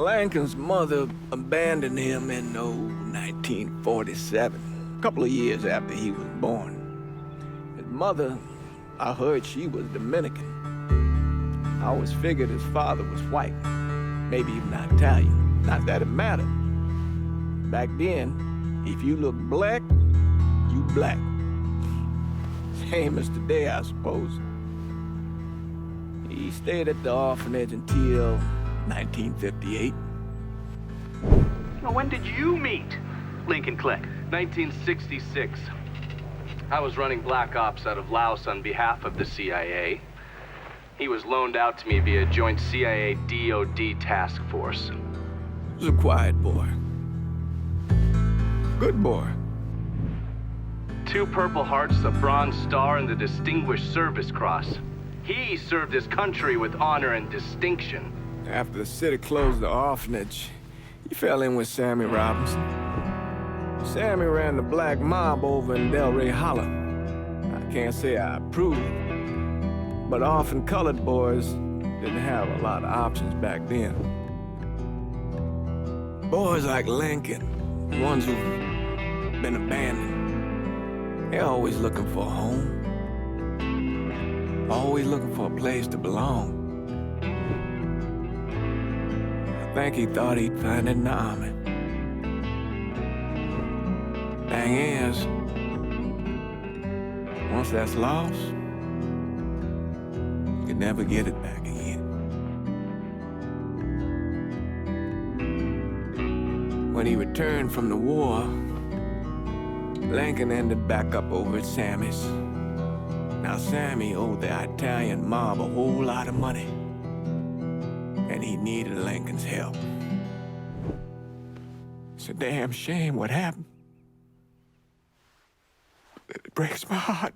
Lankin's mother abandoned him in, 1947, a couple of years after he was born. His mother, I heard she was Dominican. I always figured his father was white, maybe even Italian. Not that it mattered. Back then, if you look black, you black. Same as today, I suppose. He stayed at the orphanage until 1958. Now, when did you meet Lincoln Click? 1966. I was running black ops out of Laos on behalf of the CIA. He was loaned out to me via joint CIA-DOD task force. He was a quiet boy. Good boy. 2 Purple Hearts, a Bronze Star, and the Distinguished Service Cross. He served his country with honor and distinction. After the city closed the orphanage, he fell in with Sammy Robinson. Sammy ran the black mob over in Delray Hollow. I can't say I approve, but orphan colored boys didn't have a lot of options back then. Boys like Lincoln, ones who've been abandoned, they're always looking for a home. Always looking for a place to belong. I think he thought he'd find it in the army. Thing is, once that's lost, you can never get it back again. When he returned from the war, Lincoln ended back up over at Sammy's. Now, Sammy owed the Italian mob a whole lot of money, and he needed Lincoln's help. It's a damn shame what happened. It breaks my heart.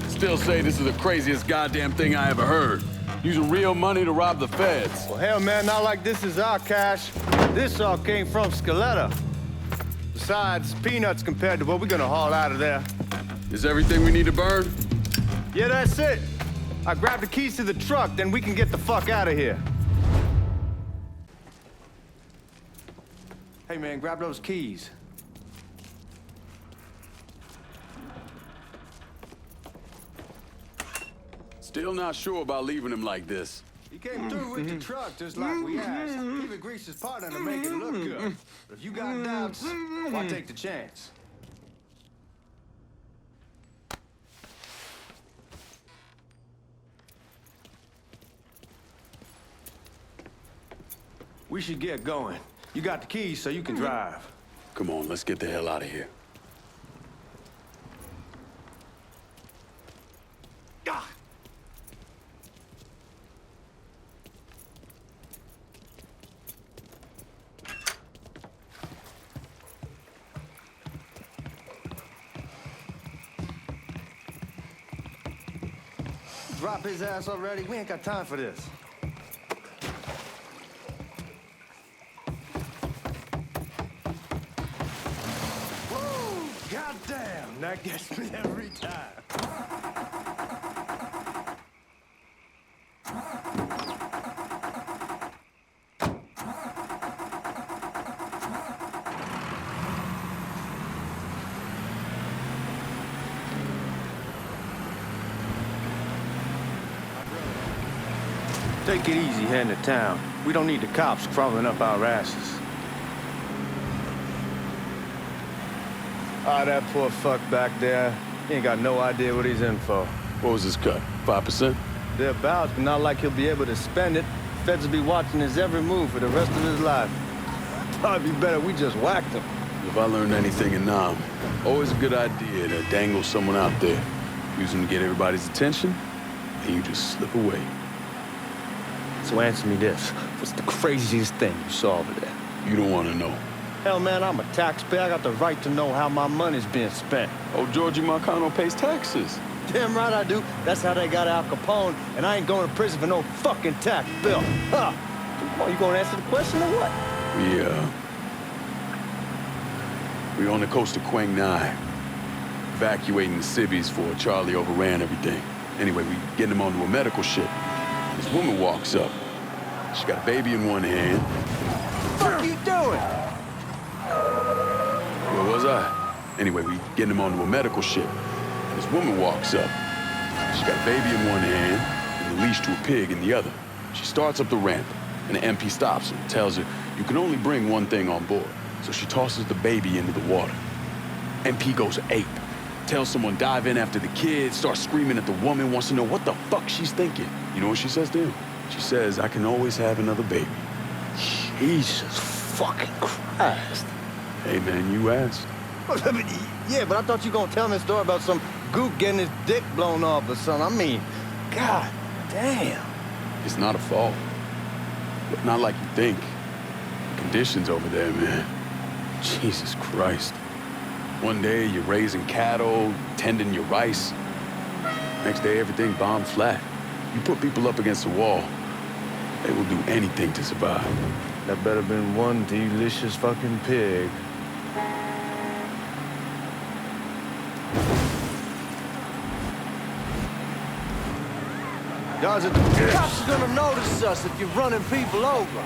Still say this is the craziest goddamn thing I ever heard. Using real money to rob the feds. Well, hell, man, not like this is our cash. This all came from Scaletta. Besides, peanuts compared to what we're gonna haul out of there. Is everything we need to burn? Yeah, that's it. I grabbed the keys to the truck, then we can get the fuck out of here. Hey, man, grab those keys. Still not sure about leaving him like this. He came through with the truck just like we asked. Even greased his partner to make it look good. But if you got doubts, why take the chance? We should get going. You got the keys so you can drive. Come on, let's get the hell out of here. Drop his ass already? We ain't got time for this. Whoa! Goddamn! That gets me every time. Take it easy heading to town. We don't need the cops crawling up our asses. Ah, that poor fuck back there. He ain't got no idea what he's in for. What was his cut? 5%? Thereabouts, but not like he'll be able to spend it. Feds will be watching his every move for the rest of his life. Probably be better we just whacked him. If I learned anything in Nam, always a good idea to dangle someone out there. Use them to get everybody's attention, and you just slip away. So answer me this. What's the craziest thing you saw over there? You don't want to know. Hell, man, I'm a taxpayer. I got the right to know how my money's being spent. Oh, Georgie Marcano pays taxes. Damn right I do. That's how they got Al Capone, and I ain't going to prison for no fucking tax bill. Huh? Come on, you gonna answer the question or what? We're on the coast of Quang Nai, evacuating the civvies for Charlie overran everything. Anyway, we getting him onto a medical ship. This woman walks up. She got a baby in one hand. What the fuck you doing? Where was I? Anyway, we getting him onto a medical ship. This woman walks up. She got a baby in one hand and a leash to a pig in the other. She starts up the ramp, and the MP stops her and tells her, you can only bring one thing on board. So she tosses the baby into the water. MP goes ape. Tells someone dive in after the kid, starts screaming at the woman, wants to know what the fuck she's thinking. You know what she says to him? She says, I can always have another baby. Jesus fucking Christ. Hey man, you asked. Yeah, but I thought you gonna tell me a story about some gook getting his dick blown off or something. I mean, god damn. It's not a fault. But not like you think. Conditions over there, man. Jesus Christ. One day you're raising cattle, tending your rice. Next day everything bombed flat. You put people up against the wall, they will do anything to survive. That better been one delicious fucking pig. The cops are gonna notice us if you're running people over.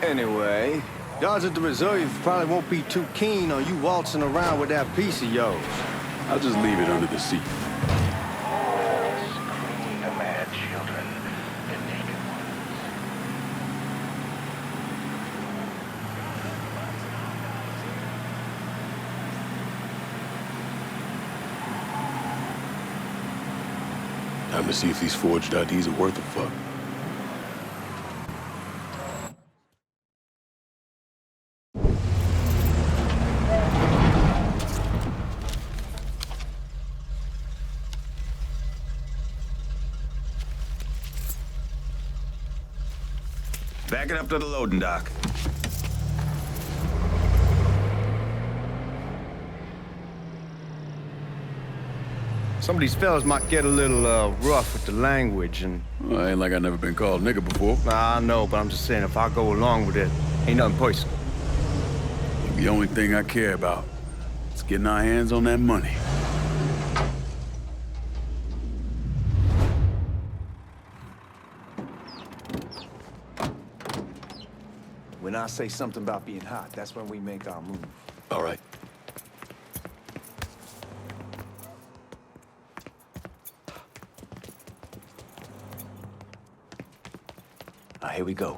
Anyway, guards at the reserve probably won't be too keen on you waltzing around with that piece of yours. I'll just leave it under the seat. Screen the mad children, the naked ones. Time to see if these forged IDs are worth a fuck. Back it up to the loading dock. Some of these fellas might get a little rough with the language and... Well, ain't like I never been called nigga before. Nah, I know, but I'm just saying if I go along with it, ain't nothing personal. The only thing I care about is getting our hands on that money. When I say something about being hot, that's when we make our move. All right. Here we go.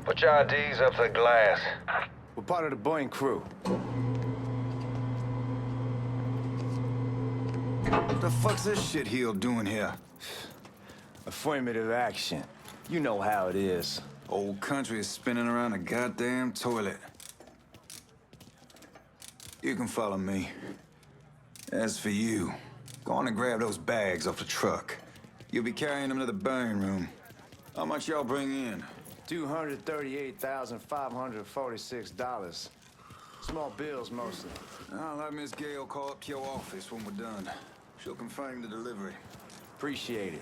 Put your IDs up to the glass. We're part of the Boeing crew. What the fuck's this shitheel doing here? Affirmative action. You know how it is. Old country is spinning around a goddamn toilet. You can follow me. As for you, go on and grab those bags off the truck. You'll be carrying them to the burn room. How much y'all bring in? $238,546. Small bills, mostly. I'll have Miss Gale call up your office when we're done. She'll confirm the delivery. Appreciate it.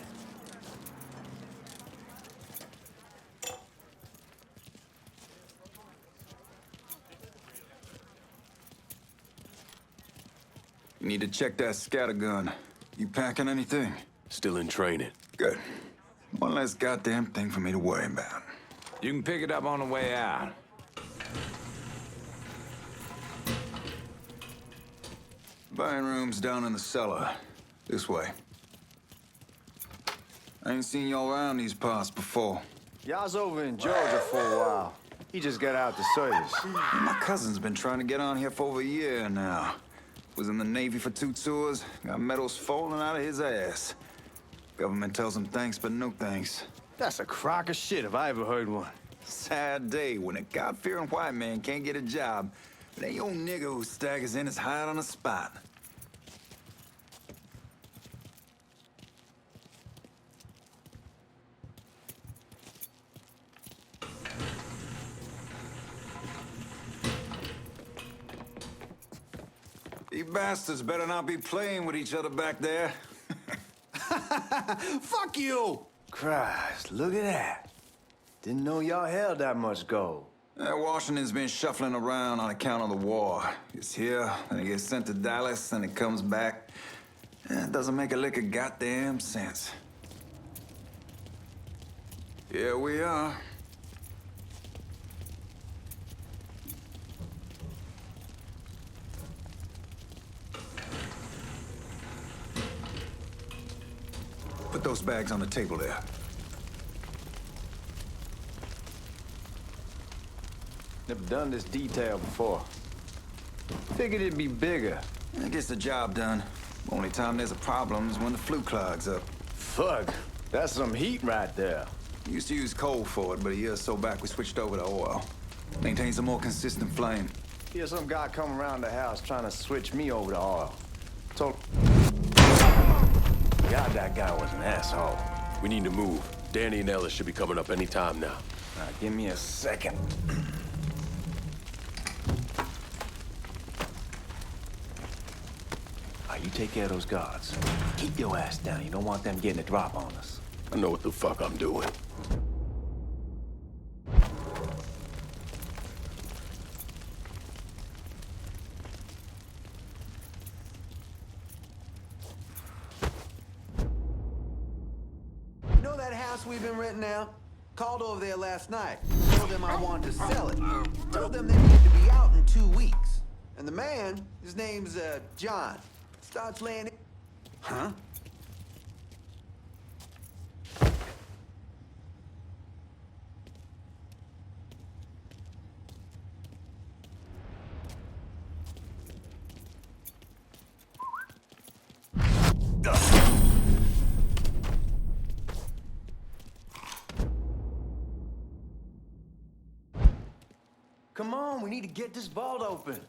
You need to check that scattergun. You packing anything? Still in training. Good. One less goddamn thing for me to worry about. You can pick it up on the way out. Buying room's down in the cellar. This way. I ain't seen y'all around these parts before. Y'all's over in Georgia for a while. He just got out the service. My cousin's been trying to get on here for over a year now. Was in the Navy for 2 tours, got medals falling out of his ass. Government tells him thanks, but no thanks. That's a crock of shit if I ever heard one. Sad day when a God-fearing white man can't get a job, but that old nigga who staggers in is hired on the spot. bastards better not be playing with each other back there. Fuck you! Christ, look at that. Didn't know y'all held that much gold. Washington's been shuffling around on account of the war. It's here, and it gets sent to Dallas, and it comes back. It doesn't make a lick of goddamn sense. Here we are. Put those bags on the table there. Never done this detail before. Figured it'd be bigger. It gets the job done. Only time there's a problem is when the flue clogs up. Fuck, that's some heat right there. We used to use coal for it, but a year or so back we switched over to oil. Maintains a more consistent flame. Hear some guy come around the house trying to switch me over to oil. Told... God, that guy was an asshole. We need to move. Danny and Ellis should be coming up any time now. Give me a second. You take care of those guards. Keep your ass down. You don't want them getting a drop on us. I know what the fuck I'm doing. You know that house we've been renting out? Called over there last night. Told them I wanted to sell it. Told them they needed to be out in 2 weeks. And the man, his name's, John. Starts laying it. Huh? Come on, we need to get this vault open.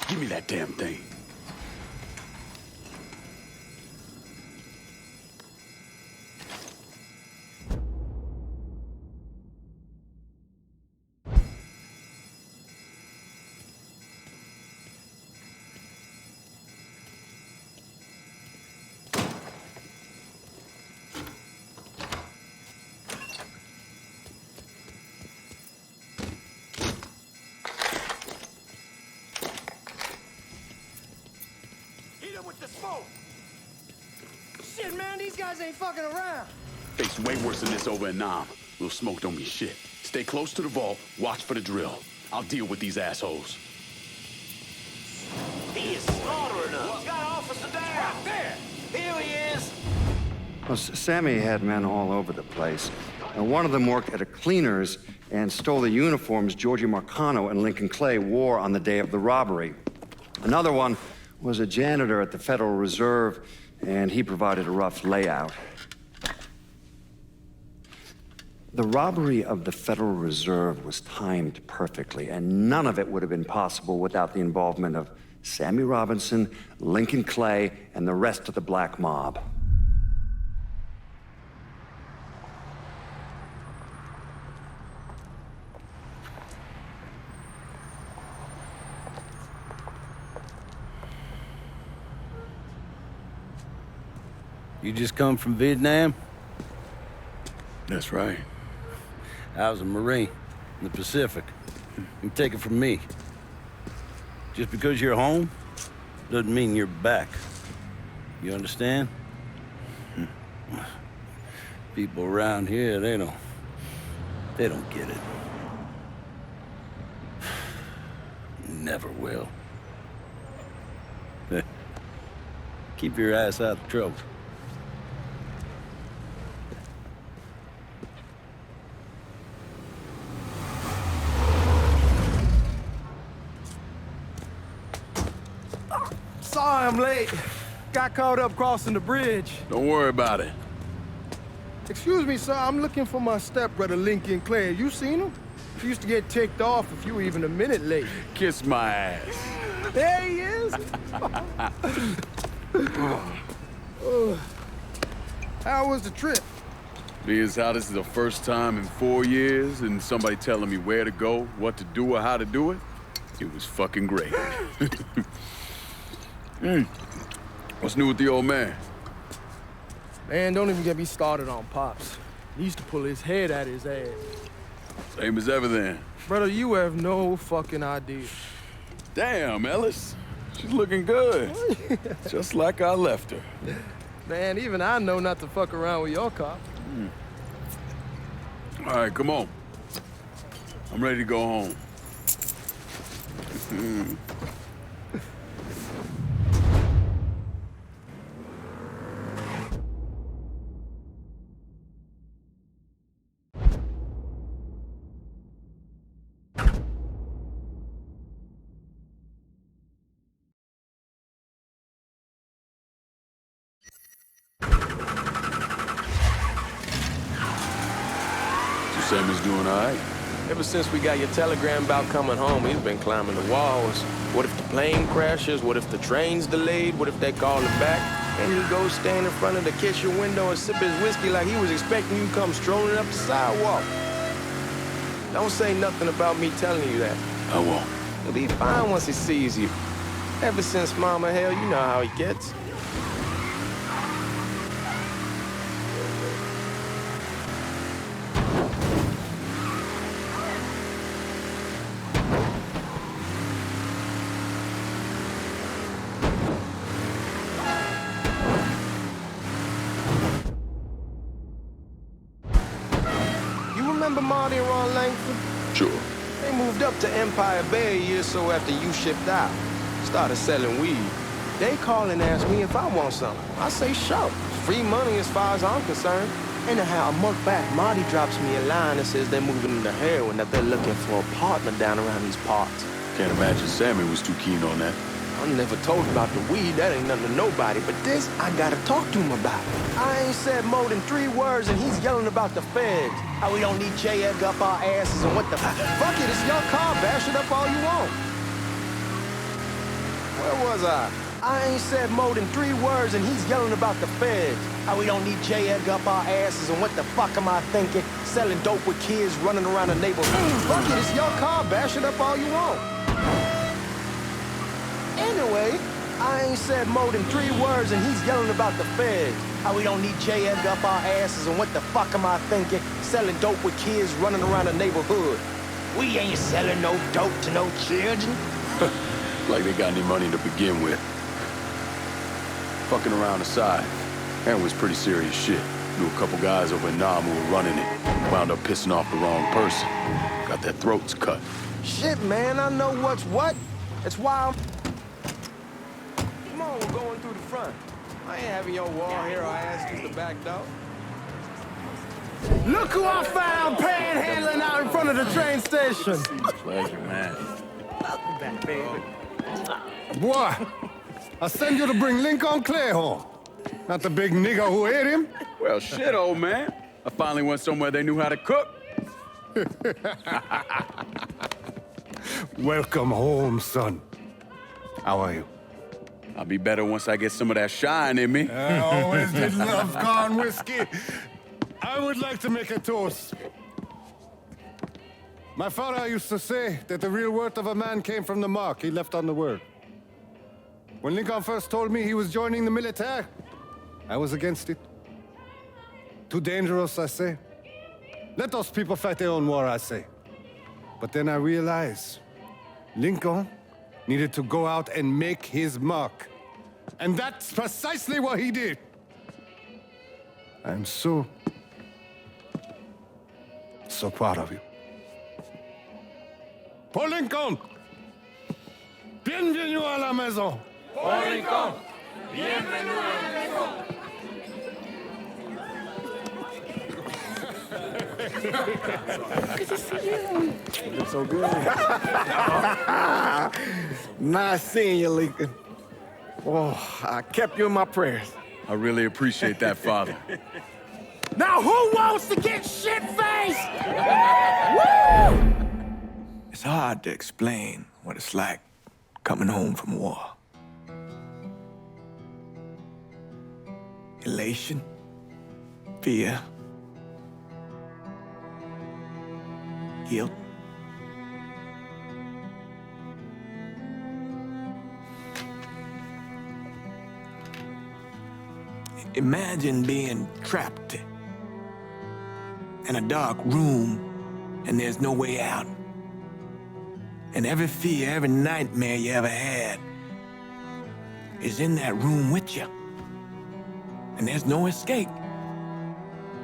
Give me that damn thing. the smoke! Shit, man, these guys ain't fucking around. Face way worse than this over in Nam. Little smoke don't mean shit. Stay close to the vault, watch for the drill. I'll deal with these assholes. He is slaughtering us. He's got Officer down. Right there. Here he is. Well, Sammy had men all over the place. One of them worked at a cleaner's and stole the uniforms Georgie Marcano and Lincoln Clay wore on the day of the robbery. Another one was a janitor at the Federal Reserve, and he provided a rough layout. The robbery of the Federal Reserve was timed perfectly, and none of it would have been possible without the involvement of Sammy Robinson, Lincoln Clay, and the rest of the black mob. You just come from Vietnam? That's right. I was a Marine in the Pacific. You take it from me. Just because you're home doesn't mean you're back. You understand? People around here, they don't get it. Never will. Keep your ass out of trouble. Sorry I'm late. Got caught up crossing the bridge. Don't worry about it. Excuse me, sir. I'm looking for my stepbrother, Lincoln Clay. You seen him? He used to get ticked off if you were even a minute late. Kiss my ass. There he is. How was the trip? Being as how this is the first time in 4 years and somebody telling me where to go, what to do, or how to do it, it was fucking great. What's new with the old man? Man, don't even get me started on Pops. He used to pull his head out his ass. Same as ever then. Brother, you have no fucking idea. Damn, Ellis. She's looking good. Just like I left her. Man, even I know not to fuck around with your cop. All right, come on. I'm ready to go home. Sammy's doing all right. Ever since we got your telegram about coming home, he's been climbing the walls. What if the plane crashes? What if the train's delayed? What if they call him back? And he goes stand in front of the kitchen window and sip his whiskey like he was expecting you to come strolling up the sidewalk. Don't say nothing about me telling you that. I won't. He'll be fine once he sees you. Ever since Mama, hell, you know how he gets. Sure. They moved up to Empire Bay a year or so after you shipped out. Started selling weed. They call and ask me if I want something. I say sure. Free money as far as I'm concerned. Anyhow, a month back, Marty drops me a line that says they're moving into heroin, that they're looking for a partner down around these parts. Can't imagine Sammy was too keen on that. I never told him about the weed, that ain't nothing to nobody, but this, I gotta talk to him about. I ain't said more than 3 words and he's yelling about the feds. How we don't need J.Egg up our asses and what the fuck it, it's your car, bash it up all you want. Where was I? I ain't said more than 3 words and he's yelling about the feds. How we don't need J.Egg up our asses and what the fuck am I thinking? Selling dope with kids running around the neighborhood. Fuck it, it's your car, bash it up all you want. Anyway, I ain't said more than 3 words and he's yelling about the feds. How we don't need J.Egg up our asses and what the fuck am I thinking? Selling dope with kids running around the neighborhood. We ain't selling no dope to no children. Like they got any money to begin with. fucking around aside, that was pretty serious shit. Knew a couple guys over in Nam who were running it. Wound up pissing off the wrong person. Got their throats cut. Shit, man, I know what's what. That's why I'm... Come on, we're going through the front. I ain't having your war hero ass just the back door. Look who I found panhandling out in front of the train station. Pleasure, man. Welcome back, baby. Boy, I send you to bring Lincoln Clay home. Not the big nigga who ate him. Well, shit, old man. I finally went somewhere they knew how to cook. Welcome home, son. How are you? I'll be better once I get some of that shine in me. I always did love corn whiskey. I would like to make a toast. My father used to say that the real worth of a man came from the mark he left on the world. When Lincoln first told me he was joining the military, I was against it. Too dangerous, I say. Let those people fight their own war, I say. But then I realized Lincoln needed to go out and make his mark. And that's precisely what he did. I'm so proud of you. Paul Lincoln! Bienvenue à la maison! Paul Lincoln, bienvenue à la maison. Good to see you. You look so good. Nice seeing you, Lincoln. Oh, I kept you in my prayers. I really appreciate that, Father. Now who wants to get shit-faced? Woo! It's hard to explain what it's like coming home from war. Elation, fear, guilt. Imagine being trapped in a dark room and there's no way out. And every fear, every nightmare you ever had is in that room with you. And there's no escape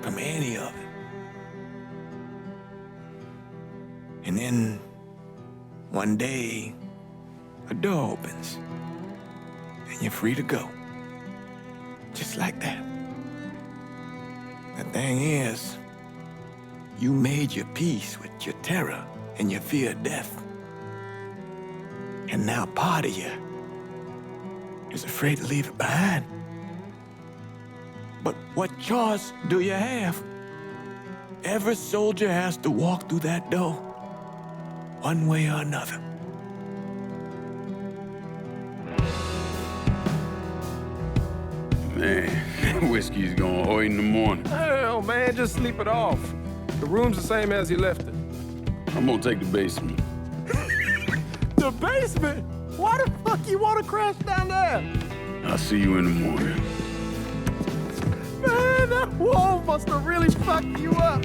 from any of it. And then one day, a door opens and you're free to go. Just like that. The thing is, you made your peace with your terror and your fear of death. And now part of you is afraid to leave it behind. But what choice do you have? Every soldier has to walk through that door, one way or another. Man, whiskey's going hoy in the morning. Hell, man, just sleep it off. The room's the same as you left it. I'm gonna take the basement. The basement? Why the fuck you want to crash down there? I'll see you in the morning. Man, that wall must have really fucked you up.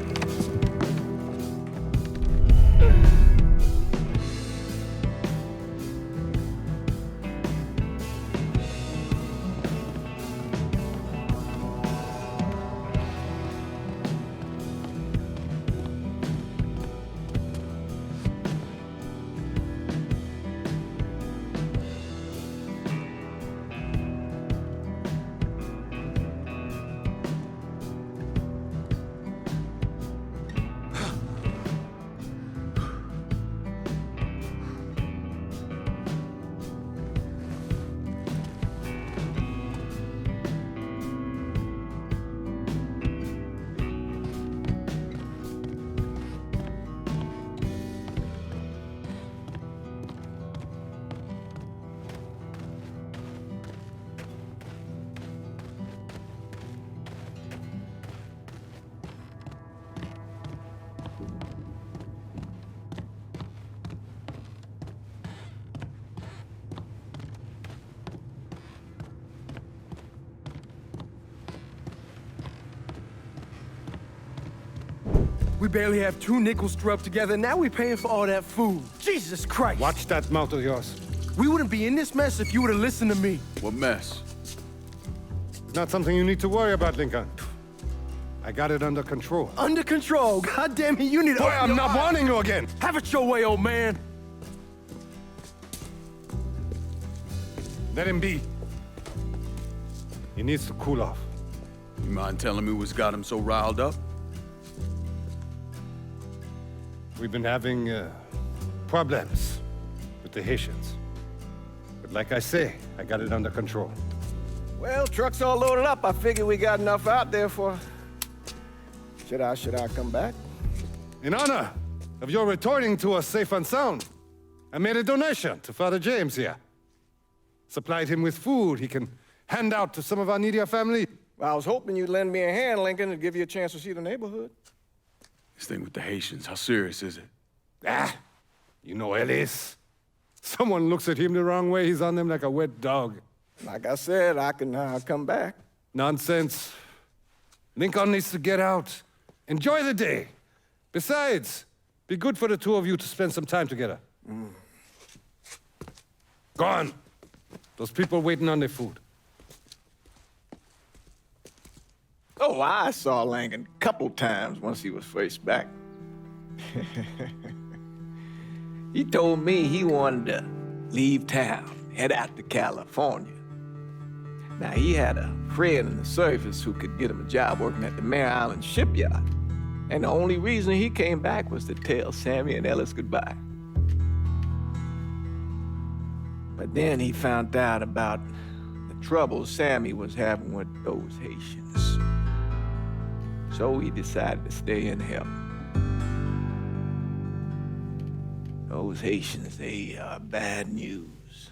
We barely have 2 nickels to rub together, now we're paying for all that food. Jesus Christ! Watch that mouth of yours. We wouldn't be in this mess if you would have listened to me. What mess? It's not something you need to worry about, Lincoln. I got it under control. Under control? God damn it, you need to... Boy, I'm not warning you again! Have it your way, old man! Let him be. He needs to cool off. You mind telling me what's got him so riled up? We've been having problems with the Haitians. But like I say, I got it under control. Well, truck's all loaded up. I figure we got enough out there for... Should I come back? In honor of your returning to us safe and sound, I made a donation to Father James here. Supplied him with food he can hand out to some of our needier family. Well, I was hoping you'd lend me a hand, Lincoln, and give you a chance to see the neighborhood. This thing with the Haitians, how serious is it? Ah, you know Ellis. Someone looks at him the wrong way, he's on them like a wet dog. Like I said, I can come back. Nonsense. Lincoln needs to get out. Enjoy the day. Besides, be good for the two of you to spend some time together. Go on. Those people waiting on their food. Oh, I saw Lincoln a couple times once he was first back. He told me he wanted to leave town, head out to California. Now, he had a friend in the service who could get him a job working at the Mare Island shipyard. And the only reason he came back was to tell Sammy and Ellis goodbye. But then he found out about the trouble Sammy was having with those Haitians. So he decided to stay and help. Those Haitians, they are bad news.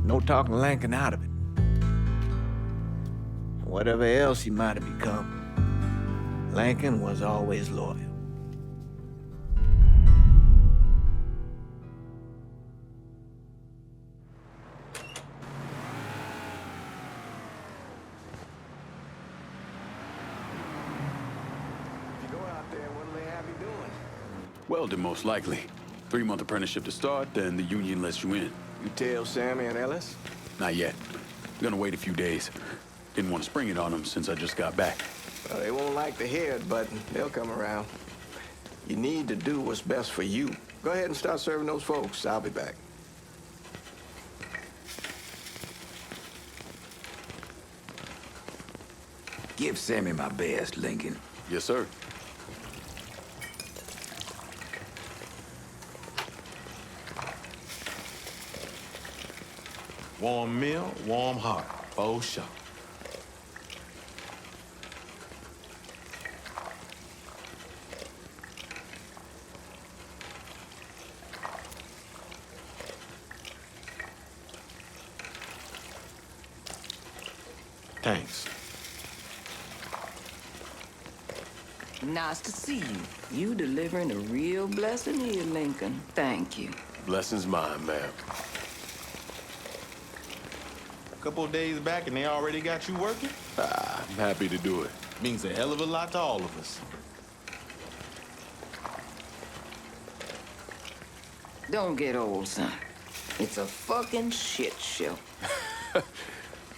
No talking Lincoln out of it. Whatever else he might have become, Lincoln was always loyal. Welding, most likely. 3-month apprenticeship to start, then the union lets you in. You tell Sammy and Ellis? Not yet. Gonna wait a few days. Didn't want to spring it on them since I just got back. Well, they won't like to hear it, but they'll come around. You need to do what's best for you. Go ahead and start serving those folks. I'll be back. Give Sammy my best, Lincoln. Yes, sir. Warm meal, warm heart. For sure. Thanks. Nice to see you. You delivering a real blessing here, Lincoln. Thank you. Blessing's mine, ma'am. Couple of days back and they already got you working? I'm happy to do it. Means a hell of a lot to all of us. Don't get old, son. It's a fucking shit show.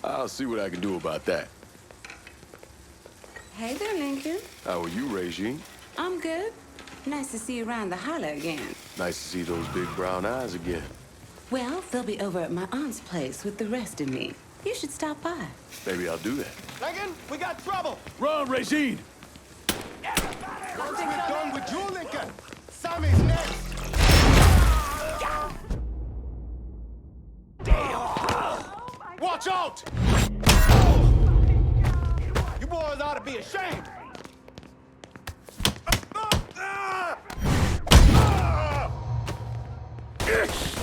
I'll see what I can do about that. Hey there, Lincoln. How are you, Regine? I'm good. Nice to see you around the holler again. Nice to see those big brown eyes again. Well, they'll be over at my aunt's place with the rest of me. You should stop by. Maybe I'll do that. Lincoln, we got trouble! Run, Regine! Once we're done with you, Lincoln, Sammy's next! Damn! Watch out! You boys ought to be ashamed!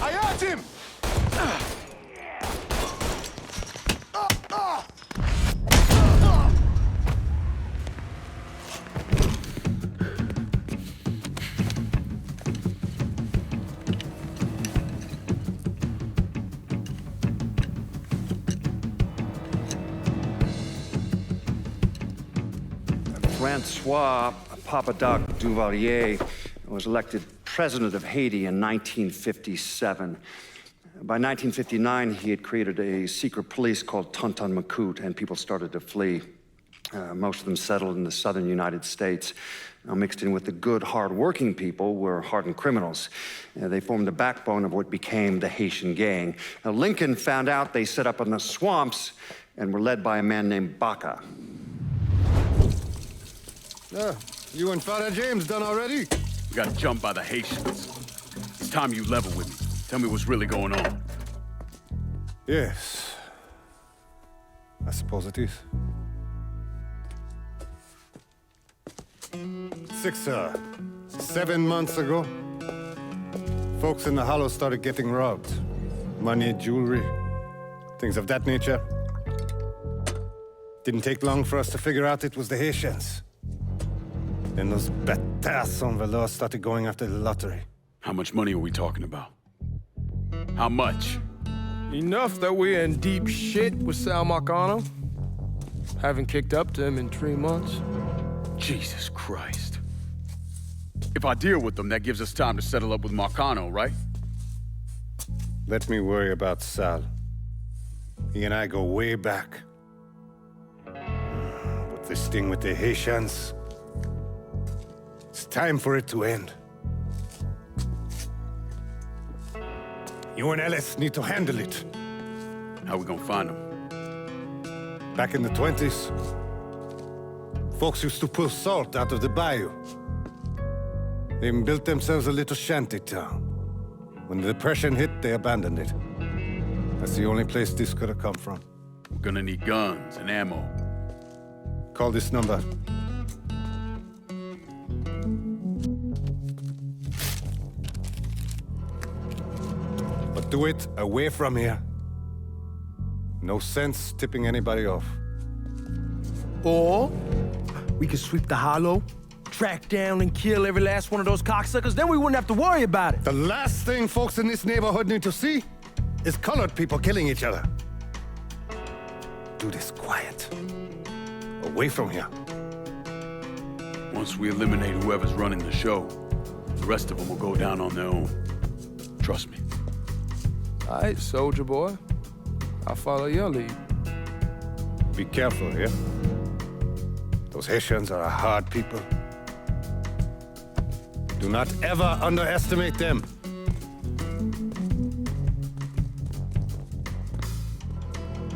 I hurt him! Francois Papadoc Duvalier was elected president of Haiti in 1957. By 1959, he had created a secret police called Tonton Macoute, and people started to flee. Most of them settled in the southern United States. Now, mixed in with the good, hard-working people were hardened criminals. They formed the backbone of what became the Haitian gang. Now, Lincoln found out they set up in the swamps and were led by a man named Baka. You and Father James done already? We got jumped by the Haitians. It's time you level with me. Tell me what's really going on. Yes. I suppose it is. 7 months ago, folks in the Hollow started getting robbed. Money, jewelry, things of that nature. Didn't take long for us to figure out it was the Haitians. Then those bâtards en velours started going after the lottery. How much money are we talking about? How much? Enough that we're in deep shit with Sal Marcano. Haven't kicked up to him in 3 months. Jesus Christ. If I deal with them, that gives us time to settle up with Marcano, right? Let me worry about Sal. He and I go way back. But this thing with the Haitians, it's time for it to end. You and Ellis need to handle it. How we gonna find them? Back in the 20s, folks used to pull salt out of the bayou. They even built themselves a little shanty town. When the Depression hit, they abandoned it. That's the only place this could have come from. We're gonna need guns and ammo. Call this number. But do it away from here. No sense tipping anybody off. Or we could sweep the Hollow, track down and kill every last one of those cocksuckers, then we wouldn't have to worry about it. The last thing folks in this neighborhood need to see is colored people killing each other. Do this quiet. Away from here. Once we eliminate whoever's running the show, the rest of them will go down on their own. Trust me. All right, soldier boy. I'll follow your lead. Be careful here. Those Haitians are a hard people. Do not ever underestimate them.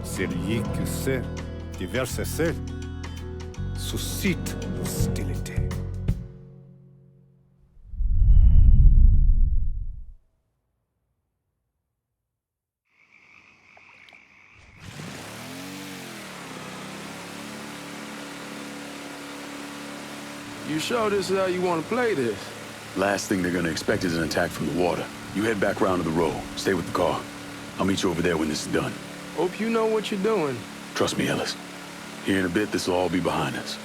Celui qui sait diverser suscite hostilité. You sure this is how you want to play this? Last thing they're gonna expect is an attack from the water. You head back round to the road. Stay with the car. I'll meet you over there when this is done. Hope you know what you're doing. Trust me, Ellis. Here in a bit, this will all be behind us.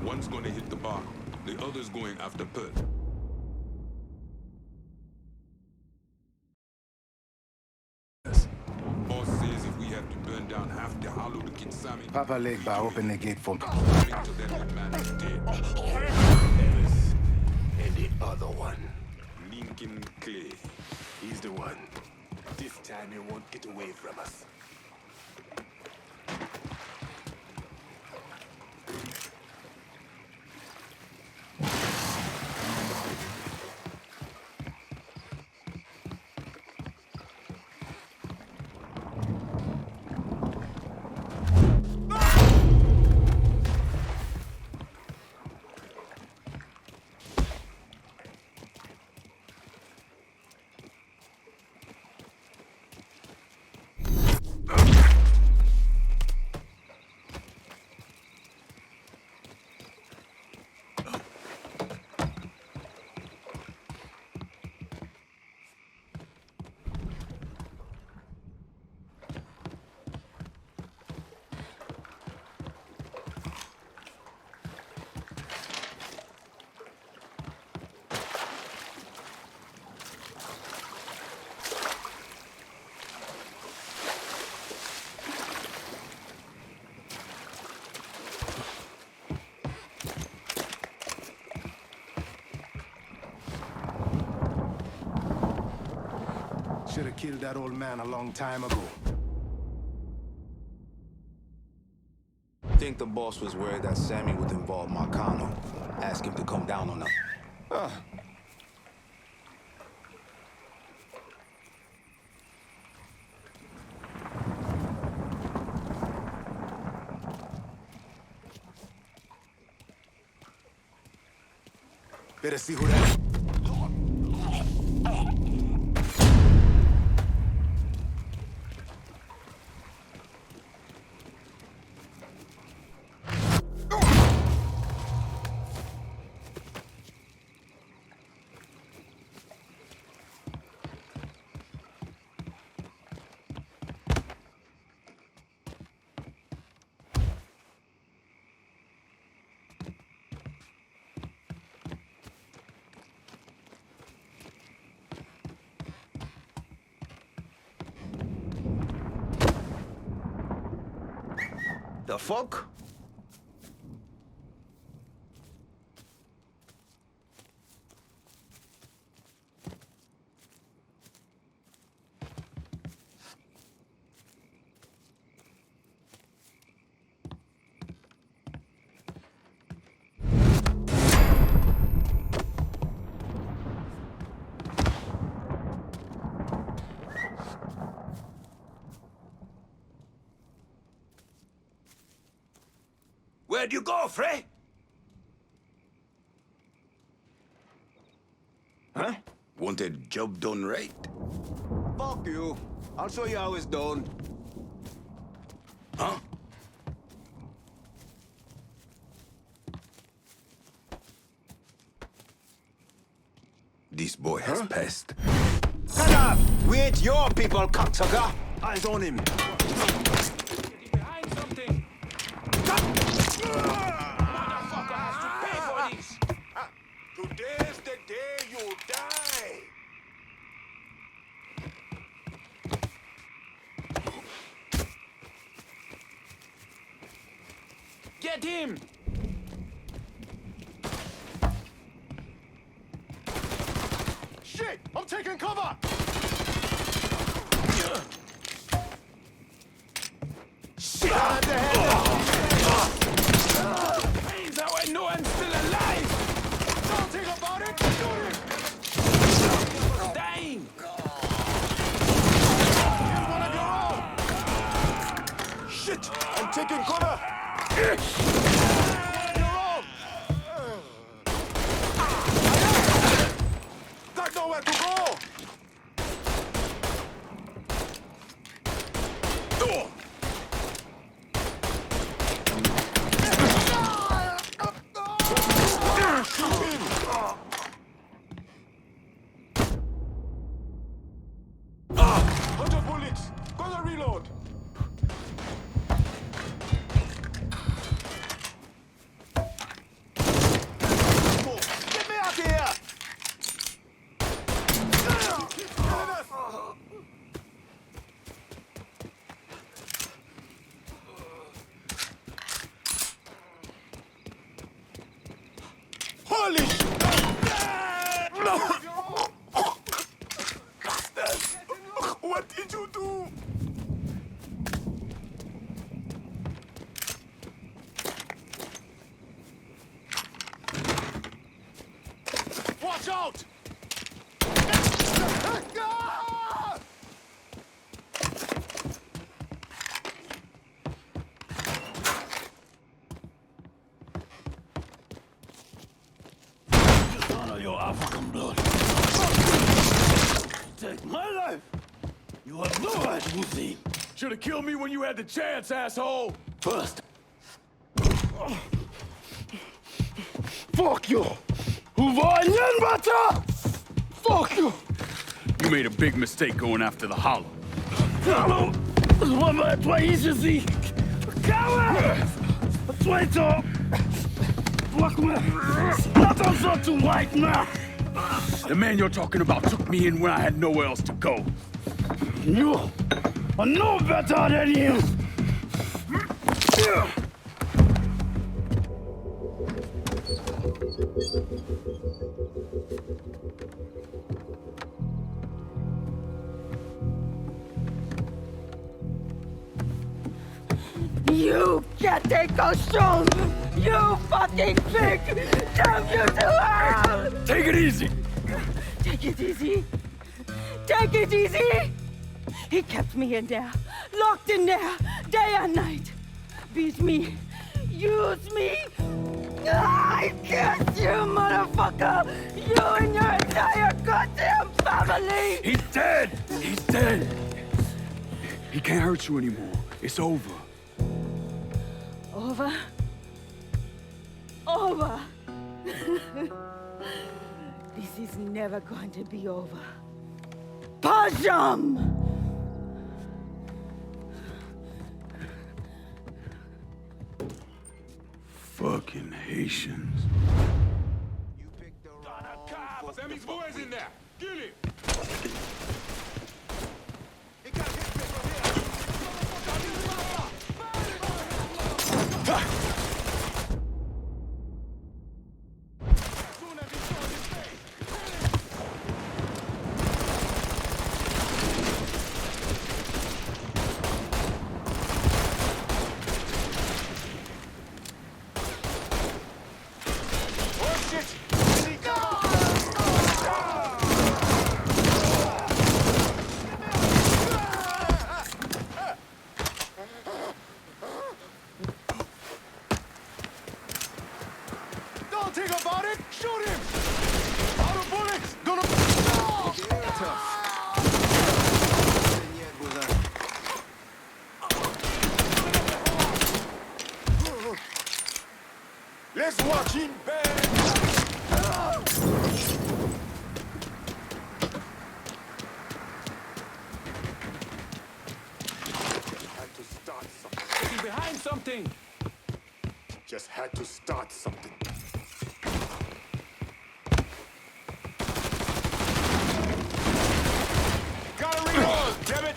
One's gonna hit the bar, the other's going after Burke. Boss says if we have to burn down half the Hollow to get Sammy. Papa Leg Bar, open the gate for me. Until then, the man is dead. Ellis. And the other one. Lincoln Clay. He's the one. This time he won't get away from us. Should have killed that old man a long time ago. Think the boss was worried that Sammy would involve Marcano. Ask him to come down on him. Better see who that is. The fuck? Where'd you go, Frey? Huh? Wanted job done right? Fuck you. I'll show you how it's done. Huh? This boy has passed. Shut up! We ain't your people, cocksucker! Eyes on him. Today's the day you die. Get him! Shit! I'm taking cover! Shit! Please, how I know I'm still alive! Something about it! Shoot him! Dying! Kill one of your own! Shit! I'm taking cover! Got nowhere to go! What did you do? Watch out! Honor your African blood. Take my life. You have no right, Hussein. Should have killed me when you had the chance, asshole. First. Fuck you! Fuck you! You made a big mistake going after the Hollow. The man you're talking about took me in when I had nowhere else to go. You are no better than him! You can't take those shoes! You fucking pig! Damn you to hell! Take it easy! Take it easy! Take it easy! He kept me in there, locked in there, day and night. Beat me, use me. I curse you, motherfucker! You and your entire goddamn family! He's dead! He's dead! He can't hurt you anymore. It's over. Over? Over! This is never going to be over. Pajam! Fucking Haitians. Sammy's boys in there. Kill him. Let's watch him burn! Had to start something. He's behind something! Just had to start something. Gotta reload, damn it!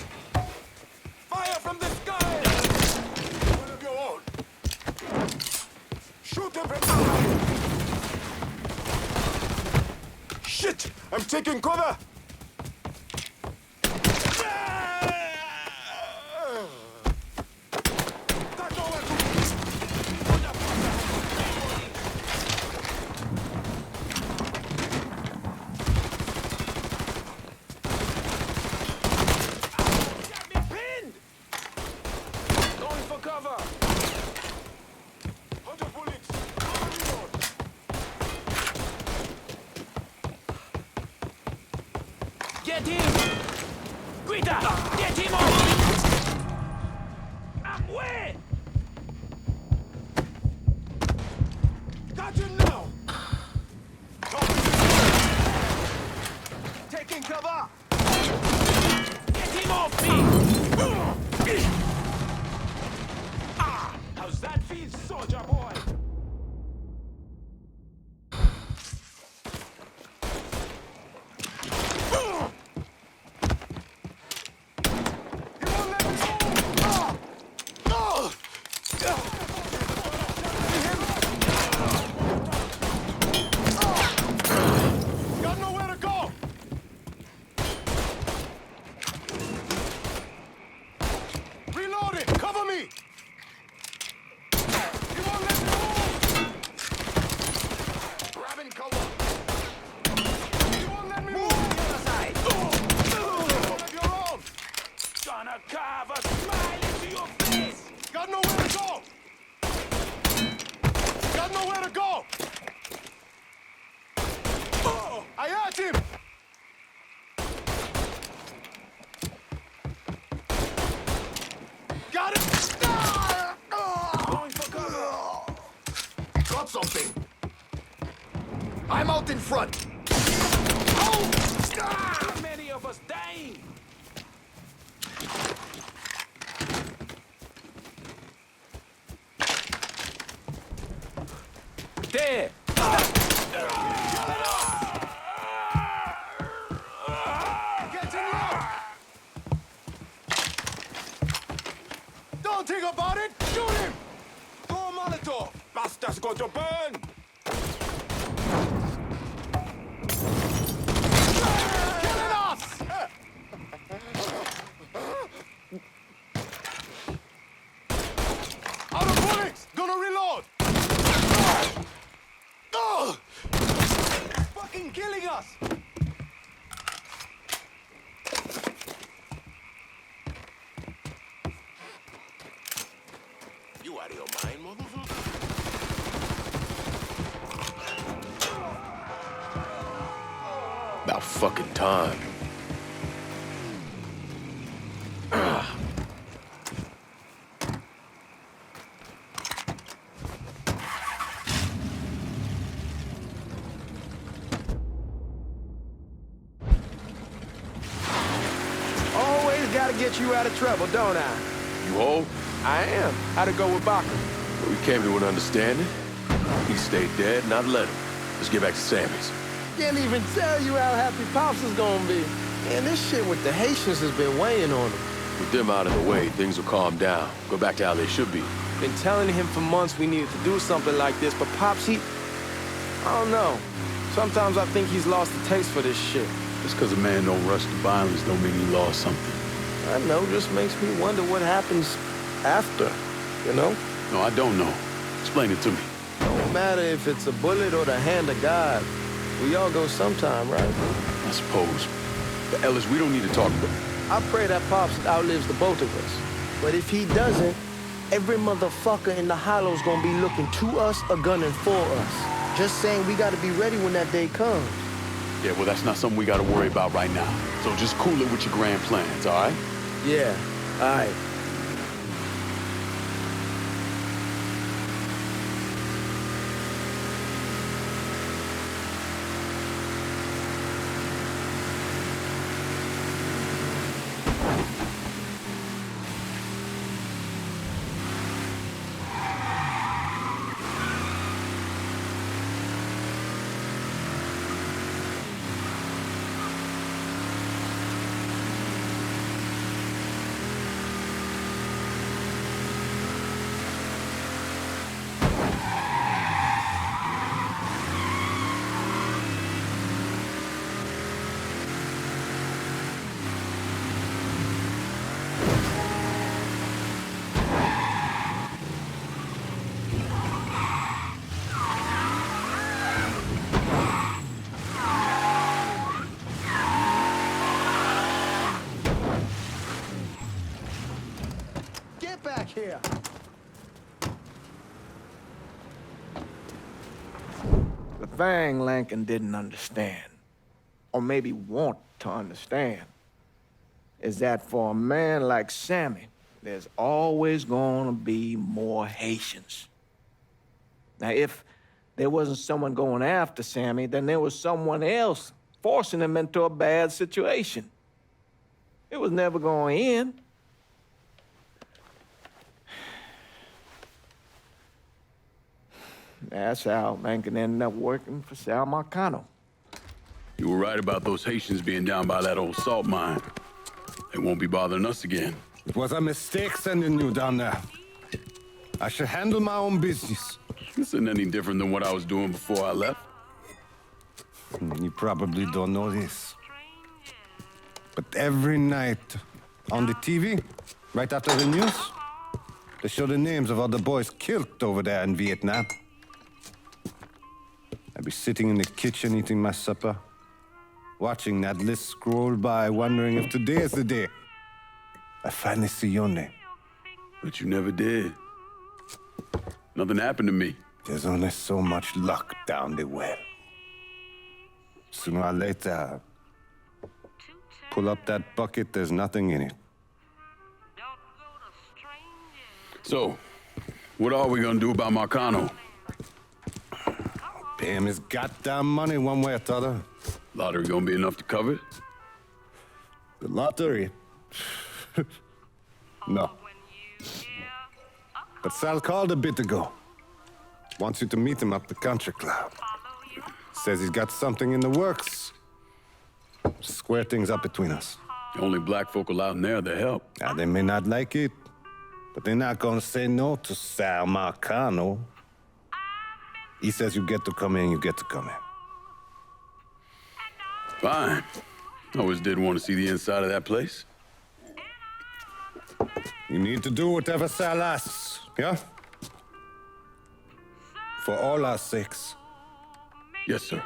Fire from the sky! One of your own. Shoot everybody! Shit! I'm taking cover! Get him! Greta! Get him off! I'm wet! Got you now! Taking cover! Get him off me! How's that feel, soldier boy? I'm out in front! Oh! Too many of us dying! There! Getting low! Don't think about it! Shoot him! Throw a Molotov! Bastard's going to burn! us! You out of your mind, motherfucker? About fucking time. Always gotta get you out of trouble, don't I? You hold? I am. How'd it go with Baka? We came here with understanding. He stayed dead, and I'd let him. Let's get back to Sammy's. Can't even tell you how happy Pops is gonna be. Man, this shit with the Haitians has been weighing on him. With them out of the way, things will calm down. Go back to how they should be. Been telling him for months we needed to do something like this, but Pops, I don't know. Sometimes I think he's lost the taste for this shit. Just because a man don't rush to violence don't mean he lost something. I know, just makes me wonder what happens after, you know? No, I don't know. Explain it to me. Don't matter if it's a bullet or the hand of God. We all go sometime, right? I suppose. But Ellis, we don't need to talk about it. I pray that Pops outlives the both of us. But if he doesn't, every motherfucker in the hollow's gonna be looking to us or gunning for us. Just saying we gotta be ready when that day comes. Yeah, well, that's not something we gotta worry about right now. So just cool it with your grand plans, all right? Yeah, all right. Here. The thing Lincoln didn't understand, or maybe want to understand, is that for a man like Sammy, there's always gonna be more Haitians. Now, if there wasn't someone going after Sammy, then there was someone else forcing him into a bad situation. It was never gonna end. That's how Lincoln ended up working for Sal Marcano. You were right about those Haitians being down by that old salt mine. They won't be bothering us again. It was a mistake sending you down there. I should handle my own business. This isn't any different than what I was doing before I left. You probably don't know this. But every night on the TV, right after the news, they show the names of all the boys killed over there in Vietnam. I'd be sitting in the kitchen eating my supper, watching that list scroll by, wondering if today is the day I finally see your name. But you never did. Nothing happened to me. There's only so much luck down the well. Sooner or later, pull up that bucket, there's nothing in it. So, what are we gonna do about Marcano? Pay him his goddamn money one way or the other. Lottery gonna be enough to cover it? The lottery? No. But Sal called a bit ago. Wants you to meet him up the country club. Says he's got something in the works. Square things up between us. The only black folk allowed in there to help. Now, they may not like it, but they're not gonna say no to Sal Marcano. He says you get to come in, you get to come in. Fine. I always did want to see the inside of that place. You need to do whatever Sal asks, yeah? For all our sakes. Yes, sir.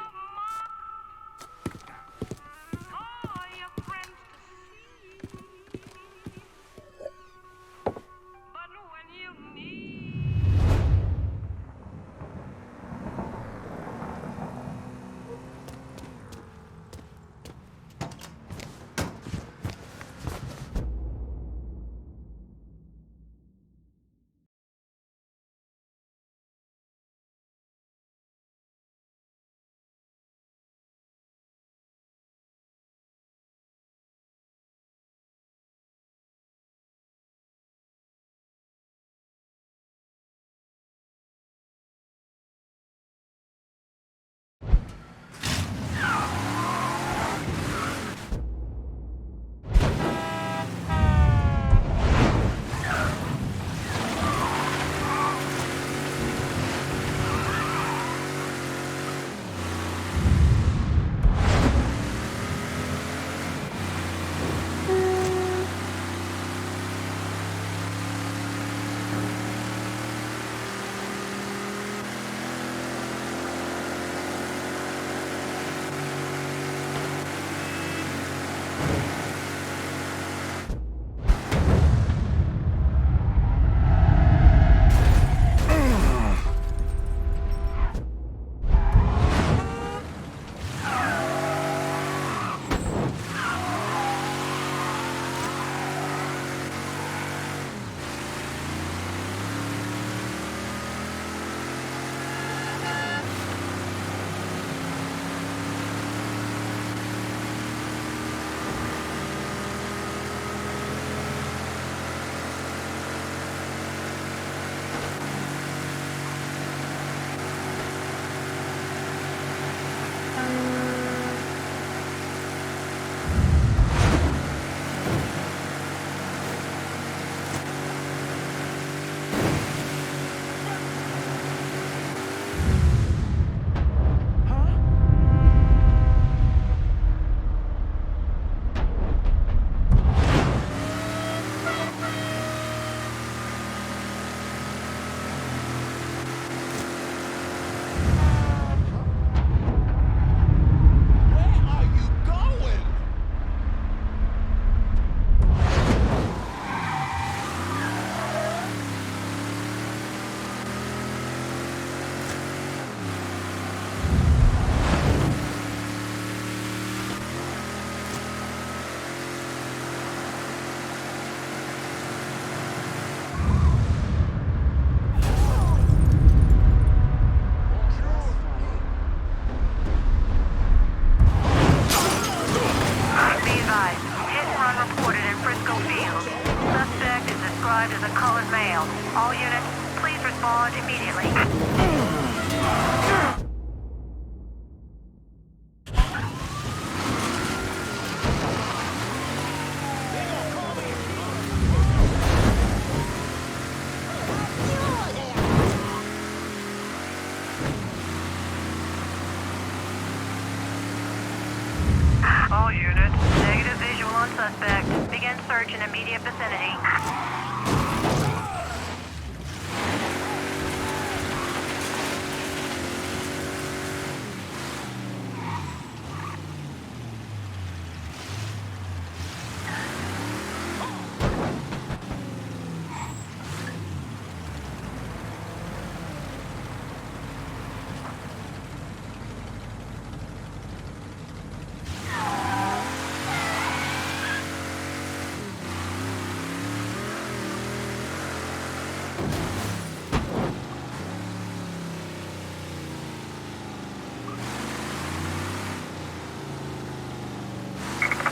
All units, negative visual on suspect. Begin search in immediate vicinity.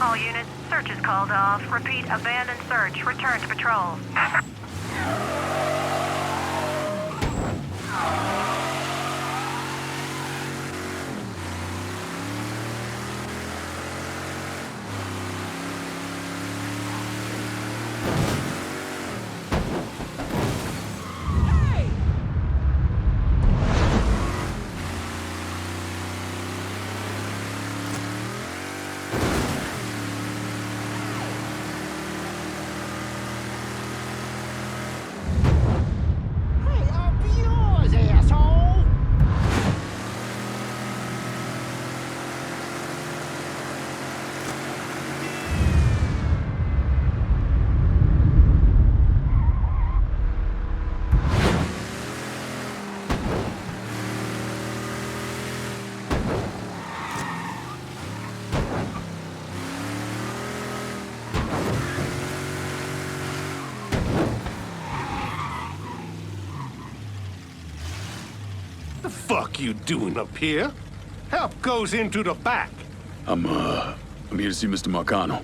All units, search is called off. Repeat, abandon search. Return to patrol. The fuck you doing up here? Help goes into the back. I'm here to see Mr. Marcano.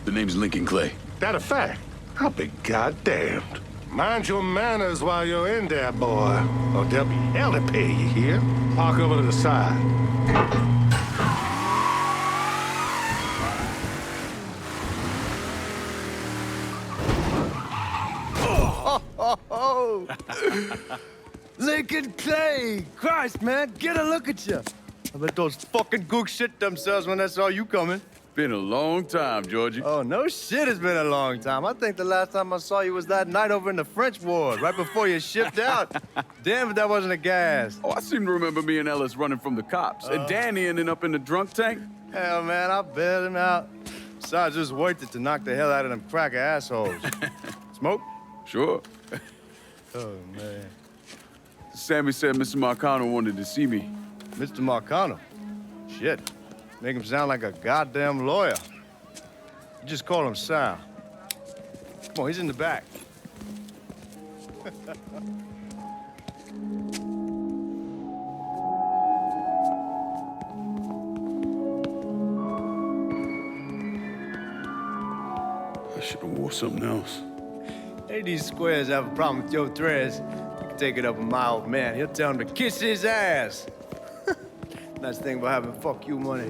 The name's Lincoln Clay. That a fact? I'll be goddamned. Mind your manners while you're in there, boy. Or there'll be hell to pay you here. Park over to the side. Oh, Lincoln Clay! Christ, man, get a look at you. I bet those fucking gooks shit themselves when they saw you coming. Been a long time, Georgie. Oh, no shit, it's been a long time. I think the last time I saw you was that night over in the French ward, right before you shipped out. Damn if that wasn't a gas. Oh, I seem to remember me and Ellis running from the cops. And Danny ending up in the drunk tank. Hell, man, I bailed him out. Besides, just worth it to knock the hell out of them cracker assholes. Smoke? Sure. Oh, man. Sammy said Mr. Marcano wanted to see me. Mr. Marcano? Shit. Make him sound like a goddamn lawyer. You just call him Sal. Come on, he's in the back. I should have wore something else. Hey, these squares have a problem with your threads. You can take it up with my old man. He'll tell him to kiss his ass. Nice thing about having fuck you money.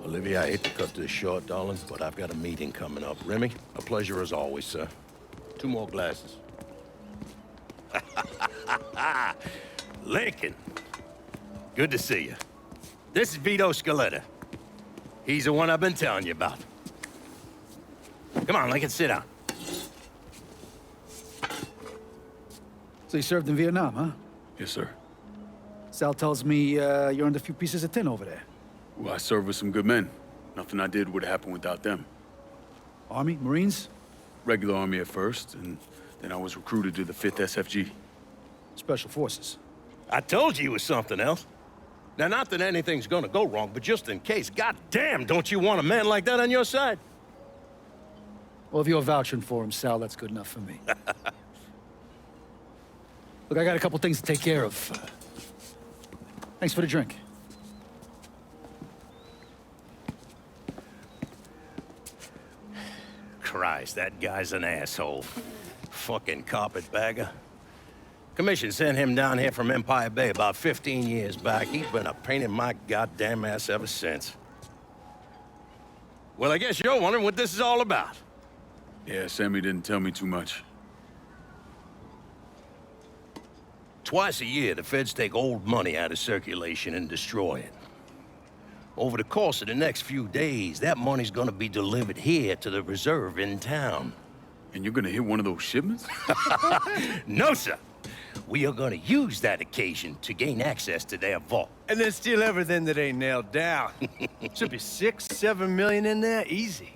Olivia, I hate to cut this short, darling, but I've got a meeting coming up. Remy, a pleasure as always, sir. 2 more glasses. Lincoln, good to see you. This is Vito Scaletta. He's the one I've been telling you about. Come on, Lincoln, sit down. So you served in Vietnam, huh? Yes, sir. Sal tells me you earned a few pieces of tin over there. Well, I served with some good men. Nothing I did would have happened without them. Army? Marines? Regular Army at first, and then I was recruited to the 5th SFG. Special Forces. I told you it was something else. Now, not that anything's gonna go wrong, but just in case, goddamn, don't you want a man like that on your side? Well, if you're vouching for him, Sal, that's good enough for me. Look, I got a couple things to take care of. Thanks for the drink. Christ, that guy's an asshole. Fucking carpetbagger. Commission sent him down here from Empire Bay about 15 years back. He's been a pain in my goddamn ass ever since. Well, I guess you're wondering what this is all about. Yeah, Sammy didn't tell me too much. Twice a year, the feds take old money out of circulation and destroy it. Over the course of the next few days, that money's gonna be delivered here to the reserve in town. And you're gonna hit one of those shipments? No, sir. We are gonna use that occasion to gain access to their vault. And then steal everything that ain't nailed down. Should be 6, 7 million in there, easy.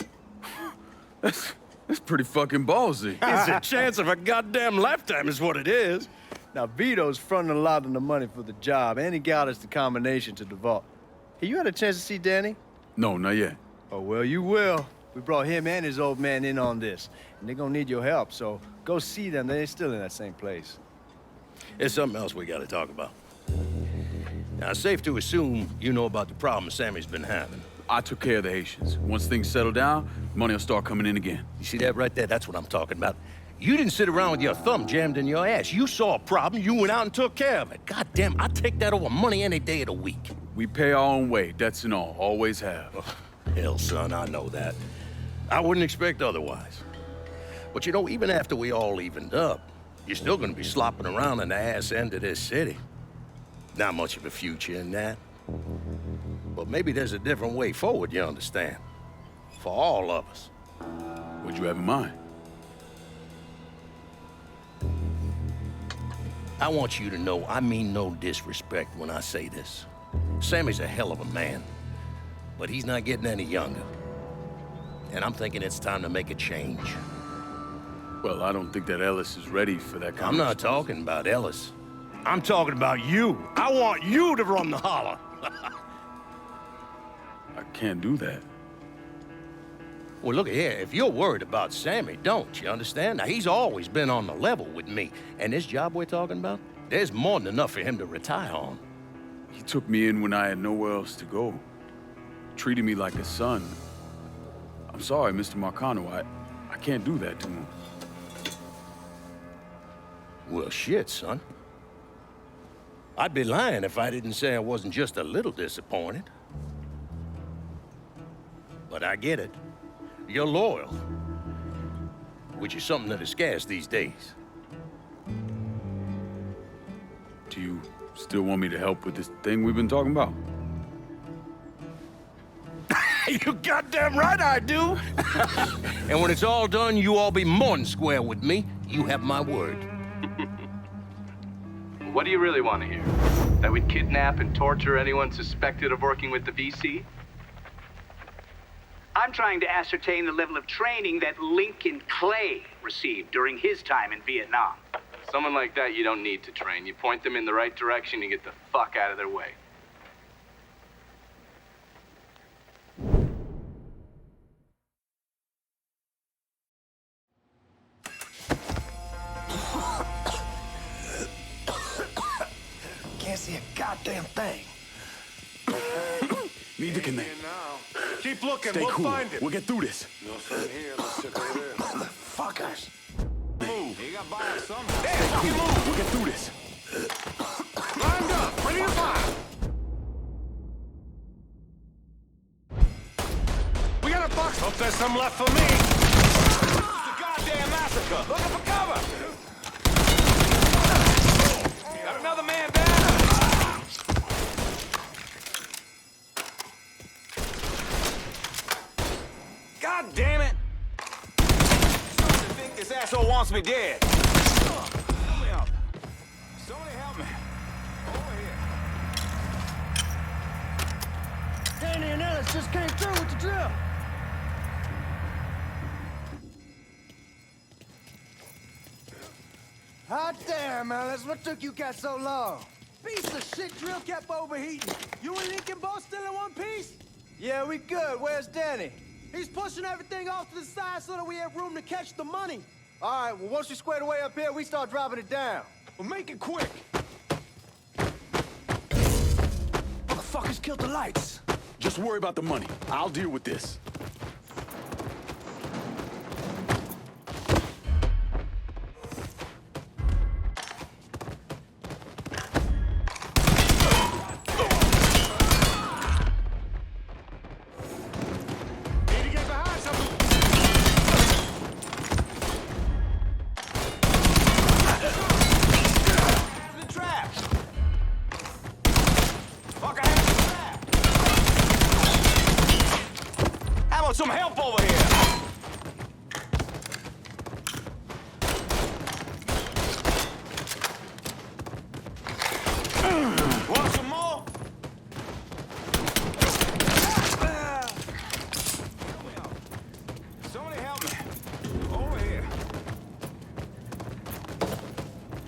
That's pretty fucking ballsy. It's a chance of a goddamn lifetime is what it is. Now, Vito's fronting a lot of the money for the job, and he got us the combination to the vault. Hey, you had a chance to see Danny? No, not yet. Oh, well, you will. We brought him and his old man in on this, and they're gonna need your help, so go see them. They're still in that same place. There's something else we gotta talk about. Now, it's safe to assume you know about the problem Sammy's been having. I took care of the Haitians. Once things settle down, money will start coming in again. You see that right there? That's what I'm talking about. You didn't sit around with your thumb jammed in your ass. You saw a problem, you went out and took care of it. God damn, I'd take that over money any day of the week. We pay our own way, debts and all. Always have. Oh, hell, son, I know that. I wouldn't expect otherwise. But you know, even after we all evened up, you're still gonna be slopping around in the ass end of this city. Not much of a future in that. But maybe there's a different way forward, you understand? For all of us. What'd you have in mind? I want you to know I mean no disrespect when I say this. Sammy's a hell of a man, but he's not getting any younger. And I'm thinking it's time to make a change. Well, I don't think that Ellis is ready for that kind I'm not talking about Ellis. I'm talking about you. I want you to run the holler. I can't do that. Well, look here, if you're worried about Sammy, don't, you understand? Now, he's always been on the level with me. And this job we're talking about, There's more than enough for him to retire on. He took me in when I had nowhere else to go. Treated me like a son. I'm sorry, Mr. Marcano. I can't do that to him. Well, shit, son. I'd be lying if I didn't say I wasn't just a little disappointed. But I get it. You're loyal. Which is something that is scarce these days. Do you still want me to help with this thing we've been talking about? You goddamn right I do! And when it's all done, you all be more than square with me. You have my word. What do you really want to hear? That we'd kidnap and torture anyone suspected of working with the VC? I'm trying to ascertain the level of training that Lincoln Clay received during his time in Vietnam. Someone like that you don't need to train. You point them in the right direction and get the fuck out of their way. Can't see a goddamn thing. Neither can they. Keep looking, Stay we'll cool. find it. We'll get through this. No sun here, let's check over there. Motherfuckers. Move. You got by somehow. Stay cool. We'll get through this. Lined up, ready to fire. We got a box. Hope there's some left for me. It's a goddamn massacre. Looking for cover. Got another man down. God damn it! I think this asshole wants me dead. Help me up. Somebody help me. Over here. Danny and Ellis just came through with the drill. Hot damn, Ellis. What took you guys so long? Piece of shit drill kept overheating. You and Lincoln both still in one piece? Yeah, we good. Where's Danny? He's pushing everything off to the side so that we have room to catch the money. All right, well, once we square away up here, we start dropping it down. Well, make it quick. Motherfuckers killed the lights. Just worry about the money. I'll deal with this. Some help over here! Want some more? Somebody help me. Over here.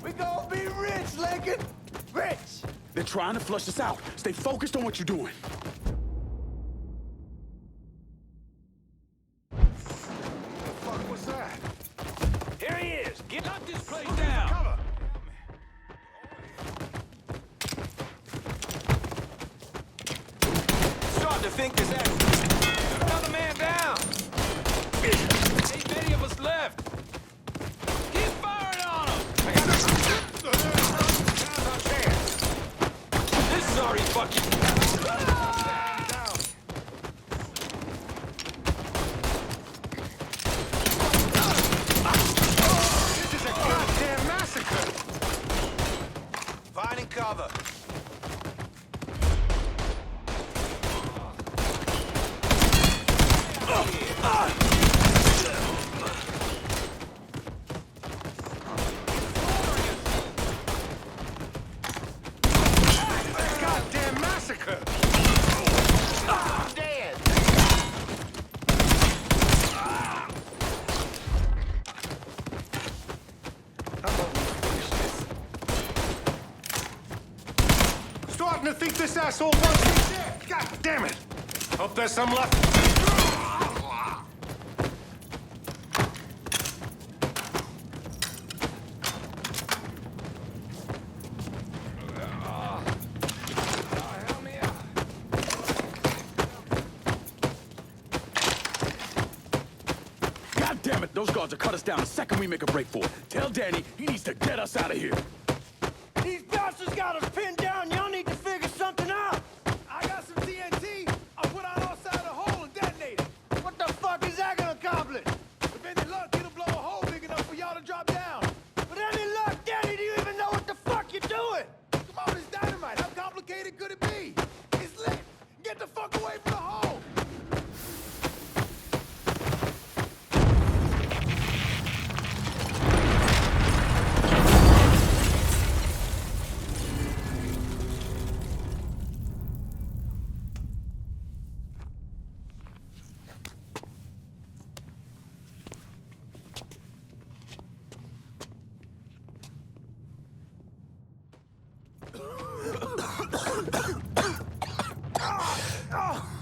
We gonna be rich, Lincoln! Rich! They're trying to flush us out. Stay focused on what you're doing. Think this another man down. Ain't many of us left. Keep firing on him. I got this is already fucking. This is a goddamn massacre. Finding cover. Goddamn massacre. Dead. Starting to think this asshole wants me dead. God damn it. Hope there's some left. Those guards will cut us down the second we make a break for it. Tell Danny he needs to get us out of here. These bastards got us pinned down. Y'all need to figure something out. I got some TNT. I'll put out outside the hole and detonate it. What the fuck is that gonna accomplish? With any luck, it'll blow a hole big enough for y'all to drop down. With any luck, Danny, do you even know what the fuck you're doing? Come on, it's dynamite. How complicated could it be? It's lit. Get the fuck away from the hole.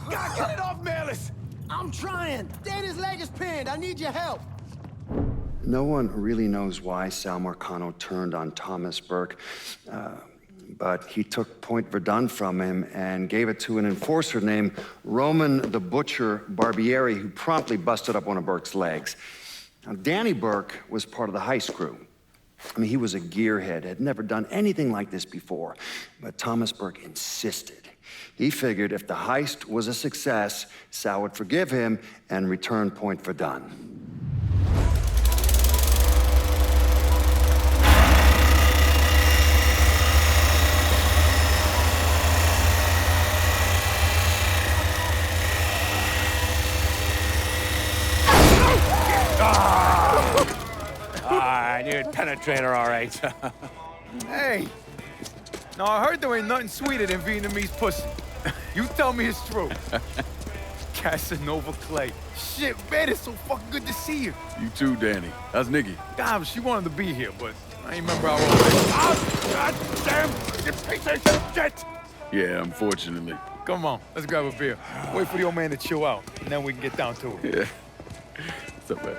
God, get it off, Melis! I'm trying. Danny's leg is pinned. I need your help. No one really knows why Sal Marcano turned on Thomas Burke, but he took Point Verdun from him and gave it to an enforcer named Roman the Butcher Barbieri, who promptly busted up one of Burke's legs. Now, Danny Burke was part of the heist crew. I mean, he was a gearhead, had never done anything like this before, but Thomas Burke insisted. He figured if the heist was a success, Sal would forgive him and return Point Verdun. I knew it'd penetrate her, all right. Hey, now I heard there ain't nothing sweeter than Vietnamese pussy. You tell me it's true. Casanova Clay. Shit, man, it's so fucking good to see you. You too, Danny. How's Nikki? God, she wanted to be here, but I ain't remember how old it is. Oh, God damn, you piece of shit! Yeah, unfortunately. Come on, let's grab a beer. Wait for the old man to chill out, and then we can get down to it. Yeah. What's up, man?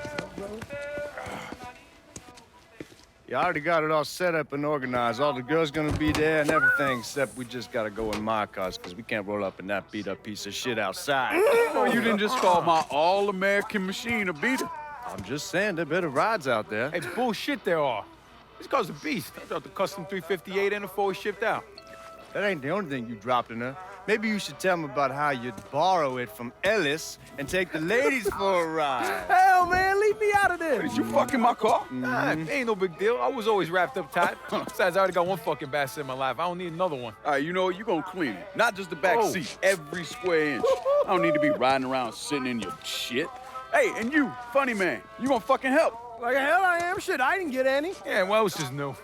You already got it all set up and organized. All the girls gonna be there and everything, except we just gotta go in my cars, because we can't roll up in that beat-up piece of shit outside. Oh, you didn't just call my all-American machine a beater. I'm just saying, there are better rides out there. Hey, bullshit there are. This car's a beast. I dropped the custom 358 in before we shipped out. That ain't the only thing you dropped in her. Maybe you should tell them about how you'd borrow it from Ellis and take the ladies for a ride. Hell, man, leave me out of this. Did you fuck in my car? Nah, ain't no big deal. I was always wrapped up tight. Besides, I already got one fucking bastard in my life. I don't need another one. All right, you know what? You gonna clean it. Not just the back seat, every square inch. I don't need to be riding around sitting in your shit. Hey, and you, funny man, you gonna fucking help. Like hell I am. Shit, I didn't get any. Yeah, well, it's just new.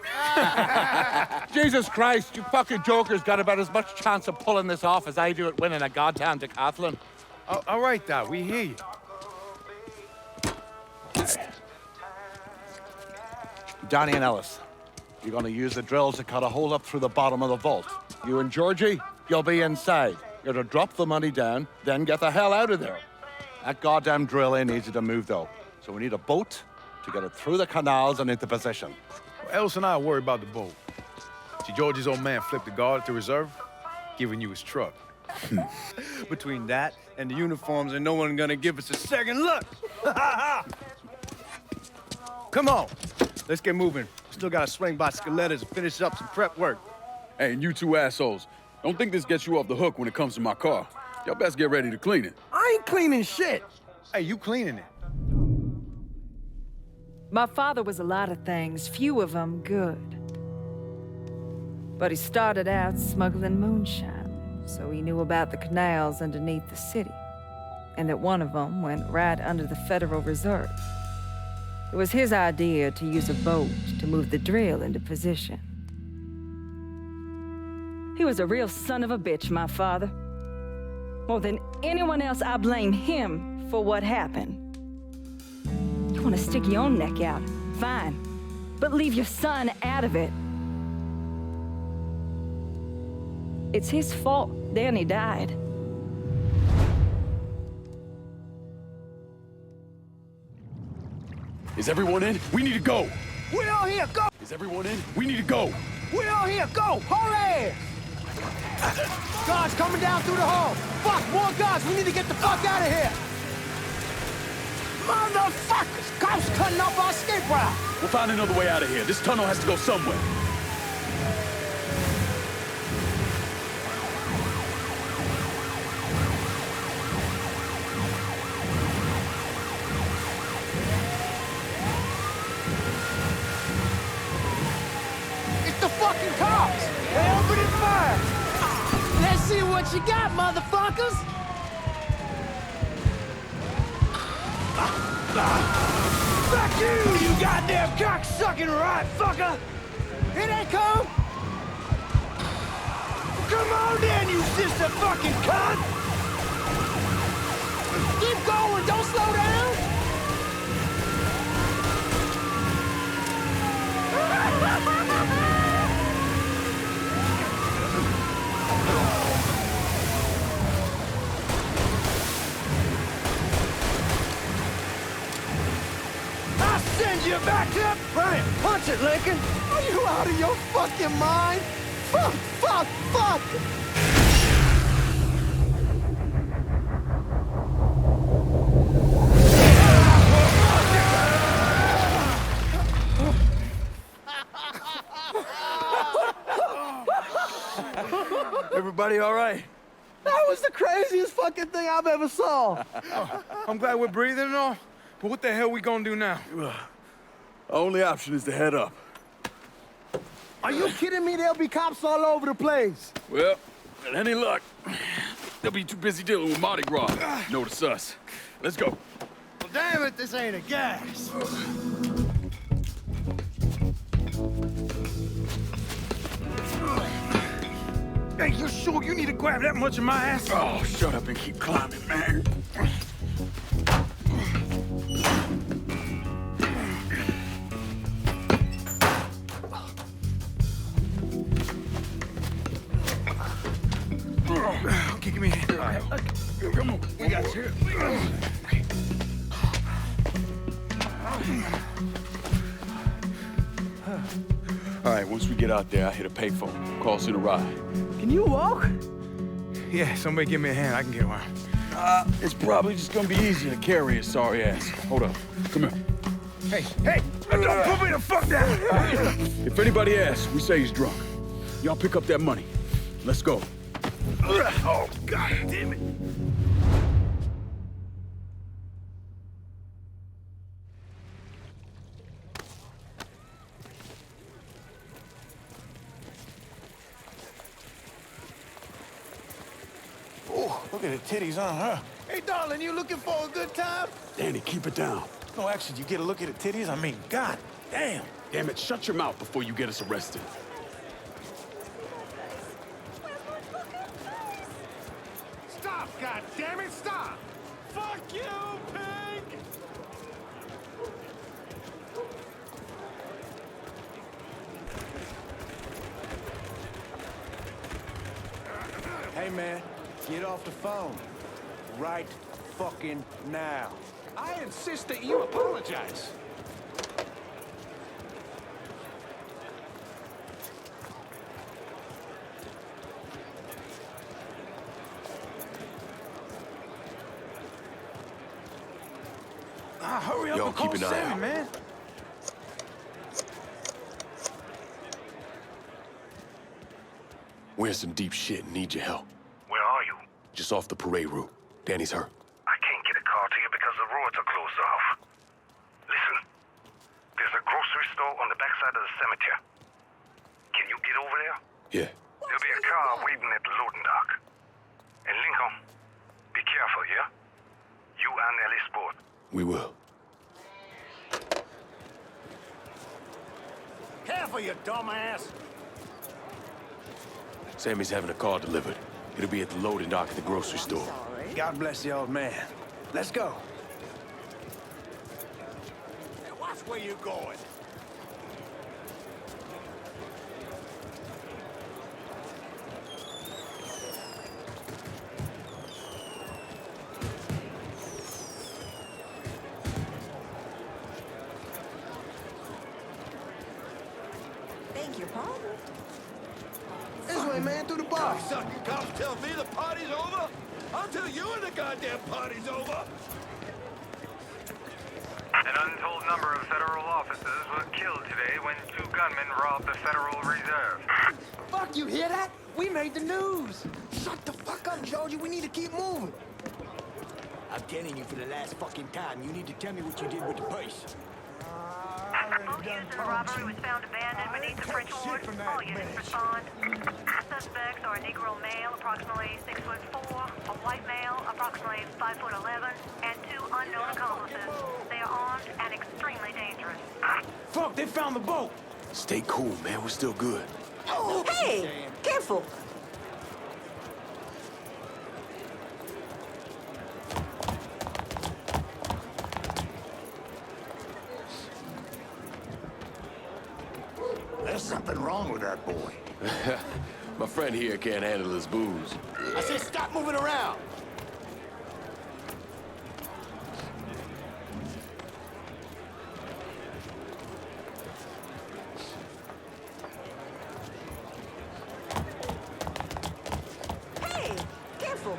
Jesus Christ, you fucking jokers got about as much chance of pulling this off as I do at winning a goddamn decathlon. All right, Doc, we hear you. Johnny and Ellis, you're gonna use the drills to cut a hole up through the bottom of the vault. You and Georgie, you'll be inside. You're to drop the money down, then get the hell out of there. That goddamn drill ain't easy to move, though. So we need a boat to get it through the canals and into position. Well, Ellis and I worry about the boat. See, Georgie's old man flipped the guard at the reserve, giving you his truck. Between that and the uniforms, ain't no one gonna give us a second look. Come on, let's get moving. Still gotta swing by Scaletta's and finish up some prep work. Hey, and you two assholes, don't think this gets you off the hook when it comes to my car. Y'all best get ready to clean it. I ain't cleaning shit. Hey, you cleaning it. My father was a lot of things, few of them good. But he started out smuggling moonshine, so he knew about the canals underneath the city, and that one of them went right under the Federal Reserve. It was his idea to use a boat to move the drill into position. He was a real son of a bitch, my father. More than anyone else, I blame him for what happened. You want to stick your own neck out, fine, but leave your son out of it. It's his fault Danny died. Is everyone in? We need to go. We all here, go! Is everyone in? We need to go. We all here, go! Hold ass! Guards coming down through the hall. Fuck, more guards. We need to get the fuck out of here. Motherfuckers! Cops cutting off our escape route! We'll find another way out of here. This tunnel has to go somewhere. It's the fucking cops! They opening fire! Let's see what you got, motherfuckers! Fuck you, you goddamn cocksucking right fucker! Here they come! Come on then, you sister fucking cunt! Keep going, don't slow down! Send you back up! Brian, punch it, Lincoln! Are you out of your fucking mind? Fuck, fuck, fuck! Everybody all right? That was the craziest fucking thing I've ever saw! I'm glad we're breathing and all, but what the hell we gonna do now? Our only option is to head up. Are you kidding me? There'll be cops all over the place. Well, with any luck, they'll be too busy dealing with Mardi Gras. Notice us. Let's go. Well, damn it, this ain't a gas. Hey, you sure you need to grab that much of my ass? Oh, shut up and keep climbing, man. Okay, give me a hand. All right. Come on, we got you. All right, once we get out there, I hit a payphone. Call us in a ride. Can you walk? Yeah, somebody give me a hand. I can get around. It's probably just gonna be easier to carry his sorry ass. Hold up. Come here. Hey, hey! Don't put me the fuck down! If anybody asks, we say he's drunk. Y'all pick up that money. Let's go. Oh, God damn it. Oh, look at the titties on her. Hey, darling, you looking for a good time? Danny, keep it down. No, actually, you get a look at the titties? I mean, God damn. Damn it, shut your mouth before you get us arrested. Stop, goddammit, stop! Fuck you, pig! Hey, man, get off the phone. Right fucking now. I insist that you apologize. Hurry up Yo, and call keep an eye Sammy, out. man. We're in some deep shit and need your help. Where are you? Just off the parade route. Danny's hurt. I can't get a car to you because the roads are closed off. Listen, there's a grocery store on the backside of the cemetery. Can you get over there? Yeah. There'll be a car waiting at the loading dock. And Lincoln, be careful, yeah? You and Ellie Sport. We will. Careful, you dumbass. Sammy's having a car delivered. It'll be at the loading dock at the grocery store. God bless the old man. Let's go. Hey, watch where you're going. Thank you, Paul. This way, man, through the bar. Sucking cops tell me the party's over? I'll tell you when the goddamn party's over. An untold number of federal officers were killed today when 2 gunmen robbed the Federal Reserve. Fuck, you hear that? We made the news. Shut the fuck up, Georgie. We need to keep moving. I'm telling you for the last fucking time, you need to tell me what you did with the purse. Both units in the robbery was found abandoned beneath the French Ward. All units respond. Suspects are a Negro male, approximately 6'4", a white male, approximately 5'11", and 2 unknown accomplices. They are armed and extremely dangerous. Fuck, they found the boat! Stay cool, man. We're still good. Oh, hey! Careful! There's something wrong with that boy. My friend here can't handle his booze. I said stop moving around! Hey! Careful!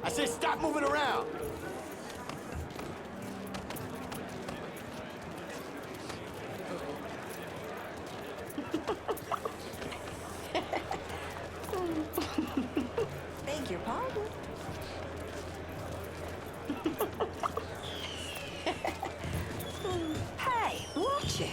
I said stop moving around! Beg your pardon? Hey, watch it!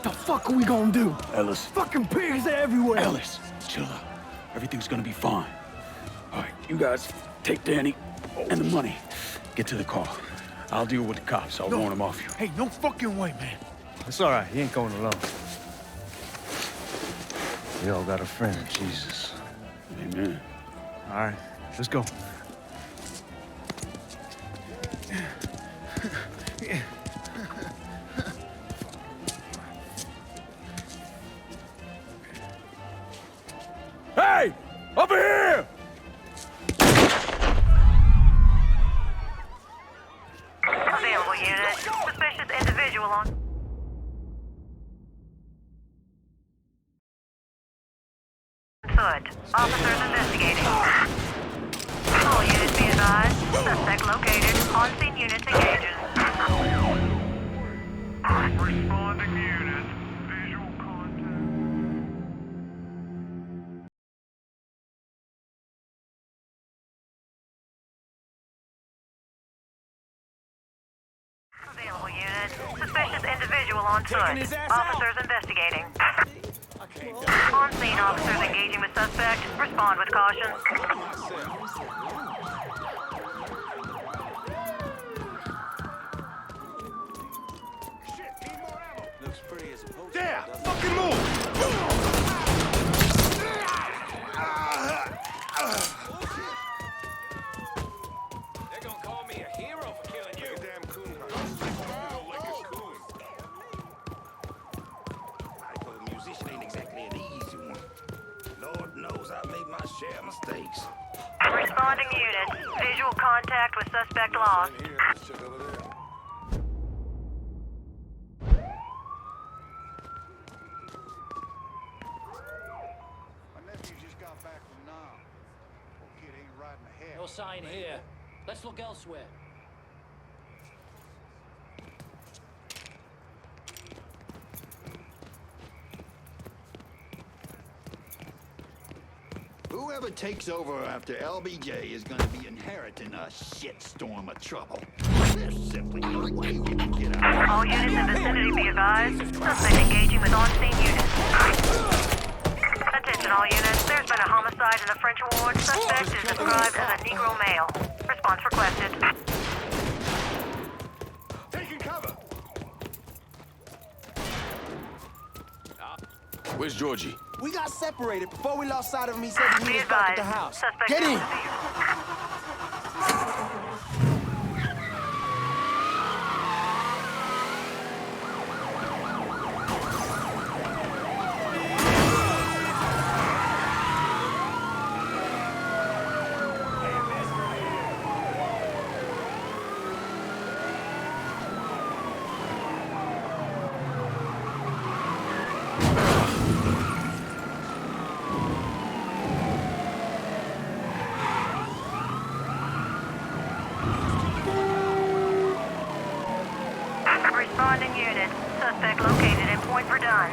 The fuck are we gonna do? Ellis. Fucking pigs are everywhere. Ellis, chill out. Everything's gonna be fine. All right, you guys take Danny and the money. Get to the car. I'll deal with the cops. I'll warn them off you. Hey, no fucking way, man. It's all right. He ain't going alone. We all got a friend in Jesus. Amen. All right, let's go. Hey! Over here! Available unit. Suspicious individual on... foot. Officers investigating. All units be advised. Suspect located. On-scene units engaging. Responding units. Visual contact. Available unit. Suspicious individual on foot. Officers investigating. On-scene officers engaging with suspect. Respond with caution. There! Fucking move! They're gonna call me a hero for killing you. Damn coon. Michael, the musician ain't exactly an easy one. Lord knows I've made my share of mistakes. Responding unit. Visual contact with suspect lost. My nephew just got back from Nam. Poor kid ain't riding ahead. No sign here. Let's look elsewhere. Whoever takes over after LBJ is gonna be inheriting a shitstorm of trouble. There's simply no way we can get out. All units in vicinity be advised. Suspect engaging with on-scene units. Attention all units. There's been a homicide in the French Ward. Suspect is described as a Negro male. Response requested. Taking cover! Where's Georgie? We got separated. Before we lost sight of him, he said he Be meet us back at advised. the house. Suspect Get in! Responding unit. Suspect located in Point Verdun.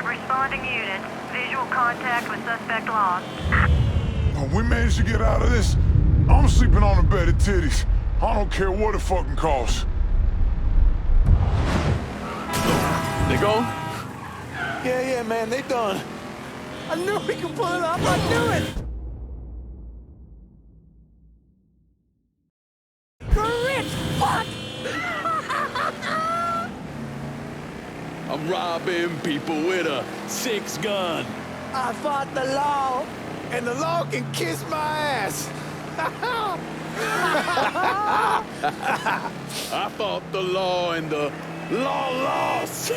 Responding unit. Visual contact with suspect lost. When we manage to get out of this, I'm sleeping on a bed of titties. I don't care what it fucking costs. They go? Yeah, man, they done. I knew we could pull it off. I knew it. We're rich. Fuck. I'm robbing people with a 6-gun. I fought the law, and the law can kiss my ass. I fought the law and the law lost.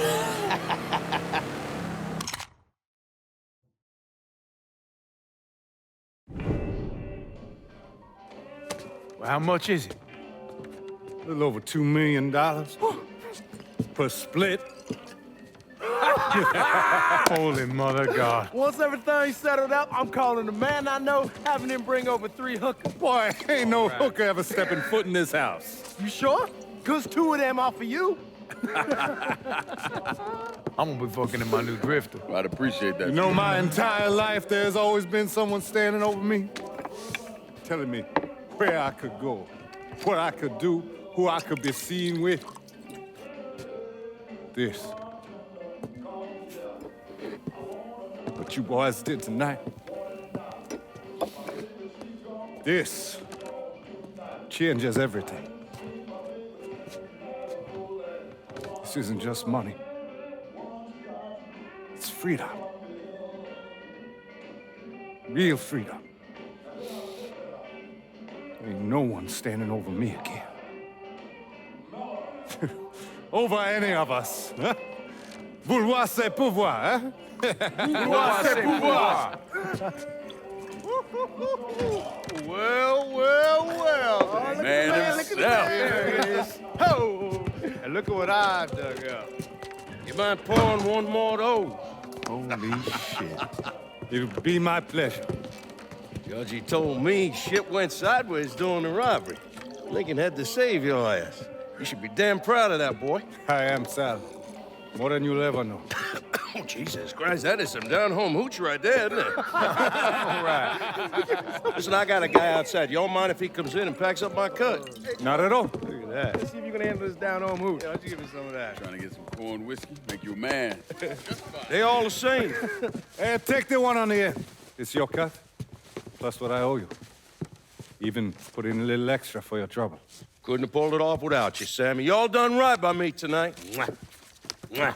Well, how much is it? A little over $2 million per split. Holy mother God. Once everything's settled up, I'm calling the man I know, having him bring over 3 hookers. Boy, ain't no hooker ever stepping foot in this house. You sure? 'Cause 2 of them off of you. I'm gonna be fucking in my new drifter. I'd appreciate that. You know, my entire life, there's always been someone standing over me, telling me where I could go, what I could do, who I could be seen with. This. What you boys did tonight. This changes everything. This isn't just money. It's freedom. Real freedom. Ain't no one standing over me again. over any of us. Huh? Vouloir c'est pouvoir, hein? Vouloir c'est pouvoir. Well. Man himself. There it is. Oh, and look at what I dug up. You mind pouring one more of those? Holy shit. It'll be my pleasure. Georgie told me shit went sideways during the robbery. Lincoln had to save your ass. You should be damn proud of that, boy. I am, Sal. More than you'll ever know. Oh, Jesus Christ, that is some down-home hooch right there, isn't it? All right. Listen, I got a guy outside. You don't mind if he comes in and packs up my cut? Not at all. Look at that. Let's see if you can handle this down-home hoot. Why don't you give me some of that? Trying to get some corn whiskey? Make you a man. They all the same. Hey, take the one on the end. It's your cut, plus what I owe you. Even put in a little extra for your trouble. Couldn't have pulled it off without you, Sammy. You all done right by me tonight. Mwah. Mwah.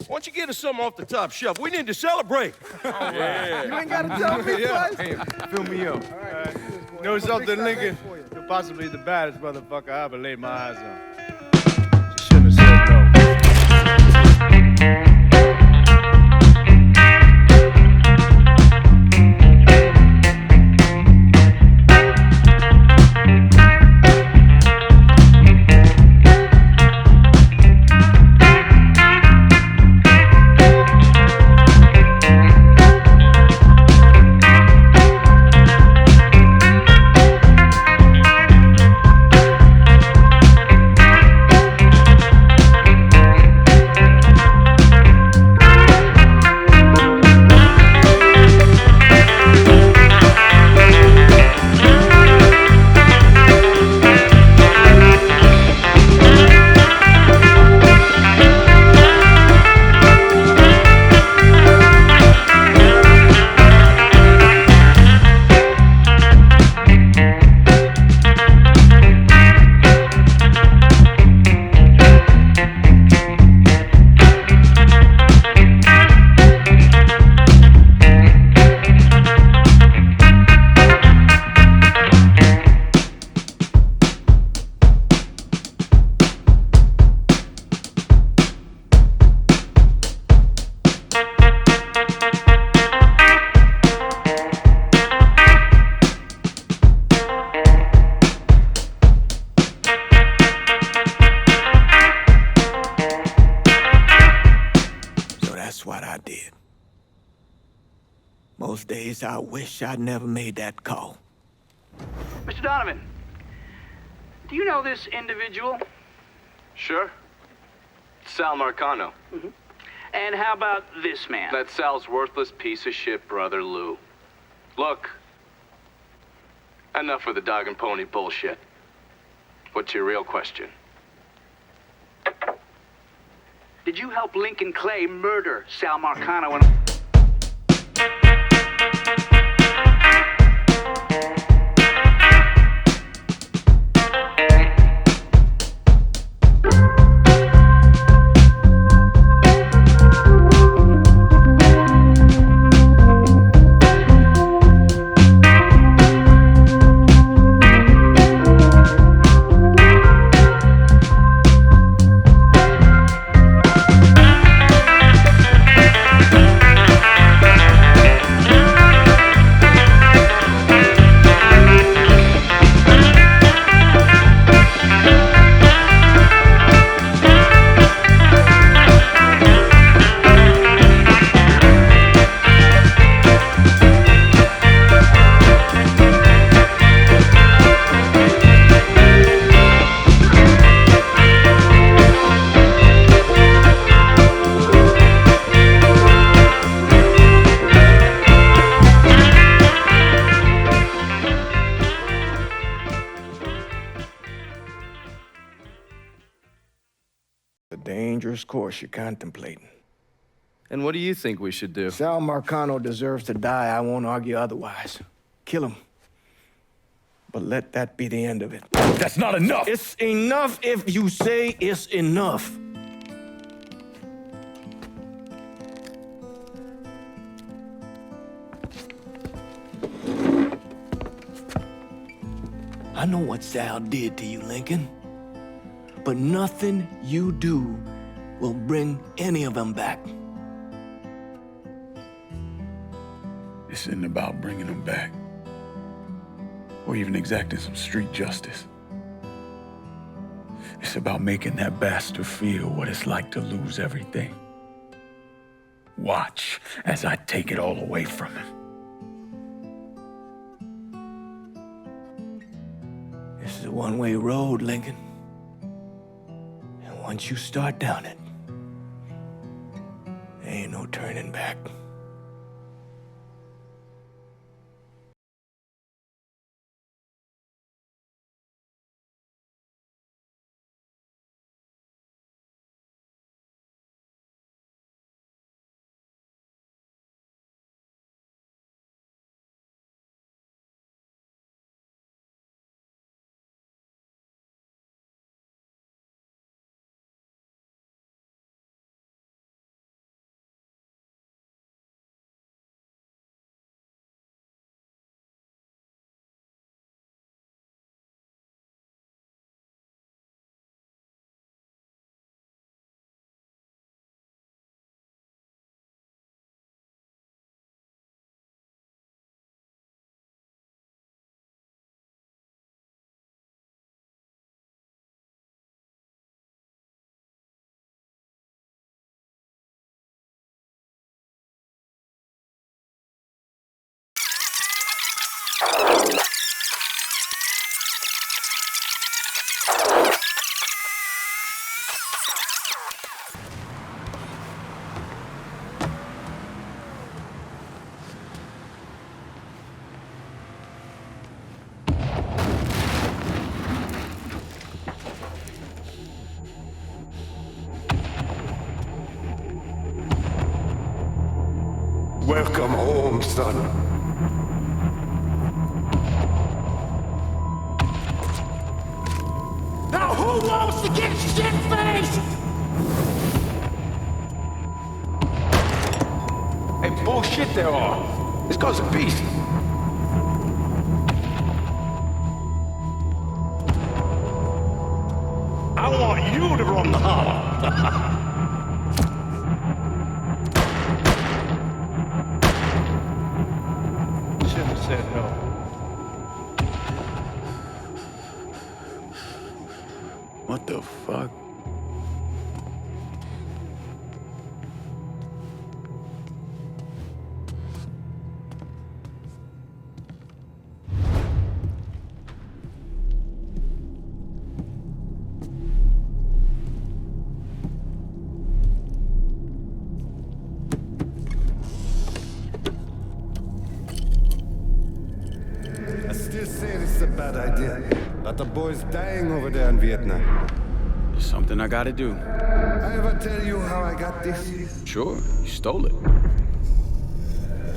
Why don't you get us something off the top shelf? We need to celebrate. Yeah. You ain't got to tell me twice. Hey, fill me up. All right. You know something, Lincoln? You're possibly the baddest motherfucker I ever laid my eyes on. You shouldn't have said no. Most days I wish I'd never made that call. Mr. Donovan, do you know this individual? Sure. Sal Marcano. Mm-hmm. And how about this man? That's Sal's worthless piece of shit brother, Lou. Look, enough with the dog and pony bullshit. What's your real question? Did you help Lincoln Clay murder Sal Marcano and... Dangerous course you're contemplating. And what do you think we should do? Sal Marcano deserves to die. I won't argue otherwise. Kill him. But let that be the end of it. That's not enough! It's enough if you say it's enough. I know what Sal did to you, Lincoln. But nothing you do will bring any of them back. This isn't about bringing them back, or even exacting some street justice. It's about making that bastard feel what it's like to lose everything. Watch as I take it all away from him. This is a one-way road, Lincoln. And once you start down it, there ain't no turning back. Welcome home, son. Now who wants to get shit-faced? Hey, bullshit they are. This guy's a beast. I want you to run the holler. Shouldn't have said no. What the fuck? I still say this is a bad idea. Lot of boys dying over there in Vietnam. It's something I gotta do. I ever tell you how I got this? Sure, you stole it.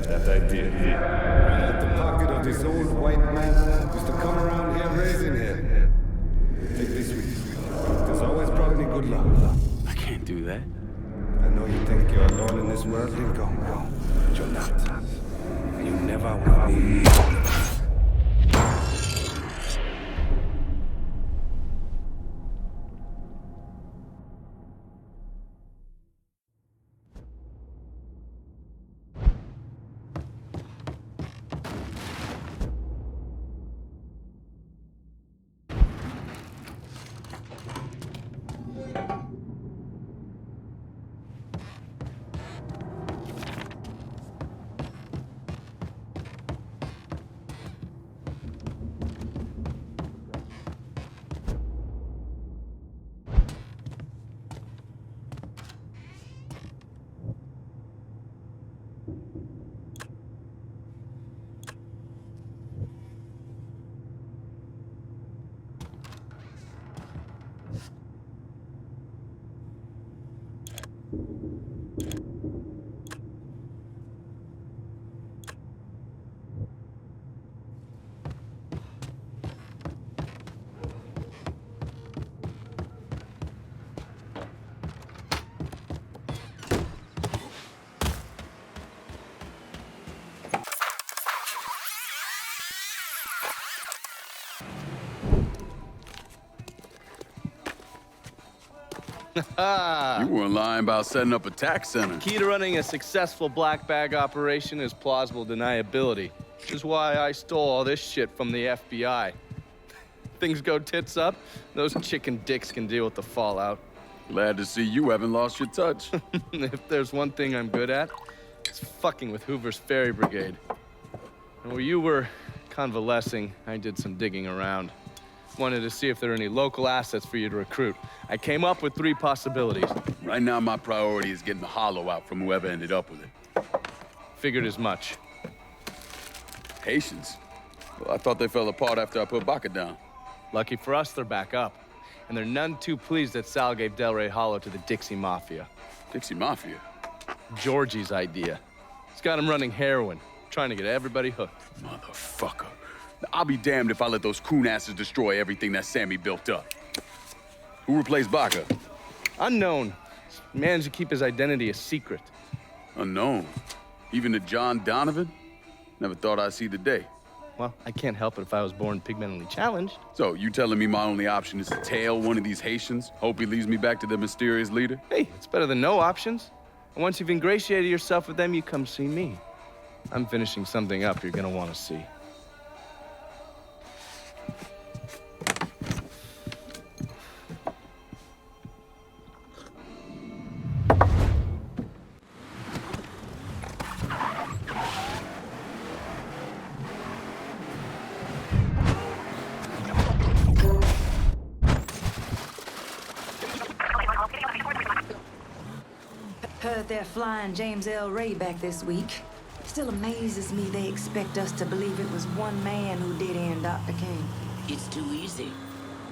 That I did. At the pocket of this old white man used to come around here raising hell. Take this with you. It's always brought me good luck. I can't do that. I know you think you're alone in this world, Lincoln, but you're not. You never will be. You weren't lying about setting up a tax center. Key to running a successful black bag operation is plausible deniability, which is why I stole all this shit from the FBI. Things go tits up, those chicken dicks can deal with the fallout. Glad to see you haven't lost your touch. If there's one thing I'm good at, it's fucking with Hoover's Ferry Brigade. And while you were convalescing, I did some digging around. Wanted to see if there are any local assets for you to recruit. I came up with 3 possibilities. Right now, my priority is getting the hollow out from whoever ended up with it. Figured as much. Haitians? Well, I thought they fell apart after I put Baka down. Lucky for us, they're back up. And they're none too pleased that Sal gave Delray Hollow to the Dixie Mafia. Dixie Mafia? Georgie's idea. He's got him running heroin, trying to get everybody hooked. Motherfucker. I'll be damned if I let those coon asses destroy everything that Sammy built up. Who replaced Baka? Unknown. He managed to keep his identity a secret. Unknown? Even to John Donovan? Never thought I'd see the day. Well, I can't help it if I was born pigmentally challenged. So, you telling me my only option is to tail one of these Haitians? Hope he leads me back to the mysterious leader? Hey, it's better than no options. And once you've ingratiated yourself with them, you come see me. I'm finishing something up you're gonna want to see. Heard they're flying James L. Ray back this week. Still amazes me they expect us to believe it was one man who did end Dr. King. It's too easy.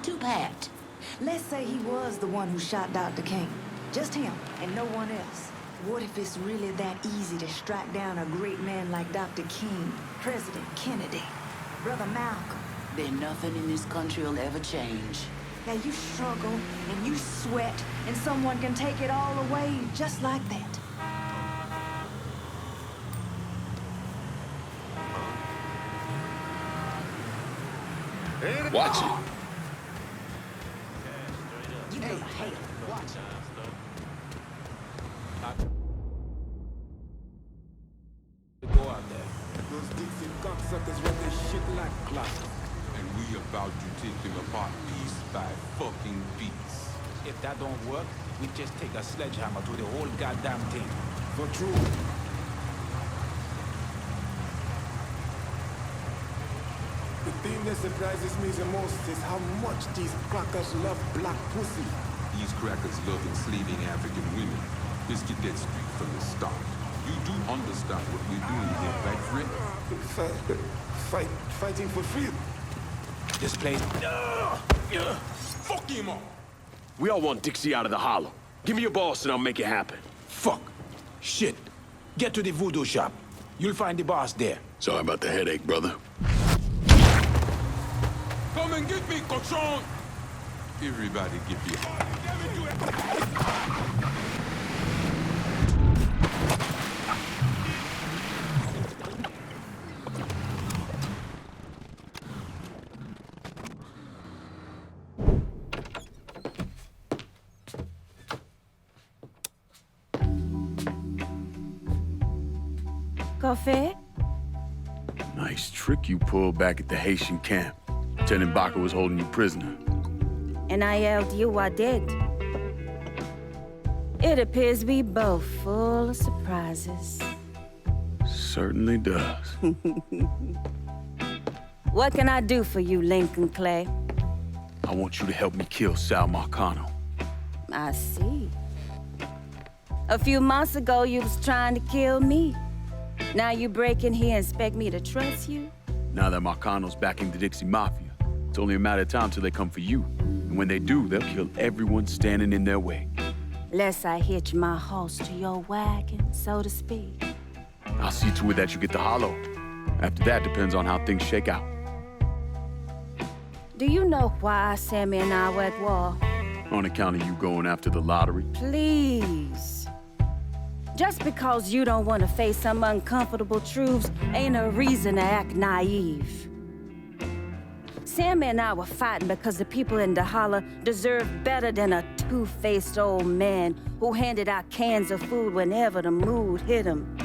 Too pat. Let's say he was the one who shot Dr. King. Just him and no one else. What if it's really that easy to strike down a great man like Dr. King, President Kennedy, Brother Malcolm? Then nothing in this country will ever change. Now you struggle and you sweat and someone can take it all away just like that. Watch it. You go to hell. Watch it. Go out there. Those Dixie cocksuckers run this shit like clockwork. And we about to take them apart piece by fucking piece. If that don't work, we just take a sledgehammer to the whole goddamn thing. For true. The thing that surprises me the most is how much these crackers love black pussy. These crackers love enslaving African women. Let's get that straight from the start. You do understand what we're doing here, right, Fred? Fighting for freedom. This place... Fuck him up! We all want Dixie out of the hollow. Give me your boss and I'll make it happen. Fuck. Shit. Get to the voodoo shop. You'll find the boss there. Sorry about the headache, brother. Come and get me, cochon! Everybody get behind. Coffee? Nice trick you pulled back at the Haitian camp. Pretending Baka was holding you prisoner. And I yelled you I did. It appears we both full of surprises. Certainly does. What can I do for you, Lincoln Clay? I want you to help me kill Sal Marcano. I see. A few months ago, you was trying to kill me. Now you break in here and expect me to trust you? Now that Marcano's backing the Dixie Mafia, it's only a matter of time till they come for you. And when they do, they'll kill everyone standing in their way. Lest I hitch my horse to your wagon, so to speak. I'll see to it that you get the hollow. After that, depends on how things shake out. Do you know why Sammy and I were at war? On account of you going after the lottery? Please. Just because you don't want to face some uncomfortable truths ain't a reason to act naive. Sammy and I were fighting because the people in Dahala deserved better than a two-faced old man who handed out cans of food whenever the mood hit him.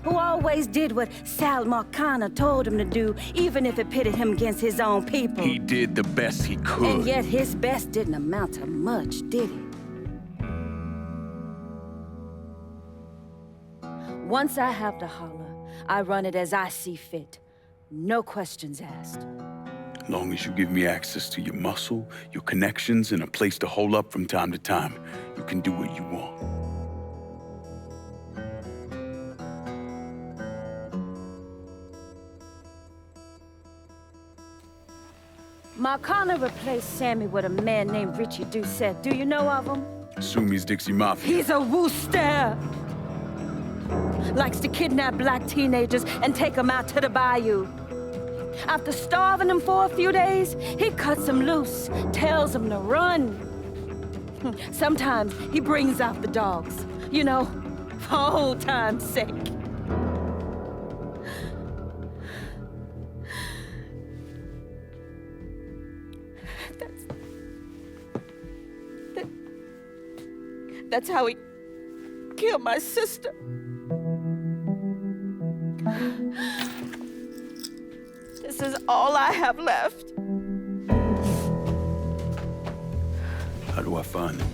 Who always did what Sal Marcano told him to do, even if it pitted him against his own people. He did the best he could. And yet his best didn't amount to much, did it? Once I have Dahala, I run it as I see fit. No questions asked. As long as you give me access to your muscle, your connections, and a place to hole up from time to time, you can do what you want. Marcano replaced Sammy with a man named Ritchie Doucet. Do you know of him? Assume he's Dixie Mafia. He's a wooster! Likes to kidnap black teenagers and take them out to the bayou. After starving them for a few days, he cuts them loose, tells them to run. Sometimes he brings out the dogs, you know, for old time's sake. That's how he killed my sister. This is all I have left. How do I find him?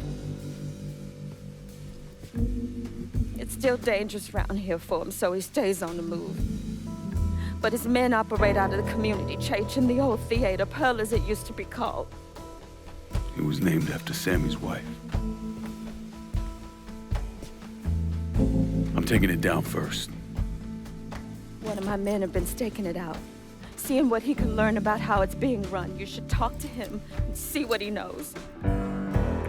It's still dangerous around here for him, so he stays on the move. But his men operate out of the community church in the old theater, Pearl as it used to be called. It was named after Sammy's wife. I'm taking it down first. One of my men have been staking it out, seeing what he can learn about how it's being run. You should talk to him and see what he knows.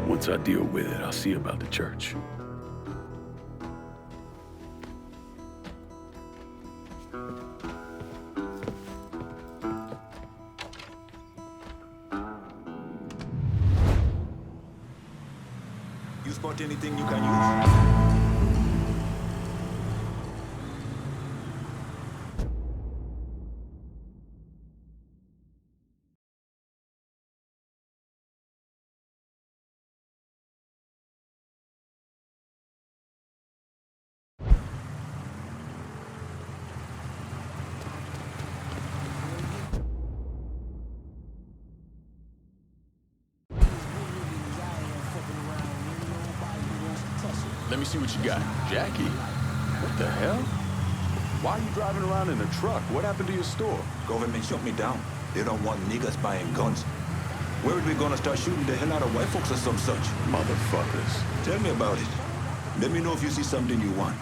Once I deal with it, I'll see about the church. You spot anything you can use? Let me see what you got. Jackie? What the hell? Why are you driving around in a truck? What happened to your store? Government shut me down. They don't want niggas buying guns. Where are we gonna start shooting the hell out of white folks or some such? Motherfuckers. Tell me about it. Let me know if you see something you want.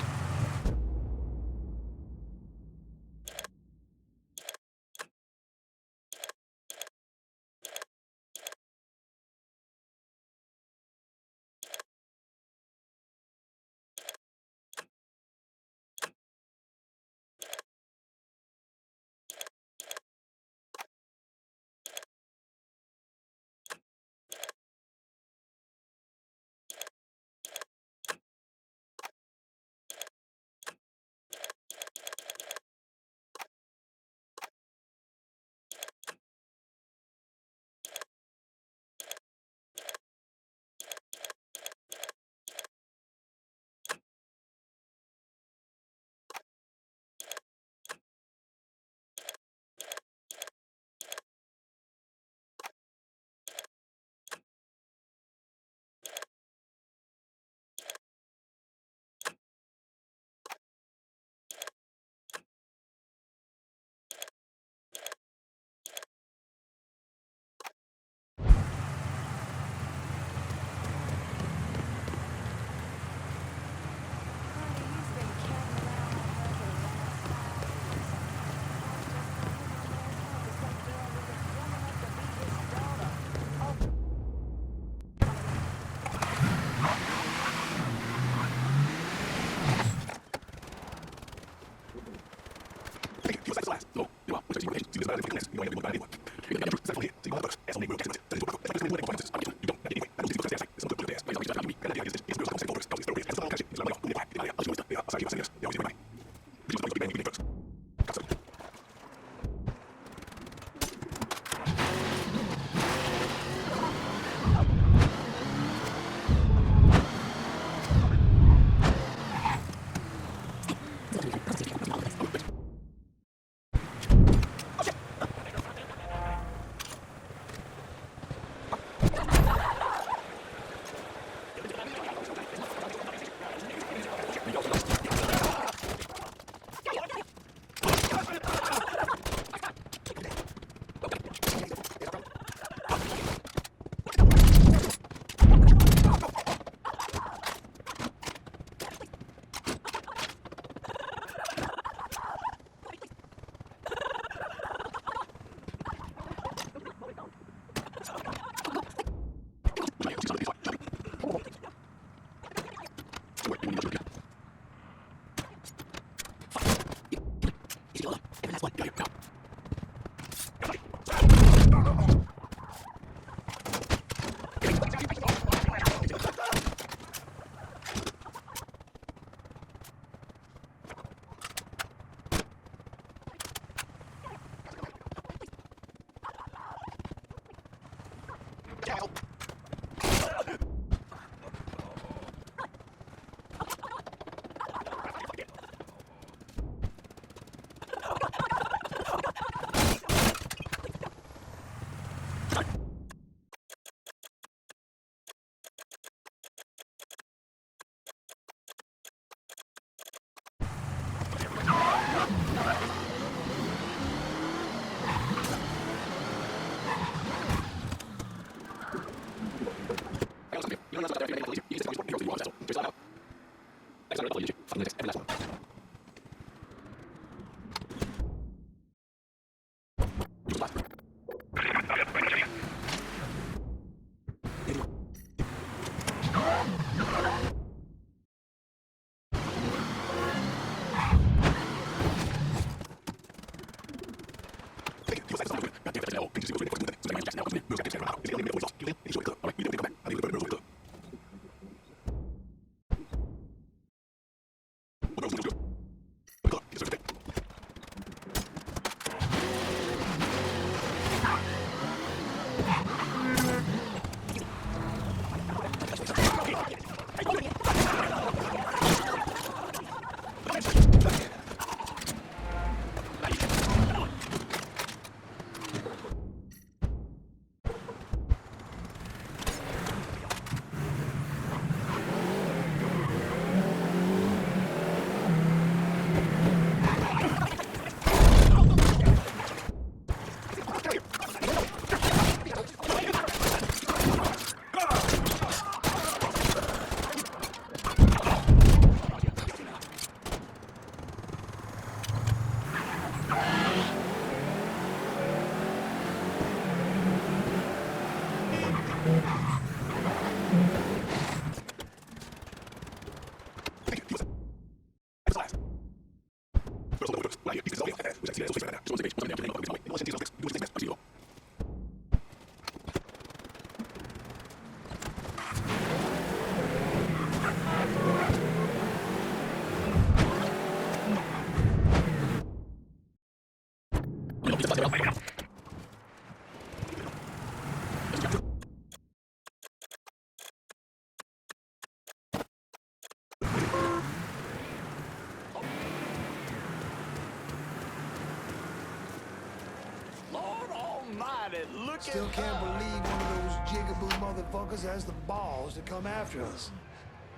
Still can't believe one of those jigaboo motherfuckers has the balls to come after us.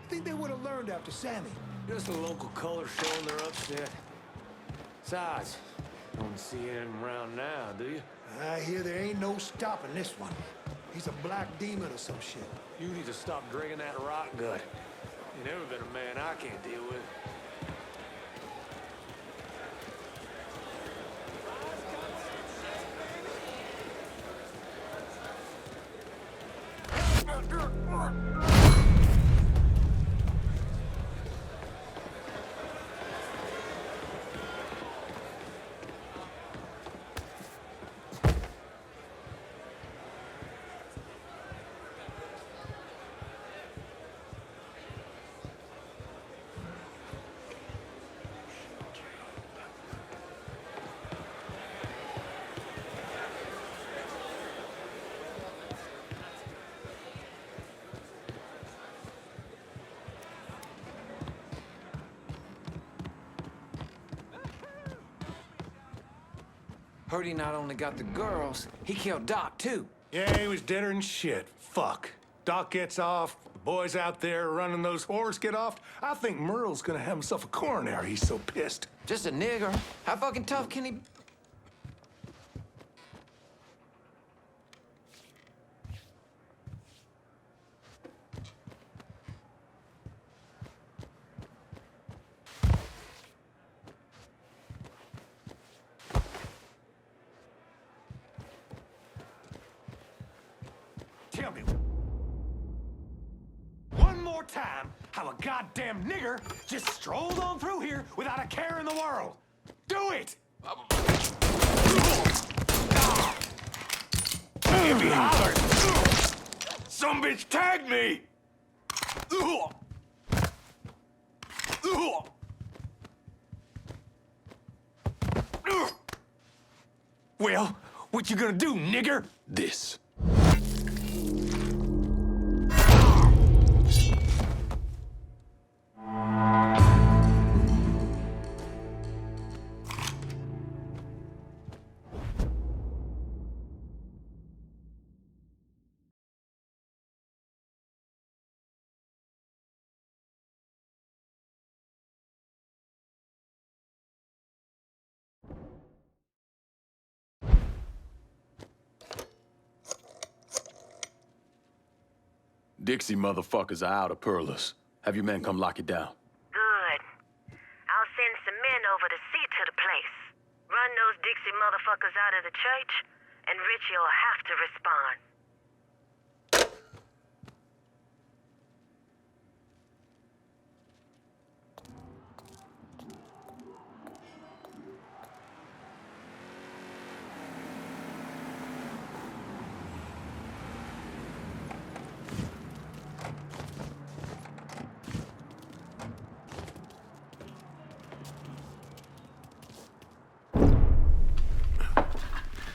Think they would have learned after Sammy. Just a local color showing they're upset. Besides, don't see him around now, do you? I hear there ain't no stopping this one. He's a black demon or some shit. You need to stop drinking that rock gut. You never been a man I can't deal with. Heard he not only got the girls, he killed Doc, too. Yeah, he was deader than shit. Fuck. Doc gets off, the boys out there running those whores get off. I think Merle's gonna have himself a coronary, he's so pissed. Just a nigger. How fucking tough can he... Tell me one more time how a goddamn nigger just strolled on through here without a care in the world. Do it! Give me hollered! Some bitch tagged me! Well, what you gonna do, nigger? This. Dixie motherfuckers are out of Perlas. Have your men come lock it down. Good. I'll send some men over to see to the place. Run those Dixie motherfuckers out of the church, and Ritchie will have to respond.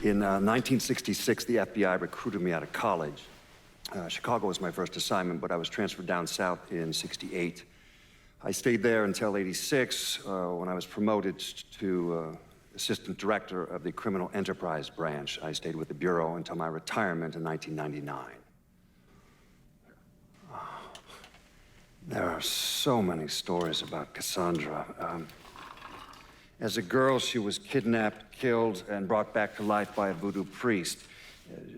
In 1966, the FBI recruited me out of college. Chicago was my first assignment, but I was transferred down south in '68. I stayed there until '86, when I was promoted to assistant director of the criminal enterprise branch. I stayed with the Bureau until my retirement in 1999. There are so many stories about Cassandra. As a girl, she was kidnapped, killed, and brought back to life by a voodoo priest.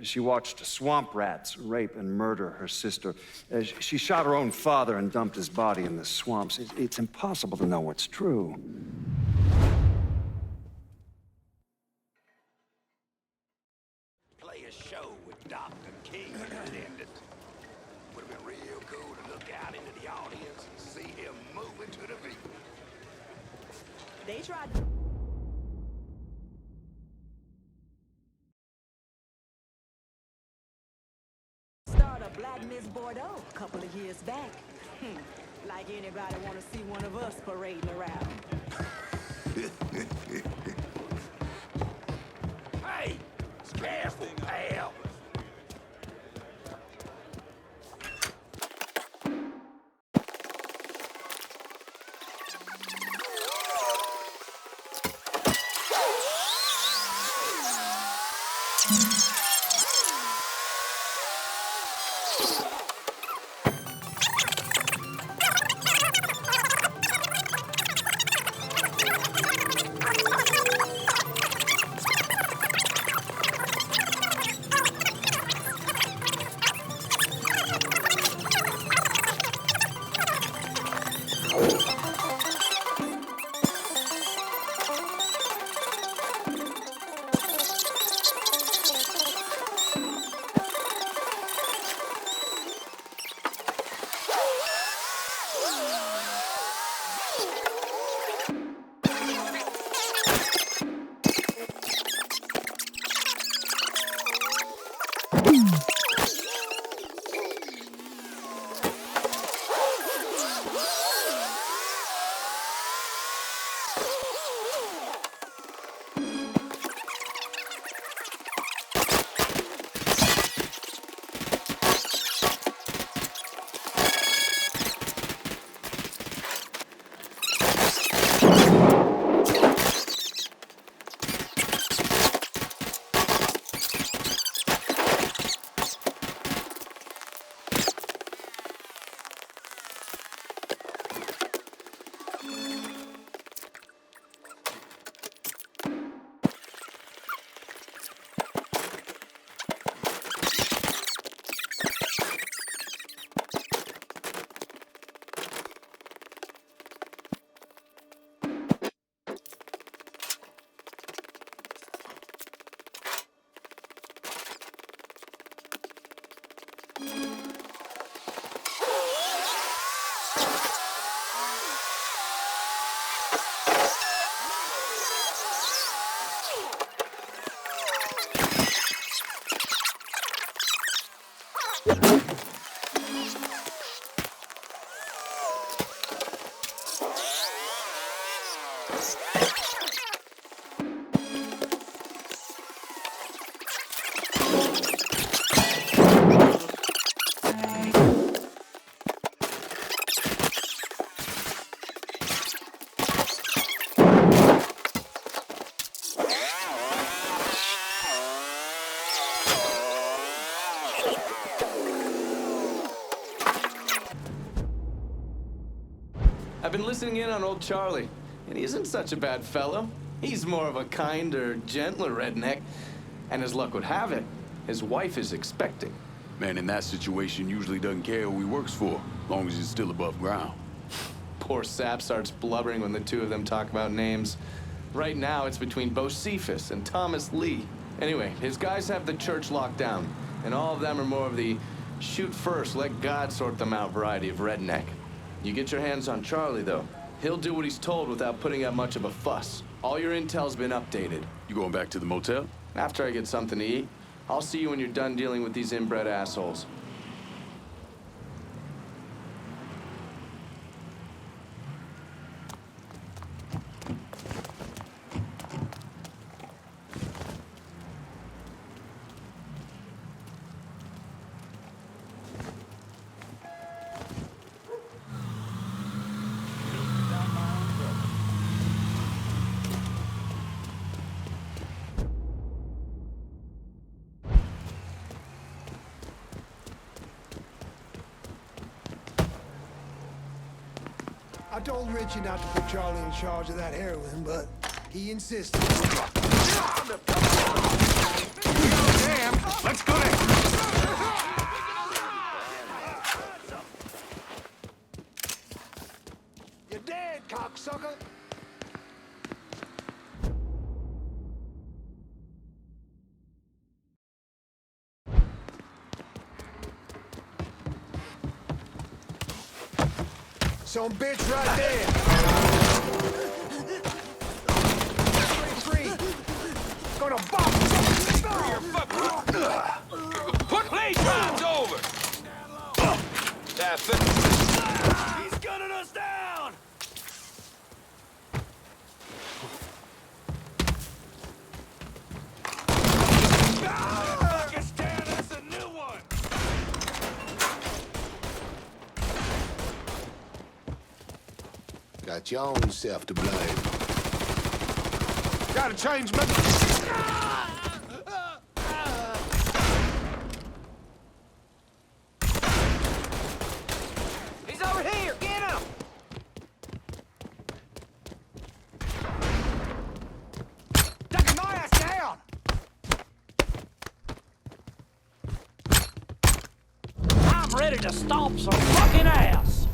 She watched swamp rats rape and murder her sister. She shot her own father and dumped his body in the swamps. It's impossible to know what's true. Play a show with Dr. King in attendance. Would have been real cool to look out into the audience and see him moving to the beat. They tried... Start a Black Miss Bordeaux a couple of years back. Like anybody want to see one of us parading around. Hey! Careful, pal! I've been listening in on old Charlie, and he isn't such a bad fellow. He's more of a kinder, gentler redneck. And as luck would have it, his wife is expecting. Man in that situation usually doesn't care who he works for, as long as he's still above ground. Poor Sap starts blubbering when the two of them talk about names. Right now, it's between Bocephus and Thomas Lee. Anyway, his guys have the church locked down, and all of them are more of the shoot first, let God sort them out variety of redneck. You get your hands on Charlie, though. He'll do what he's told without putting up much of a fuss. All your intel's been updated. You going back to the motel? After I get something to eat. I'll see you when you're done dealing with these inbred assholes. I told Ritchie not to put Charlie in charge of that heroin, but he insisted. Damn! Let's go there! You're dead, cocksucker! Some bitch right there. Free. Gonna bop. Put playtime's over! That's it. He's gunning us down! Pakistan, that's a new one! Got your own self to blame. Gotta change, man. He's over here! Get him! Taking my ass down! I'm ready to stomp some fucking ass!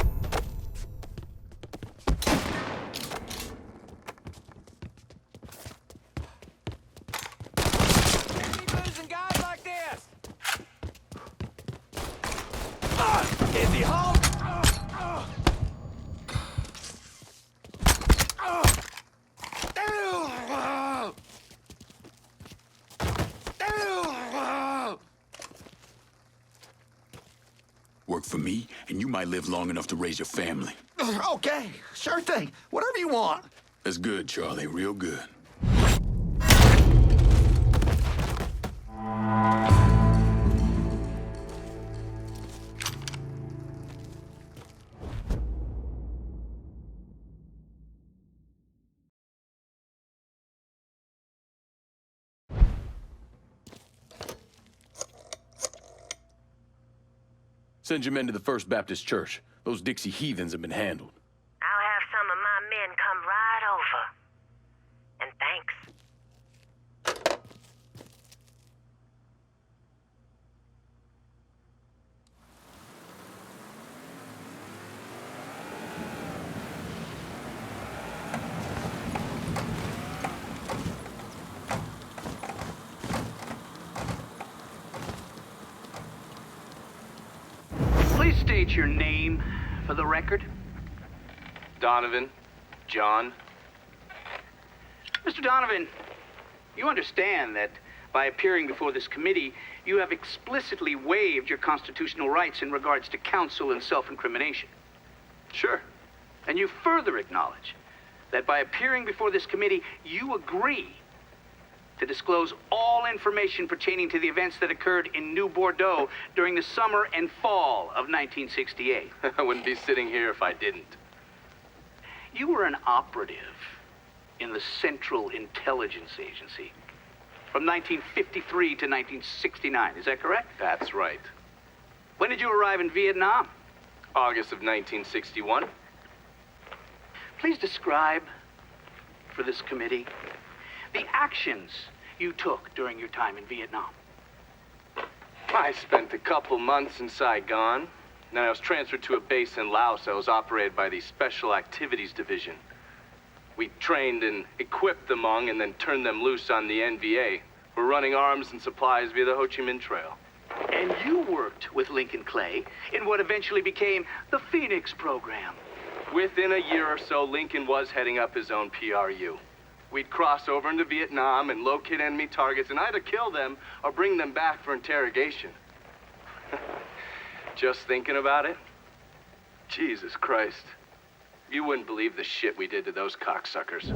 Is he home? Work for me, and you might live long enough to raise your family. Okay, sure thing. Whatever you want. That's good, Charlie, real good. Send your men to the First Baptist Church. Those Dixie heathens have been handled. I'll have some of my men come right over. And thanks. Please state your name for the record. Donovan. John. Mr. Donovan, you understand that by appearing before this committee, you have explicitly waived your constitutional rights in regards to counsel and self-incrimination. Sure. And you further acknowledge that by appearing before this committee, you agree to disclose all information pertaining to the events that occurred in New Bordeaux during the summer and fall of 1968. I wouldn't be sitting here if I didn't. You were an operative in the Central Intelligence Agency from 1953 to 1969. Is that correct? That's right. When did you arrive in Vietnam? August of 1961. Please describe for this committee the actions you took during your time in Vietnam. I spent a couple months in Saigon. Then I was transferred to a base in Laos that was operated by the Special Activities Division. We trained and equipped the Hmong and then turned them loose on the NVA. We're running arms and supplies via the Ho Chi Minh Trail. And you worked with Lincoln Clay in what eventually became the Phoenix program. Within a year or so, Lincoln was heading up his own PRU. We'd cross over into Vietnam and locate enemy targets and either kill them or bring them back for interrogation. Just thinking about it? Jesus Christ. You wouldn't believe the shit we did to those cocksuckers.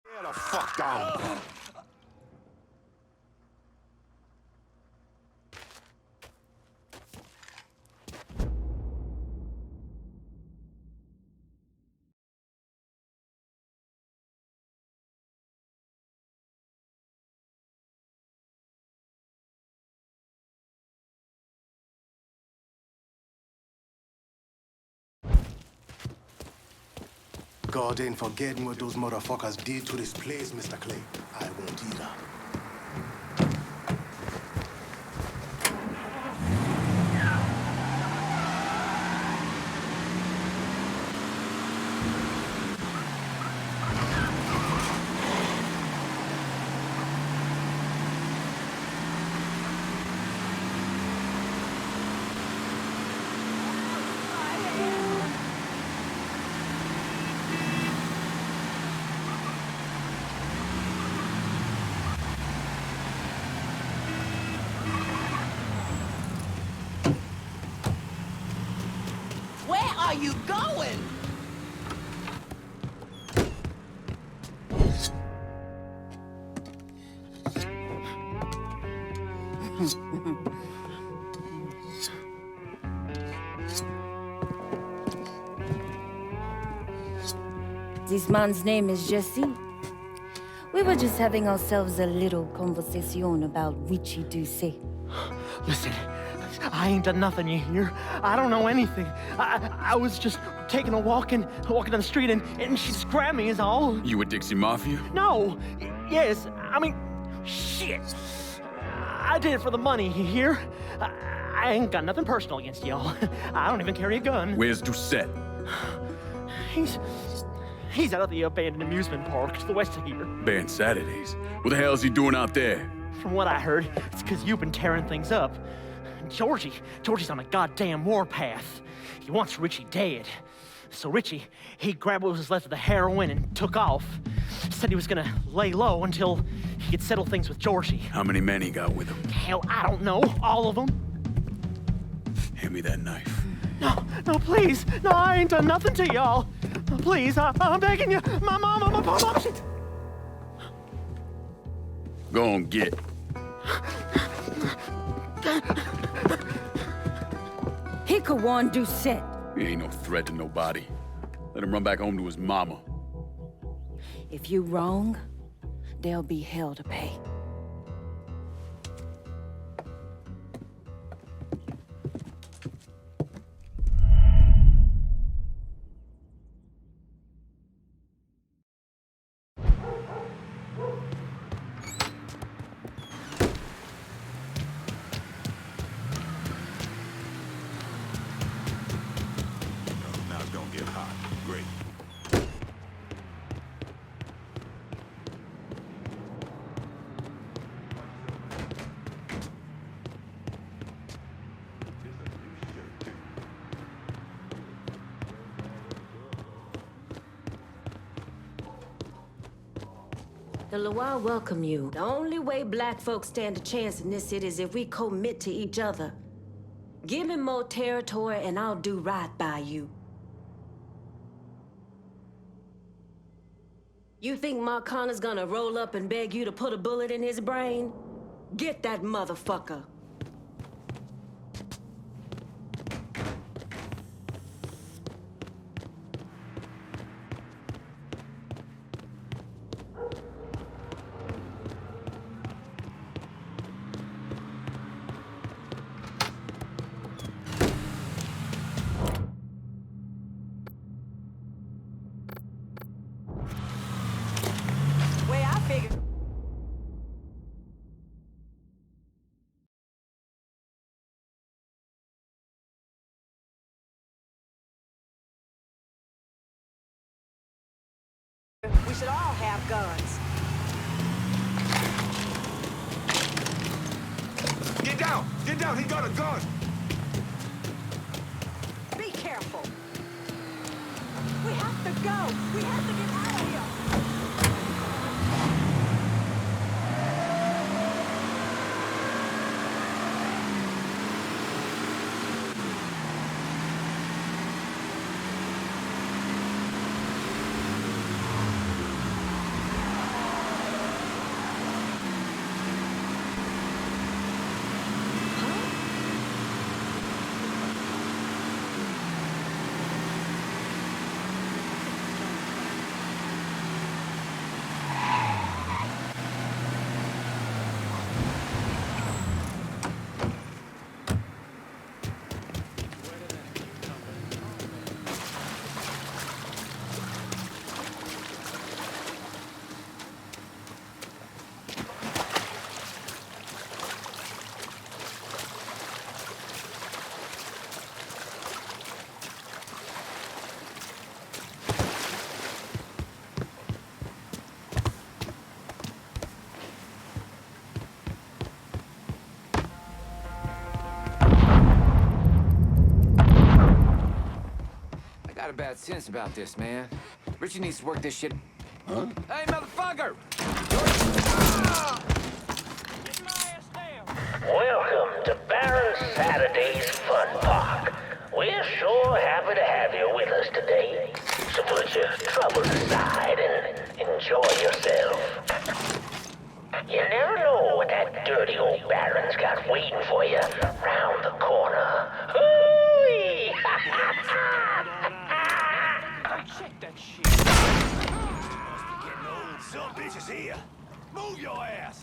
Get the fuck down. God ain't forgetting what those motherfuckers did to this place, Mr. Clay. I won't either. Where are you going? This man's name is Jesse. We were just having ourselves a little conversation about Ritchie Doucet. Listen, I ain't done nothing, you hear? I don't know anything. I was just taking a walking down the street and she just grabbed me is all. You with Dixie Mafia? No. Yes, I mean, shit. I did it for the money, you hear? I ain't got nothing personal against y'all. I don't even carry a gun. Where's Doucet? He's out of the abandoned amusement park to the west of here. Banned Saturdays. What the hell is he doing out there? From what I heard, it's because you've been tearing things up. Georgie's on a goddamn warpath. He wants Ritchie dead. So Ritchie, he grabbed what was left of the heroin and took off. Said he was gonna lay low until he could settle things with Georgie. How many men he got with him? Hell, I don't know. All of them. Hand me that knife. No, please. No, I ain't done nothing to y'all. Please, I'm begging you. My mom, shit. Go on, get. He could warn Doucet. He ain't no threat to nobody. Let him run back home to his mama. If you wrong, there'll be hell to pay. The Loire welcome you. The only way black folks stand a chance in this city is if we commit to each other. Give me more territory and I'll do right by you. You think Marcano's gonna roll up and beg you to put a bullet in his brain? Get that motherfucker. We should all have guns. Get down! Get down! He got a gun! Be careful. We have to go. We have to get out of here. Got a bad sense about this, man. Ritchie needs to work this shit. Huh? Hey, motherfucker! Welcome to Baron Saturday's Fun Park. We're sure happy to have you with us today. So put your troubles aside and enjoy yourself. You never know what that dirty old Baron's got waiting for you round the corner. Hooey! Check that shit. Must be getting old. Some bitches here. Move your ass.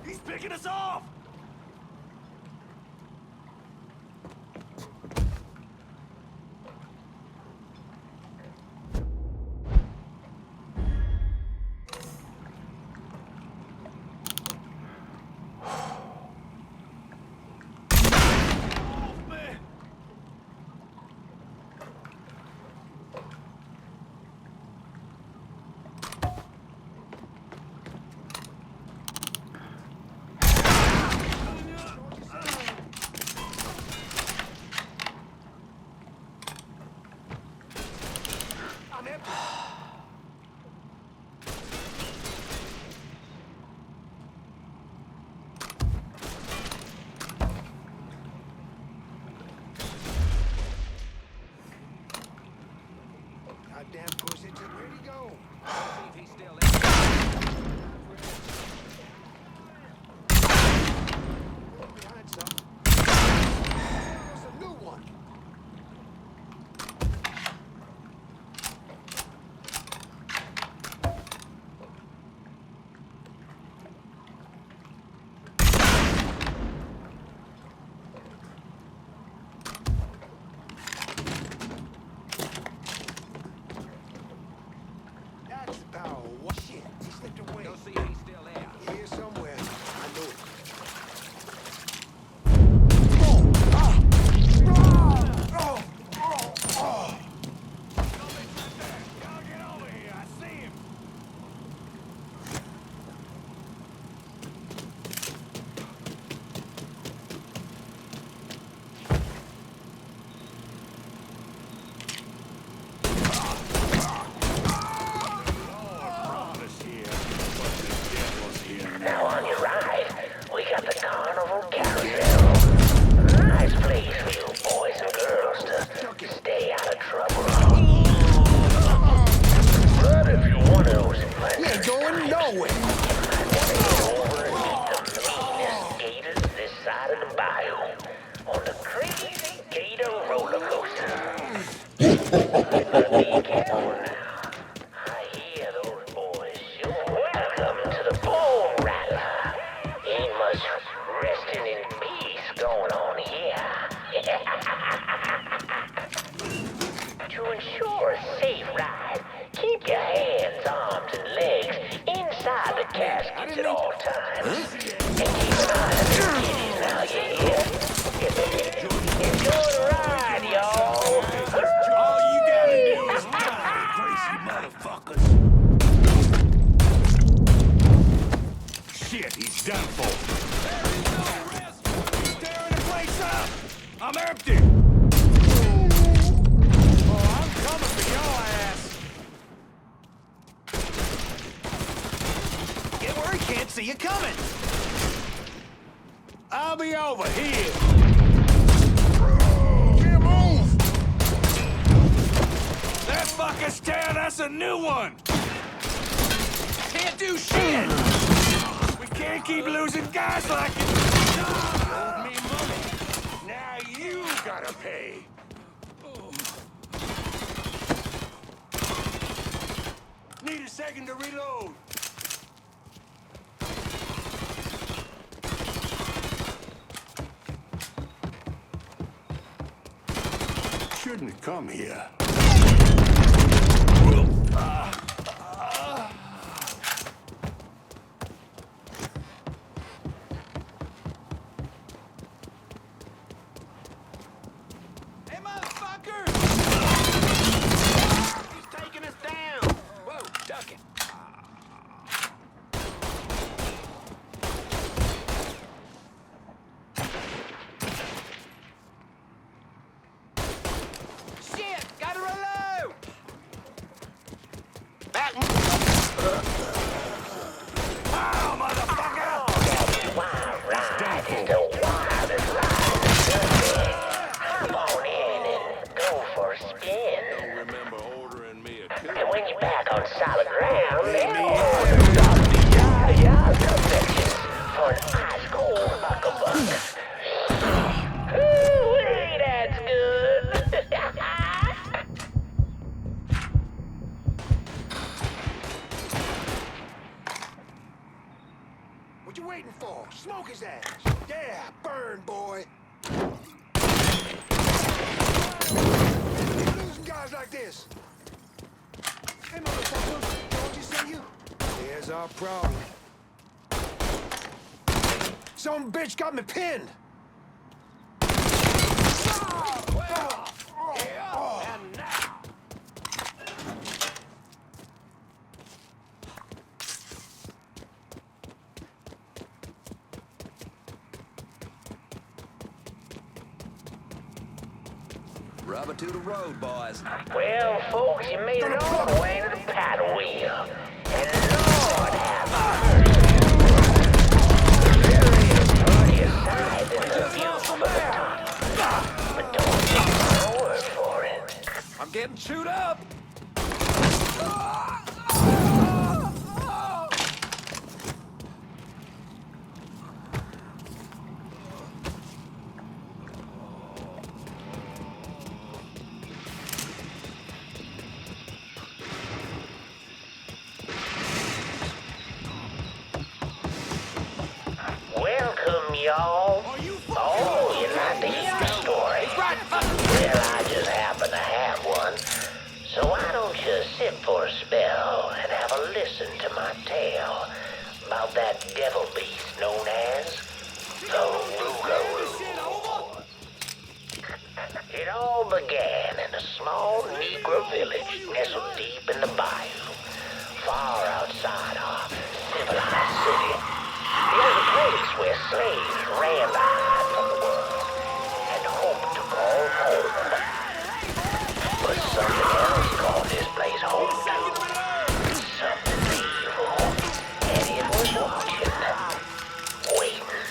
He's picking us off. Be careful now. I hear those boys. Welcome to the Bone Rattler. Ain't much resting in peace going on here. To ensure a safe ride, keep your hands, arms, and legs inside the caskets at all times. And keep an eye on your kitties now, you hear? Enjoy the ride, y'all. All you gotta do is die, crazy motherfuckers. Shit, he's done for. There is no rest. He's tearing the place up. I'm empty. Oh, I'm coming for your ass. Get where he can't see you coming. I'll be over here. Can't move. That fucker's tearing us a new one. Can't do shit. We can't keep losing guys like it. Owed me money. Now you gotta pay. Need a second to reload. Shouldn't have come here. Hey, motherfucker! He's taking us down. Whoa, duck it. Shit, gotta reload. Back. Pow, motherfucker! That wild ride is the wildest ride. Hop on in and go for a spin. Don't remember ordering me a And when you're back on solid ground, then we'll stop the yard confections for an ice cold hucklebuck. Ooh, that's good. What you waiting for? Smoke his ass. Yeah, burn, boy. Losing guys like this. Hey, motherfucker, don't you see you? Here's our problem. Some bitch got me pinned. And now. Rubber to the road, boys. Well, folks, you made it all the way to the paddle wheel. And Lord have mercy. There is plenty of size in the view from the top. But don't take my word for it. I'm getting chewed up. Welcome, y'all. Oh, you'd like to hear a story? Well, I just happen to have one. So why don't you sit for a spell and have a listen to my tale about that devil beast known as the Rougarou. It all began in a small Negro village nestled deep in the bayou, far outside our civilized city. It was a place where slaves ran to hide from the world and hoped to call home. But something else called this place home too. Something evil. And it was watching, waiting.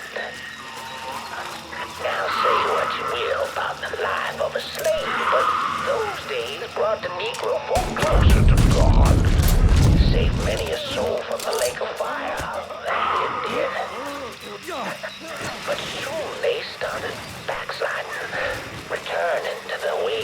Now say what you will about the life of a slave, but those days brought the Negro folk closer to God. Saved many a soul from the lake of fire. But soon they started backsliding, returning to the way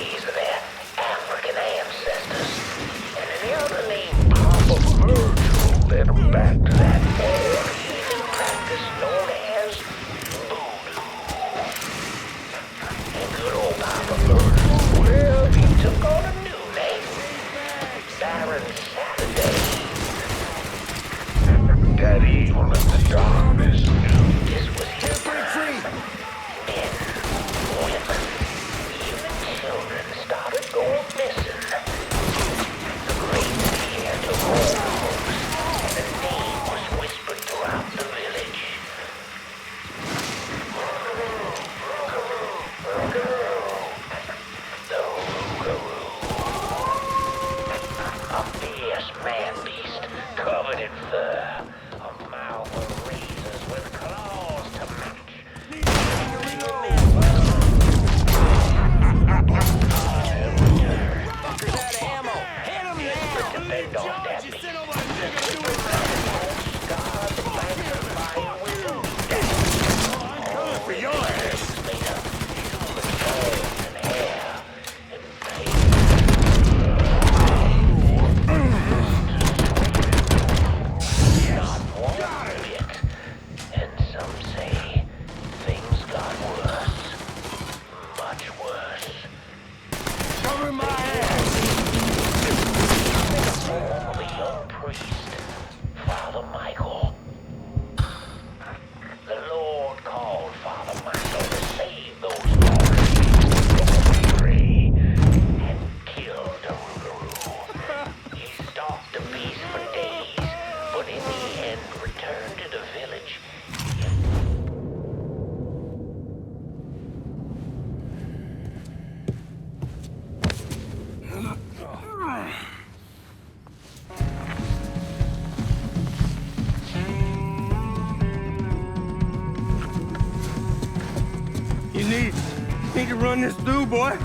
You need to run this through, boy.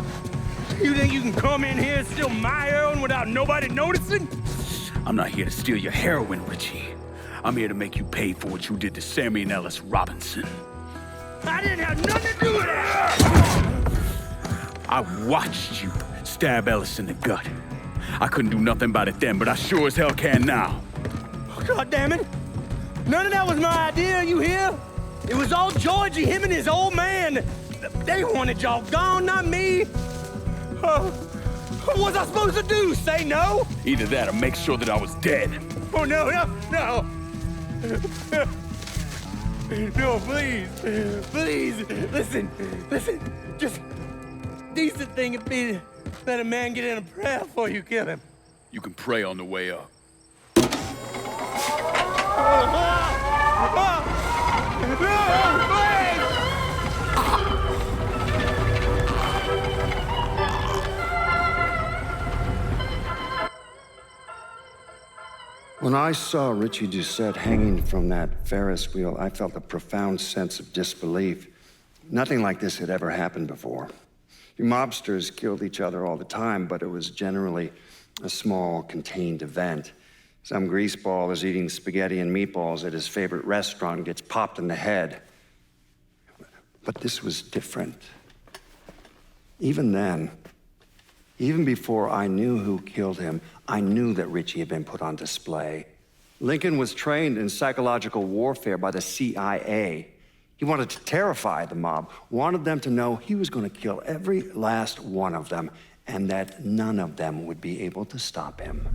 You think you can come in here and steal my heroin without nobody noticing? I'm not here to steal your heroin, Ritchie. I'm here to make you pay for what you did to Sammy and Ellis Robinson. I didn't have nothing to do with that! I watched you stab Ellis in the gut. I couldn't do nothing about it then, but I sure as hell can now. God damn it! None of that was my idea, you hear? It was all Georgie, him and his old man. They wanted y'all gone, not me. What was I supposed to do? Say no? Either that or make sure that I was dead. Oh, no. No, please. Listen. Just decent thing would be to let a man get in a prayer before you kill him. You can pray on the way up. When I saw Ritchie Doucet hanging from that Ferris wheel, I felt a profound sense of disbelief. Nothing like this had ever happened before. You mobsters killed each other all the time, but it was generally a small, contained event. Some greaseball is eating spaghetti and meatballs at his favorite restaurant and gets popped in the head. But this was different. Even then, even before I knew who killed him, I knew that Ritchie had been put on display. Lincoln was trained in psychological warfare by the CIA. He wanted to terrify the mob, wanted them to know he was going to kill every last one of them, and that none of them would be able to stop him.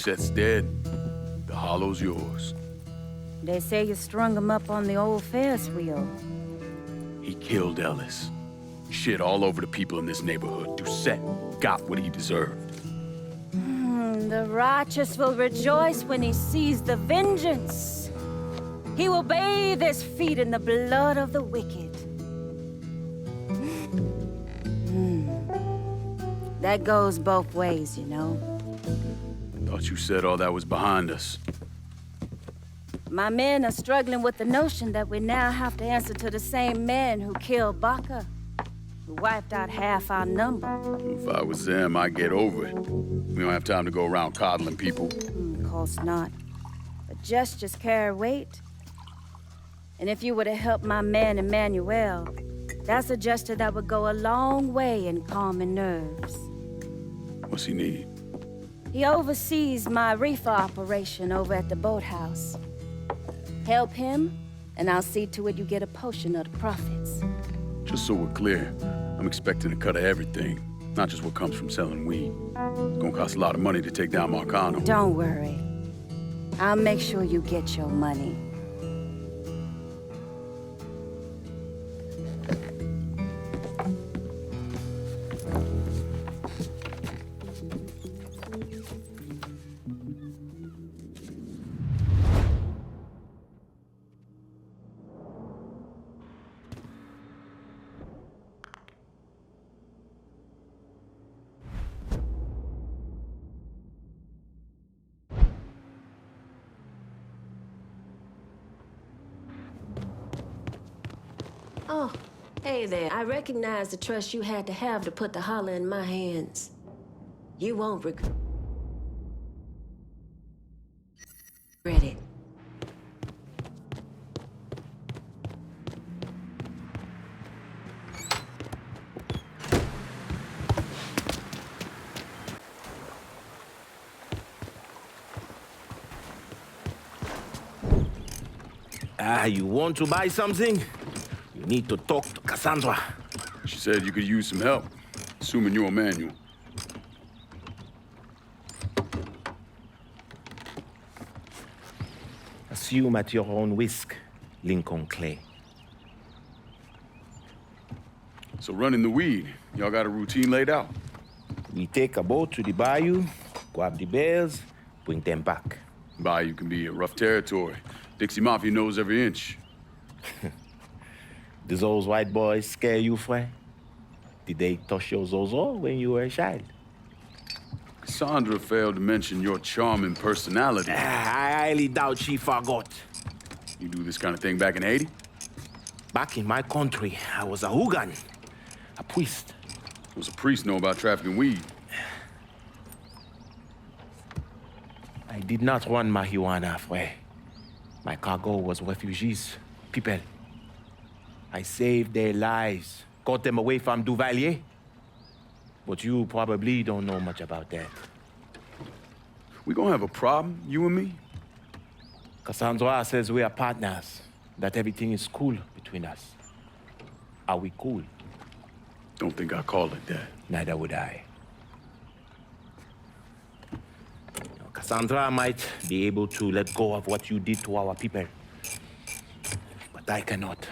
Doucet's dead. The hollow's yours. They say you strung him up on the old Ferris wheel. He killed Ellis. Shit all over the people in this neighborhood. Doucet got what he deserved. The righteous will rejoice when he sees the vengeance. He will bathe his feet in the blood of the wicked. That goes both ways, you know. Thought you said all that was behind us. My men are struggling with the notion that we now have to answer to the same men who killed Baka, who wiped out half our number. If I was them, I'd get over it. We don't have time to go around coddling people. Of course not. But gestures carry weight. And if you were to help my man Emmanuel, that's a gesture that would go a long way in calming nerves. What's he need? He oversees my reefer operation over at the boathouse. Help him, and I'll see to it you get a portion of the profits. Just so we're clear, I'm expecting a cut of everything, not just what comes from selling weed. It's gonna cost a lot of money to take down Marcano. Don't worry. I'll make sure you get your money. Oh, hey there. I recognize the trust you had to have to put the holler in my hands. You won't regret it. You want to buy something? You need to talk to Cassandra. She said you could use some help, assuming you're a manual. Assume at your own risk, Lincoln Clay. So running the weed, y'all got a routine laid out? We take a boat to the bayou, grab the bears, bring them back. Bayou can be a rough territory. Dixie Mafia knows every inch. Do those white boys scare you, Fred? Did they touch your zozo when you were a child? Cassandra failed to mention your charming personality. I highly doubt she forgot. You do this kind of thing back in Haiti? Back in my country, I was a hooligan, a priest. What does a priest know about trafficking weed? I did not run marijuana, Fred. My cargo was refugees, people. I saved their lives, got them away from Duvalier. But you probably don't know much about that. We gonna have a problem, you and me? Cassandra says we are partners, that everything is cool between us. Are we cool? Don't think I call it that. Neither would I. Cassandra might be able to let go of what you did to our people. But I cannot.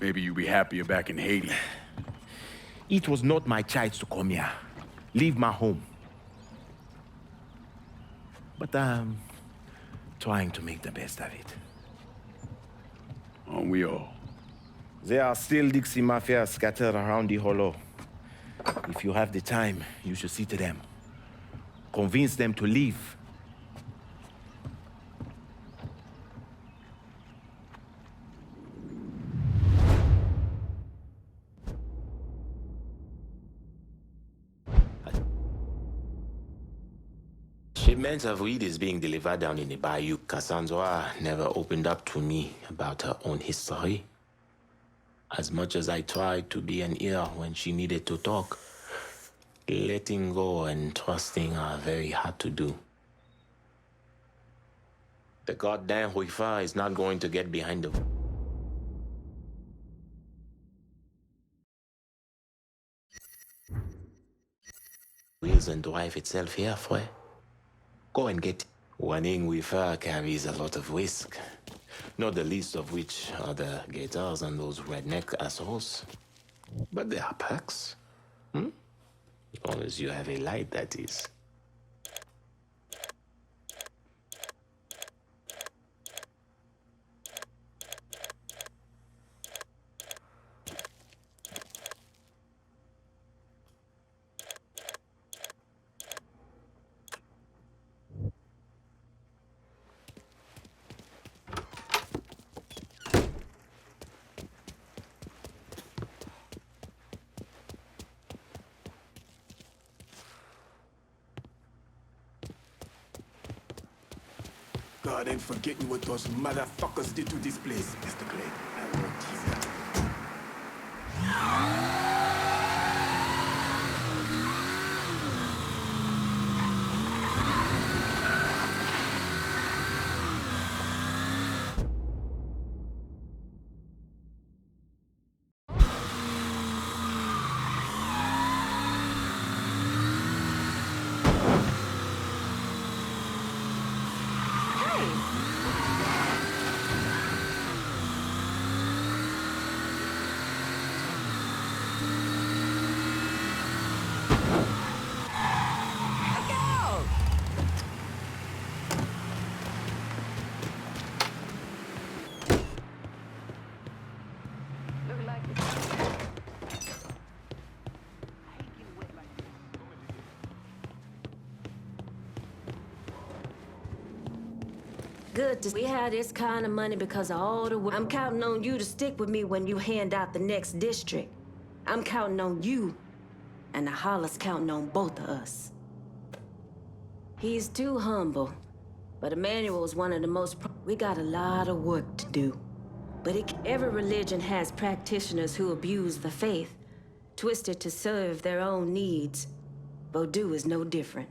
Maybe you'd be happier back in Haiti. It was not my choice to come here. Leave my home. But I'm trying to make the best of it. Aren't we all? There are still Dixie Mafia scattered around the hollow. If you have the time, you should see to them. Convince them to leave. Shipments of weed is being delivered down in the bayou. Cassandra never opened up to me about her own history. As much as I tried to be an ear when she needed to talk, letting go and trusting are very hard to do. The goddamn Huifa is not going to get behind the wheels and drive itself here, Fred. Go and get it. Running with her carries a lot of risk. Not the least of which are the gators and those redneck assholes. But they are perks. As long as you have a light, that is. God ain't forgetting what those motherfuckers did to this place, Mr. Clay. I won't tease you. good to we have this kind of money because of all the work. I'm counting on you to stick with me when you hand out the next district. I'm counting on you, and the Holler's counting on both of us. He's too humble, but Emmanuel's one of the most we got a lot of work to do. But every religion has practitioners who abuse the faith, twisted to serve their own needs. Vodou is no different.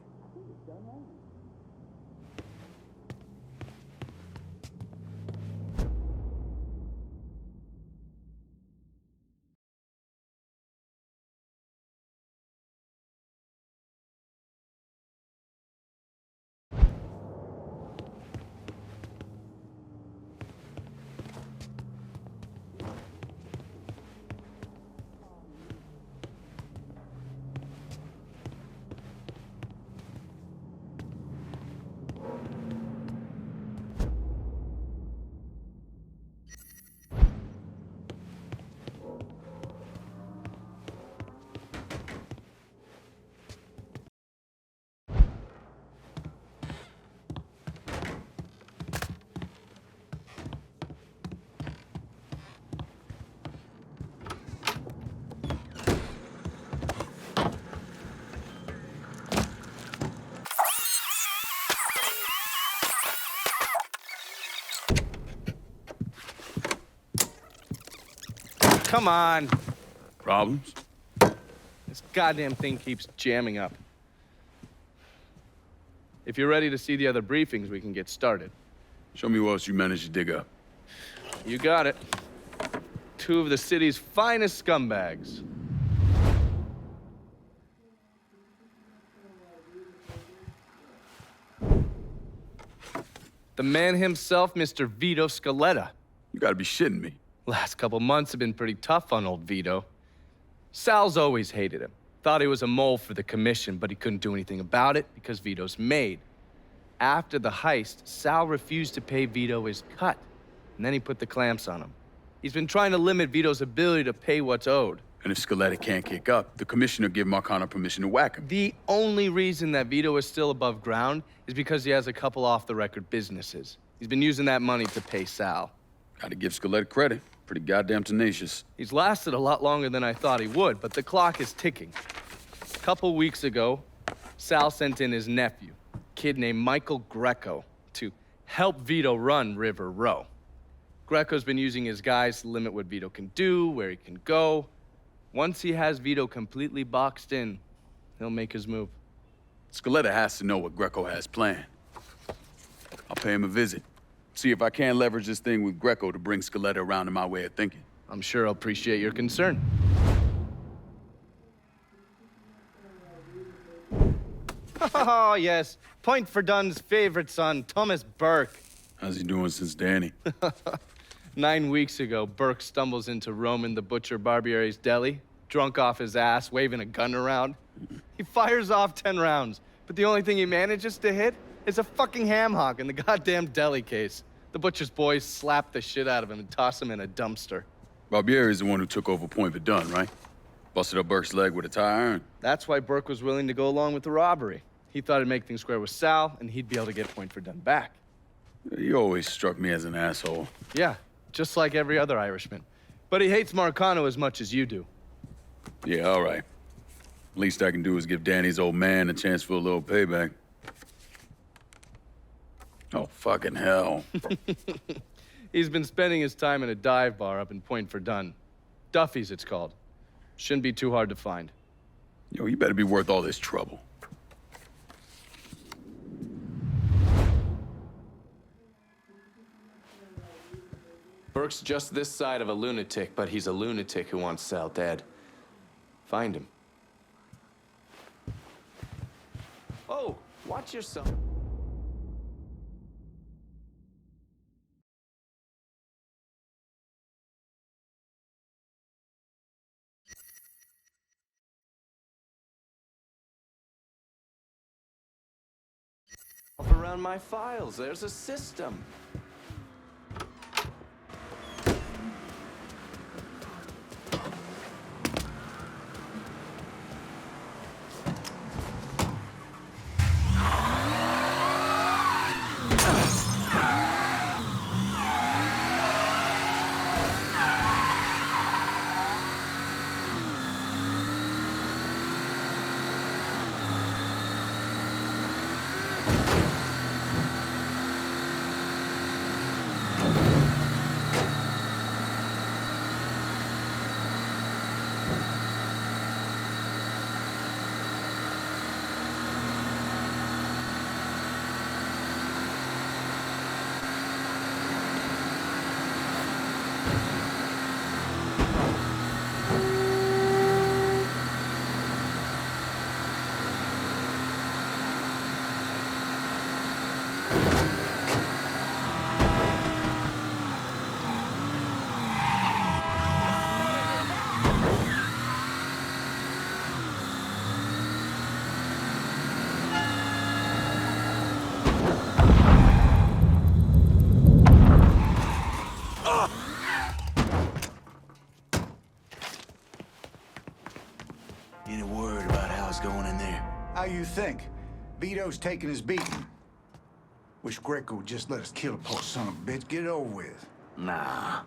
Come on. Problems? This goddamn thing keeps jamming up. If you're ready to see the other briefings, we can get started. Show me what else you managed to dig up. You got it. 2 of the city's finest scumbags. The man himself, Mr. Vito Scaletta. You gotta be shitting me. Last couple months have been pretty tough on old Vito. Sal's always hated him. Thought he was a mole for the commission, but he couldn't do anything about it because Vito's made. After the heist, Sal refused to pay Vito his cut, and then he put the clamps on him. He's been trying to limit Vito's ability to pay what's owed. And if Scaletta can't kick up, the commissioner give Marcano permission to whack him. The only reason that Vito is still above ground is because he has a couple off-the-record businesses. He's been using that money to pay Sal. Gotta give Scaletta credit. Pretty goddamn tenacious. He's lasted a lot longer than I thought he would, but the clock is ticking. A couple weeks ago, Sal sent in his nephew, a kid named Michael Grecco, to help Vito run River Row. Greco's been using his guys to limit what Vito can do, where he can go. Once he has Vito completely boxed in, he'll make his move. Scaletta has to know what Greco has planned. I'll pay him a visit. See if I can't leverage this thing with Greco to bring Scaletta around to my way of thinking. I'm sure I'll appreciate your concern. Oh, yes. Point for Dunn's favorite son, Thomas Burke. How's he doing since Danny? 9 weeks ago, Burke stumbles into Roman the Butcher Barbiere's deli, drunk off his ass, waving a gun around. He fires off 10 rounds, but the only thing he manages to hit is a fucking ham hock in the goddamn deli case. The butcher's boys slap the shit out of him and toss him in a dumpster. Barbieri is the one who took over Point Verdun, right? Busted up Burke's leg with a tire iron. That's why Burke was willing to go along with the robbery. He thought it'd make things square with Sal, and he'd be able to get Point Verdun back. You always struck me as an asshole. Yeah, just like every other Irishman. But he hates Marcano as much as you do. Yeah, all right. Least I can do is give Danny's old man a chance for a little payback. Oh, fucking hell. He's been spending his time in a dive bar up in Point Verdun. Duffy's, it's called. Shouldn't be too hard to find. Yo, you better be worth all this trouble. Burke's just this side of a lunatic, but he's a lunatic who wants Sal dead. Find him. Oh, watch yourself. Around my files, there's a system. Any word about how it's going in there? How you think? Vito's taking his beating. Wish Greco would just let us kill the poor son of a bitch. Get it over with. Nah.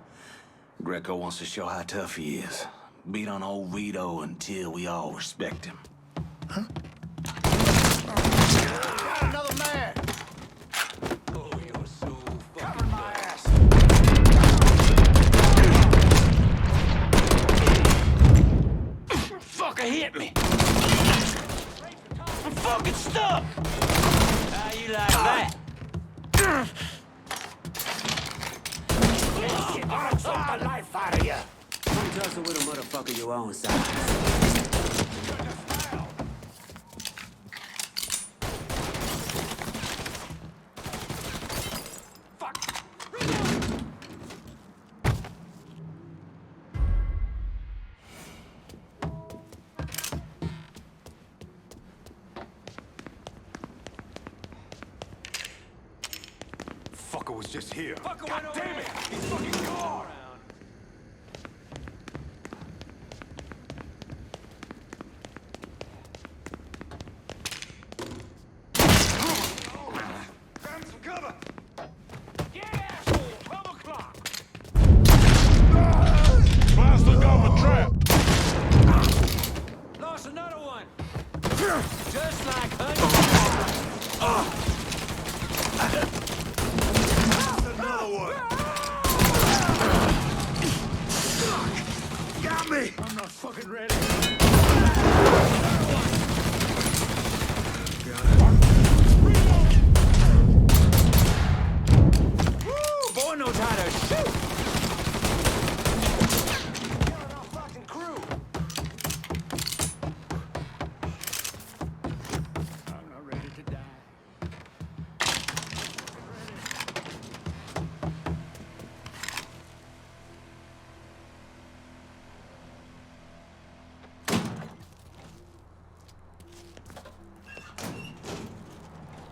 Greco wants to show how tough he is. Beat on old Vito until we all respect him. Huh? Another man! Oh, you're so Cover my ass! Fucker hit me! I'm fucking stuck! How you like that? I'll suck the life out of you! Come tussle with a motherfucker your own size. Fucker was just here. Fucker, God damn it! He's fucking gone! Grab some cover! Yeah, asshole! 12 o'clock! Bastard got my trap! Lost another one! Just like honey. Another one! Got me! I'm not fucking ready. Woo! Boy knows how to shoot! Killing our fucking crew! I'm not ready to die.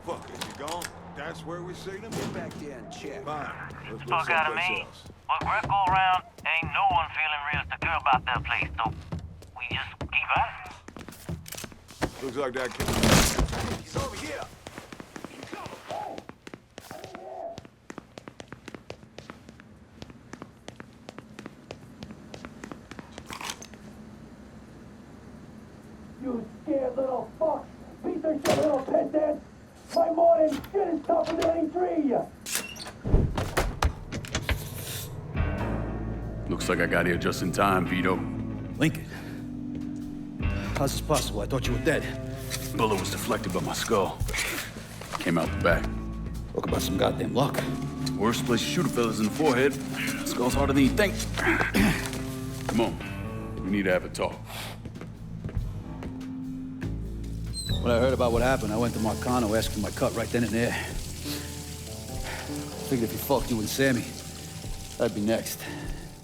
Fuck, is he gone? That's where we seen him? Get back there and check. Fine. Let's go Fuck out of someplace me. else. With Greco around, ain't no one feeling real secure about that place, so we just keep at it. Looks like that kid. He's over here. You scared little fuck! Piece of shit little peasant! My morning shit is tougher than any tree! Looks like I got here just in time, Vito. Lincoln. How's this possible? I thought you were dead. Bullet was deflected by my skull. Came out the back. Talk about some goddamn luck. Worst place to shoot a fella's in the forehead. Skull's harder than you think. Come on. We need to have a talk. When I heard about what happened, I went to Marcano, asked for my cut right then and there. Figured if he fucked you and Sammy, I'd be next.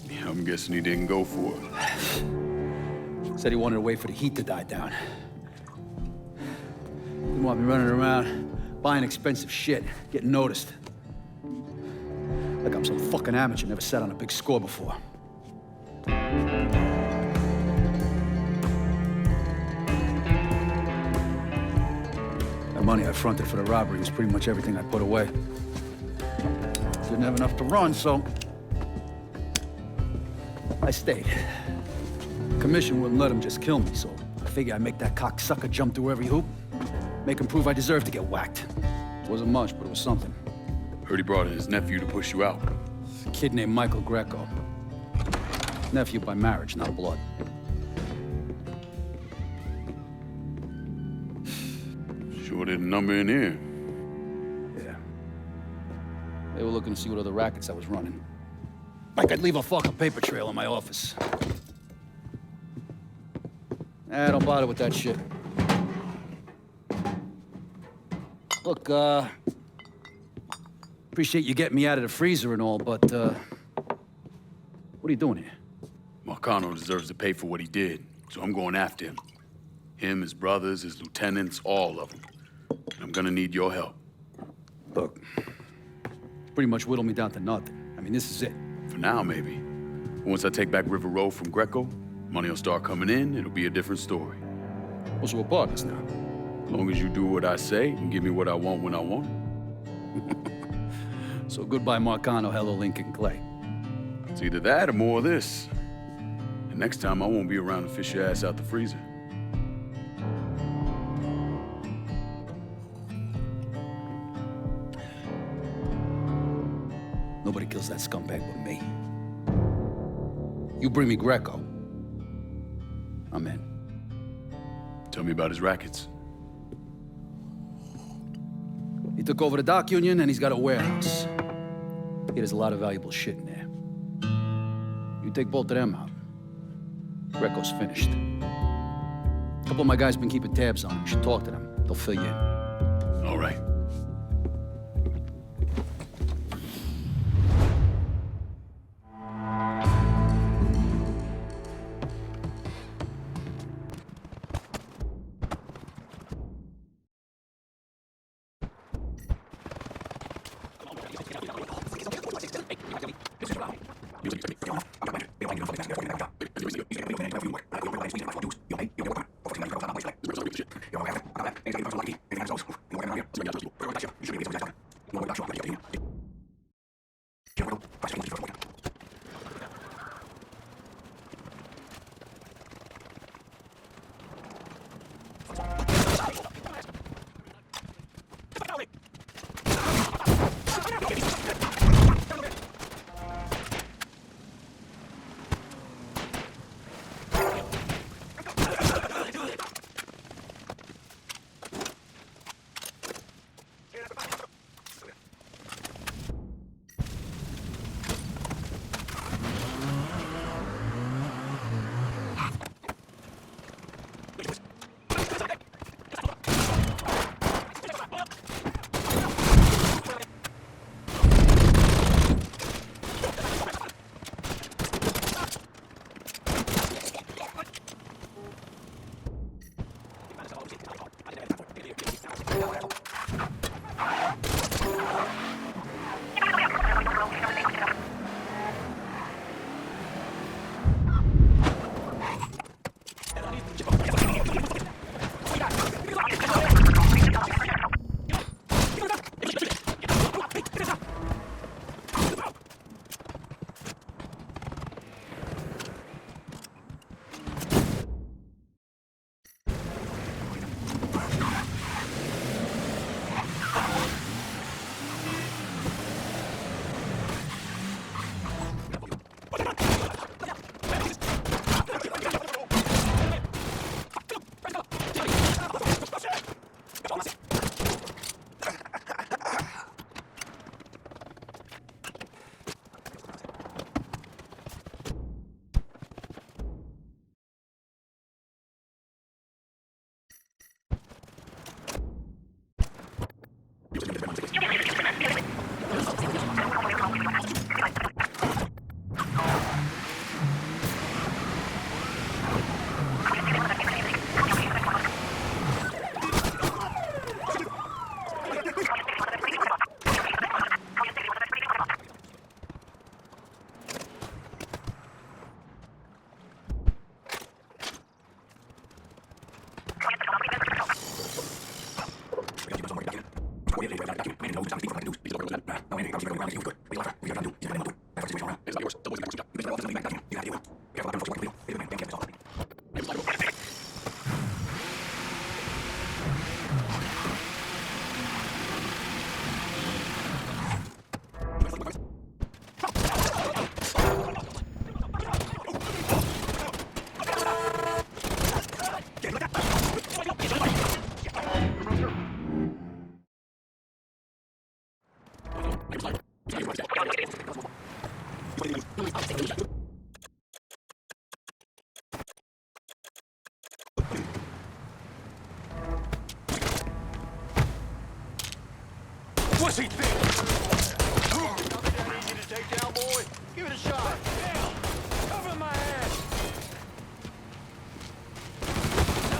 Yeah, I'm guessing he didn't go for it. Said he wanted to wait for the heat to die down. Didn't want me running around, buying expensive shit, getting noticed. Like I'm some fucking amateur, never sat on a big score before. The money I fronted for the robbery was pretty much everything I put away. Didn't have enough to run, so I stayed. Commission wouldn't let him just kill me, so I figured I'd make that cocksucker jump through every hoop. Make him prove I deserve to get whacked. It wasn't much, but it was something. Heard he brought in his nephew to push you out. A kid named Michael Grecco. Nephew by marriage, not blood. Sure did a number in here. Yeah. They were looking to see what other rackets I was running. Like I'd leave a fucking paper trail in my office. Don't bother with that shit. Look, appreciate you getting me out of the freezer and all, but, what are you doing here? Marcano deserves to pay for what he did, so I'm going after him. Him, his brothers, his lieutenants, all of them. And I'm gonna need your help. Look, pretty much whittled me down to nothing. I mean, this is it. For now, maybe. Once I take back River Road from Greco, money will start coming in, it'll be a different story. Well, so we're partners now. As long as you do what I say and give me what I want when I want it. So goodbye, Marcano, hello, Lincoln Clay. It's either that or more of this. And next time, I won't be around to fish your ass out the freezer. Nobody kills that scumbag but me. You bring me Greco. I'm in. Tell me about his rackets. He took over the dock union and he's got a warehouse. There's a lot of valuable shit in there. You take both of them out, Greco's finished. A couple of my guys been keeping tabs on him. You should talk to them. They'll fill you in. All right. What's he think? Nothing that easy to take down, boy. Give it a shot. Hell, cover my ass.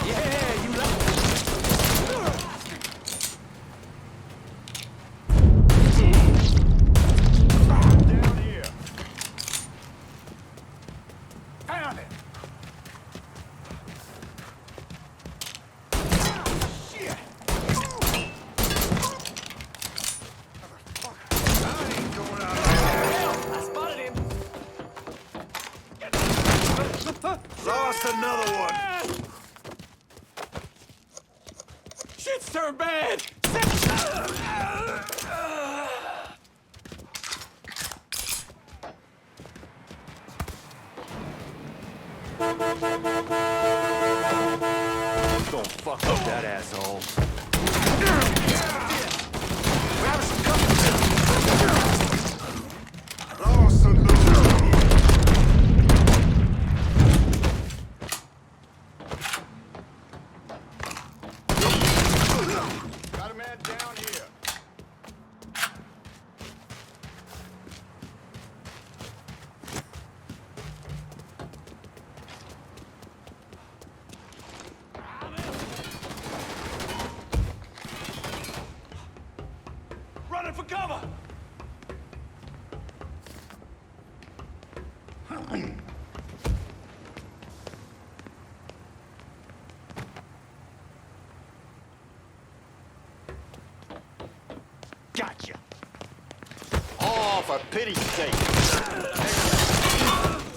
Yeah, you like it. Down here. Found it. lost another one. Shit's turned bad. Don't fuck up that asshole. Lost another one. Got a man down here. Running for cover. Gotcha. Oh, for pity's sake.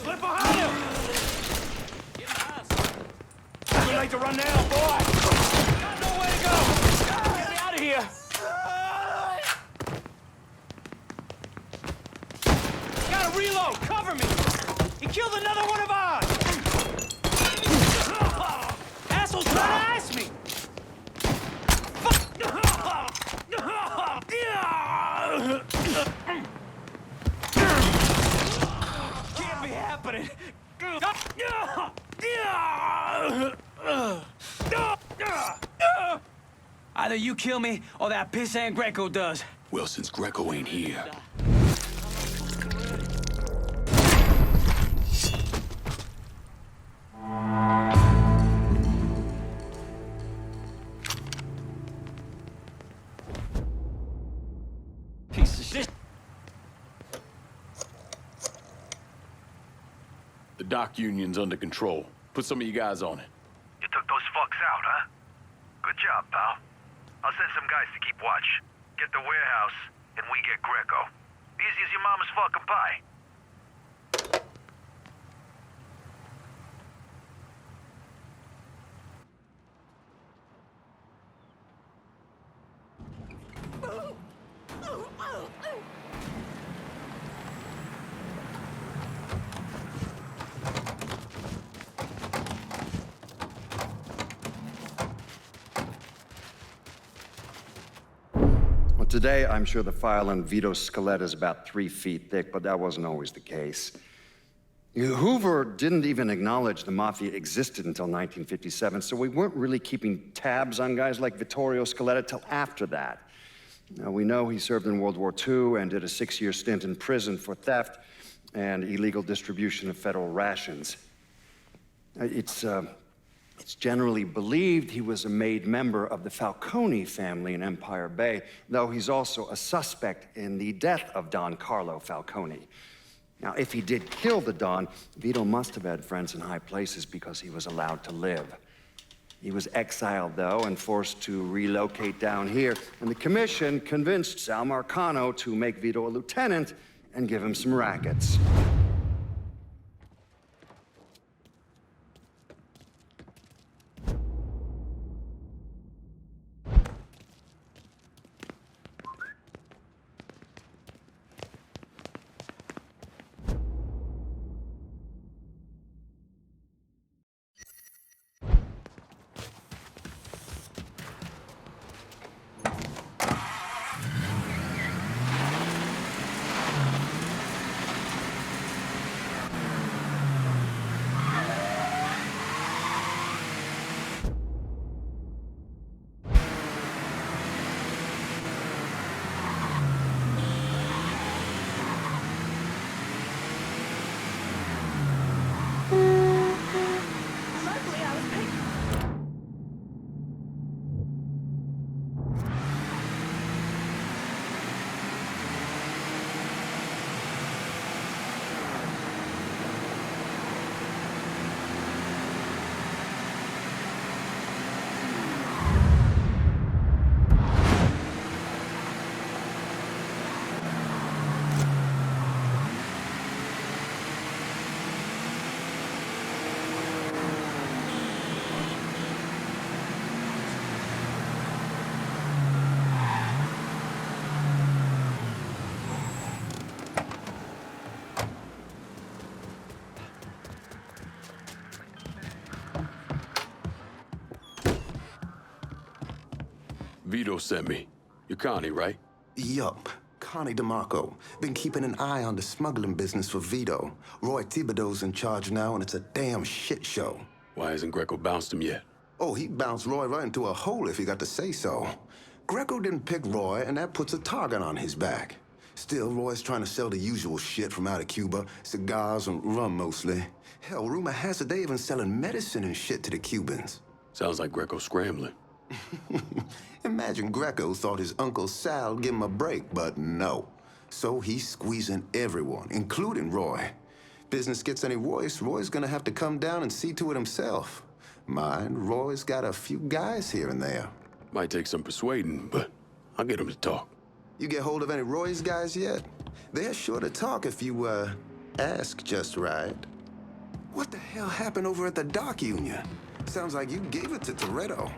Slip behind him. Too late to run now, boy. Got nowhere to go. Get me out of here. Gotta reload. Cover me. He killed another one of ours. Asshole's trying to ice me. Can't be happening. Either you kill me or that pissant Greco does. Well, since Greco ain't here, Piece of shit. the dock union's under control. Put some of you guys on it. You took those fucks out, huh? Good job, pal. I'll send some guys to keep watch. Get the warehouse, and we get Greco. Easy as your mama's fucking pie. Well, today, I'm sure the file on Vito Scaletta is about 3 feet thick, but that wasn't always the case. Hoover didn't even acknowledge the Mafia existed until 1957, so we weren't really keeping tabs on guys like Vittorio Scaletta till after that. Now, we know he served in World War II and did a 6-year stint in prison for theft and illegal distribution of federal rations. It's generally believed he was a made member of the Falcone family in Empire Bay, though he's also a suspect in the death of Don Carlo Falcone. Now, if he did kill the Don, Vito must have had friends in high places because he was allowed to live. He was exiled, though, and forced to relocate down here, and the commission convinced Sal Marcano to make Vito a lieutenant and give him some rackets. Vito sent me. You're Connie, right? Yup. Connie DeMarco. Been keeping an eye on the smuggling business for Vito. Roy Thibodeau's in charge now, and it's a damn shit show. Why hasn't Greco bounced him yet? Oh, he bounced Roy right into a hole if he got to say so. Greco didn't pick Roy, and that puts a target on his back. Still, Roy's trying to sell the usual shit from out of Cuba. Cigars and rum, mostly. Hell, rumor has it they even selling medicine and shit to the Cubans. Sounds like Greco's scrambling. Imagine Greco thought his Uncle Sal would give him a break, but no. So he's squeezing everyone, including Roy. Business gets any worse, Roy's gonna have to come down and see to it himself. Mind, Roy's got a few guys here and there. Might take some persuading, but I'll get him to talk. You get hold of any Roy's guys yet? They're sure to talk if you, ask just right. What the hell happened over at the dock union? Sounds like you gave it to Toretto.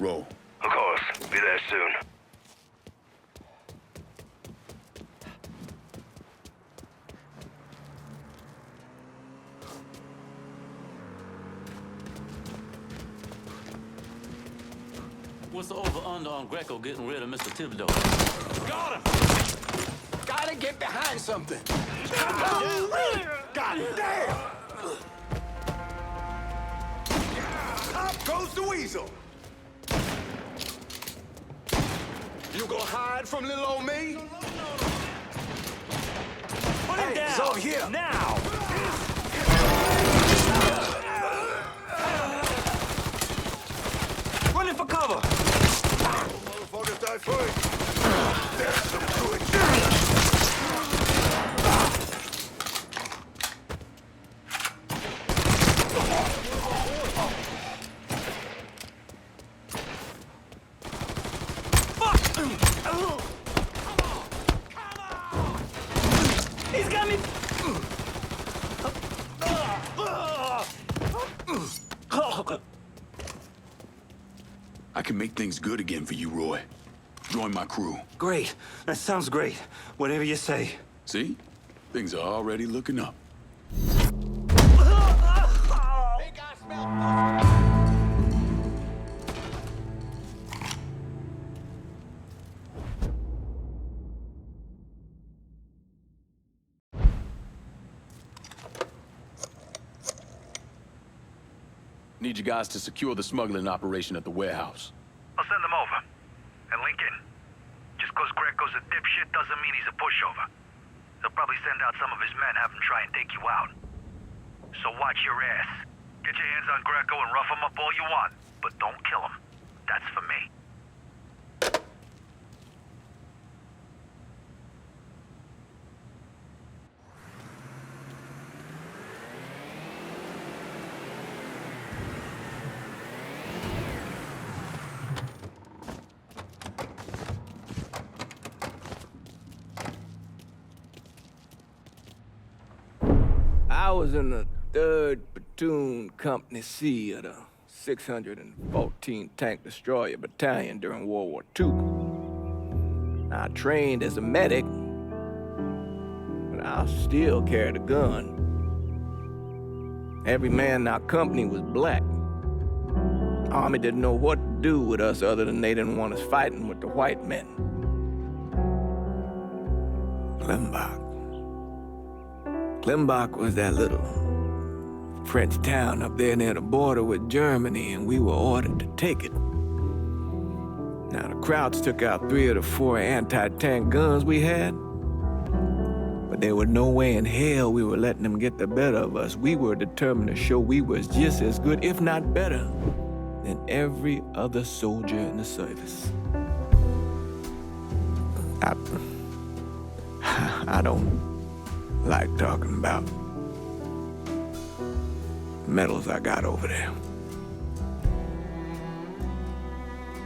roll. Of course. Be there soon. What's the over-under on Greco getting rid of Mr. Thibodeau? Got him! Gotta get behind something. God damn! Up goes the weasel. You gonna hide from little old me? Put him down! It's over here. Now! Running for cover! Motherfuckers die first. There's some good He's got me. I can make things good again for you, Roy. Join my crew. Great. That sounds great. Whatever you say. See? Things are already looking up. Need you guys to secure the smuggling operation at the warehouse. I'll send them over. And Lincoln, just cause Greco's a dipshit doesn't mean he's a pushover. He'll probably send out some of his men, have him try and take you out. So watch your ass. Get your hands on Greco and rough him up all you want, but don't kill him. That's for me. I was in the 3rd Platoon Company C of the 614 Tank Destroyer Battalion during World War II. I trained as a medic, but I still carried a gun. Every man in our company was black. The Army didn't know what to do with us other than they didn't want us fighting with the white men. Klimbach was that little French town up there near the border with Germany, and we were ordered to take it. Now, the Krauts took out 3 of the 4 anti-tank guns we had, but there was no way in hell we were letting them get the better of us. We were determined to show we was just as good, if not better, than every other soldier in the service. I don't like talking about medals I got over there.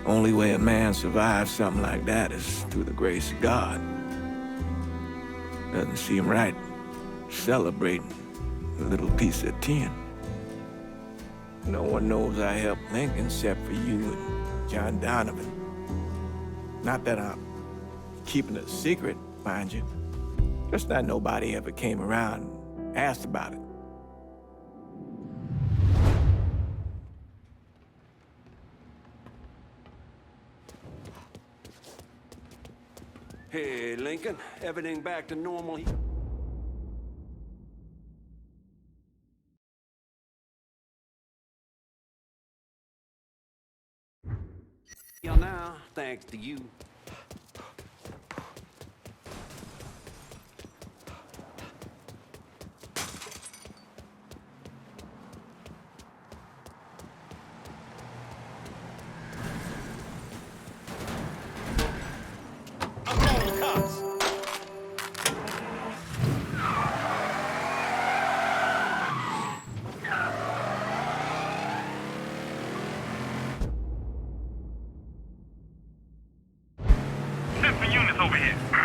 Only way a man survives something like that is through the grace of God. Doesn't seem right celebrating a little piece of tin. No one knows I helped Lincoln except for you and John Donovan. Not that I'm keeping it a secret, mind you. Just that nobody ever came around and asked about it. Hey, Lincoln. Everything back to normal? Yeah, now, thanks to you.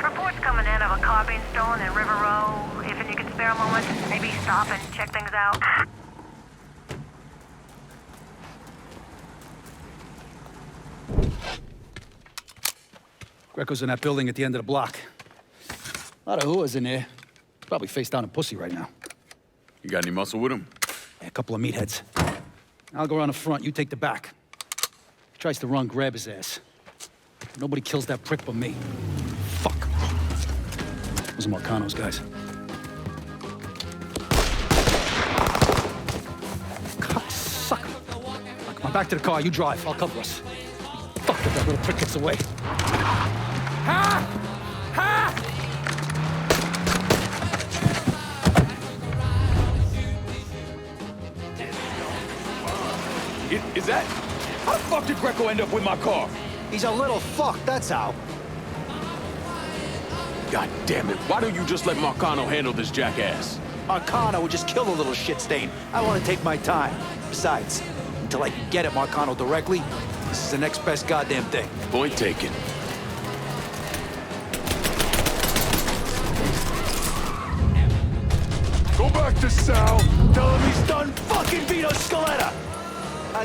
Reports coming in of a car being stolen in River Row. If you can spare a moment, maybe stop and check things out. Greco's in that building at the end of the block. A lot of whores in there. Probably face down in pussy right now. You got any muscle with him? Yeah, a couple of meatheads. I'll go around the front, you take the back. He tries to run, grab his ass. Nobody kills that prick but me. Fuck. Those are Marcano's guys. God, sucker. Come on, back to the car, you drive. I'll cover us. Fuck if that little prick gets away. Ha! Ha! Is that... How the fuck did Greco end up with my car? He's a little fuck, that's how. God damn it, why don't you just let Marcano handle this jackass? Marcano would just kill the little shit stain. I want to take my time. Besides, until I can get at Marcano directly, this is the next best goddamn thing. Point taken. Go back to Sal. Tell him he's done fucking Vito Scaletta.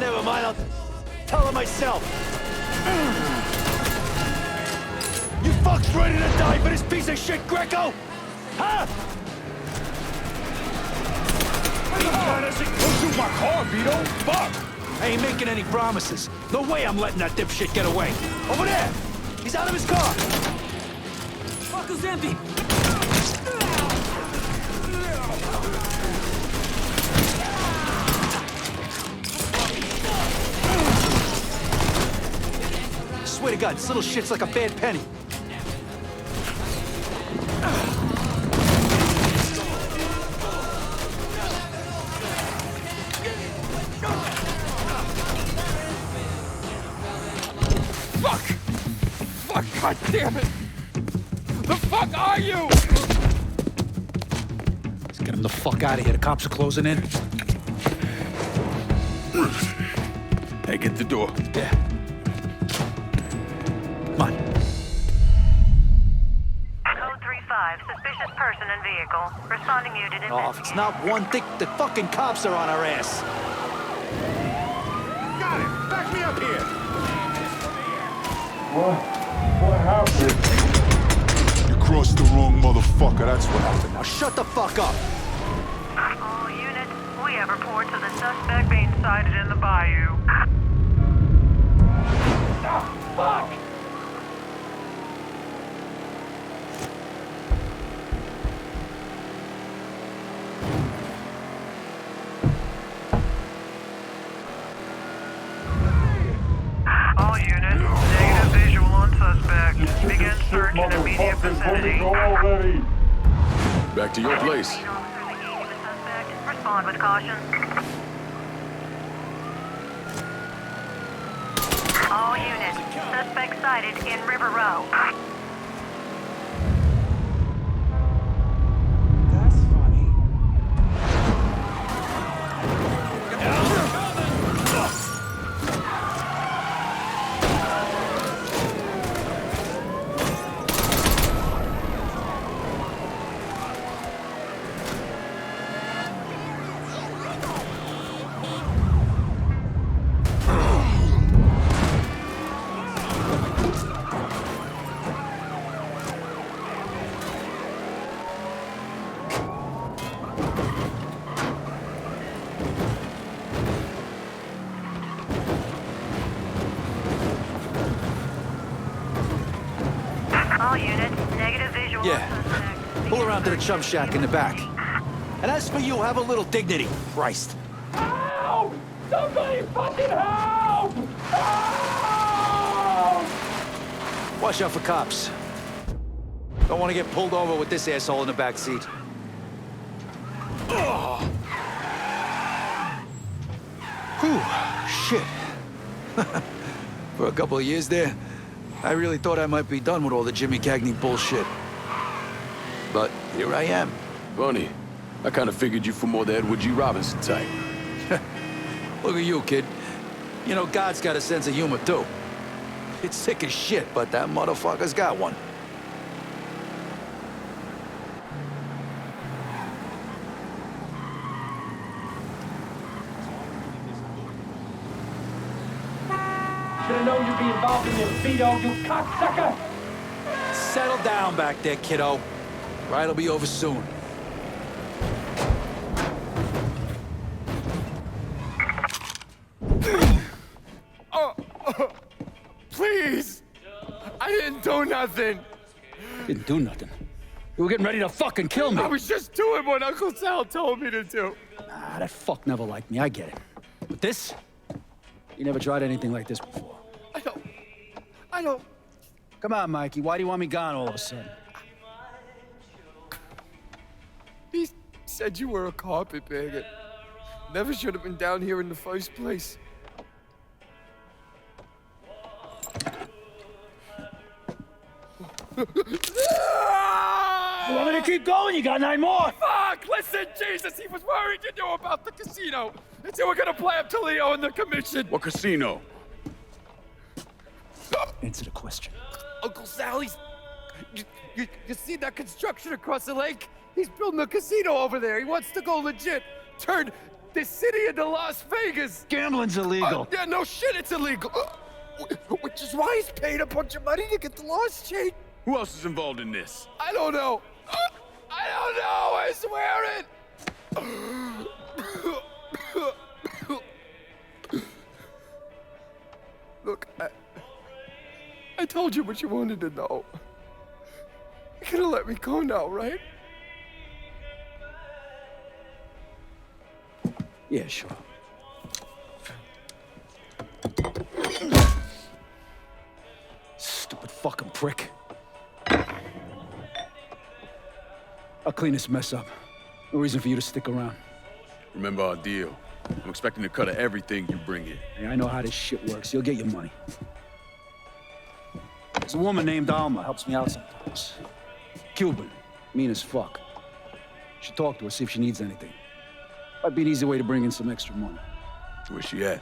Never mind, I'll tell him myself. You fucks ready to die for this piece of shit, Greco? Huh? Don't shoot my car, Vito. Fuck. I ain't making any promises. No way I'm letting that dipshit get away. Over there! He's out of his car! Fuck is empty! I swear to God, this little shit's like a bad penny. Fuck! Fuck, god damn it! The fuck are you? Let's get him the fuck out of here. The cops are closing in. Hey, get the door. Yeah. Come on. Code 3-5, suspicious person in vehicle. Responding unit in. Oh, if it's not one thing, the fucking cops are on our ass. Got it. Back me up here. What happened? You crossed the wrong motherfucker, that's what happened. Now shut the fuck up. All units, we have reports of the suspect being sighted in the bayou. Fuck! All units, negative visual on suspect. Begin search in immediate vicinity. Back to your place. Respond with caution. All units, suspect sighted in River Row. That's funny. All units, negative visual on suspect. Pull around to the chum shack in the back. And as for you, have a little dignity, Christ. Help! Somebody fucking help! Help! Watch out for cops. Don't want to get pulled over with this asshole in the back seat. Whew, shit. For a couple of years there, I really thought I might be done with all the Jimmy Cagney bullshit. But here I am. Funny. I kind of figured you for more the Edward G. Robinson type. Look at you, kid. You know, God's got a sense of humor, too. It's sick as shit, but that motherfucker's got one. Should've known you'd be involved in this, Vito, you cocksucker! settle down back there, kiddo. Ride'll be over soon. Please! I didn't do nothing! Didn't do nothing. You were getting ready to fucking kill me. I was just doing what Uncle Sal told me to do. Nah, that fuck never liked me, I get it. But this? You never tried anything like this before. I don't... Come on, Mikey, why do you want me gone all of a sudden? He said you were a carpetbagger. Never should have been down here in the first place. You want me to keep going? You got 9 more! Fuck! Listen, Jesus, he was worried you knew about the casino. And you were gonna play up to Leo and the commission. What casino? Answer the question. Uncle Sal, he's... You see that construction across the lake? He's building a casino over there. He wants to go legit. Turn this city into Las Vegas. Gambling's illegal. Yeah, no shit, it's illegal. Which is why he's paid a bunch of money to get the laws changed. Who else is involved in this? I don't know. I don't know, I swear it. Look, I told you what you wanted to know. You're gonna let me go now, right? Yeah, sure. Stupid fucking prick. I'll clean this mess up. No reason for you to stick around. Remember our deal. I'm expecting a cut of everything you bring in. Hey, I know how this shit works. You'll get your money. There's a woman named Alma, helps me out sometimes. Cuban, mean as fuck. Should talk to her, see if she needs anything. Might be an easy way to bring in some extra money. Where's she at?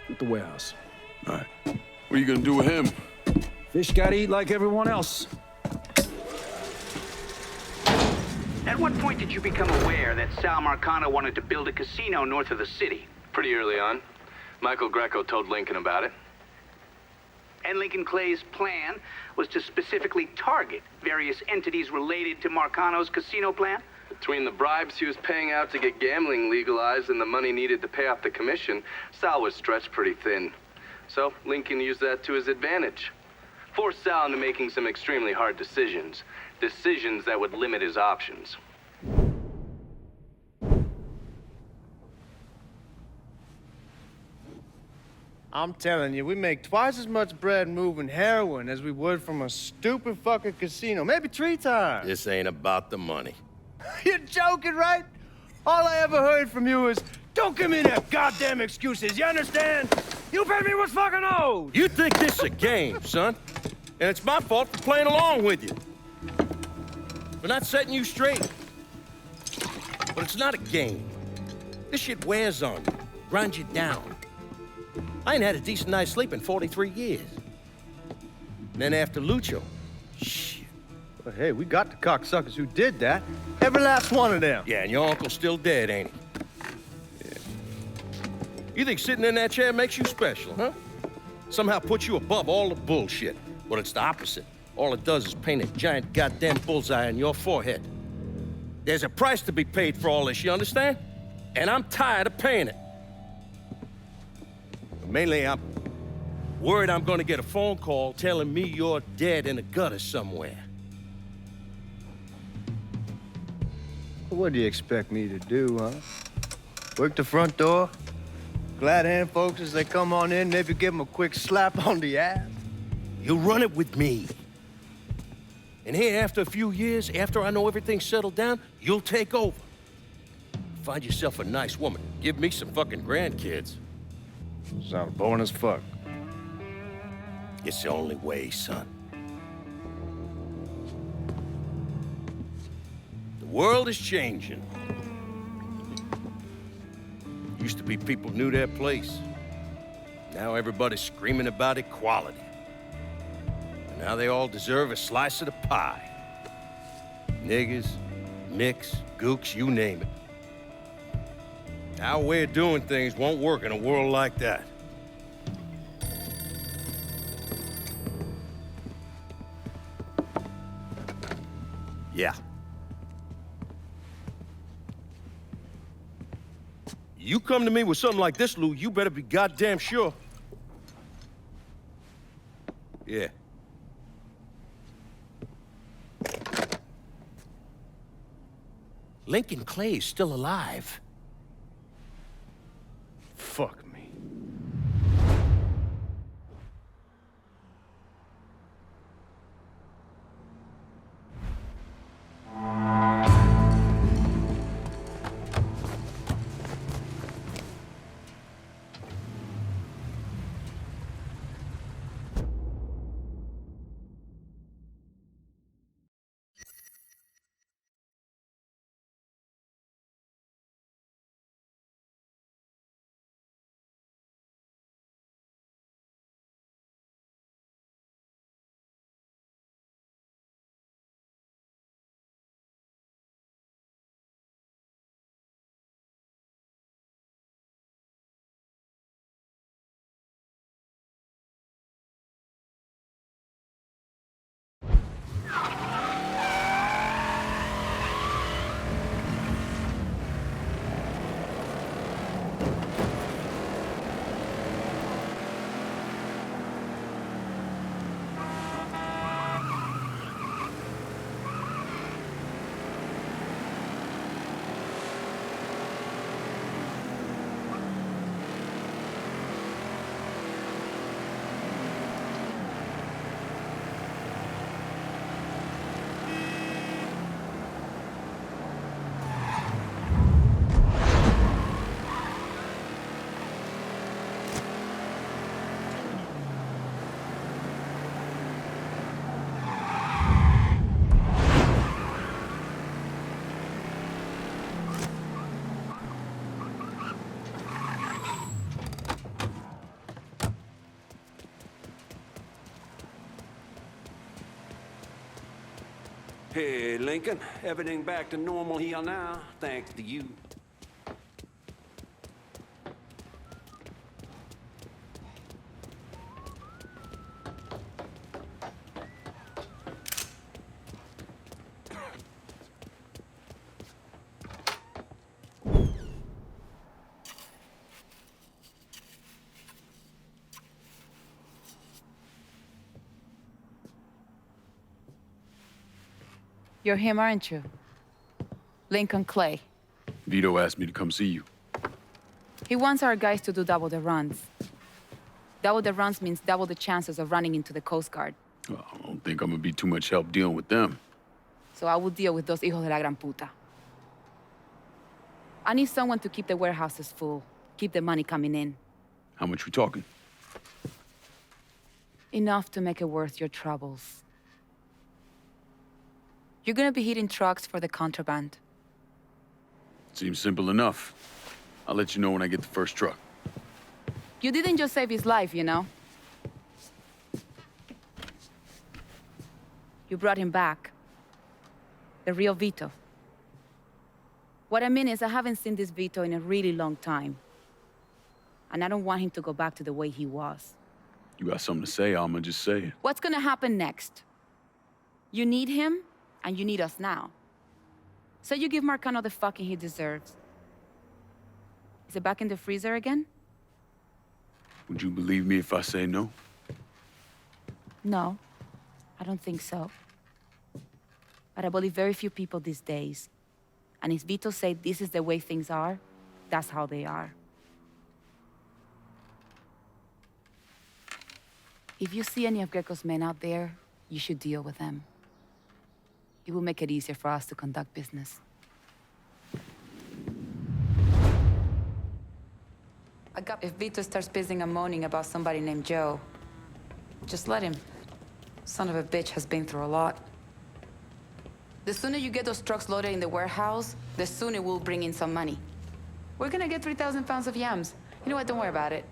At the warehouse. All right. What are you gonna do with him? Fish gotta eat like everyone else. At what point did you become aware that Sal Marcano wanted to build a casino north of the city? Pretty early on. Michael Grecco told Lincoln about it. And Lincoln Clay's plan was to specifically target various entities related to Marcano's casino plan? Between the bribes he was paying out to get gambling legalized and the money needed to pay off the commission, Sal was stretched pretty thin. So Lincoln used that to his advantage. Forced Sal into making some extremely hard decisions. Decisions that would limit his options. I'm telling you, we make twice as much bread moving heroin as we would from a stupid fucking casino. Maybe 3 times. This ain't about the money. You're joking, right? All I ever heard from you is, don't give me that goddamn excuses, you understand? You pay me what's fucking owed! You think this is a game, son? And it's my fault for playing along with you. For not setting you straight. But it's not a game. This shit wears on you, grinds you down. I ain't had a decent night's sleep in 43 years. And then after Lucho, shit. Well, hey, we got the cocksuckers who did that. Every last one of them. Yeah, and your uncle's still dead, ain't he? Yeah. You think sitting in that chair makes you special, huh? Somehow puts you above all the bullshit. But it's the opposite. All it does is paint a giant goddamn bullseye on your forehead. There's a price to be paid for all this, you understand? And I'm tired of paying it. But mainly, I'm worried I'm gonna get a phone call telling me you're dead in a gutter somewhere. What do you expect me to do, huh? Work the front door? Glad hand folks as they come on in, maybe give them a quick slap on the ass? You run it with me. And here, after a few years, after I know everything's settled down, you'll take over. Find yourself a nice woman. Give me some fucking grandkids. Sounds boring as fuck. It's the only way, son. The world is changing. Used to be people knew their place. Now everybody's screaming about equality. And now they all deserve a slice of the pie. Niggers, nicks, gooks, you name it. Our way of doing things won't work in a world like that. Yeah. You come to me with something like this, Lou, you better be goddamn sure. Yeah. Lincoln Clay's still alive. Fuck me. Hey, Lincoln. Everything back to normal here now, thanks to you. You're him, aren't you? Lincoln Clay. Vito asked me to come see you. He wants our guys to do double the runs. Double the runs means double the chances of running into the Coast Guard. Well, I don't think I'm gonna be too much help dealing with them. So I will deal with those hijos de la gran puta. I need someone to keep the warehouses full, keep the money coming in. How much we talking? Enough to make it worth your troubles. You're gonna be hitting trucks for the contraband. Seems simple enough. I'll let you know when I get the first truck. You didn't just save his life, you know? You brought him back. The real Vito. What I mean is, I haven't seen this Vito in a really long time. And I don't want him to go back to the way he was. You got something to say, I'ma just say it. What's gonna happen next? You need him, and you need us now. So you give Marcano the fucking he deserves. Is it back in the freezer again? Would you believe me if I say no? No, I don't think so. But I believe very few people these days. And if Vito said this is the way things are, that's how they are. If you see any of Greco's men out there, you should deal with them. It will make it easier for us to conduct business. If Vito starts pissing and moaning about somebody named Joe, just let him. Son of a bitch has been through a lot. The sooner you get those trucks loaded in the warehouse, the sooner we'll bring in some money. We're gonna get 3,000 pounds of yams. You know what? Don't worry about it.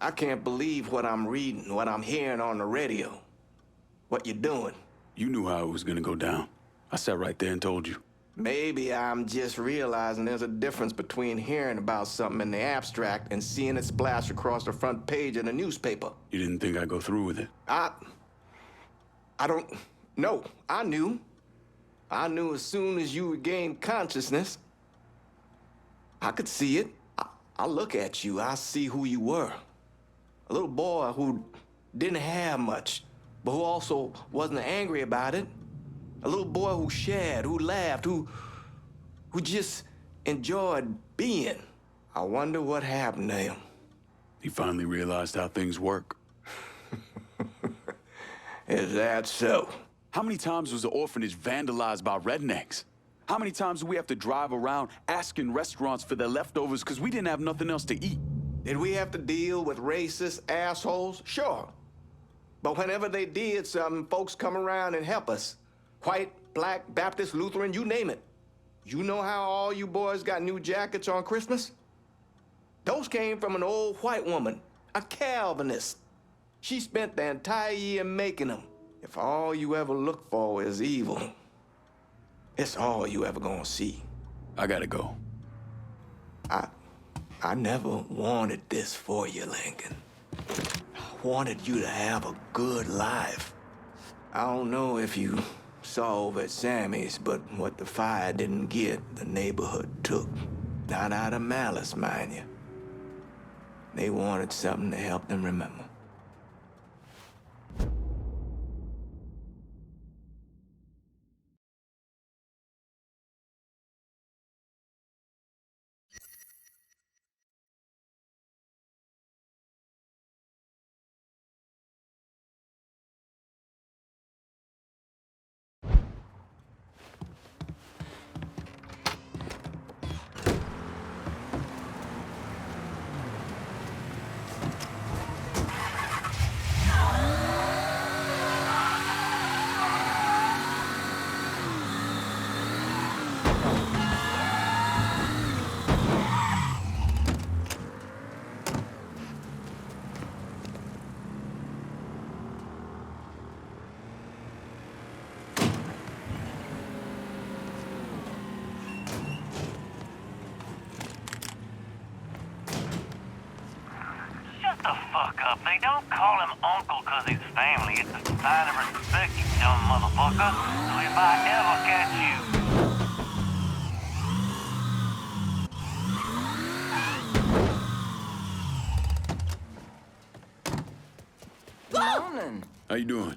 I can't believe what I'm reading, what I'm hearing on the radio. What you doing? You knew how it was gonna go down. I sat right there and told you. Maybe I'm just realizing there's a difference between hearing about something in the abstract and seeing it splash across the front page of the newspaper. You didn't think I'd go through with it? I don't know. I knew. I knew as soon as you regained consciousness. I could see it. I look at you, I see who you were. A little boy who didn't have much, but who also wasn't angry about it. A little boy who shared, who laughed, who just enjoyed being. I wonder what happened to him. He finally realized how things work. Is that so? How many times was the orphanage vandalized by rednecks? How many times do we have to drive around asking restaurants for their leftovers because we didn't have nothing else to eat? Did we have to deal with racist assholes? Sure. But whenever they did something, folks come around and help us. White, black, Baptist, Lutheran, you name it. You know how all you boys got new jackets on Christmas? Those came from an old white woman, a Calvinist. She spent the entire year making them. If all you ever look for is evil, it's all you ever gonna see. I gotta go. I never wanted this for you, Lincoln. I wanted you to have a good life. I don't know if you saw over at Sammy's, but what the fire didn't get, the neighborhood took. Not out of malice, mind you. They wanted something to help them remember. They don't call him uncle because he's family. It's a sign of respect, you dumb motherfucker. So if I ever catch you... Morning. How you doing?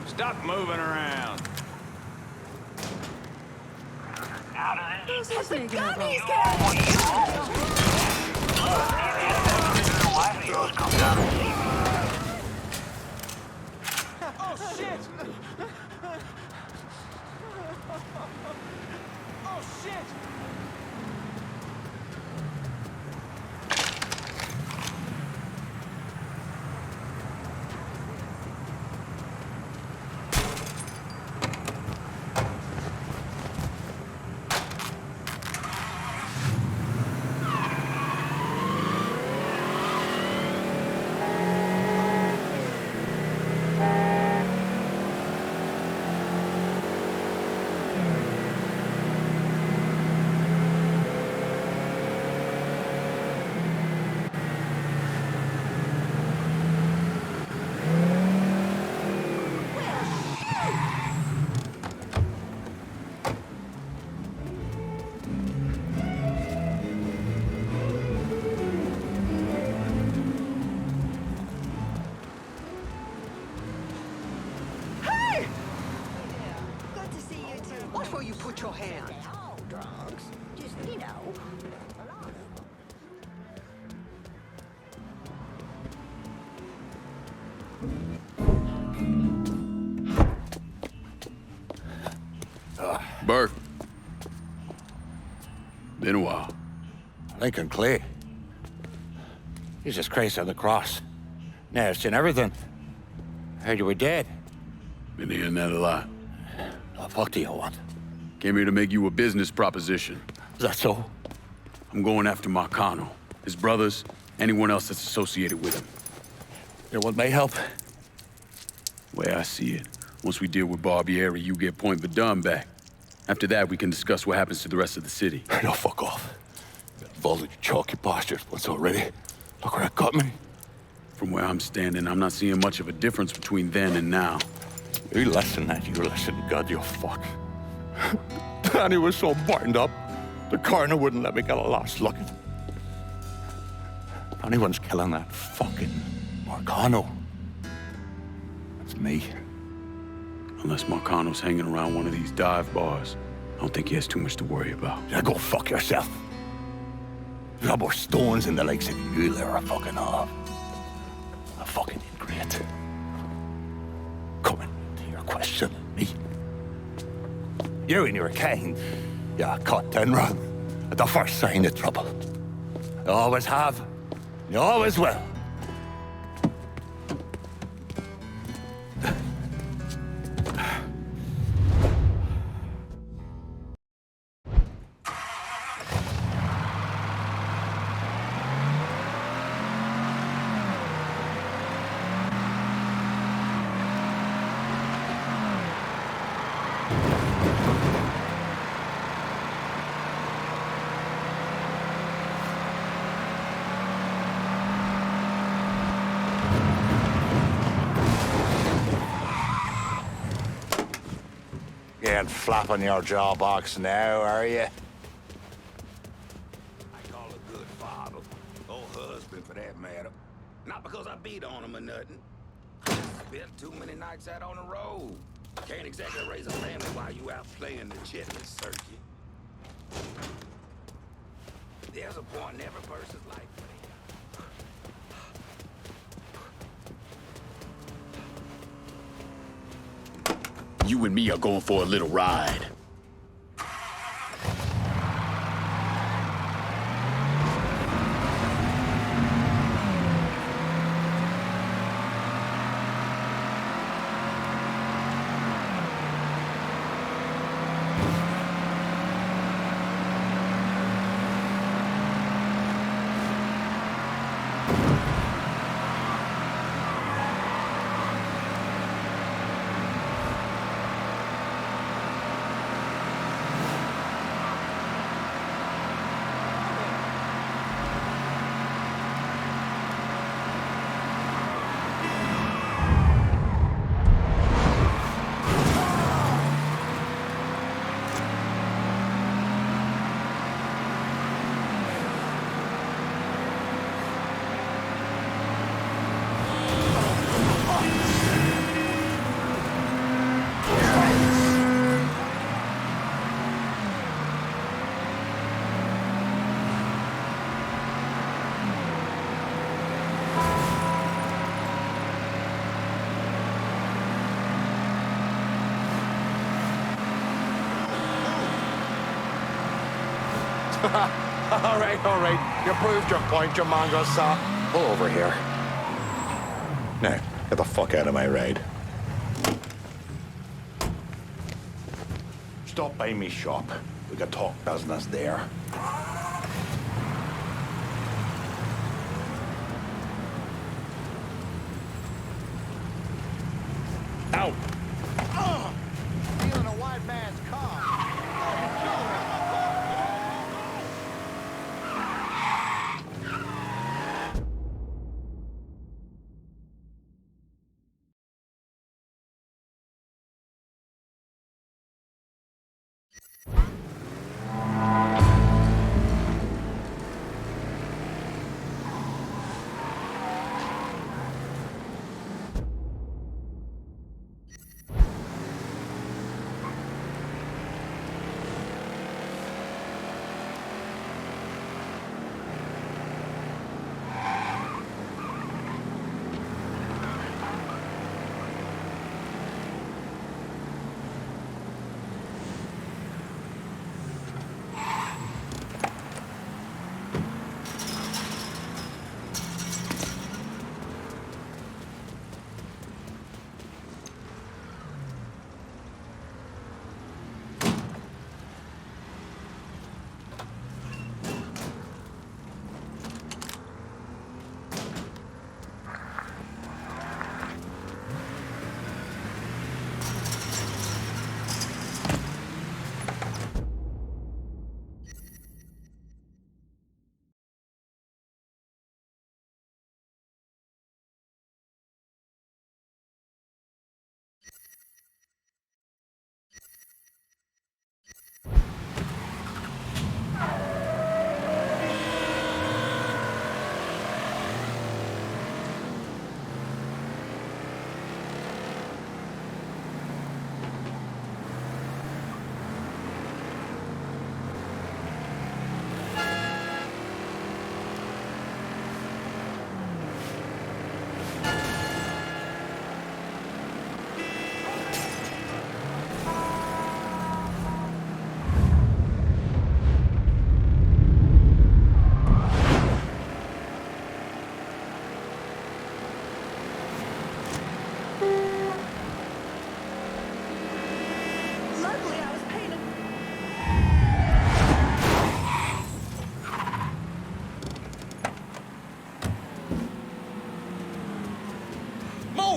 Stop moving around. Out of this. Who's this nigga? Oh, shit! Oh, shit! before you put your hand. All drugs. Just, you know. Burke. Been a while. Lincoln Clay. Jesus Christ on the cross. Now I've seen everything. Heard you were dead. Been hearing that a lot. What the fuck do you want? Came here to make you a business proposition. Is that so? I'm going after Marcano, his brothers, anyone else that's associated with him. You want my help? Way I see it, once we deal with Barbieri, you get Point Verdun back. After that, we can discuss what happens to the rest of the city. No, fuck off. Involved in your chalky bastards once already. Look where that got me. From where I'm standing, I'm not seeing much of a difference between then and now. You listen, that you listen, God, you fuck. Danny was so burned up, the coroner wouldn't let me get a last look at him. If anyone's killing that fucking Marcano, that's me. Unless Marcano's hanging around one of these dive bars, I don't think he has too much to worry about. Yeah, go fuck yourself. There's no more stones in the lakes of you there are fucking off. A fucking ingrate. Coming to your question, me. You and your king, you cut and run at the first sign of trouble. You always have, you always will. You ain't flapping your jaw box now, are you? I call a good father, or husband for that matter. Not because I beat on him or nothing. Spent too many nights out on the road. Can't exactly raise a family while you out playing the chitless circuit. There's a point in every person's life. You and me are going for a little ride. All right. You proved your point, you mongrel sop. Pull over here. Now, get the fuck out of my ride. Stop by me shop. We can talk business there. Out! Stealing a white man's car.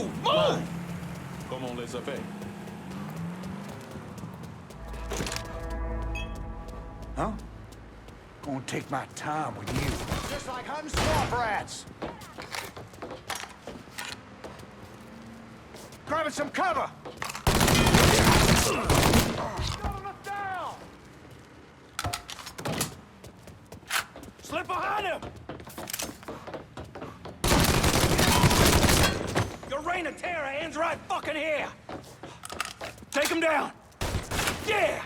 Move! Move! Comment les avez? Huh? Gonna take my time with you. Just like hunting swamp rats. Grabbing some cover! Slip behind him! Your reign of terror ends right fucking here! Take him down! Yeah!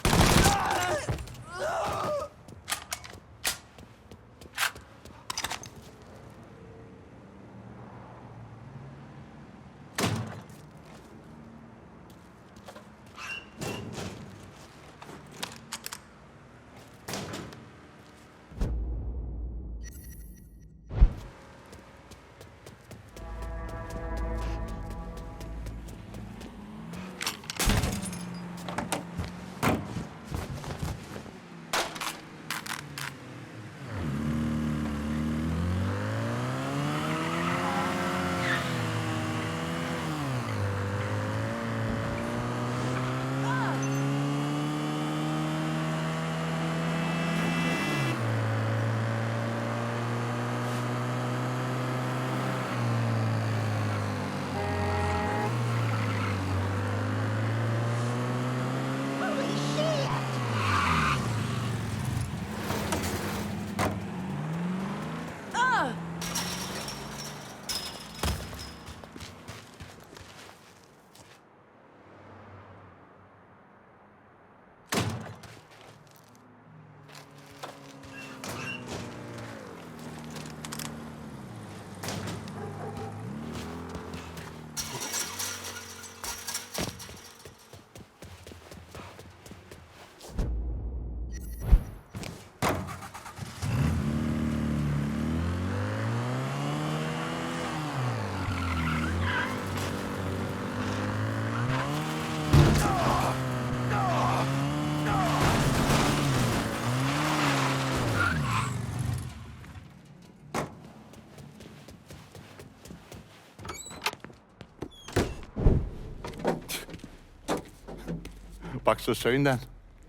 Back so soon, then?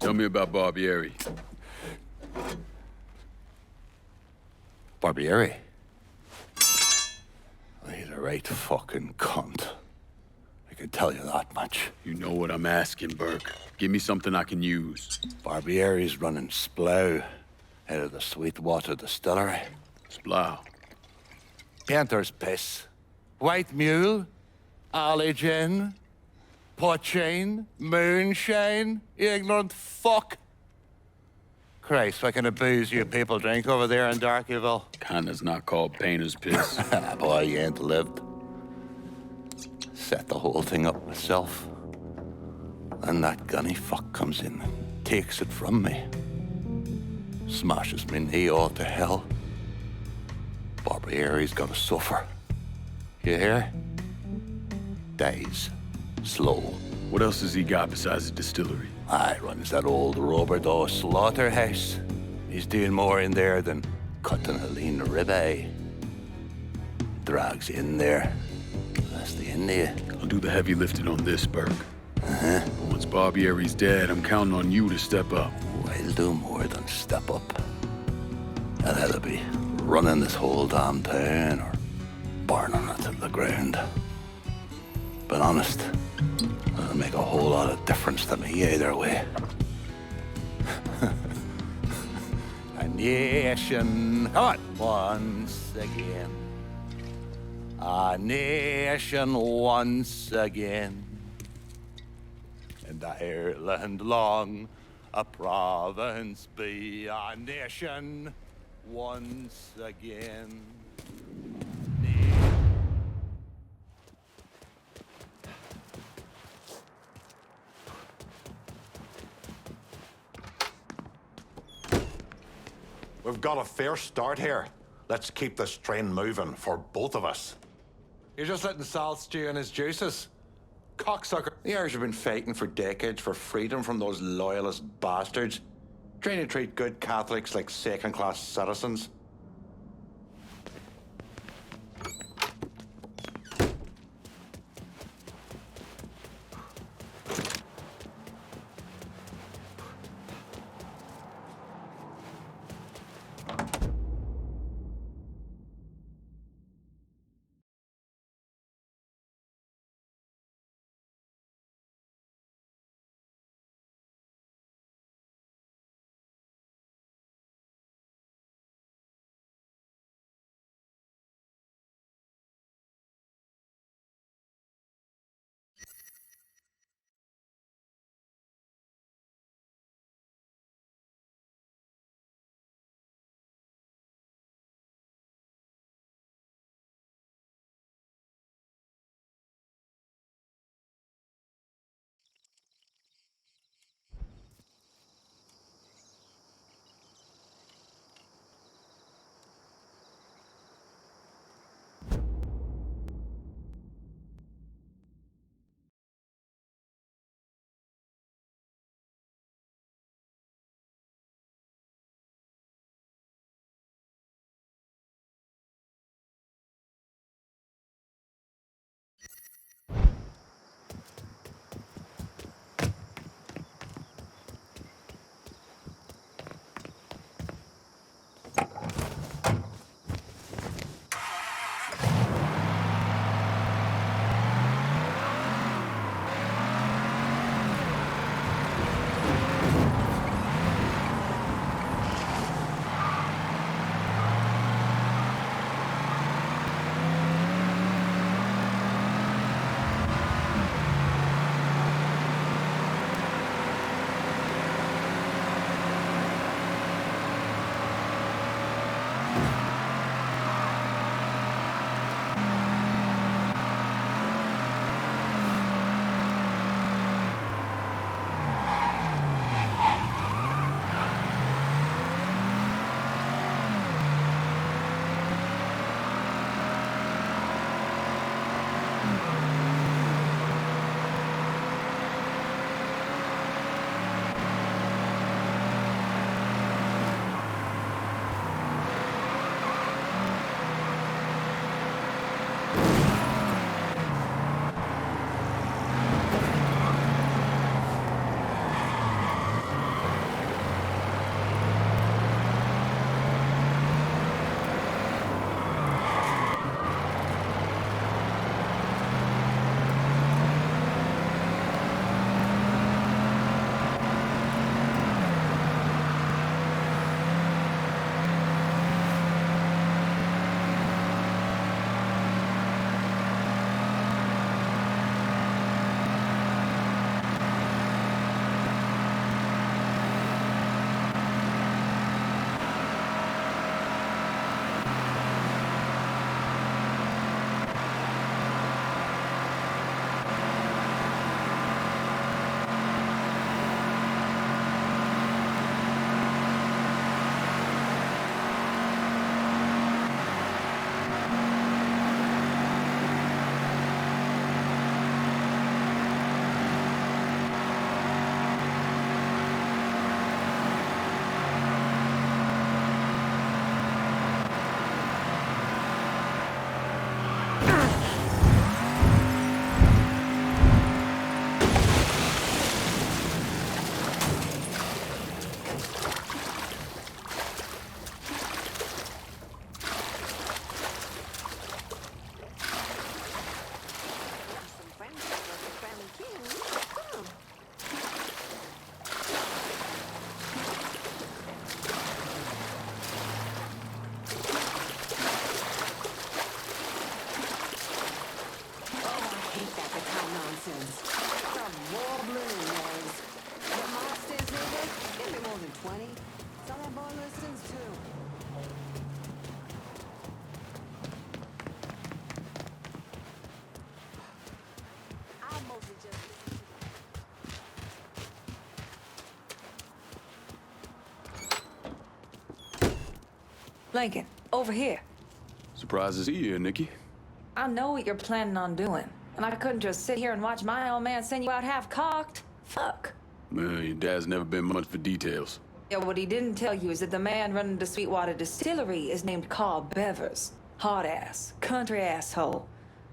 Tell me about Barbieri. Barbieri? He's a right fucking cunt. I can tell you that much. You know what I'm asking, Burke. Give me something I can use. Barbieri's running Splow out of the Sweetwater Distillery. Splow? Painter's piss. White mule. Alley gin. Poachine, moonshine, you ignorant fuck. Christ, what kind of booze you people drink over there in Darkyville? Kinda's not called painter's piss. Boy, you ain't lived. Set the whole thing up myself. And that gunny fuck comes in and takes it from me. Smashes me knee all to hell. Barbieri's gonna suffer. You hear? Dies. Slow. What else has he got besides the distillery? Aye, runs that old Roberto slaughterhouse. He's doing more in there than cutting a lean ribeye. Drags in there. That's the end of you. I'll do the heavy lifting on this, Burke. Uh-huh. Once Barbieri's dead, I'm counting on you to step up. I'll do more than step up. I'll either be running this whole damn town or burning it to the ground. But honest, it'll make a whole lot of difference to me either way. A nation, come on, once again. A nation once again. And Ireland long, a province be a nation once again. We've got a fair start here. Let's keep this train moving for both of us. You're just letting Sal stew in his juices. Cocksucker. The Irish have been fighting for decades for freedom from those loyalist bastards, trying to treat good Catholics like second-class citizens. nonsense. Some warbling noise. The monsters, nigga? Give me more than 20. Some of that boy listens too. I mostly just Lincoln, over here. Surprised to see you here, Nikki. I know what you're planning on doing, and I couldn't just sit here and watch my old man send you out half-cocked. Fuck. Well, your dad's never been much for details. Yeah, what he didn't tell you is that the man running the Sweetwater Distillery is named Carl Bevers. Hard-ass, country asshole.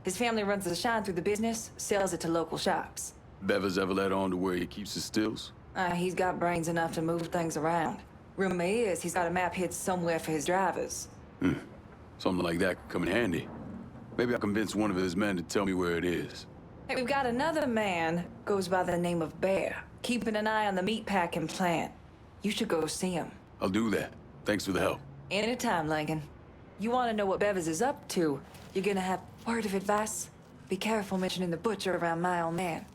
His family runs the shine through the business, sells it to local shops. Bevers ever let on to where he keeps his stills? He's got brains enough to move things around. Rumor is he's got a map hid somewhere for his drivers. Something like that could come in handy. Maybe I'll convince one of his men to tell me where it is. Hey, we've got another man, goes by the name of Bear, keeping an eye on the meatpacking plant. You should go see him. I'll do that. Thanks for the help. Anytime, Lincoln. You want to know what Bevers is up to, you're gonna have word of advice. Be careful mentioning the butcher around my old man.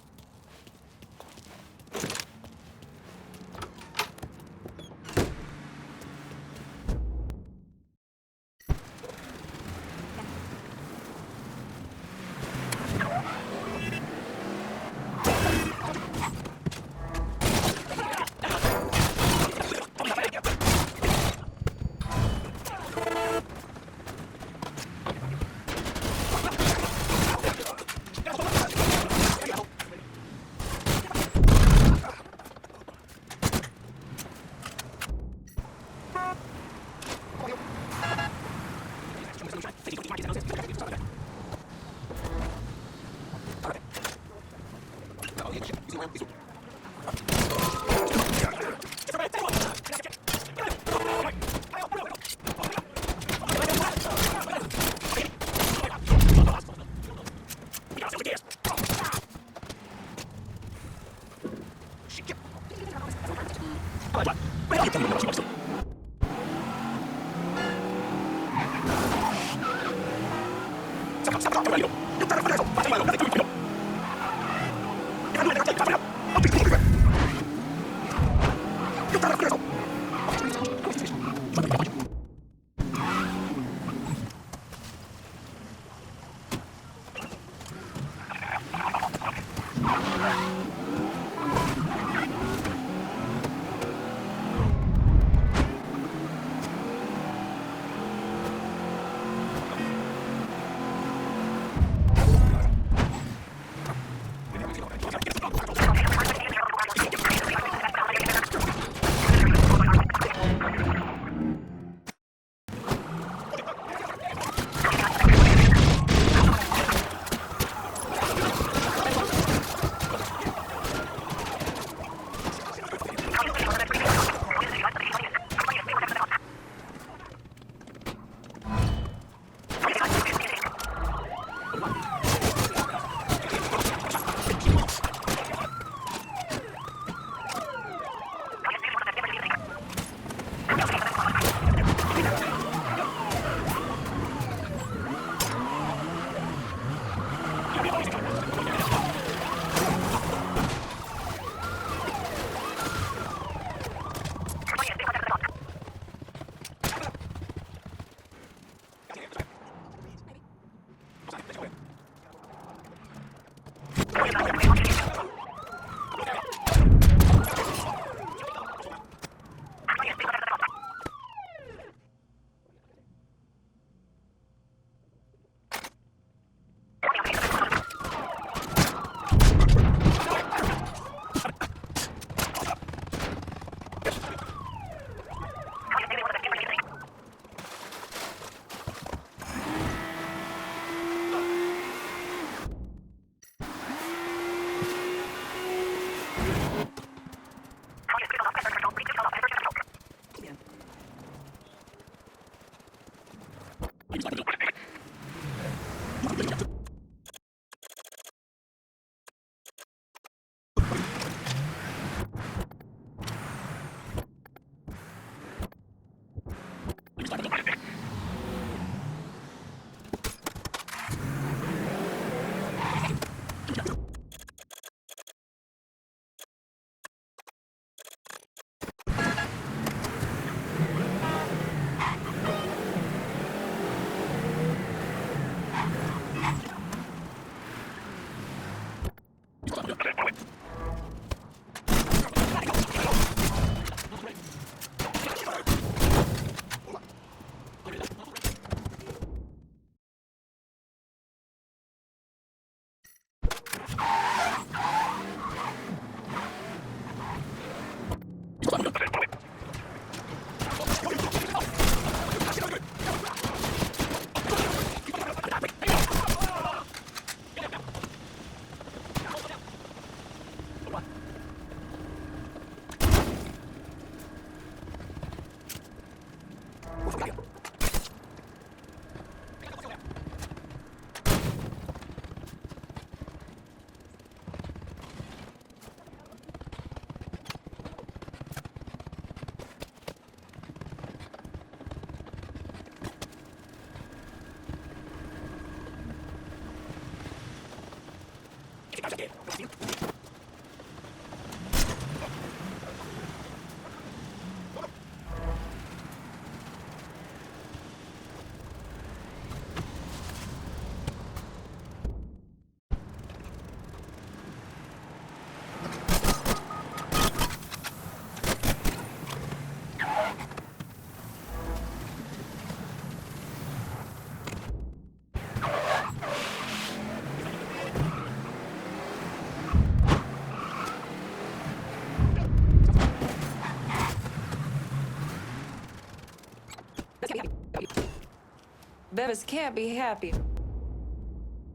Bevis can't be happy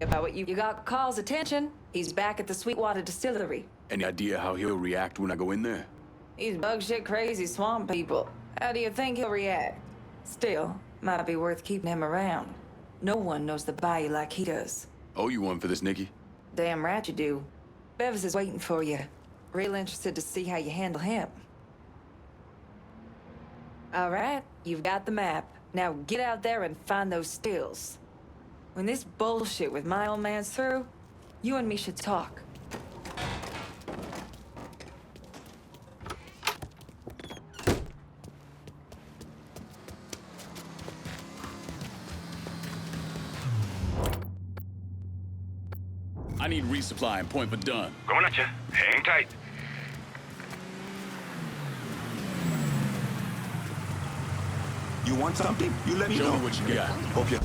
about what you got Carl's attention. He's back at the Sweetwater Distillery. Any idea how he'll react when I go in there? He's bug shit crazy swamp people. How do you think he'll react? Still, might be worth keeping him around. No one knows the bayou like he does. Owe you one for this, Nikki. Damn right you do. Bevis is waiting for you. Real interested to see how you handle him. All right, you've got the map. Now get out there and find those stills. When this bullshit with my old man's through, you and me should talk. I need resupply and point for done. Going at you. Hang tight. You want something? You let me know. Show me what you got. Hope you.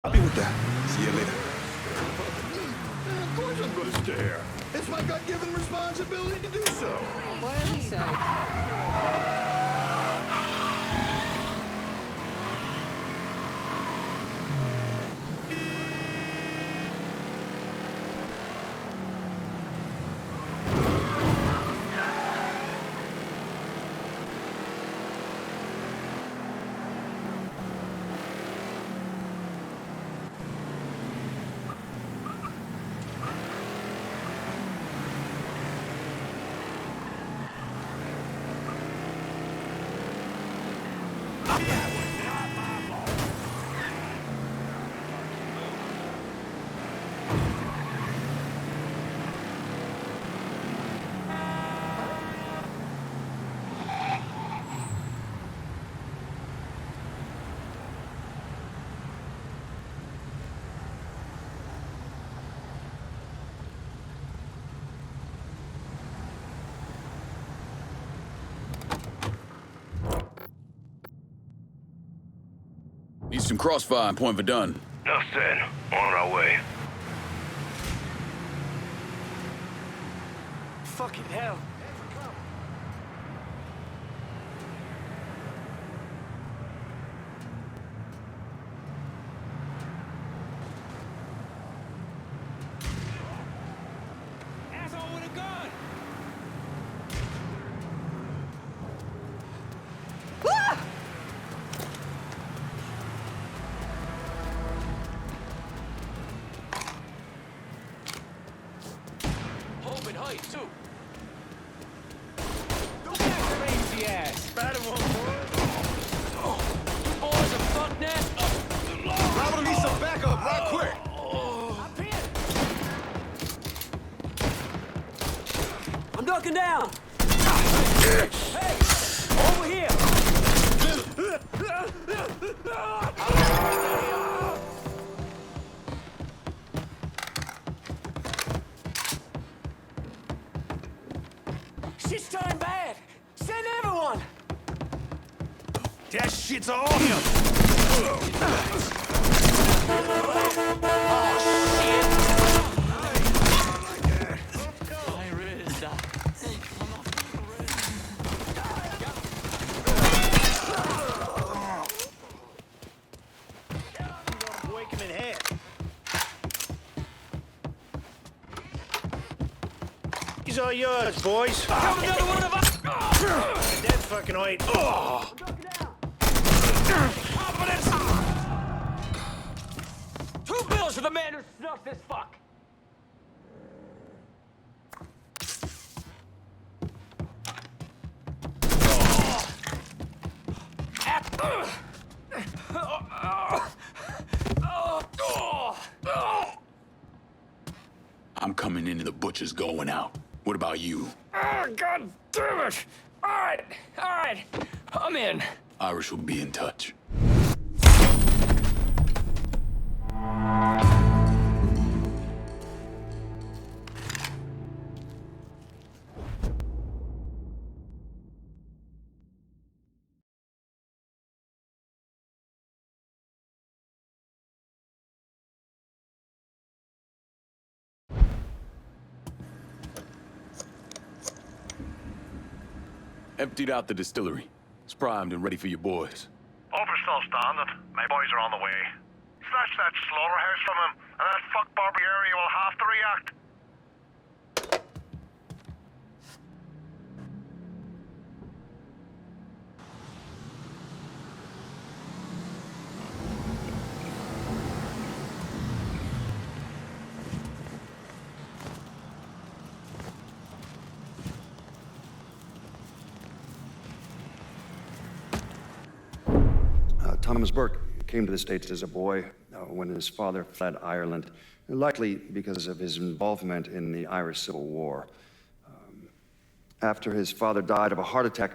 I'll be with that. See you later. Of course I'm gonna stare. It's my God-given responsibility to do so. What did he say? Need some crossfire and point for done. Enough said. On our way. Fucking hell. Asshole with a gun! Open height, too. Don't get crazy ass! Better one, boy. You boys are fucked now. I'm gonna need some backup right quick. I'm ducking down! Hey! Over here! Shit's turning bad! Send everyone! That shit's on him. Break him in half. These are yours, boys. Come another one of us! That fucking height. Oh. Confidence! 2 bills for the man who snuck this fuck! butcher's going out. What about you? Oh, God damn it! All right, I'm in. Irish will be in touch. Emptied out the distillery. It's primed and ready for your boys. Over's still standing. My boys are on the way. Snatch that slaughterhouse from him, and that fuck Barbieri will have to react. Thomas Burke came to the States as a boy when his father fled Ireland, likely because of his involvement in the Irish Civil War. After his father died of a heart attack,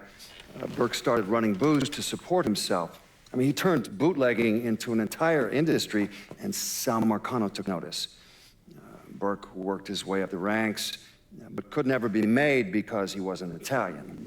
Burke started running booze to support himself. I mean, he turned bootlegging into an entire industry, and Sal Marcano took notice. Burke worked his way up the ranks, but could never be made because he wasn't Italian.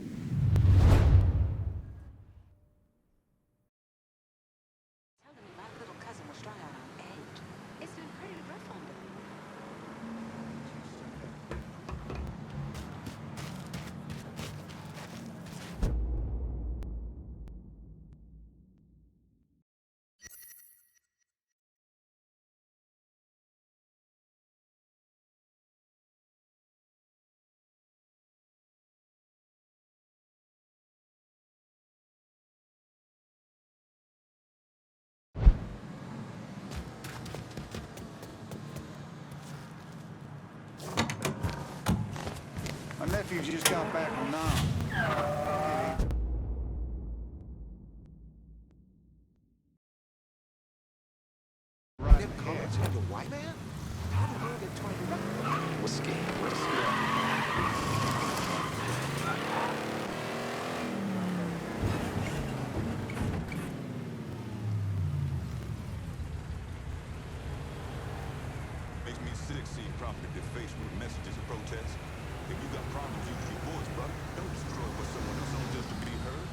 My nephew just got back from Nam. Right. Comments on the white man? How did Burke get 20? Whiskey. Makes me sick seeing property defaced with messages of protest. If you got problems, use your voice, brother. Don't destroy what someone else owns just to be heard.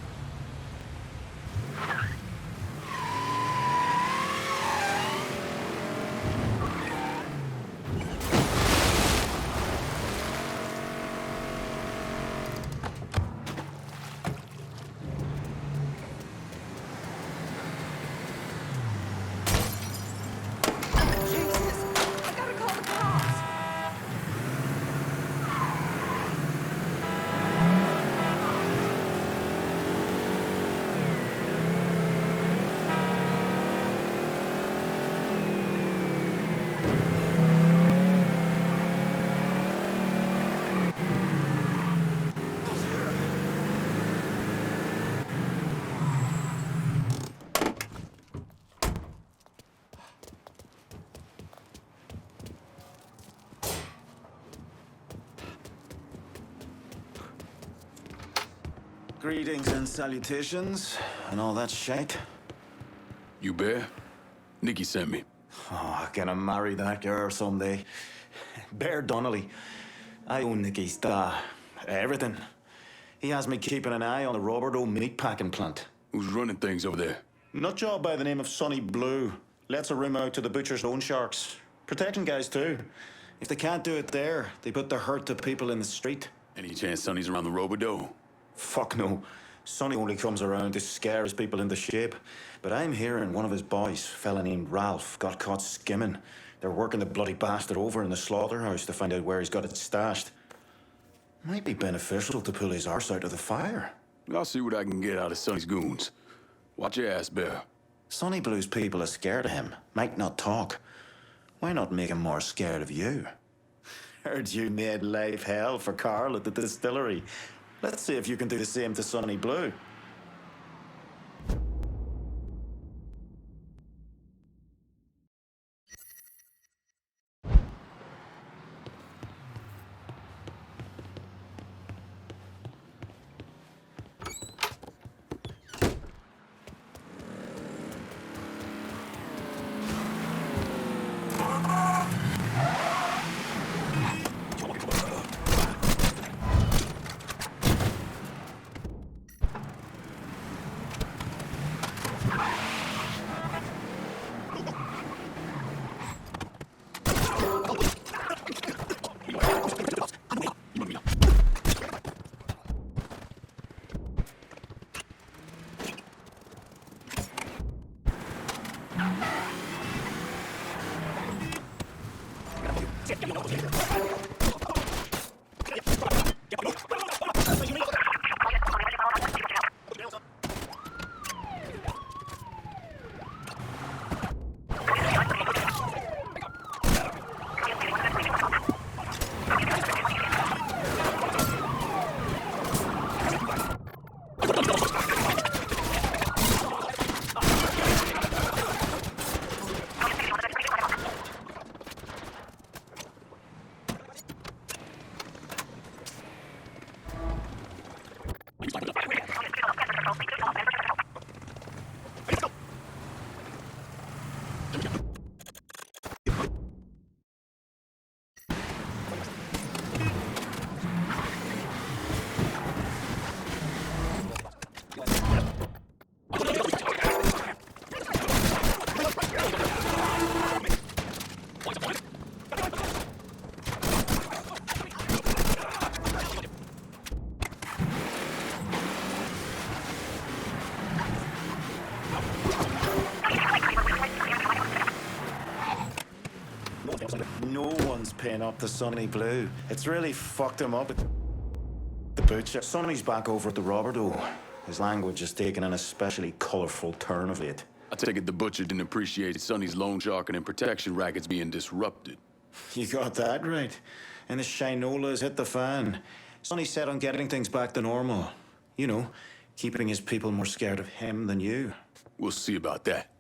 Greetings and salutations, and all that shit. You Bear? Nikki sent me. Oh, gonna marry that girl someday. Bear Donnelly. I own Nicky's everything. He has me keeping an eye on the Roberto meatpacking plant. Who's running things over there? Nutjob by the name of Sonny Blue. Lets a room out to the butcher's loan sharks. Protection guys, too. If they can't do it there, they put the hurt to people in the street. Any chance Sonny's around the Robodo? Fuck no. Sonny only comes around to scare his people into shape. But I'm hearing one of his boys, a fella named Ralph, got caught skimming. They're working the bloody bastard over in the slaughterhouse to find out where he's got it stashed. Might be beneficial to pull his arse out of the fire. I'll see what I can get out of Sonny's goons. Watch your ass, Bear. Sonny Blue's people are scared of him. Might not talk. Why not make him more scared of you? Heard you made life hell for Carl at the distillery. Let's see if you can do the same to Sonny Blue. Sonny's paying up the Sonny Blue. It's really fucked him up. The butcher. Sonny's back over at the robber though. His language has taken an especially colourful turn of late. I take it the butcher didn't appreciate Sonny's loan sharking and protection rackets being disrupted. You got that right. And the Shinolas hit the fan. Sonny's set on getting things back to normal. You know, keeping his people more scared of him than you. We'll see about that.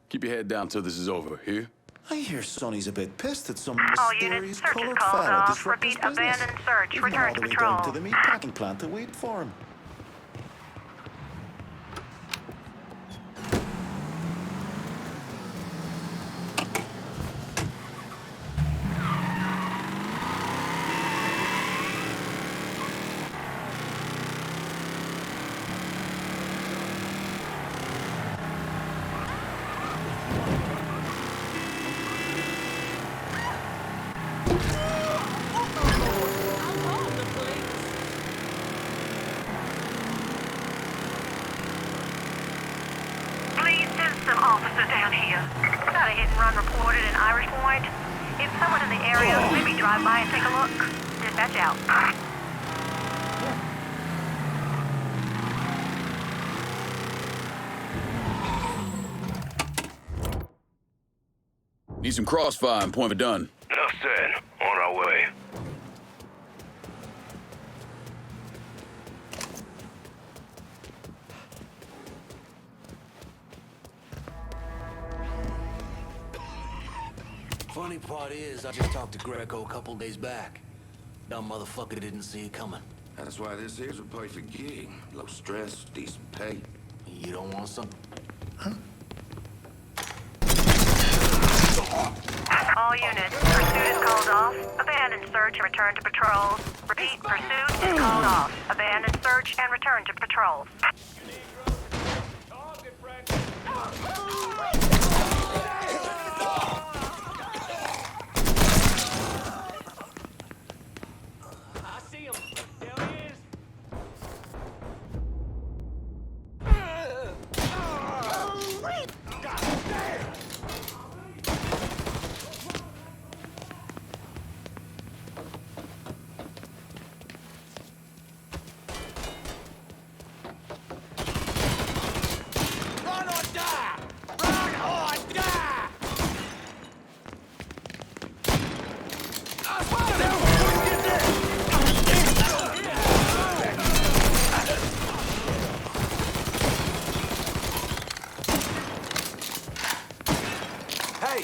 Keep your head down till this is over, here? I hear Sonny's a bit pissed at some All mysterious units, search is coloured called fella off. disrupt his Repeat, business. abandoned search. Even Return all to the way patrol. down to the meatpacking plant to wait for him. Down here. Got a hit and run reported in Irish Point. If someone in the area, maybe drive by and take a look. Dispatch out. Need some crossfire and point for done. Enough said. On our way. Funny part is, I just talked to Greco a couple days back. Dumb motherfucker didn't see it coming. That's why this here's a perfect gig. Low stress, decent pay. You don't want some? All units, pursuit is called off. Abandon search and return to patrols. Repeat, pursuit is called off. Abandon search and return to patrols.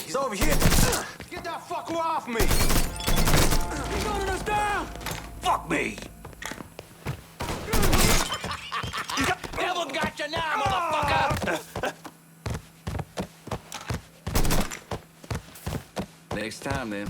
He's over here. Get that fucker off me! He's gunning us down! Fuck me! Devil got you now, motherfucker! Next time, then.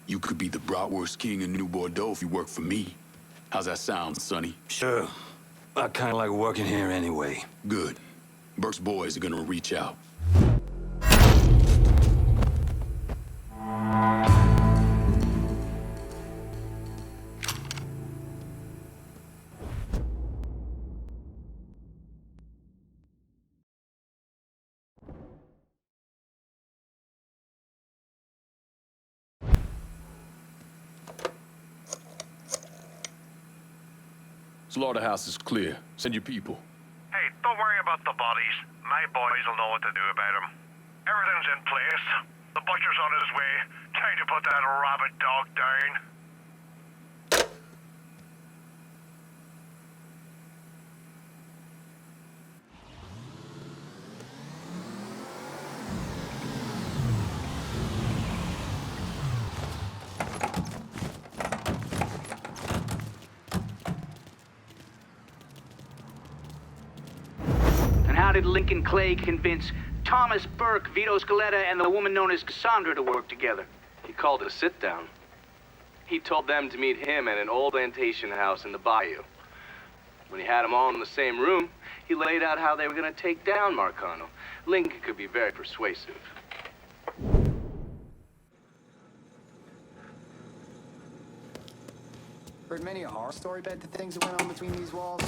You could be the bratwurst king in New Bordeaux if you work for me. How's that sound, Sonny? Sure. I kinda like working here anyway. Good. Burke's boys are gonna reach out. Slaughterhouse is clear. Send your people. Hey, don't worry about the bodies. My boys will know what to do about them. Everything's in place. The butcher's on his way. Time to put that rabid dog down. How did Lincoln Clay convince Thomas Burke, Vito Scaletta, and the woman known as Cassandra to work together? He called it a sit-down. He told them to meet him at an old plantation house in the bayou. When he had them all in the same room, He laid out how they were gonna take down Marcano. Lincoln could be very persuasive. Heard many a horror story about the things that went on between these walls.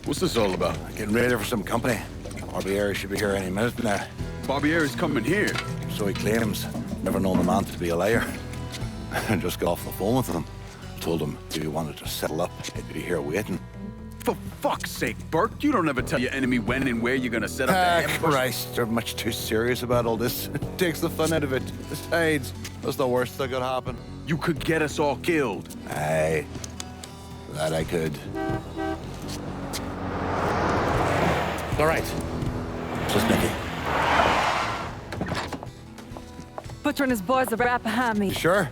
What's this all about? Getting ready for some company. Barbieri should be here any minute now. Barbieri's coming here? So he claims. Never known the man to be a liar. I just got off the phone with him. Told him if he wanted to settle up, he'd be here waiting. For fuck's sake, Burke, you don't ever tell your enemy when and where you're gonna set up the ambush. Christ, they're much too serious about all this. It takes the fun out of it. Besides, that's the worst that could happen. You could get us all killed. Aye, that I could. All right. Just Nicky. Butcher and his boys are right behind me. You sure?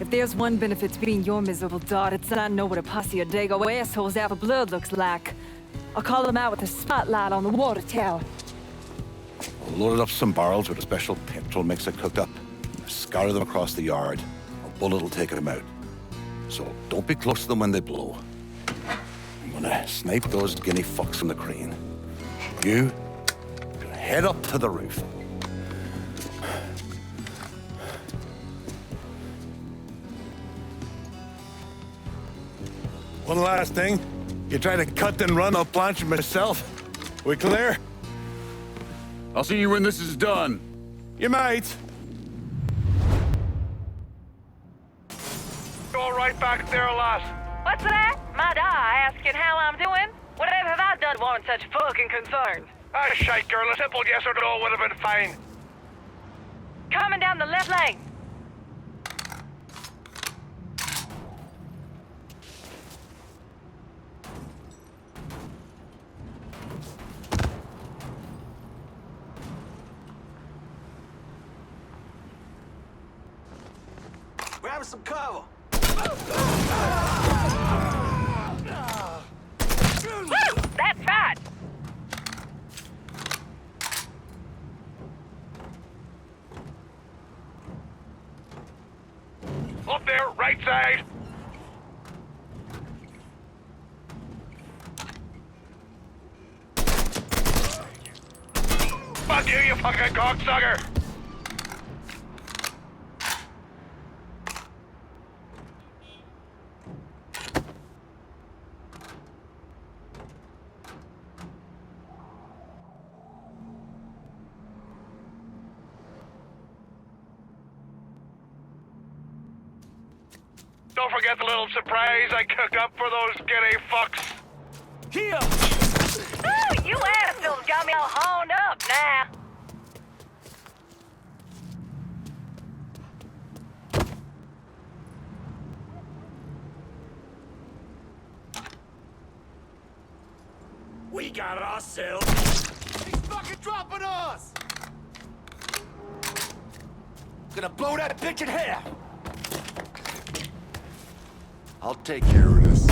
If there's one benefit to being your miserable dot, it's that I know what a posse of Dago assholes out for blood looks like. I'll call them out with a spotlight on the water tower. I'll load up some barrels with a special petrol mixer cooked up. Scatter them across the yard. A bullet will take them out. So don't be close to them when they blow. I'm gonna snipe those guinea fucks from the crane. You head up to the roof. One last thing. You try to cut and run, I'll planch myself. We clear? I'll see you when this is done. You might. Go right back there, lass. What's that? My da asking how I'm doing? Whatever have I done warrant such fucking concern? Ah, shite, girl. A simple yes or no would have been fine. Coming down the left lane. We're having some cover. Woo! That's right. Up there, right side. Fuck you fucking cocksucker! Don't forget the little surprise I cooked up for those guinea fucks. Here! Ooh, you assholes got me all horned up now. We got ourselves. He's fucking dropping us! Gonna blow that bitch in half! I'll take care of this.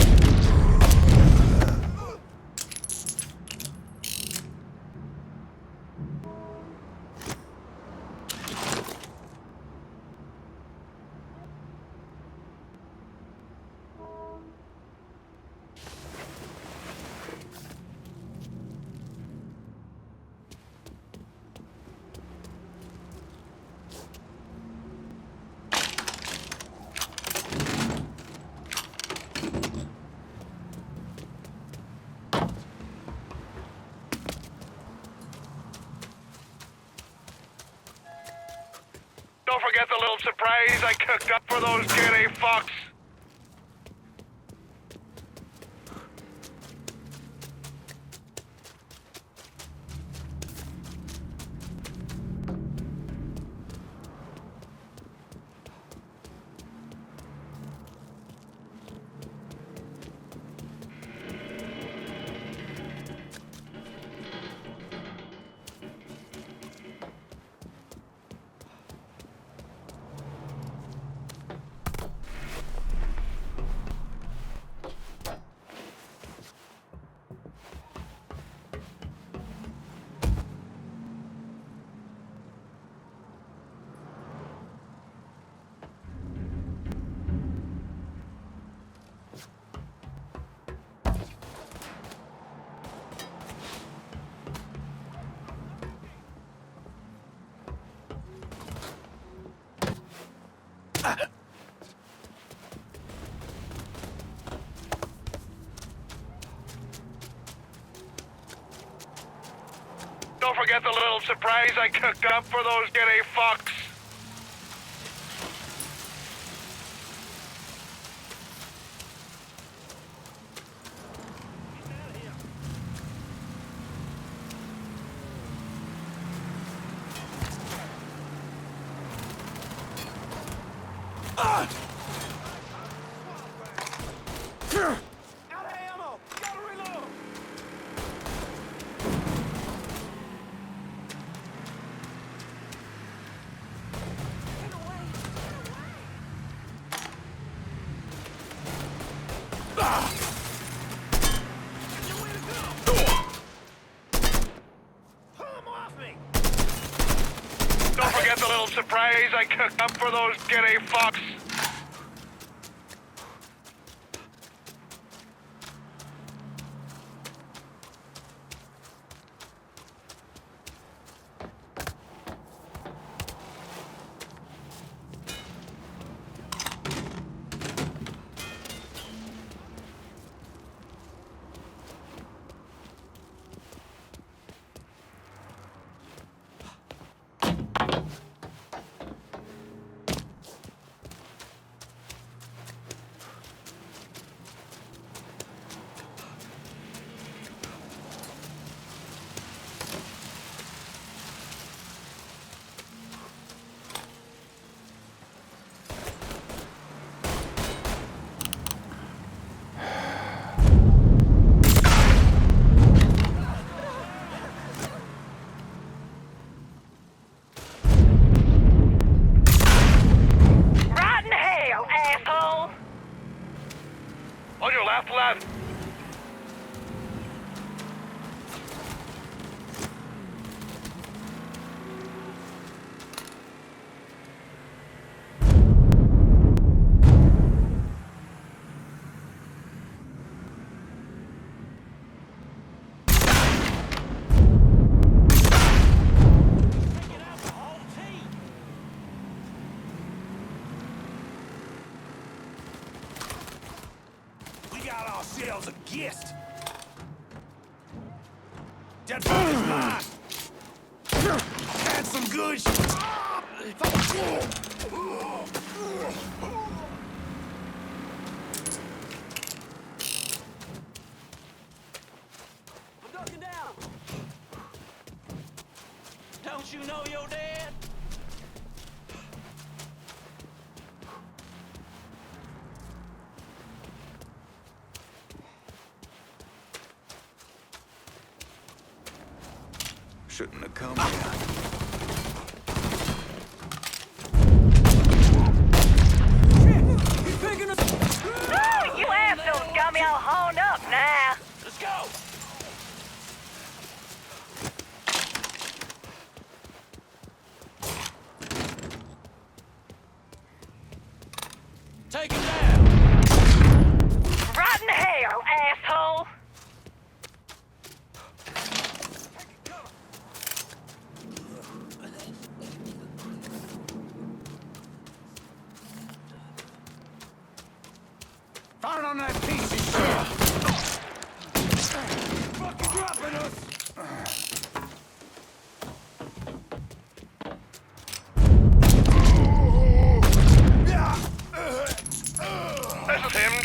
surprise I cooked up for those dirty fucks? Don't forget the little surprise I cooked up for those dirty fucks. Don't forget the little surprise I cooked up for those dirty fucks. Left. A gift. Dead body's mine. Had some good shit. I'm ducking down. Don't you know you're dead? Shouldn't have come here. He's picking us. Oh, you assholes got me all horned up now. Let's go. Take him down. Right in hell, asshole. Fire on that piece of shit! Fucking dropping us!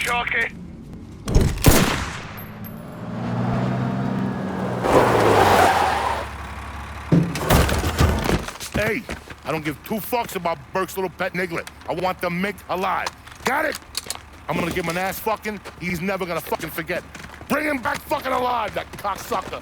Chalky. Hey, I don't give two fucks about Burke's little pet niglet. I want the mink alive. Got it? I'm gonna give him an ass fucking he's never gonna fucking forget. Bring him back fucking alive, that cocksucker.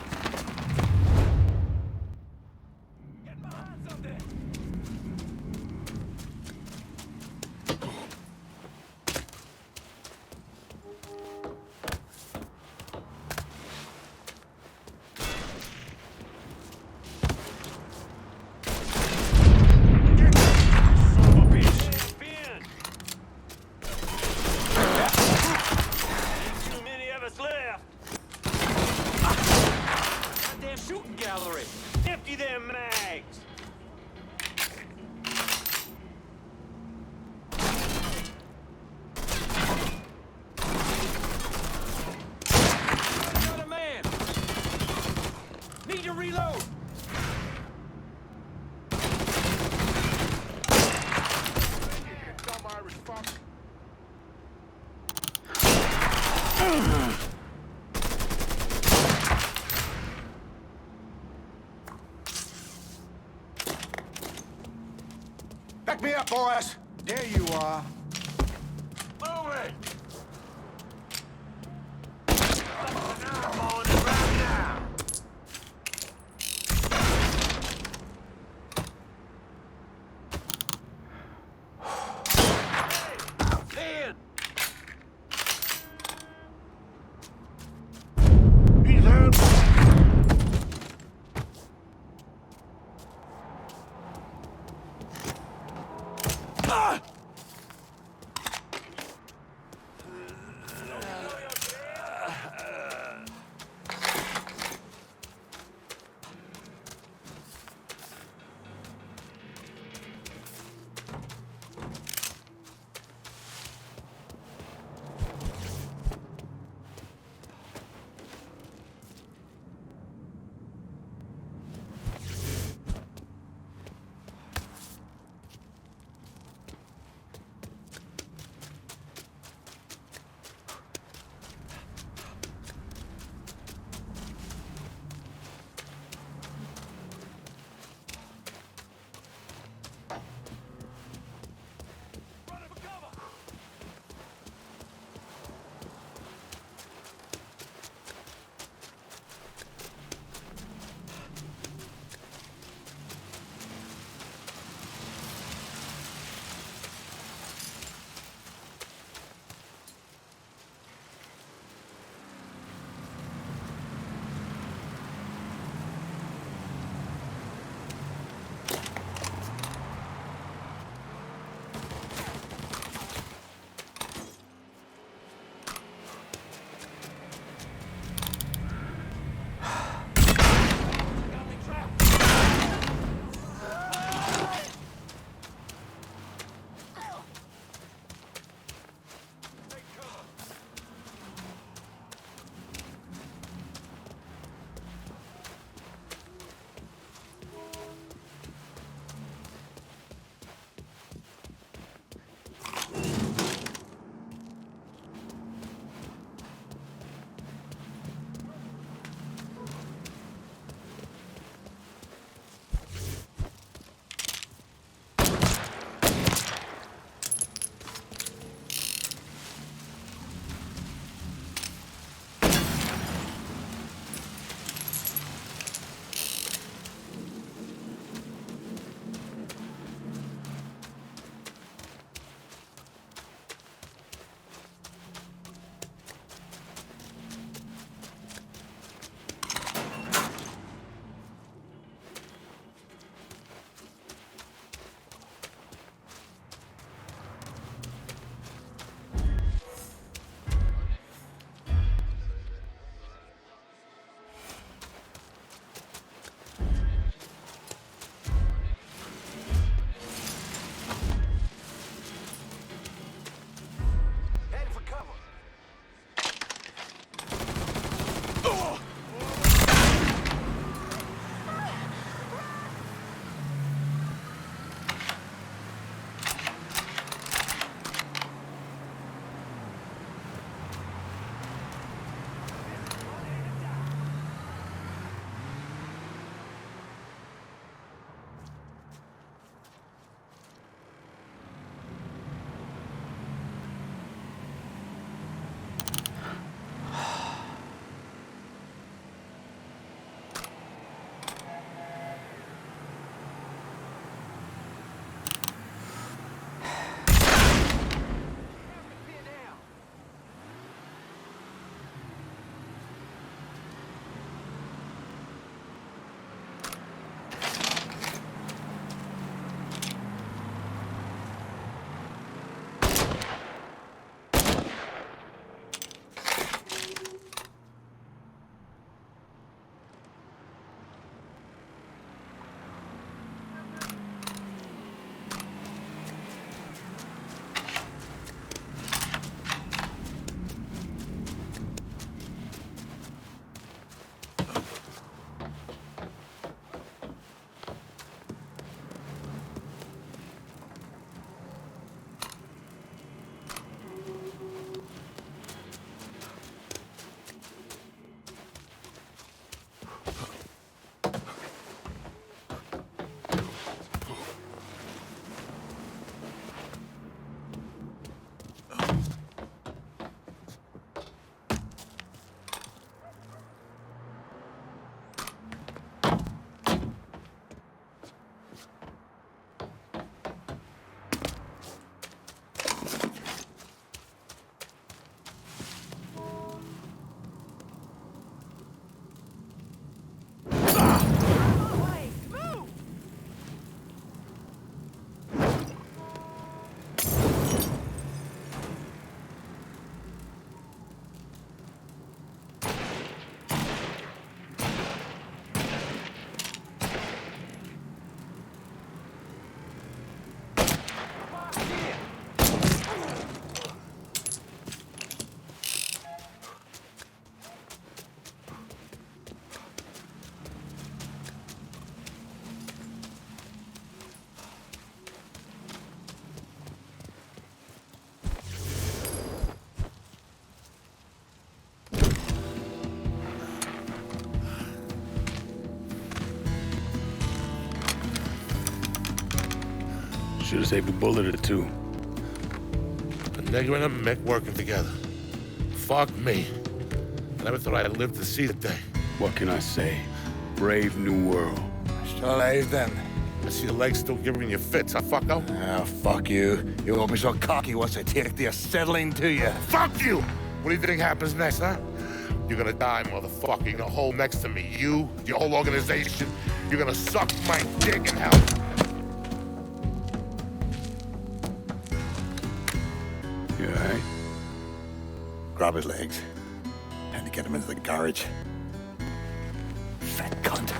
Back me up, boys. There you are. Move it! Should have saved a bullet or two. A nigger and a Mick working together. Fuck me. I never thought I'd live to see the day. What can I say? Brave new world. Still alive then. I see your legs still giving you fits, huh, fucko? Ah, fuck you. You won't be so cocky once I take the acetylene to you. Fuck you! What do you think happens next, huh? You're gonna die, motherfucker. You're gonna hold next to me. You, your whole organization. You're gonna suck my dick in hell. You alright? Grab his legs. Time to get him into the garage. Fat cunt.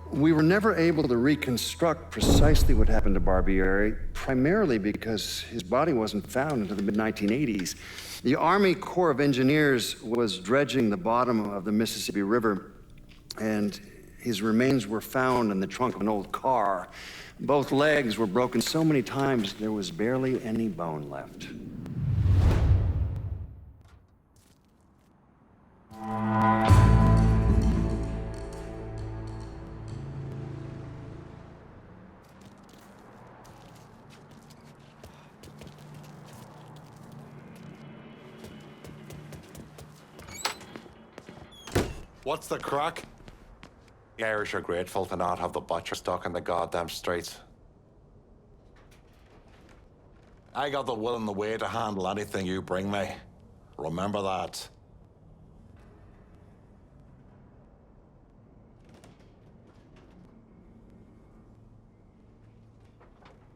We were never able to reconstruct precisely what happened to Barbieri, primarily because his body wasn't found until the mid-1980s. The Army Corps of Engineers was dredging the bottom of the Mississippi River, and his remains were found in the trunk of an old car. Both legs were broken so many times, there was barely any bone left. What's the crack? The Irish are grateful to not have the butcher stuck in the goddamn streets. I got the will and the way to handle anything you bring me. Remember that.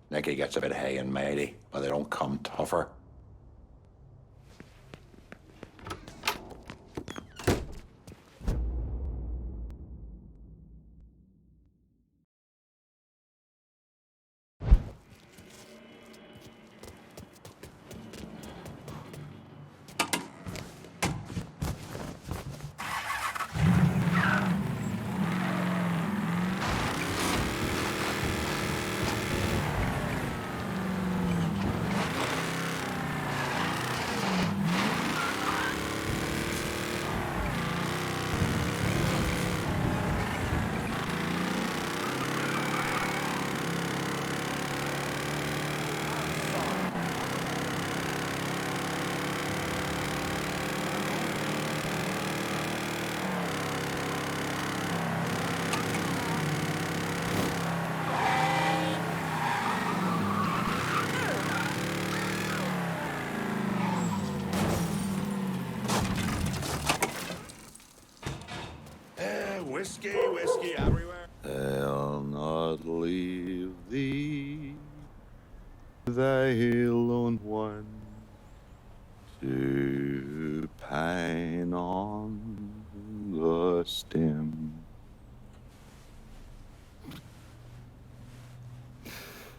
Nicky gets a bit hay and matey, but they don't come tougher. Whiskey everywhere. I'll not leave thee, thy lone one, to pine on the stem.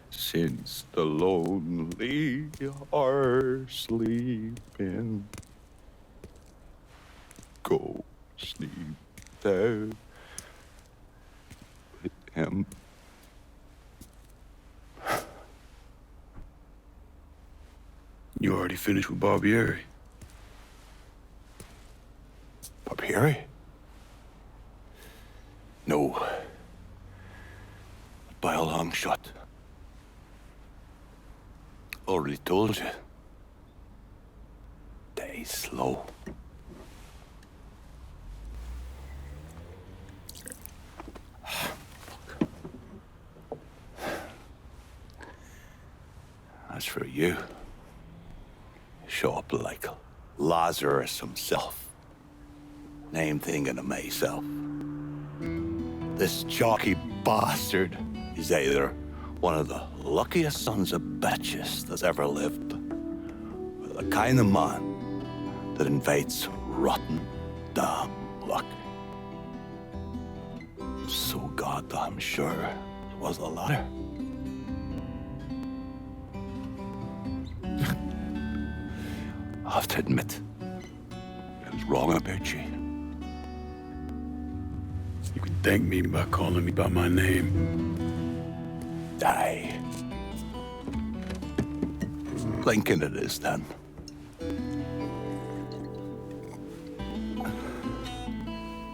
Since the lonely are sleeping, go sleep thou with him. You already finished with Barbieri? Barbieri? No. By a long shot. Already told you. Die slow. As for you, show up like Lazarus himself. Name thinking to myself. This jockey bastard is either one of the luckiest sons of bitches that's ever lived, or the kind of man that invites rotten damn luck. So goddamn sure it was the latter. I have to admit, I was wrong about you. You can thank me by calling me by my name. Aye. Lincoln it is, then.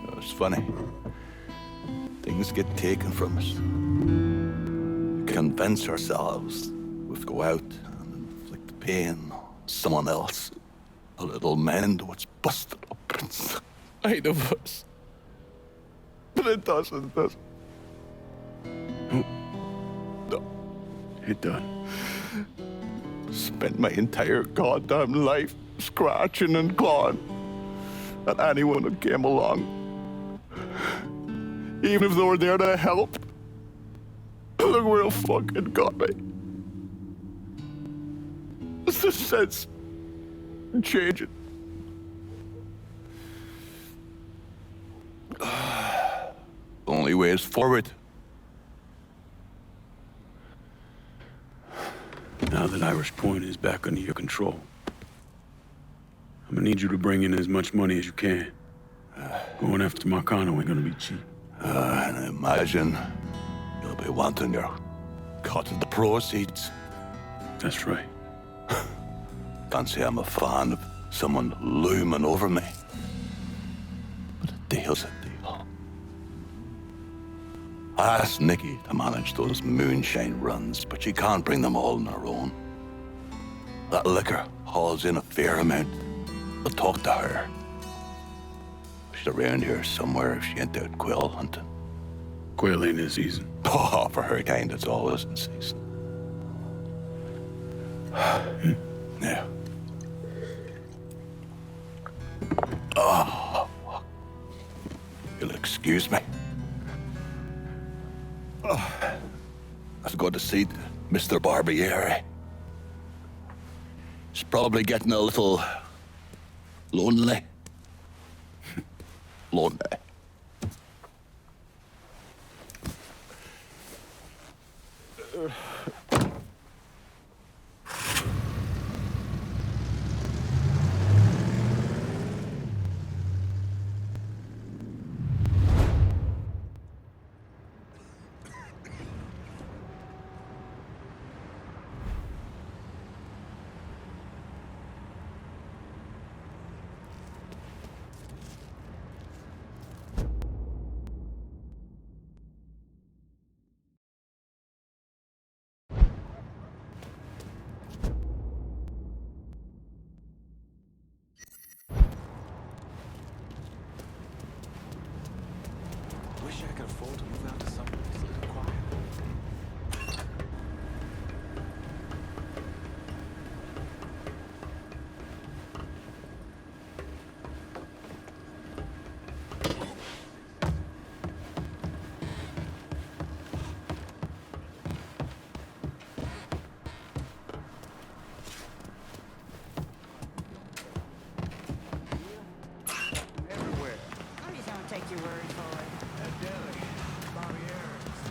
It was funny. things get taken from us. We convince ourselves we have to go out and inflict the pain on someone else. A little mend what's busted up inside of us. But it doesn't, does it? No. It doesn't. Spent my entire goddamn life scratching and clawing at anyone that came along. Even if they were there to help. Look where it fucking got me. It's the sense changing. Only way is forward. Now that Irish Point is back under your control, I'm gonna need you to bring in as much money as you can. Going after Marcano ain't gonna be cheap. And I imagine you'll be wanting your cut of the proceeds. That's right. Can't say I'm a fan of someone looming over me. But a deal's a deal. I asked Nikki to manage those moonshine runs, but she can't bring them all on her own. That liquor hauls in a fair amount. I'll talk to her. She's around here somewhere if she ain't out quail hunting. Quail ain't in season. Oh, for her kind, it's always in season. Yeah. Oh, you'll excuse me. Oh, I've got to see Mr. Barbieri. He's probably getting a little lonely. Lonely. Wish I could afford to move out to somewhere a little quiet. Everywhere. Please don't take your word for it. At Delhi, Barbieri's.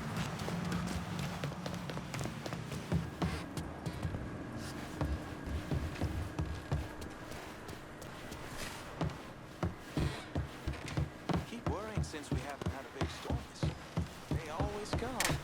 Keep worrying since we haven't had a big storm this year. They always come.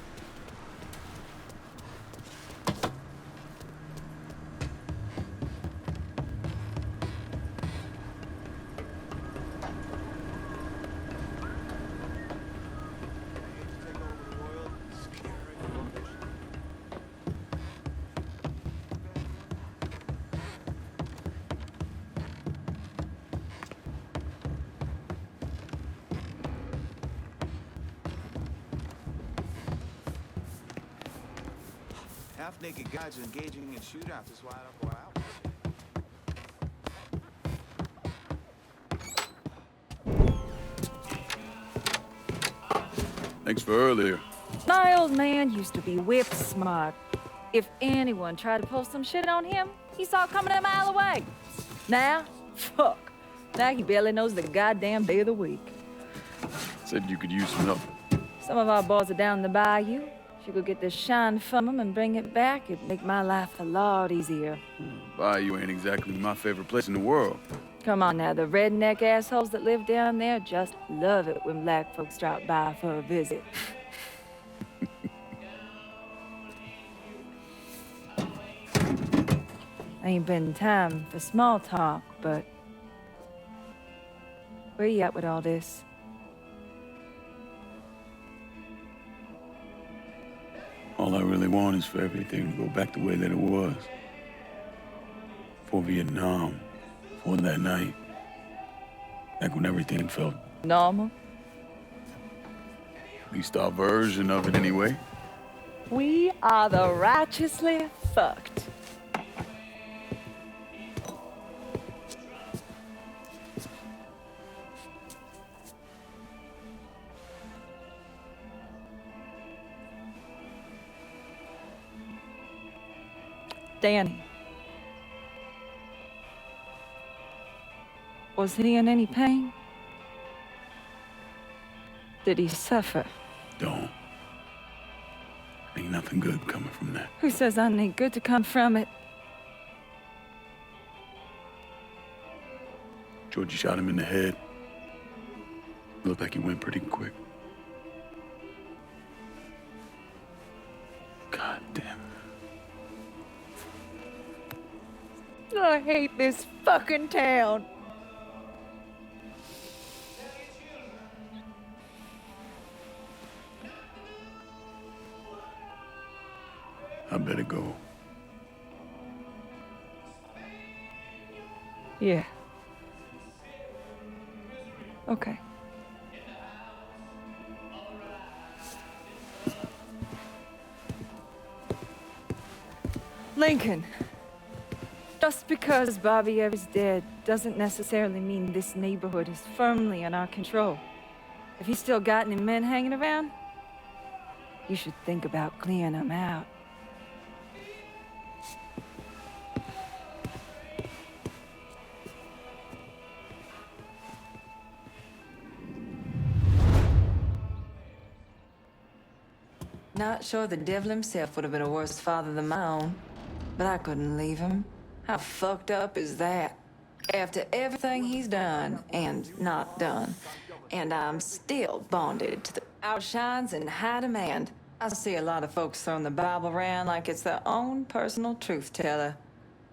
Half-naked guys are engaging in shootouts. That's why I don't go out. Thanks for earlier. My old man used to be whip smart. If anyone tried to pull some shit on him, he saw it coming a mile away. Now, fuck. Now he barely knows the goddamn day of the week. Said you could use some help. Some of our boys are down in the bayou. If you could get the shine from them and bring it back, it'd make my life a lot easier. Bayou ain't exactly my favorite place in the world. Come on now, the redneck assholes that live down there just love it when black folks drop by for a visit. Ain't been time for small talk, but where you at with all this? All I really want is for everything to go back the way that it was. Before Vietnam, before that night. Back when everything felt normal. At least our version of it anyway. We are the righteously fucked. Danny. Was he in any pain? Did he suffer? Don't. Ain't nothing good coming from that. Who says I need good to come from it? Georgie shot him in the head. Looked like he went pretty quick. God damn. I hate this fucking town. I better go. Yeah. Okay. Lincoln. Just because Bobby Evans is dead doesn't necessarily mean this neighborhood is firmly in our control. If he's still got any men hanging around, you should think about clearing them out. Not sure the devil himself would have been a worse father than my own, but I couldn't leave him. How fucked up is that? After everything he's done and not done, and I'm still bonded to the outshines in high demand. I see a lot of folks throwing the Bible around like it's their own personal truth teller,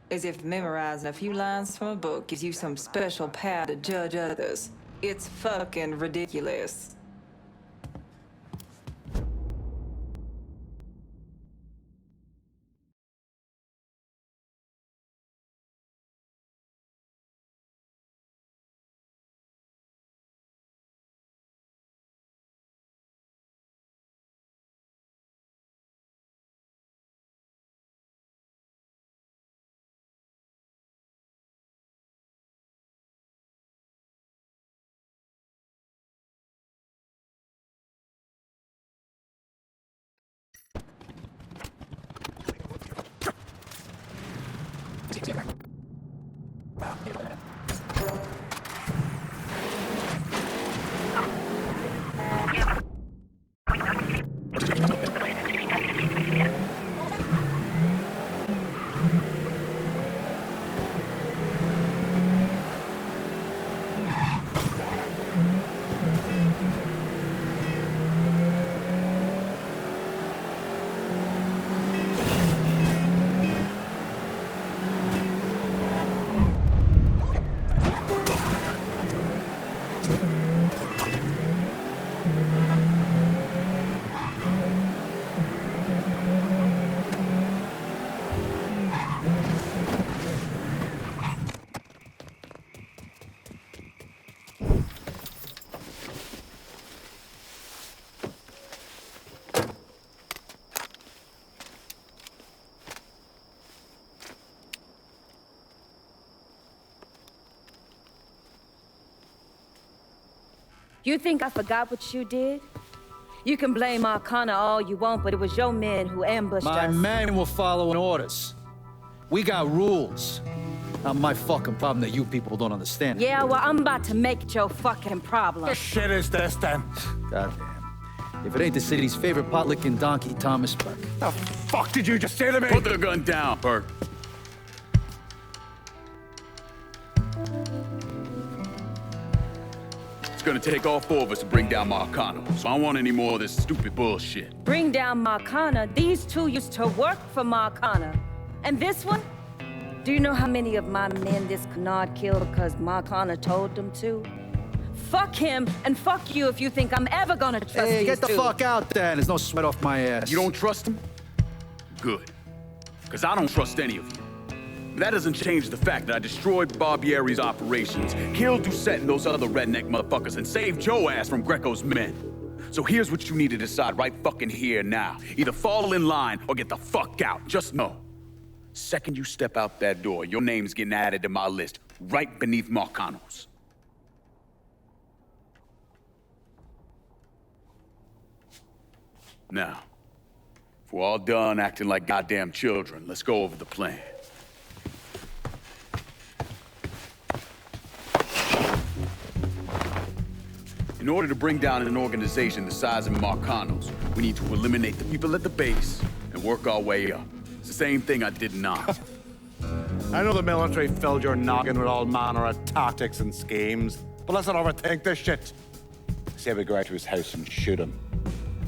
as if memorizing a few lines from a book gives you some special power to judge others. It's fucking ridiculous. You think I forgot what you did? You can blame Marcano all you want, but it was your men who ambushed us. My men were following orders. We got rules. Not my fucking problem that you people don't understand. Yeah, well, I'm about to make it your fucking problem. What shit is this, then? Goddamn. If it ain't the city's favorite pot-licking donkey, Thomas Burke. The fuck did you just say to me? Put the gun down, Burke. It's gonna take all four of us to bring down Marcano, so I don't want any more of this stupid bullshit. Bring down Marcano? These two used to work for Marcano. And this one? Do you know how many of my men this canard killed because Marcano told them to? Fuck him, and fuck you if you think I'm ever gonna trust these Hey, get the two. fuck out then. There's no sweat off my ass. You don't trust him? Good. Because I don't trust any of you. That doesn't change the fact that I destroyed Barbieri's operations, killed Doucet and those other redneck motherfuckers, and saved Joe ass from Greco's men. So here's what you need to decide right fucking here now. Either fall in line or get the fuck out. Just know. Second you step out that door, your name's getting added to my list, right beneath Marcano's. Now, if we're all done acting like goddamn children, let's go over the plan. In order to bring down an organization the size of Marcano's, we need to eliminate the people at the base and work our way up. It's the same thing I did not. I know the military filled your noggin with all manner of tactics and schemes, but let's not overthink this shit. Say we go out to his house and shoot him.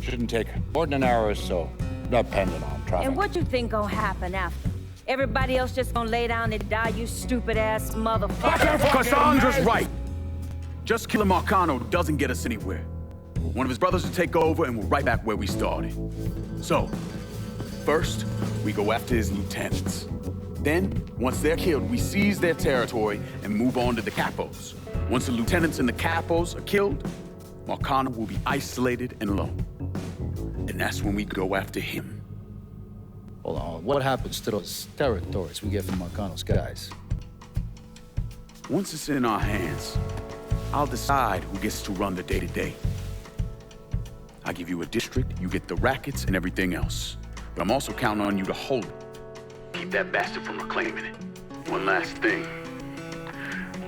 Shouldn't take more than an hour or so, depending on traffic. And what you think gonna happen after? Everybody else just gonna lay down and die, you stupid-ass motherfucker? Cassandra's right! Just killing Marcano doesn't get us anywhere. One of his brothers will take over and we're right back where we started. So, first, we go after his lieutenants. Then, once they're killed, we seize their territory and move on to the capos. Once the lieutenants and the capos are killed, Marcano will be isolated and alone. And that's when we go after him. Hold on, what happens to those territories we get from Marcano's guys? Once it's in our hands, I'll decide who gets to run the day-to-day. I give you a district, you get the rackets and everything else. But I'm also counting on you to hold it. Keep that bastard from reclaiming it. One last thing.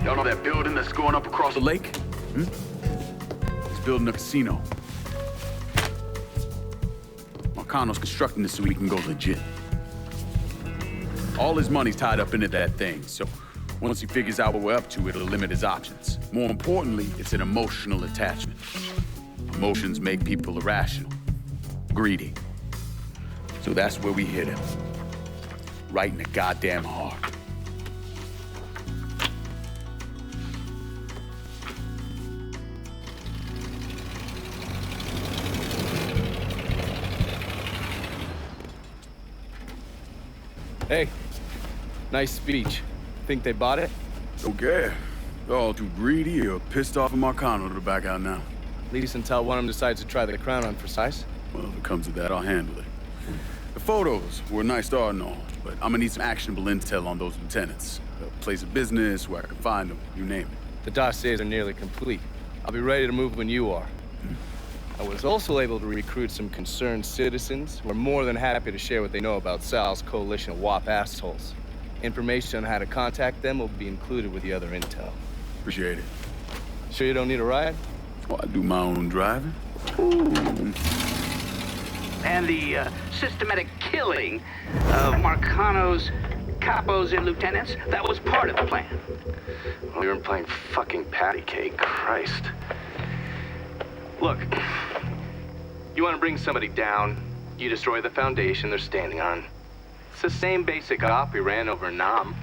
Y'all know that building that's going up across the lake? He's building a casino. Marcano's constructing this so he can go legit. All his money's tied up into that thing, so once he figures out what we're up to, it'll limit his options. More importantly, it's an emotional attachment. Emotions make people irrational, greedy. So that's where we hit him. Right in the goddamn heart. Hey, nice speech. Think they bought it? Okay. They're all too greedy or pissed off at Marcano to back out now. At least until one of them decides to try the crown on precise. Well, if it comes to that, I'll handle it. The photos were a nice start and all, but I'm gonna need some actionable intel on those lieutenants. A place of business, where I can find them, you name it. The dossiers are nearly complete. I'll be ready to move when you are. I was also able to recruit some concerned citizens who are more than happy to share what they know about Sal's coalition of WAP assholes. Information on how to contact them will be included with the other intel. Appreciate it. Sure you don't need a ride? Well, I do my own driving. And the systematic killing of Marcano's capos and lieutenants, that was part of the plan. Well, you're playing fucking patty cake, Christ. Look, you want to bring somebody down, you destroy the foundation they're standing on. It's the same basic op we ran over Nam.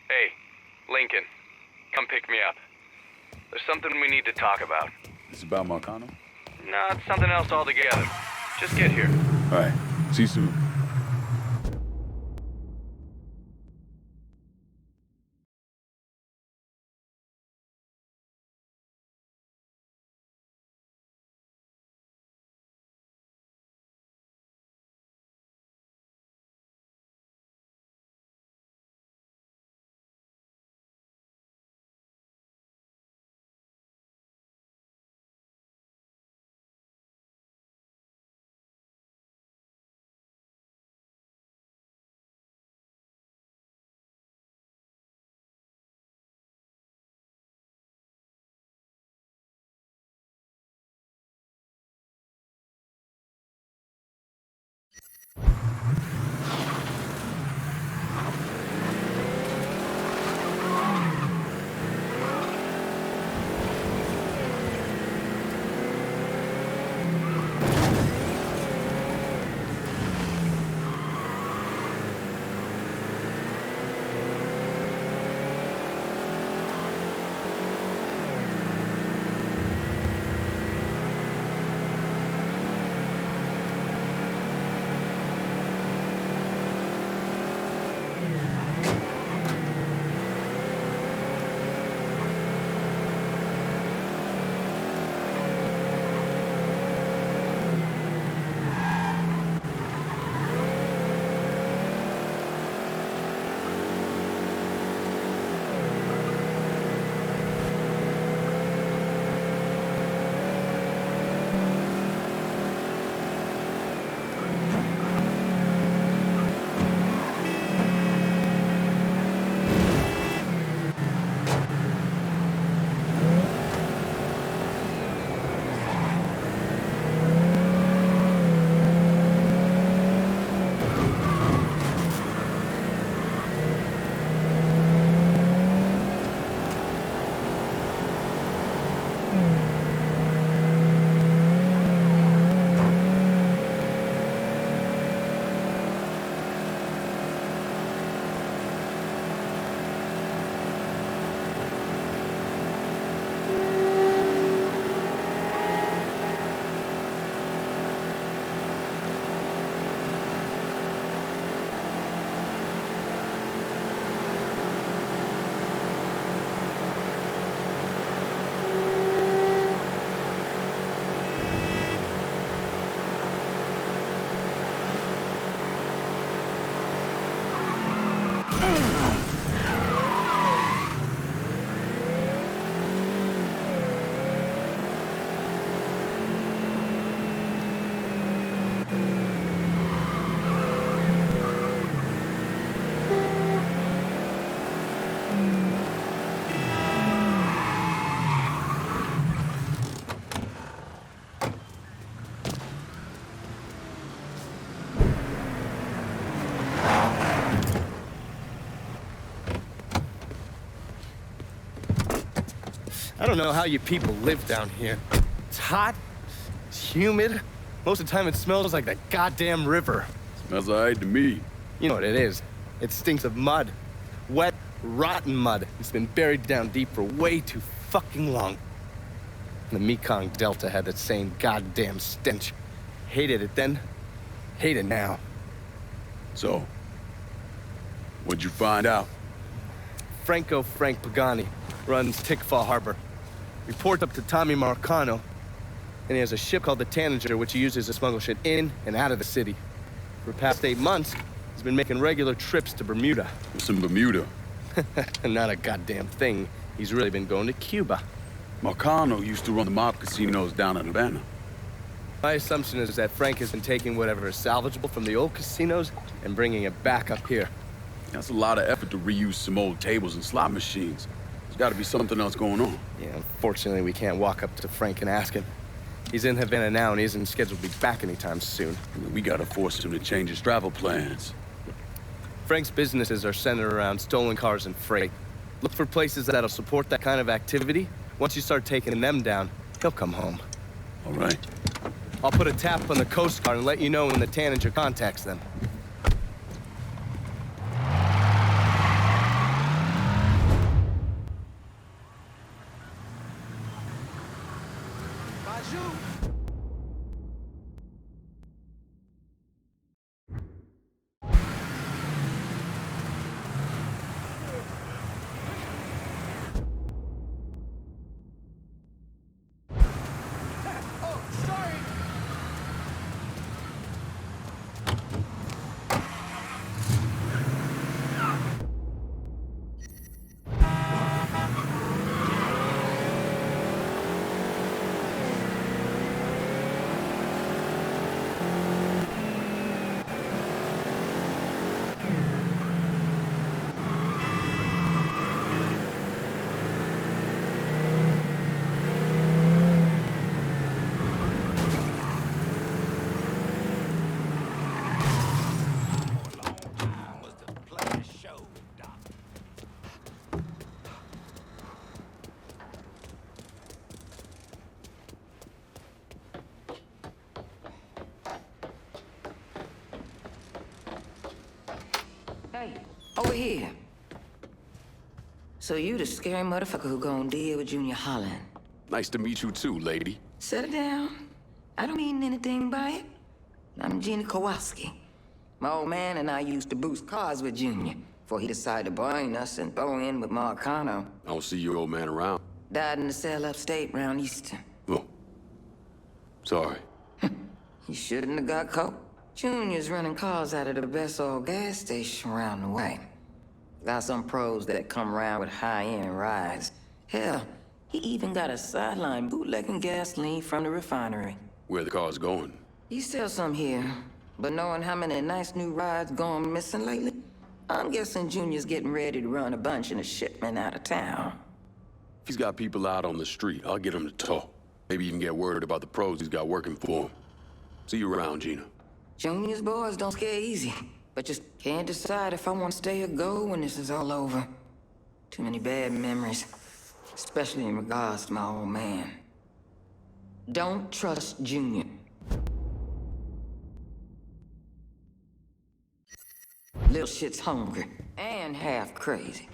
Hey, Lincoln, come pick me up. There's something we need to talk about. It's about Marcano? No, it's something else altogether. Just get here. All right. See you soon. I don't know how you people live down here. It's hot, it's humid. Most of the time it smells like that goddamn river. Smells all right to me. You know what it is. It stinks of mud. Wet, rotten mud. It's been buried down deep for way too fucking long. The Mekong Delta had that same goddamn stench. Hated it then, hate it now. So, what'd you find out? Frank Pagani runs Tikfa Harbor. Report up to Tommy Marcano, and he has a ship called the Tanager, which he uses to smuggle shit in and out of the city. For the past 8 months, he's been making regular trips to Bermuda. What's in Bermuda? Not a goddamn thing. He's really been going to Cuba. Marcano used to run the mob casinos down in Havana. My assumption is that Frank has been taking whatever is salvageable from the old casinos and bringing it back up here. That's a lot of effort to reuse some old tables and slot machines. There's gotta be something else going on. Yeah, unfortunately, we can't walk up to Frank and ask him. He's in Havana now, and he isn't scheduled to be back anytime soon. We gotta force him to change his travel plans. Frank's businesses are centered around stolen cars and freight. Look for places that'll support that kind of activity. Once you start taking them down, he'll come home. All right. I'll put a tap on the Coast Guard and let you know when the Tanager contacts them. Hey, over here. So you the scary motherfucker who gon' deal with Junior Holland. Nice to meet you too, lady. Settle down. I don't mean anything by it. I'm Gina Kowalski. My old man and I used to boost cars with Junior before he decided to burn us and throw in with Marcano. I don't see your old man around. Died in the cell upstate round Easton. Oh. Sorry. He shouldn't have got caught. Junior's running cars out of the best old gas station around the way. Got some pros that come around with high-end rides. Hell, he even got a sideline bootlegging gasoline from the refinery. Where the car's going? He sells some here, but knowing how many nice new rides gone missing lately, I'm guessing Junior's getting ready to run a bunch in a shipment out of town. If he's got people out on the street, I'll get him to talk. Maybe even get word about the pros he's got working for him. See you around, Gina. Junior's boys don't scare easy, but just can't decide if I want to stay or go when this is all over. Too many bad memories, especially in regards to my old man. Don't trust Junior. Little shit's hungry and half crazy.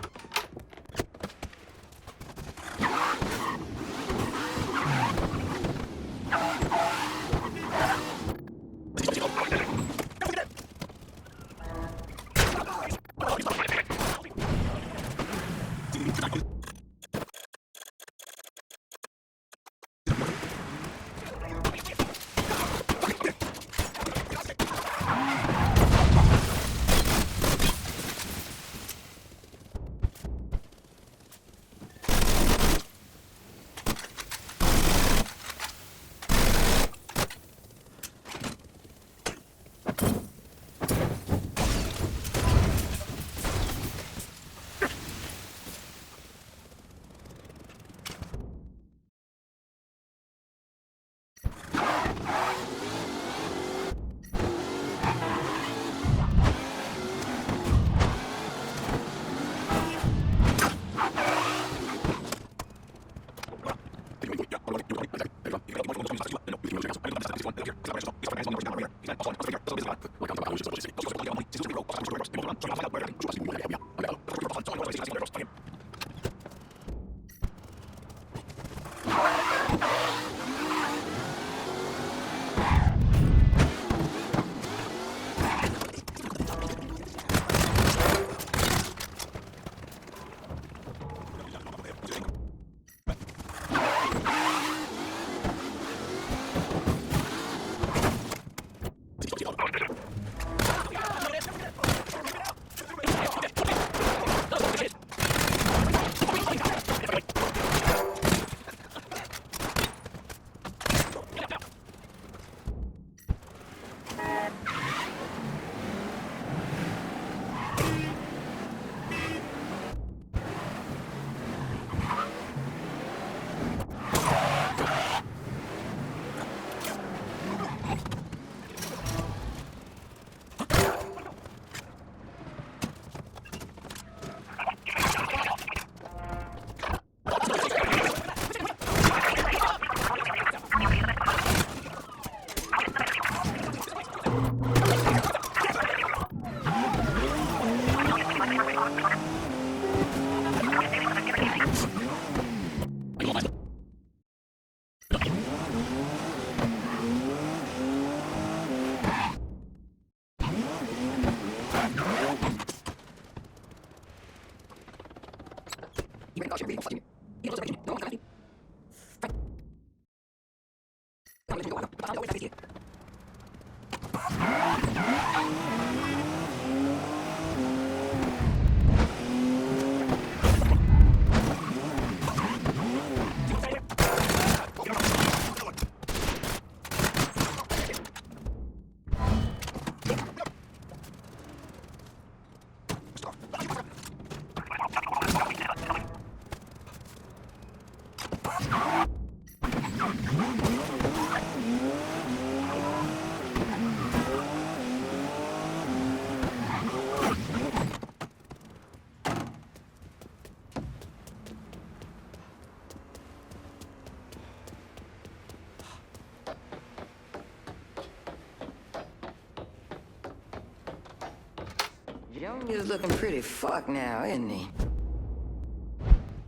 Junior's looking pretty fucked now, isn't he?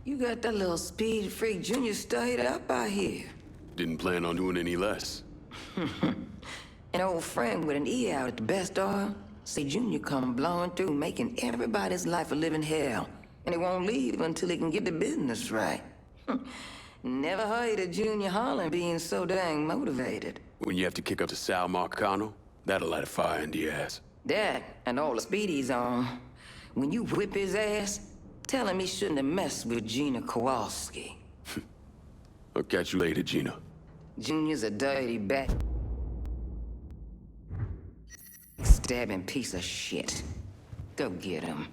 You got that little speed freak Junior stayed up out here. Didn't plan on doing any less. An old friend with an E out at the best oil. Say Junior come blowing through, making everybody's life a living hell. And he won't leave until he can get the business right. Never heard of Junior Holland being so dang motivated. When you have to kick up to Sal Marcano, that'll light a fire into your ass. That, and all the speed he's on. When you whip his ass, tell him he shouldn't have messed with Gina Kowalski. I'll catch you later, Gina. Junior's a dirty bat. Stabbing piece of shit. Go get him.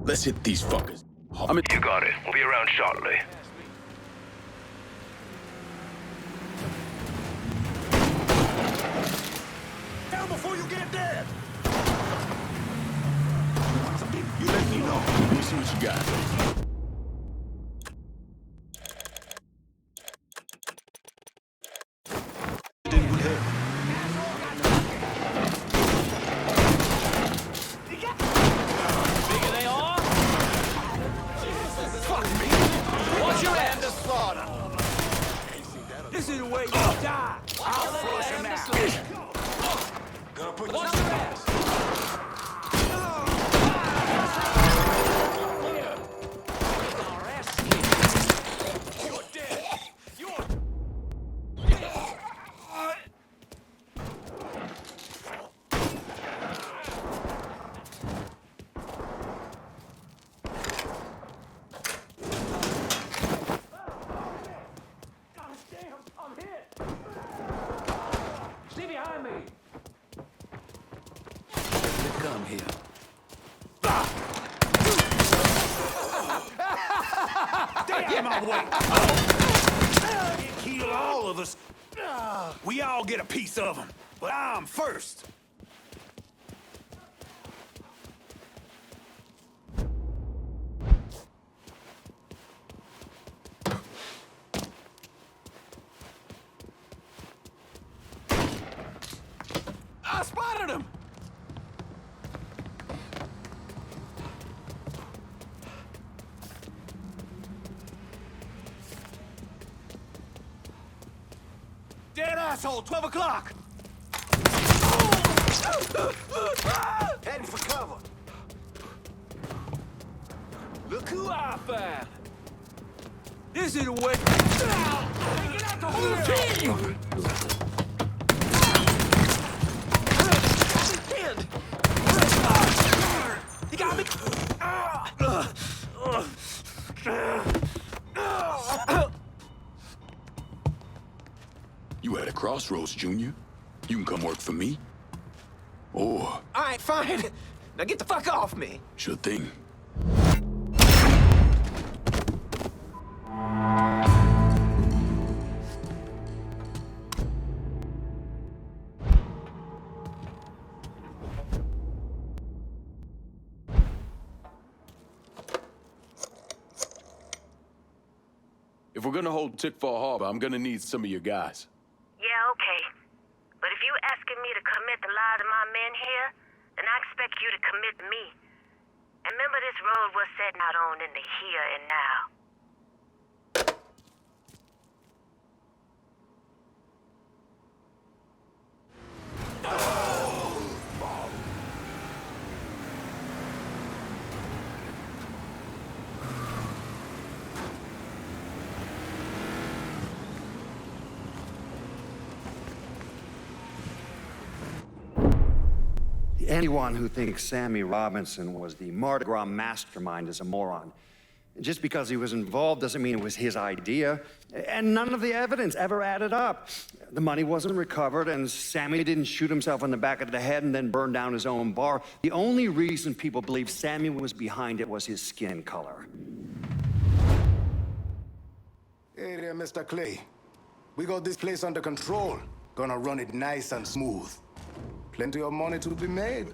Let's hit these fuckers. You got it. We'll be around shortly. Down before you get dead! You let me know. Let me see what you got. This is the way you die. I'll flush him out. Gonna put you ass. You're dead. Come here. Stay out of my way! It kill all of us. We all get a piece of him, but I'm first. I spotted him! Dead asshole, 12 o'clock! Heading for cover. Look who I found. This is the way. Get out the whole team! He got me! You at a crossroads, Junior. You can come work for me. Or... All right, fine. Now get the fuck off me. Sure thing. we're gonna hold Tickfall Harbor, I'm gonna need some of your guys. Yeah, okay. But if you asking me to commit the lives of my men here, then I expect you to commit me. And remember, this road we're setting out on in the here and now. Anyone who thinks Sammy Robinson was the Mardi Gras mastermind is a moron. Just because he was involved doesn't mean it was his idea. And none of the evidence ever added up. The money wasn't recovered, and Sammy didn't shoot himself in the back of the head and then burn down his own bar. The only reason people believe Sammy was behind it was his skin color. Hey there, Mr. Clay. We got this place under control. Gonna run it nice and smooth. Plenty of money to be made.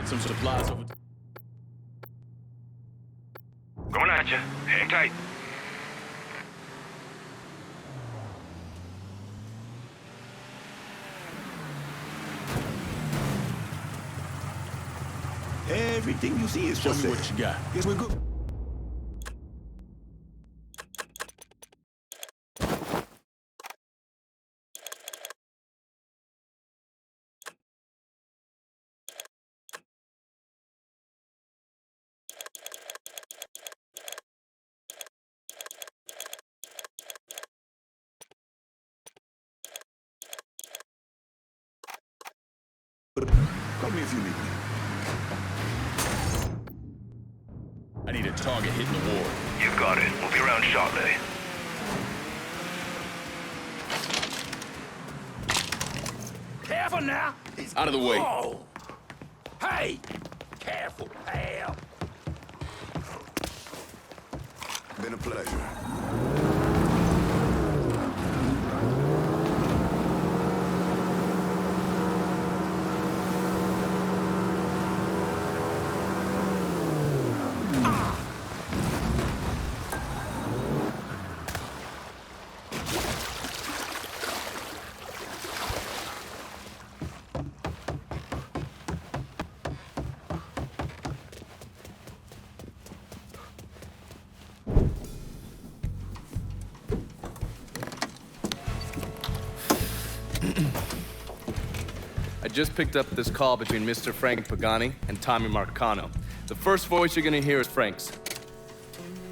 Some supplies over. Going at you. Hang tight. Everything you see is Show for me sale. what you got. Yes, we're good. Call me if you need me. I need a target hitting the ward. You got it. We'll be around shortly. Careful now! Out of the way. Whoa. Hey! Careful, pal! Been a pleasure. I just picked up this call between Mr. Frank Pagani and Tommy Marcano. The first voice you're gonna hear is Frank's.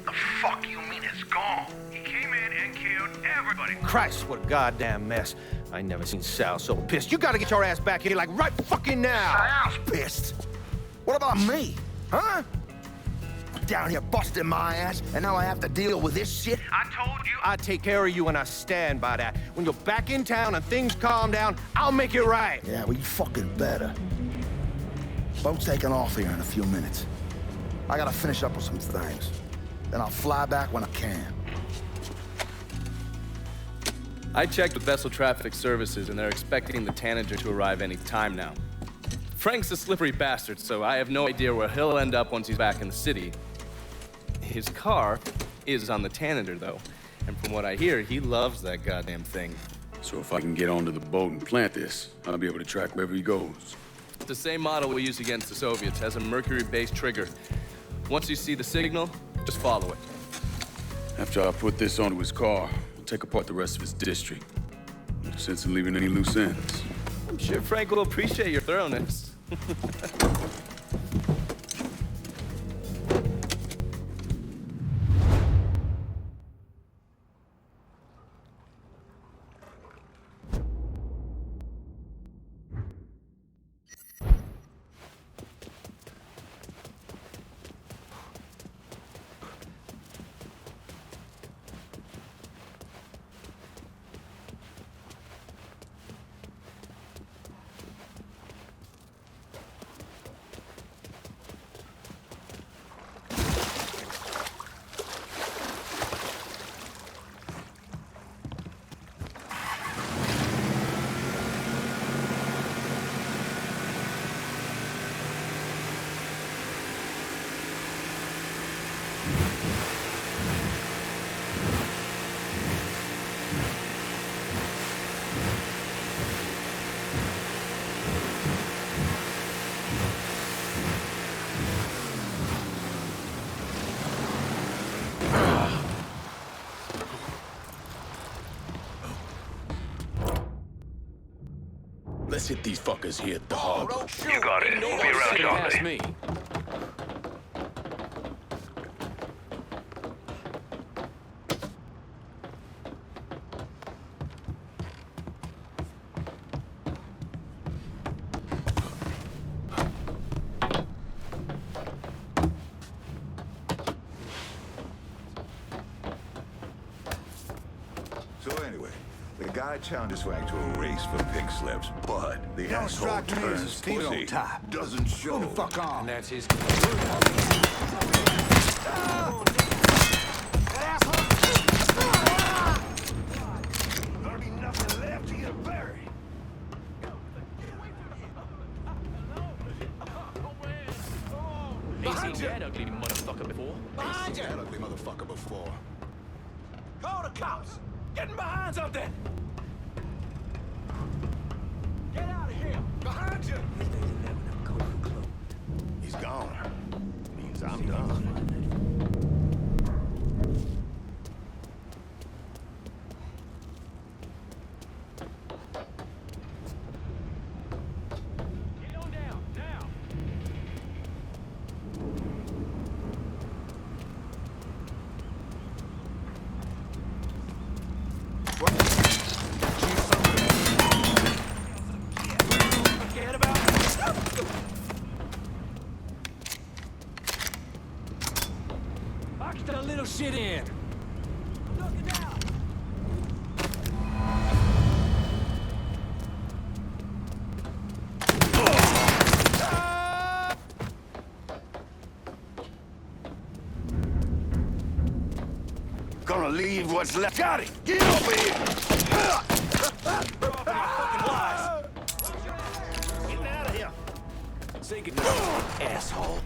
The fuck you mean it's gone? He came in and killed everybody. Christ, what a goddamn mess. I ain't never seen Sal so pissed. You gotta get your ass back here like right fucking now. Sal's pissed. What about me? Huh? Down here busting my ass, and now I have to deal with this shit? I told you. I take care of you, and I stand by that. When you're back in town and things calm down, I'll make it right. Yeah, well, you fucking better. Boat's taking off here in a few minutes. I gotta finish up with some things. Then I'll fly back when I can. I checked with Vessel Traffic Services, and they're expecting the Tanager to arrive any time now. Frank's a slippery bastard, so I have no idea where he'll end up once he's back in the city. His car is on the Tanager, though, and from what I hear, he loves that goddamn thing. So if I can get onto the boat and plant this, I'll be able to track wherever he goes. It's the same model we used against the Soviets, has a mercury-based trigger. Once you see the signal, just follow it. After I put this onto his car, I'll take apart the rest of his district. No sense in leaving any loose ends. I'm sure Frank will appreciate your thoroughness. Let's hit these fuckers here at the harbor. You got it. We'll be around shortly. So anyway, the guy challenged his way to a race for pink slips, but the asshole turns pussy, doesn't show. Who the fuck on? And that's his... There'll be nothing left to get buried. Ain't seen that ugly motherfucker before. Behind you! That ugly motherfucker before. Call the cops! Getting behind something! Get out of here! Behind you! He's gone. Means I'm done. Get on down, now! Forget about it! shit in. Gonna leave what's left. Got it! Get over here! Get out of here! Say goodnight, asshole.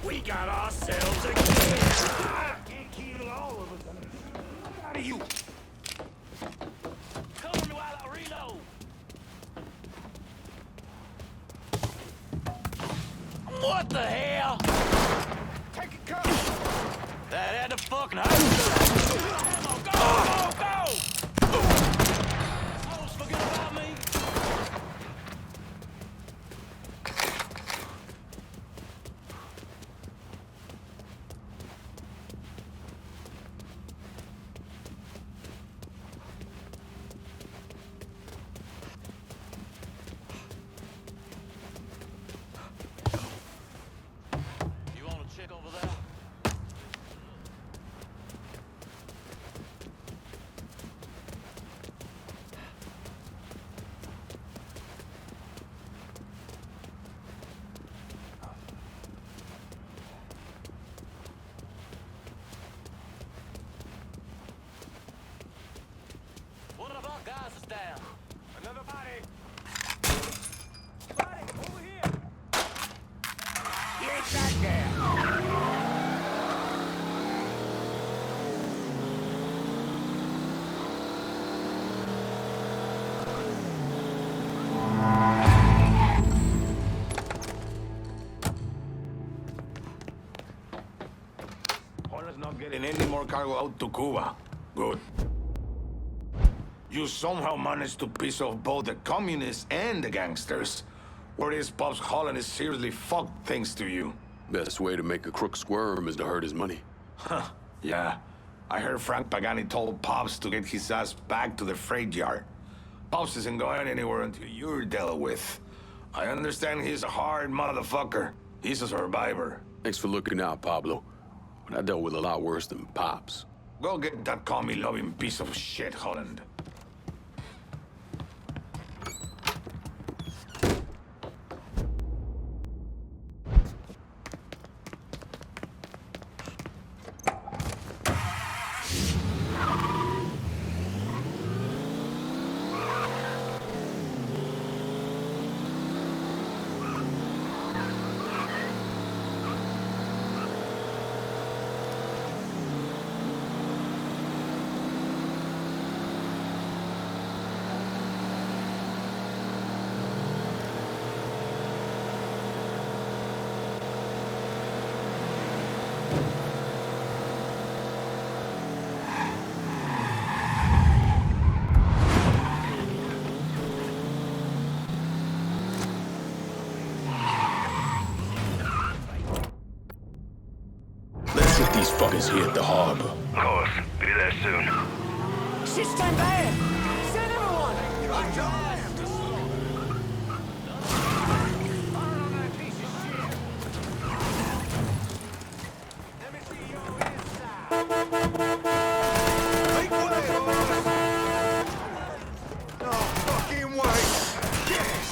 We got ourselves a can't kill all of us. Get out of you! Cover me while I reload! What the hell? Take it, cover! That had the fucking heist. Go, go, go! Assholes, forget about me. You want to check over there? One of our guys is down. Another body. Body, over here. He ain't that down. Hornet's not getting any more cargo out to Cuba. Good. You somehow managed to piss off both the communists and the gangsters. Where is Pops Holland is seriously fucked thanks to you. Best way to make a crook squirm is to hurt his money. Huh, yeah. I heard Frank Pagani told Pops to get his ass back to the freight yard. Pops isn't going anywhere until you're dealt with. I understand he's a hard motherfucker. He's a survivor. Thanks for looking out, Pablo. But I dealt with a lot worse than Pops. Go get that commie-loving piece of shit, Holland. These fuckers here at the harbor. Of course. Be there soon. Shit's turned bad. Send everyone. I'm done. Let me see your inside. Make way, boys. No fucking way. Yes.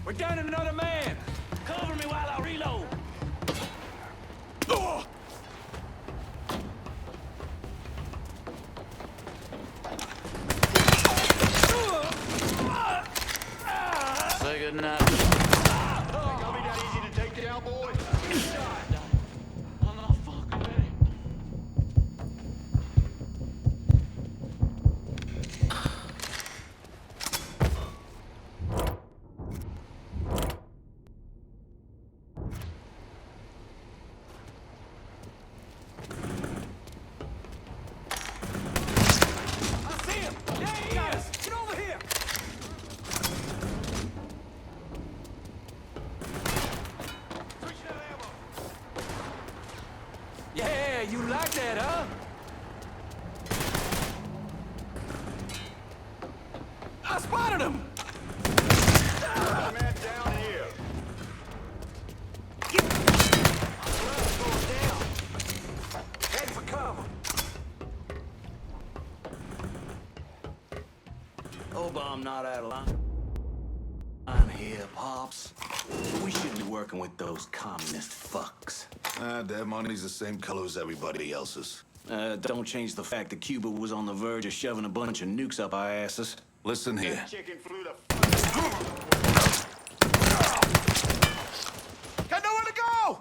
We're down another man! Cover me while I reload! Say goodnight. Think I'll be that easy to take down, boy? I'm not fucking ready. Yeah, you like that, huh? I spotted him! Man down here. Head for cover. Hope I'm not out of line here, Pops. We shouldn't be working with those communist fucks. Their money's the same color as everybody else's. Don't change the fact that Cuba was on the verge of shoving a bunch of nukes up our asses. Listen here. Chicken flew the Got nowhere to go!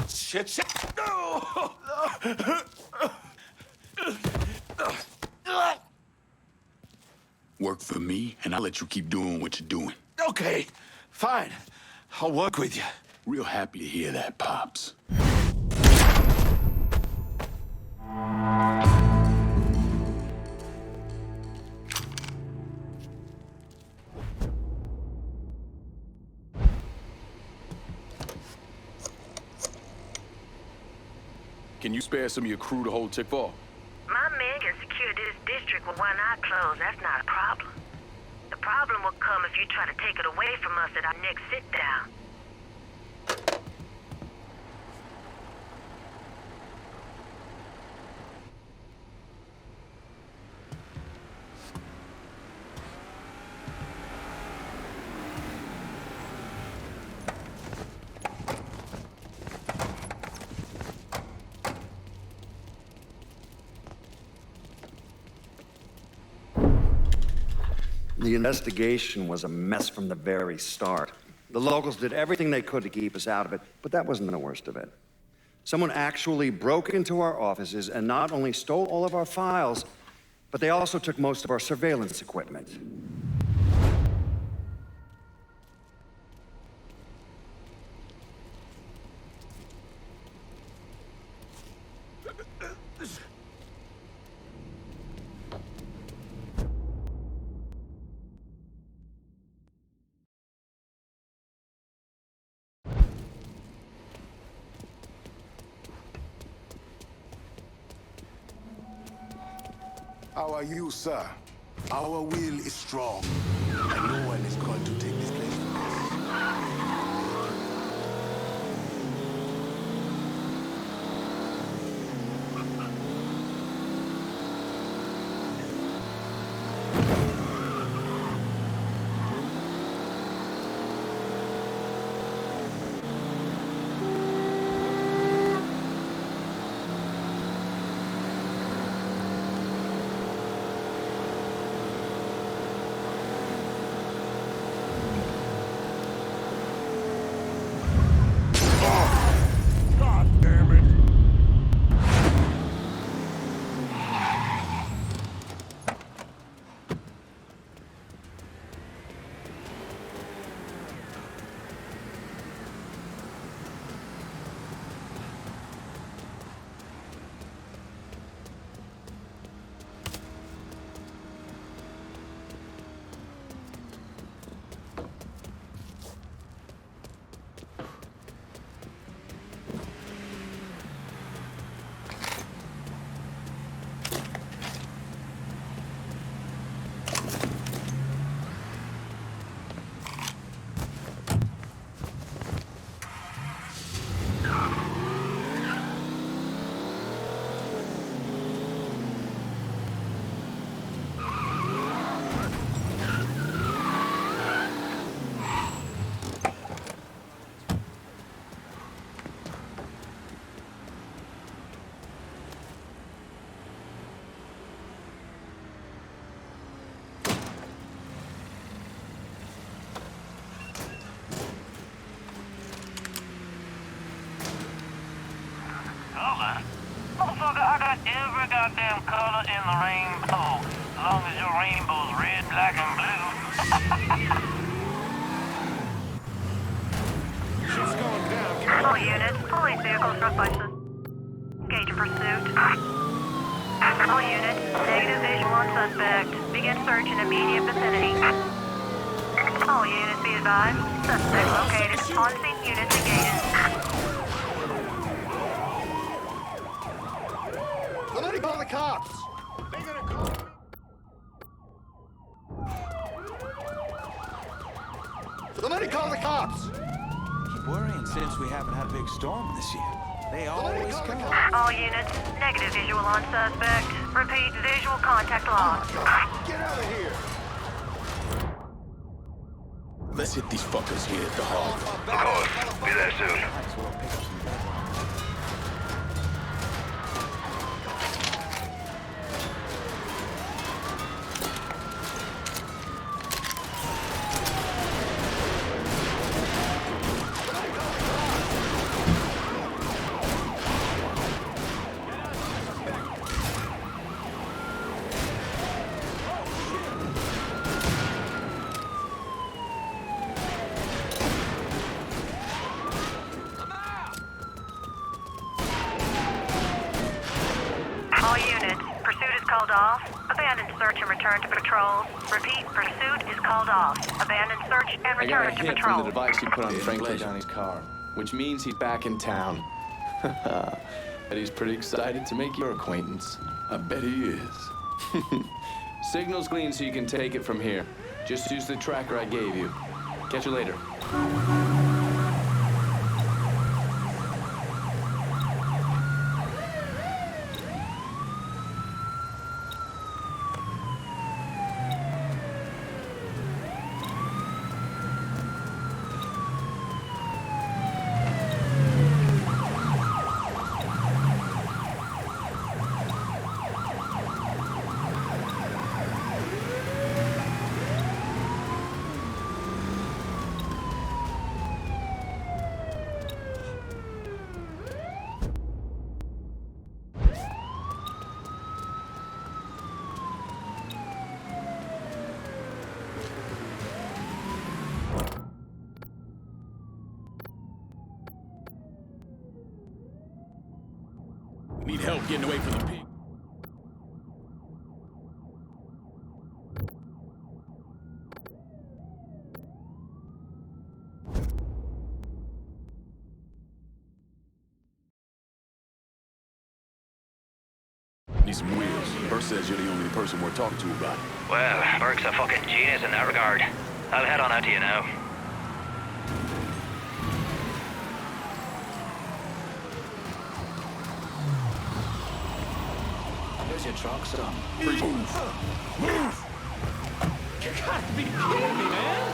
shit. Work for me, and I'll let you keep doing what you're doing. Okay, fine. I'll work with you. Real happy to hear that, Pops. Can you spare some of your crew to hold Tick Fall? My men can secure this district with one eye closed. That's not a problem. The problem will come if you try to take it away from us at our next sit-down. The investigation was a mess from the very start. The locals did everything they could to keep us out of it, but that wasn't the worst of it. Someone actually broke into our offices and not only stole all of our files, but they also took most of our surveillance equipment. How are you, sir? Our will is strong, and no one is going to take this place from us. Motherfucker, I got every goddamn color in the rainbow. As long as your rainbow's red, black, and blue. Shit's going down. All units, police vehicles struck by engage in pursuit. All units, negative visual on suspect. Begin search in immediate vicinity. All units be advised. Suspect located. On-scene units engaged. call the cops! They're gonna call me. Somebody call the cops! Keep worrying since we haven't had a big storm this year. They always come. All units, negative visual on suspect. Repeat, visual contact lost. Get out of here! Let's hit these fuckers here at the hall. Of course. Be there soon. All units, pursuit is called off. Abandon search and return to patrol. Repeat, pursuit is called off. Abandon search and I got a return to hit patrol. from the device you put on Frank Pagani's car, which means he's back in town. But he's pretty excited to make your acquaintance. I bet he is. Signal's clean so you can take it from here. Just use the tracker I gave you. Catch you later. Need help getting away from the pig. Need some wheels. Burke says you're the only person we're talking to about it. Well, Burke's a fucking genius in that regard. I'll head on out to you now. There's your truck, son. You gotta be kidding me, man!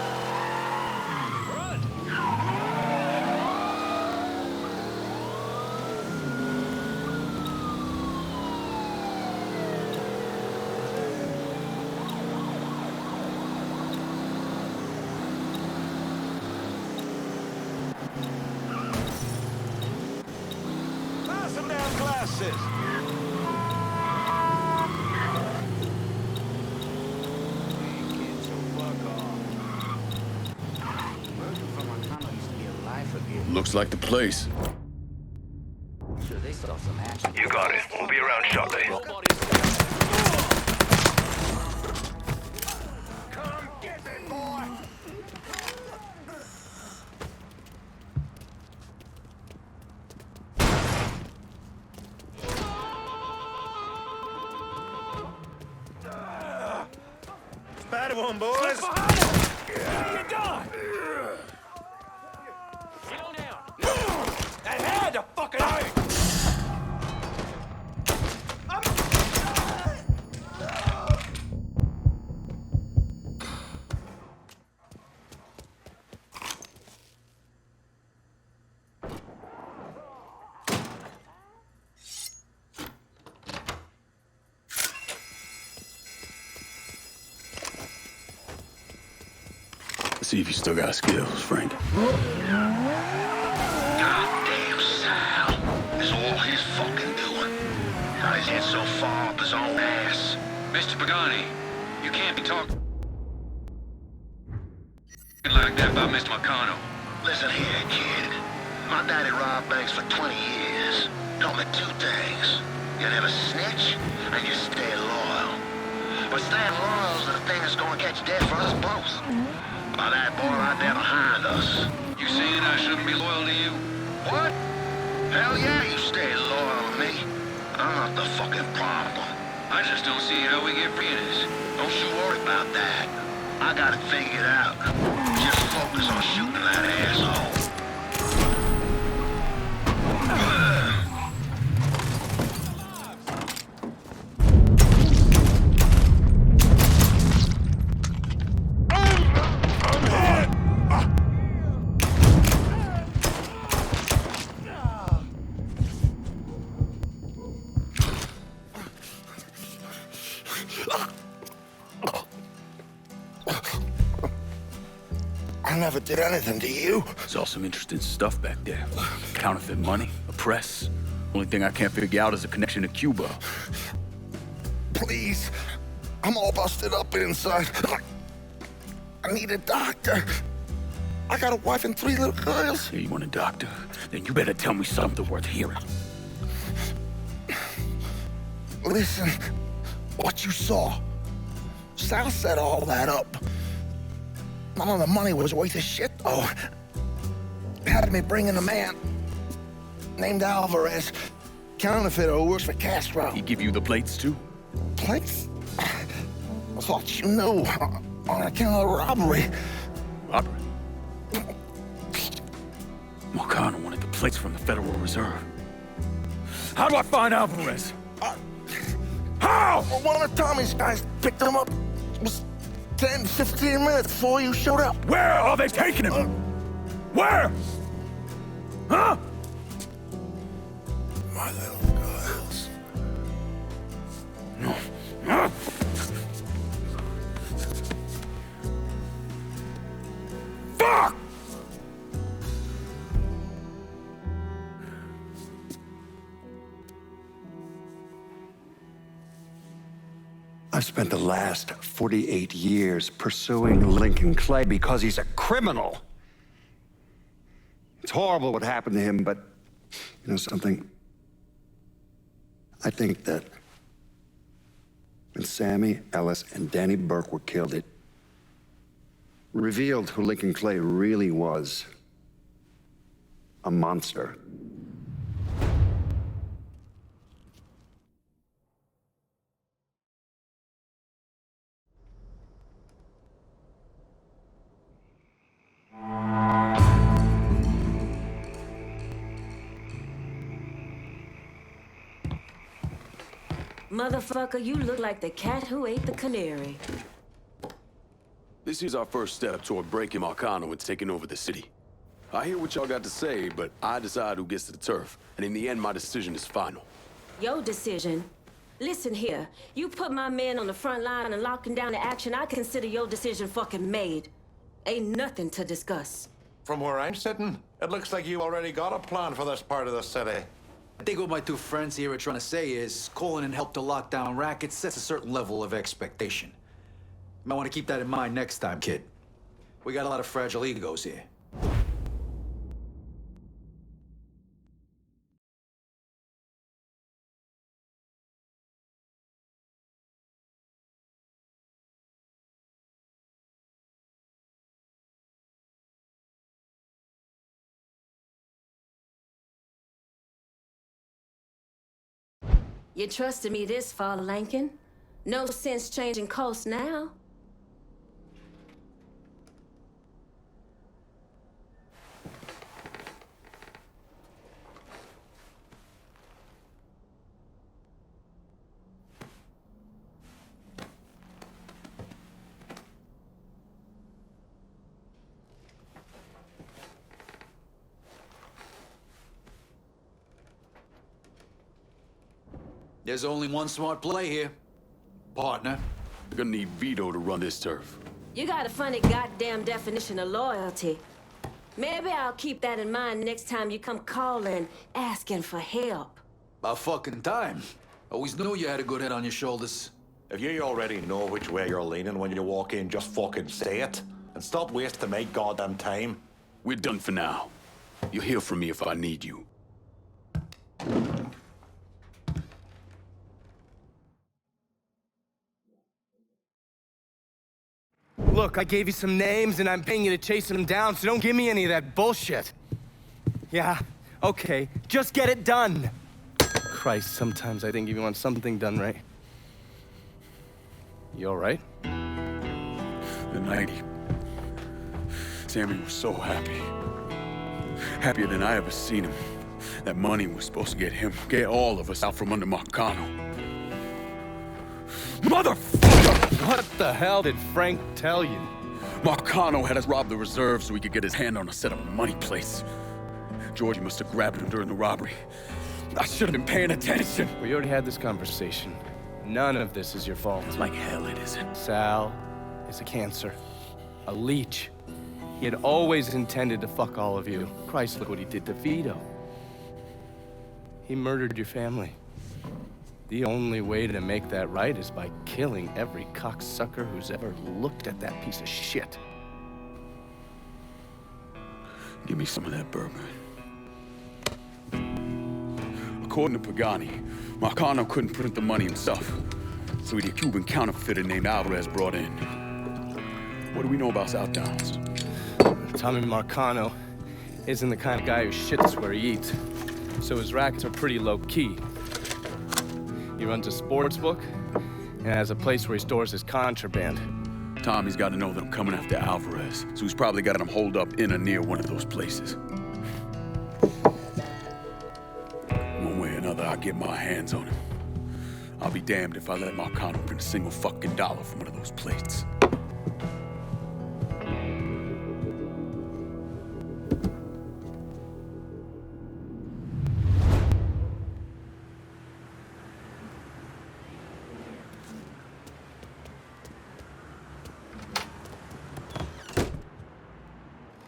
Pass some damn glasses. Looks like the place. Sure, they saw some action. You got it. We'll be around shortly. Come get it, boy! Bad one, boys. What are you doing? Get on down. That had to fucking hurt. See if you still got skills, Frank. Goddamn Sal. It's all his fucking doing. Got his head so far up his own ass. Mr. Pagani, you can't be talking like that about Mr. Marcano. Listen here, kid. My daddy robbed banks for 20 years. Taught me two things. You never snitch, and you stay loyal. But staying loyal is the thing that's gonna catch death for us both. By that boy right there behind us. You saying I shouldn't be loyal to you? What? Hell yeah, you stay loyal to me. I'm not the fucking problem. I just don't see how we get Venus. Don't you worry about that. I got it figured out. Just focus on shooting that asshole. I never did anything to you. Saw some interesting stuff back there. Counterfeit money, a press. Only thing I can't figure out is a connection to Cuba. Please. I'm all busted up inside. I need a doctor. I got a wife and 3 little girls. Yeah, you want a doctor? Then you better tell me something worth hearing. Listen, what you saw. Sal set all that up. None of the money was worth a shit, though. Had me bring in a man named Alvarez, counterfeiter who works for Castro. He give you the plates, too? Plates? I thought you knew. On account of robbery. Robbery? Marcano wanted the plates from the Federal Reserve. How do I find Alvarez? How? Well, one of Tommy's guys picked him up. It was 10, 15 minutes before you showed up. Where are they taking him? Where? Huh? My little girls. No. Huh? Fuck! I've spent the last 48 years pursuing Lincoln Clay because he's a criminal. It's horrible what happened to him, but you know something? I think that when Sammy, Ellis, and Danny Burke were killed, it revealed who Lincoln Clay really was. A monster. Motherfucker, you look like the cat who ate the canary. This is our first step toward breaking Marcano and taking over the city. I hear what y'all got to say, but I decide who gets to the turf. And in the end, my decision is final. Your decision? Listen here, you put my men on the front line and locking down the action, I consider your decision fucking made. Ain't nothing to discuss. From where I'm sitting, it looks like you already got a plan for this part of the city. I think what my two friends here are trying to say is calling in help to lock down rackets sets a certain level of expectation. You might want to keep that in mind next time, kid. We got a lot of fragile egos here. You trusted me this far, Lincoln. No sense changing course now. There's only one smart play here. Partner. We're gonna need Vito to run this turf. You got a funny goddamn definition of loyalty. Maybe I'll keep that in mind next time you come calling, asking for help. About fucking time. Always knew you had a good head on your shoulders. If you already know which way you're leaning when you walk in, just fucking say it. And stop wasting my goddamn time. We're done for now. You'll hear from me if I need you. Look, I gave you some names and I'm paying you to chase them down, so don't give me any of that bullshit. Yeah, okay, just get it done. Christ, sometimes I think you want something done right. You all right? The night Sammy was so happy. Happier than I ever seen him. That money was supposed to get him, get all of us out from under Marcano. Motherfucker! What the hell did Frank tell you? Marcano had us rob the reserve so he could get his hand on a set of money plates. Georgie must have grabbed him during the robbery. I should have been paying attention. We already had this conversation. None of this is your fault. Like hell it isn't. Sal is a cancer. A leech. He had always intended to fuck all of you. Christ, look what he did to Vito. He murdered your family. The only way to make that right is by killing every cocksucker who's ever looked at that piece of shit. Give me some of that burger. According to Pagani, Marcano couldn't print the money himself, so he had a Cuban counterfeiter named Alvarez brought in. What do we know about South Downs? Tommy Marcano isn't the kind of guy who shits where he eats, so his rackets are pretty low-key. He runs a sports book and has a place where he stores his contraband. Tommy's got to know that I'm coming after Alvarez, so he's probably got him holed up in or near one of those places. One way or another, I'll get my hands on him. I'll be damned if I let Marcano print a single fucking dollar from one of those plates.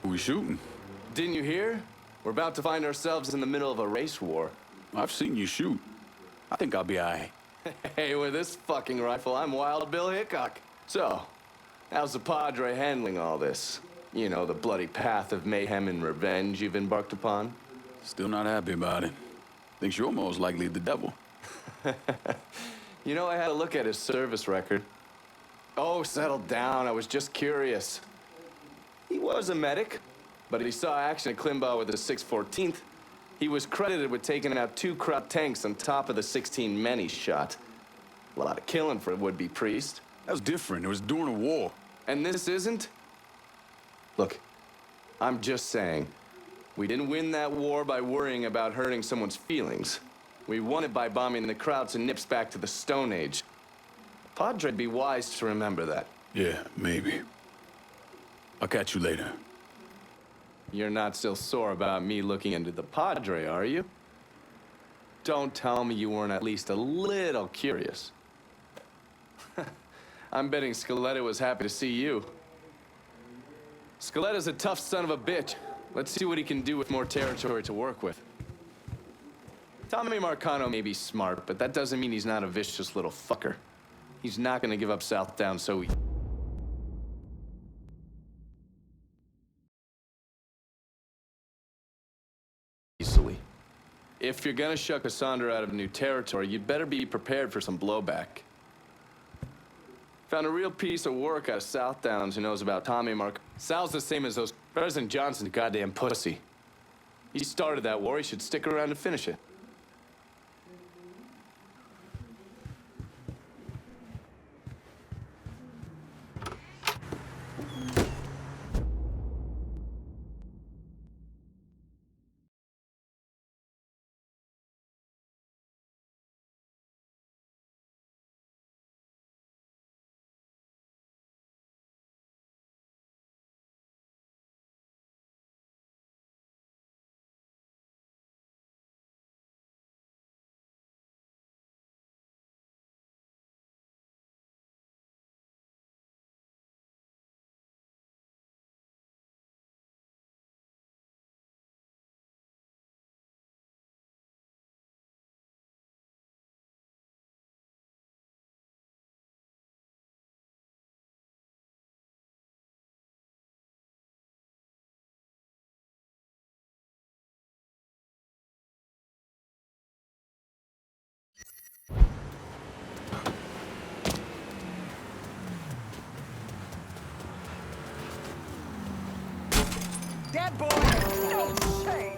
Who we shooting? Didn't you hear? We're about to find ourselves in the middle of a race war. I've seen you shoot. I think I'll be aight. Hey, with this fucking rifle, I'm Wild Bill Hickok. So, how's the Padre handling all this? You know, the bloody path of mayhem and revenge you've embarked upon? Still not happy about it. Thinks you're most likely the devil. You know, I had a look at his service record. Oh, settle down. I was just curious. He was a medic, but he saw action at Klimbaugh with the 614th. He was credited with taking out 2 Krupp tanks on top of the 16 men he shot. A lot of killing for a would-be priest. That was different. It was during a war. And this isn't? Look, I'm just saying, we didn't win that war by worrying about hurting someone's feelings. We won it by bombing the Krauts and nips back to the Stone Age. Padre'd be wise to remember that. Yeah, maybe. I'll catch you later. You're not still sore about me looking into the Padre, are you? Don't tell me you weren't at least a little curious. I'm betting Scaletta was happy to see you. Scaletta's a tough son of a bitch. Let's see what he can do with more territory to work with. Tommy Marcano may be smart, but that doesn't mean he's not a vicious little fucker. He's not gonna give up South Down so easily. If you're gonna shuck Cassandra out of new territory, you'd better be prepared for some blowback. Found a real piece of work out of South Downs who knows about Tommy Mark. Sal's the same as those President Johnson's goddamn pussy. He started that war, he should stick around to finish it. That boy, don't say.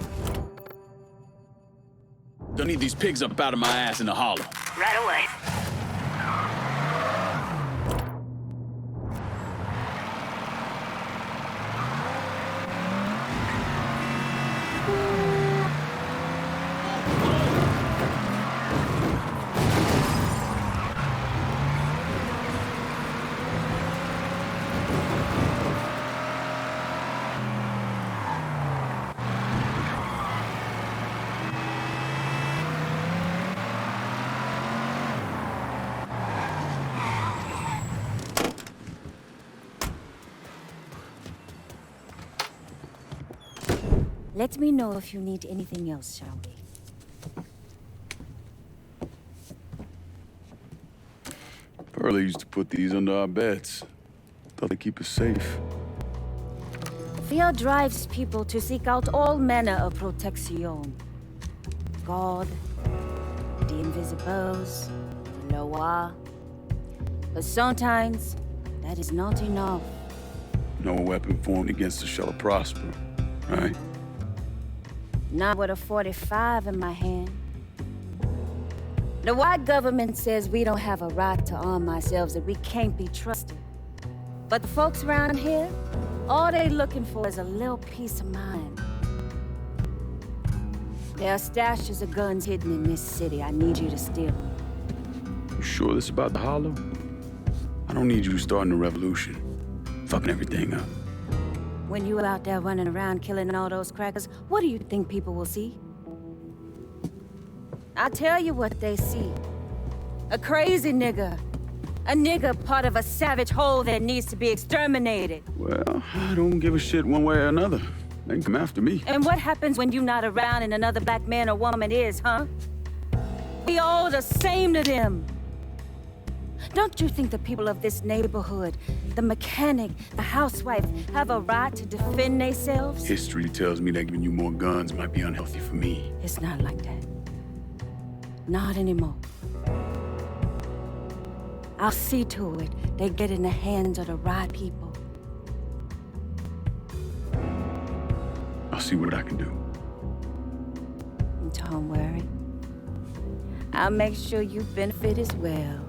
Gonna need these pigs up out of my ass in the hollow. Right away. Let me know if you need anything else, shall we? Pearlie used to put these under our beds. Thought they keep us safe. Fear drives people to seek out all manner of protection. God, the invisibles, the Loa. But sometimes, that is not enough. No weapon formed against us shall prosper, right? Not with a 45 in my hand. The white government says we don't have a right to arm ourselves, that we can't be trusted. But the folks around here, all they looking for is a little peace of mind. There are stashes of guns hidden in this city. I need you to steal them. You sure this about the hollow? I don't need you starting a revolution. Fucking everything up. When you out there running around killing all those crackers, what do you think people will see? I'll tell you what they see. A crazy nigga. A nigga part of a savage whole that needs to be exterminated. Well, I don't give a shit one way or another. They can come after me. And what happens when you're not around and another black man or woman is, huh? We all the same to them. Don't you think the people of this neighborhood, the mechanic, the housewife, have a right to defend themselves? History tells me that giving you more guns might be unhealthy for me. It's not like that. Not anymore. I'll see to it they get in the hands of the right people. I'll see what I can do. Don't worry. I'll make sure you benefit as well.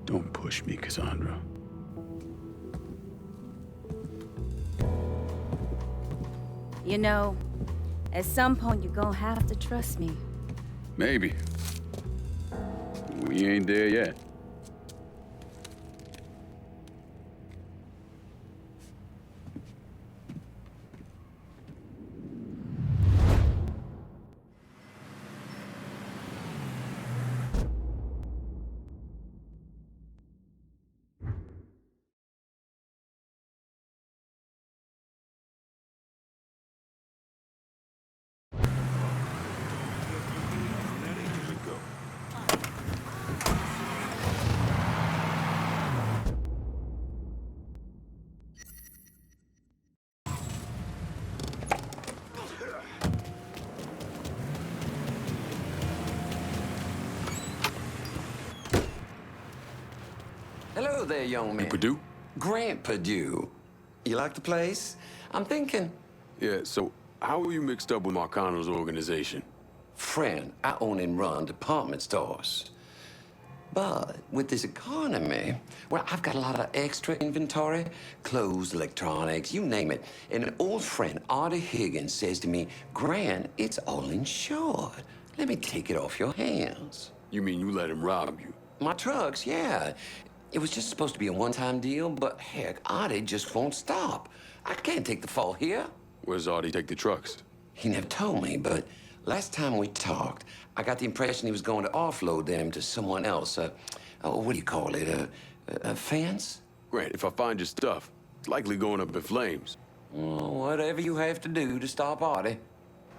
Don't push me, Cassandra. You know, at some point you're gonna have to trust me. Maybe. We ain't there yet. Hello there, young man. Purdue? Grant Purdue. You like the place? I'm thinking... Yeah, so how were you mixed up with Marcano's organization? Friend, I own and run department stores. But with this economy, well, I've got a lot of extra inventory. Clothes, electronics, you name it. And an old friend, Artie Higgins, says to me, Grant, it's all insured. Let me take it off your hands. You mean you let him rob you? My trucks, yeah. It was just supposed to be a one-time deal, but heck, Artie just won't stop. I can't take the fall here. Where's Artie take the trucks? He never told me, but last time we talked, I got the impression he was going to offload them to someone else. What do you call it? A fence? Grant, if I find your stuff, it's likely going up in flames. Well, whatever you have to do to stop Artie.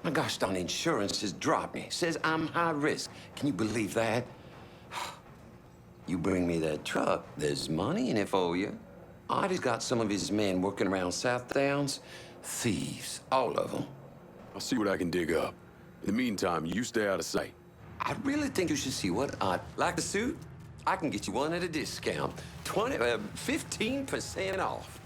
My gosh darn insurance has dropped me. Says I'm high risk. Can you believe that? You bring me that truck, there's money in it for you. Artie's got some of his men working around South Downs. Thieves, all of them. I'll see what I can dig up. In the meantime, you stay out of sight. I really think you should see what I like the suit. I can get you one at a discount. 15% off.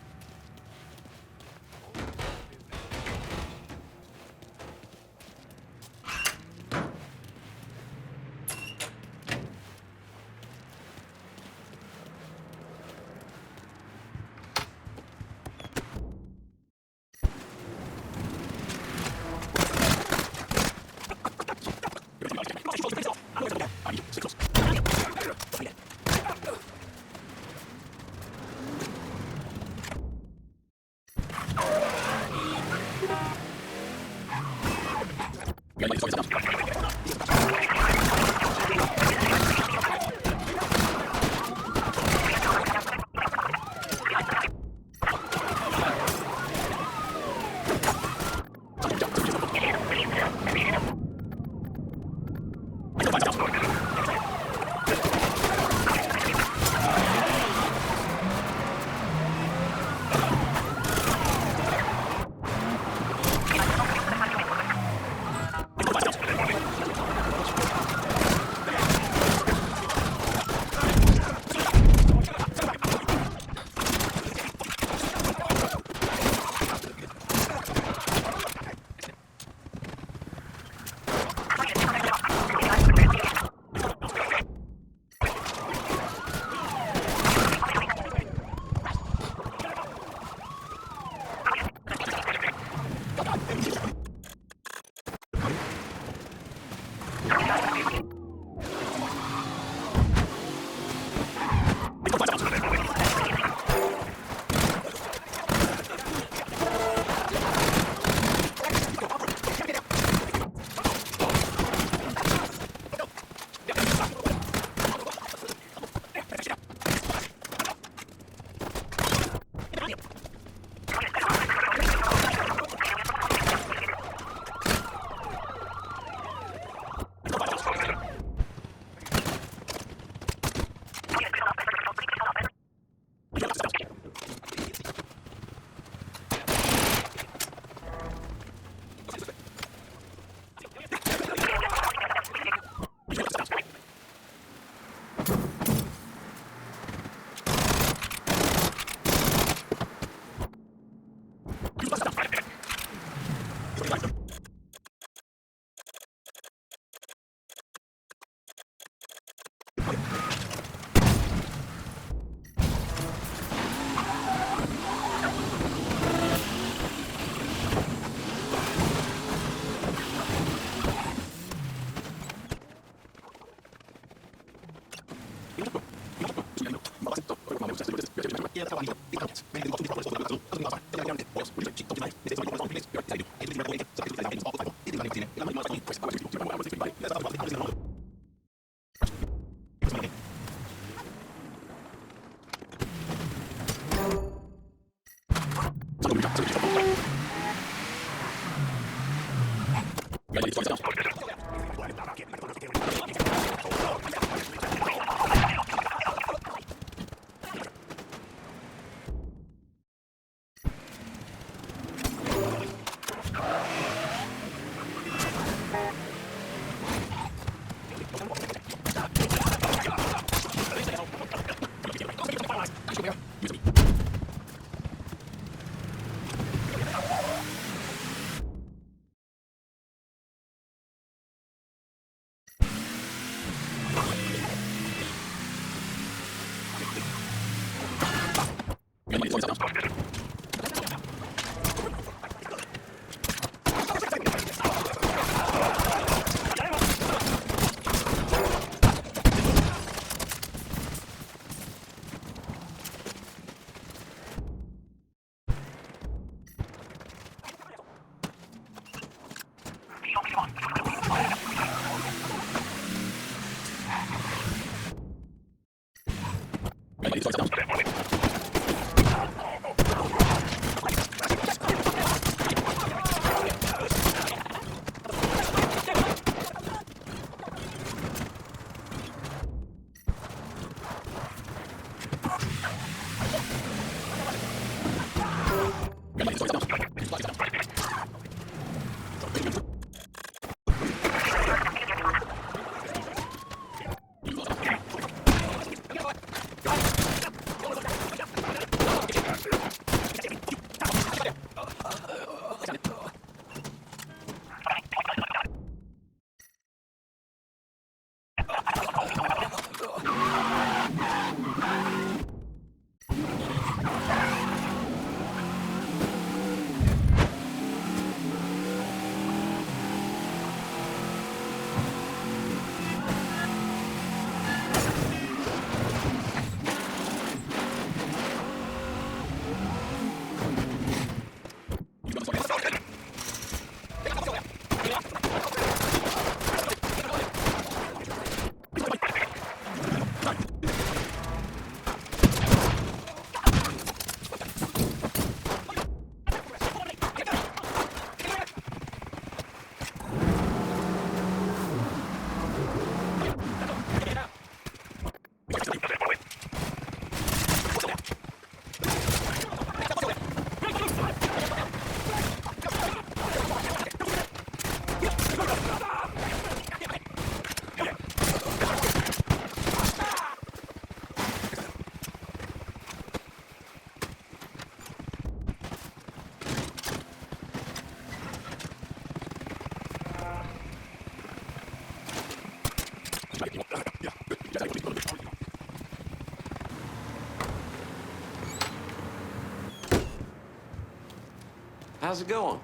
How's it going?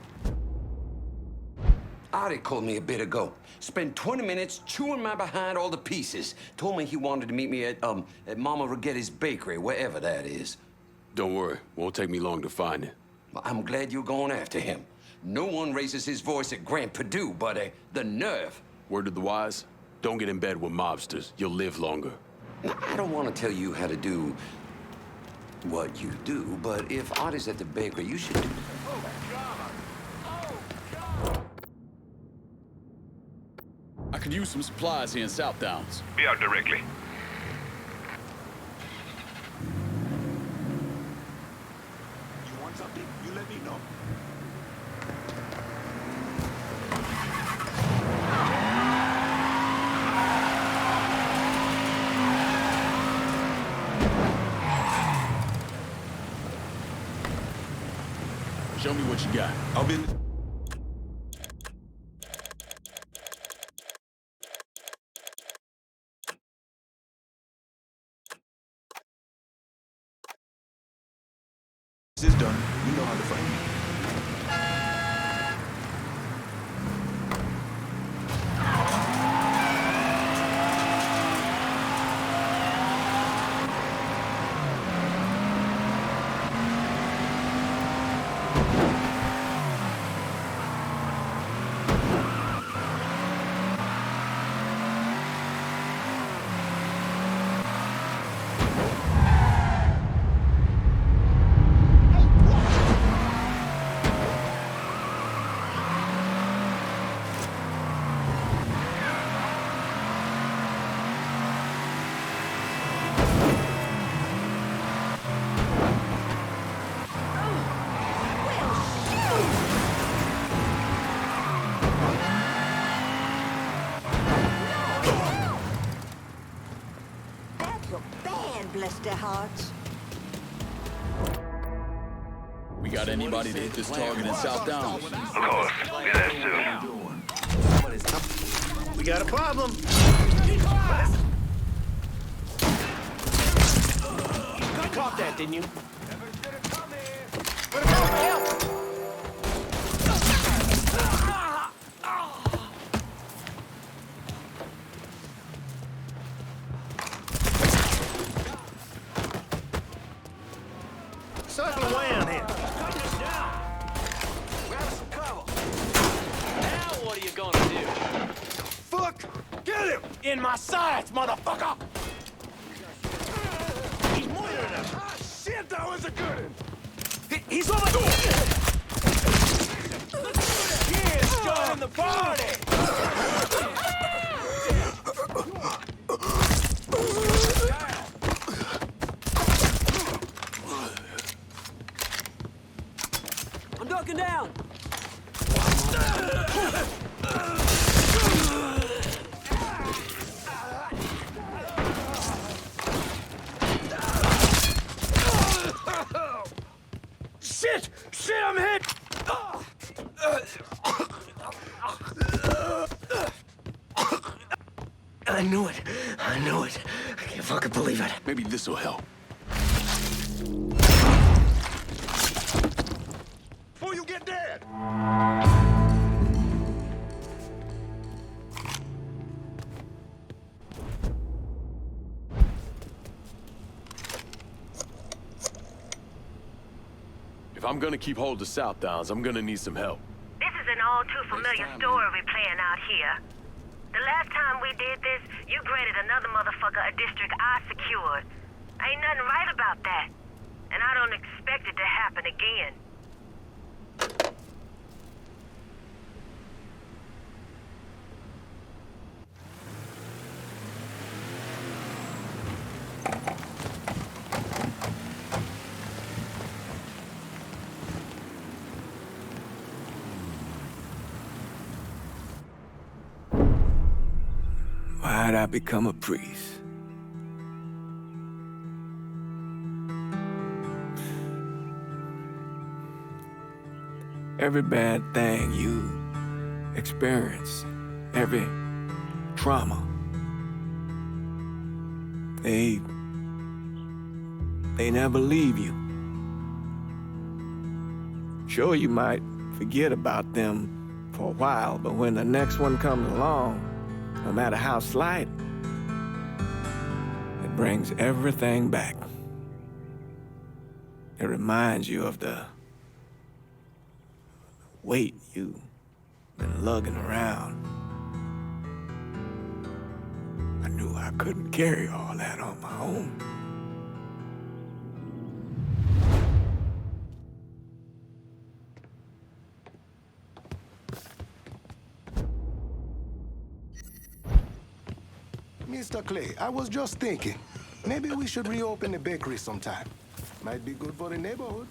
Artie called me a bit ago. Spent 20 minutes chewing my behind all the pieces. Told me he wanted to meet me at Mama Rigetti's bakery, wherever that is. Don't worry. Won't take me long to find it. Well, I'm glad you're going after him. No one raises his voice at Grand Purdue, but the nerve. Word to the wise, don't get in bed with mobsters. You'll live longer. Now, I don't want to tell you how to do what you do, but if Artie's at the bakery, you should do... I could use some supplies here in South Downs. Be out directly. You want something? You let me know. Show me what you got. I'll be... This is done. You know how to find me. Bless their hearts. We got anybody to hit this target in South Downs? Of course. Be there soon. We got a problem. You caught that, didn't you? What about help? Circle away on him. Cut this down. Grab some cover. Now what are you gonna do? Fuck! Get him! In my sights, motherfucker! He's more than enough. Ah, shit, that was a good one. He's over there! Yeah, starting the party! I'm ducking down. Shit! Shit, I'm hit! I knew it. I knew it. I can't fucking believe it. Maybe this'll help. Before you get dead! If I'm gonna keep hold of South Downs, I'm gonna need some help. This is an all too familiar story we're playing out here. The last time we did this, you granted another motherfucker a district I secured. Ain't nothing right about that. And I don't expect it to happen again. Why'd I become a priest? Every bad thing you experience, every trauma, they never leave you. Sure, you might forget about them for a while, but when the next one comes along, no matter how slight, it brings everything back. It reminds you of the weight you've been lugging around. I knew I couldn't carry all that on my own. Mr. Clay, I was just thinking, maybe we should reopen the bakery sometime. Might be good for the neighborhood.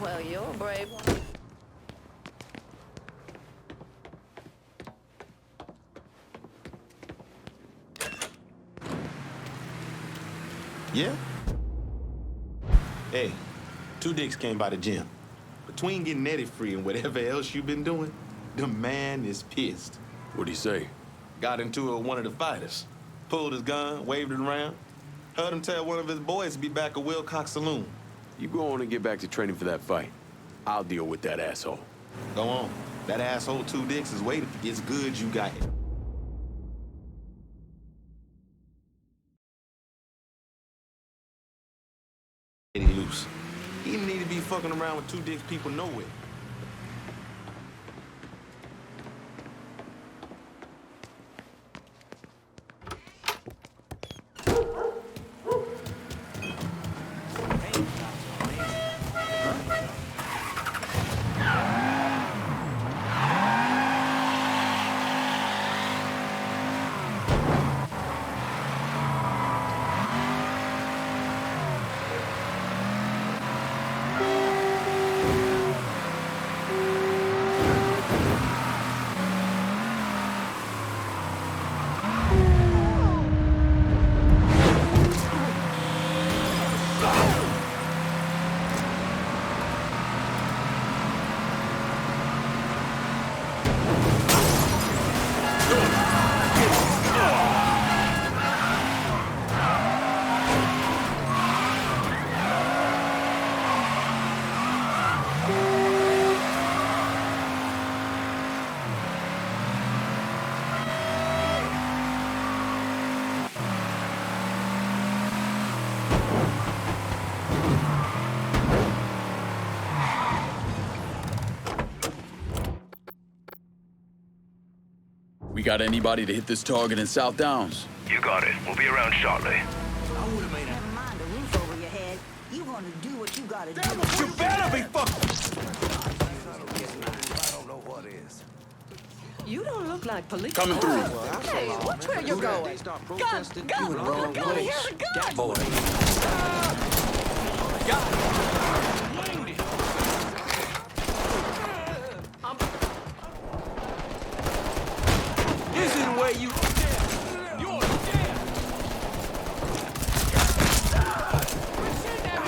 Well, you're a brave one. Yeah? Hey, 2 Dicks came by the gym. Between getting Eddie free and whatever else you've been doing, the man is pissed. What'd he say? Got into it with one of the fighters. Pulled his gun, waved it around. Heard him tell one of his boys to be back at Wilcox Saloon. You go on and get back to training for that fight. I'll deal with that asshole. Go on. That asshole 2 Dicks is waiting. It's good you got it. Eddie loose. He didn't need to be fucking around with 2 Dicks people nowhere. We got anybody to hit this target in South Downs? You got it. We'll be around shortly. I would have made never mind the roof over your head. You gonna do what you gotta do. You better be fucking. I don't know what is. You don't look like police. Coming through. Hey, watch where you're going. Gun, gun, here's a gun. Boy. This is where you. You're dead.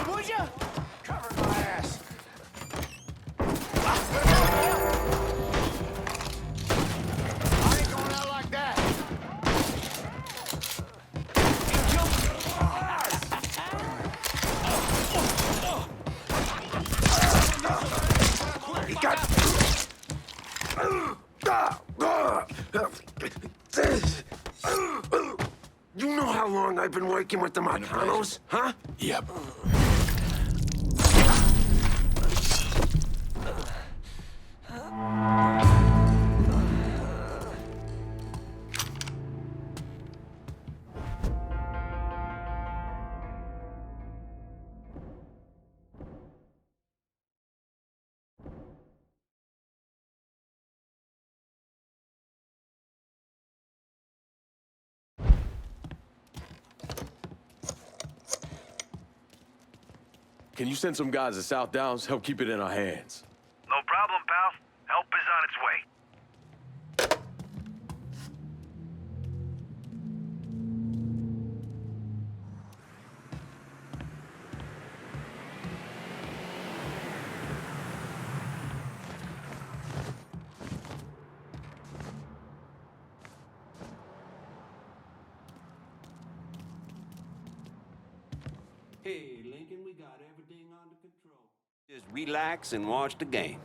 Would you? Cover my ass. I ain't going out like that. He got... You know how long I've been working with the Marcanos, huh? Yep. Can you send some guys to South Downs? Help keep it in our hands. No problem, pal. Help is on its way. Hey, Lincoln, we got everything under control. Just relax and watch the game.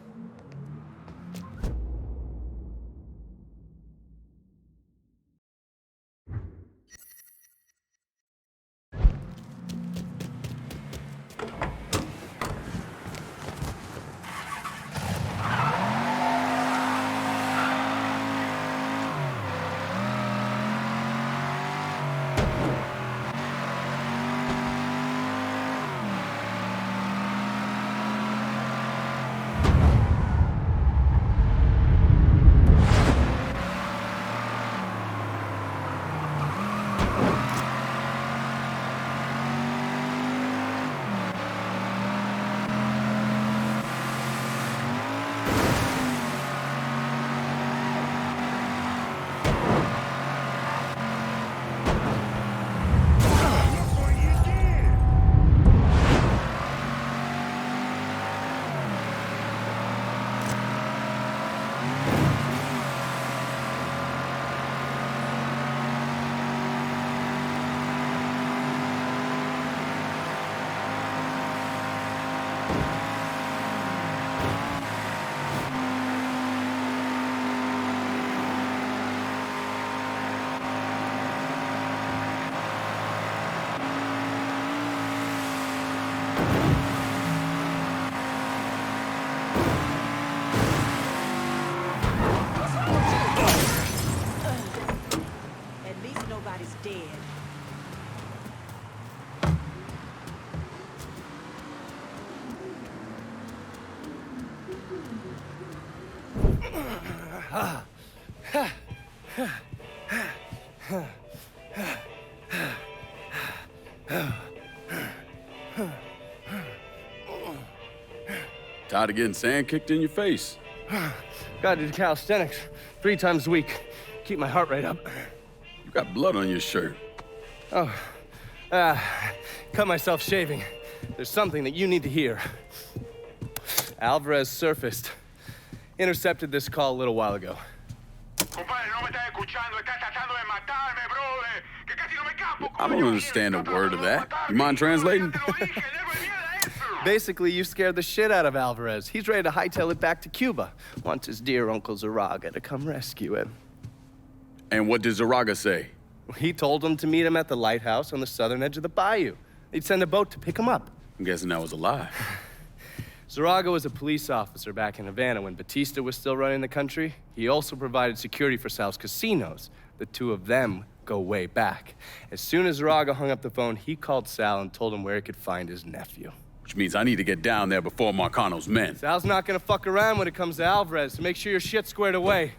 Tired of getting sand kicked in your face? Gotta do calisthenics 3 times a week. Keep my heart rate up. You got blood on your shirt. Oh, cut myself shaving. There's something that you need to hear. Alvarez surfaced. Intercepted this call a little while ago. I don't understand a word of that. You mind translating? Basically, you scared the shit out of Alvarez. He's ready to hightail it back to Cuba. Wants his dear Uncle Zaraga to come rescue him. And what did Zaraga say? He told him to meet him at the lighthouse on the southern edge of the bayou. They'd send a boat to pick him up. I'm guessing that was a lie. Zaraga was a police officer back in Havana when Batista was still running the country. He also provided security for Sal's casinos. The two of them go way back. As soon as Zaraga hung up the phone, he called Sal and told him where he could find his nephew. Which means I need to get down there before Marcano's men. Sal's not gonna fuck around when it comes to Alvarez, so make sure your shit's squared away.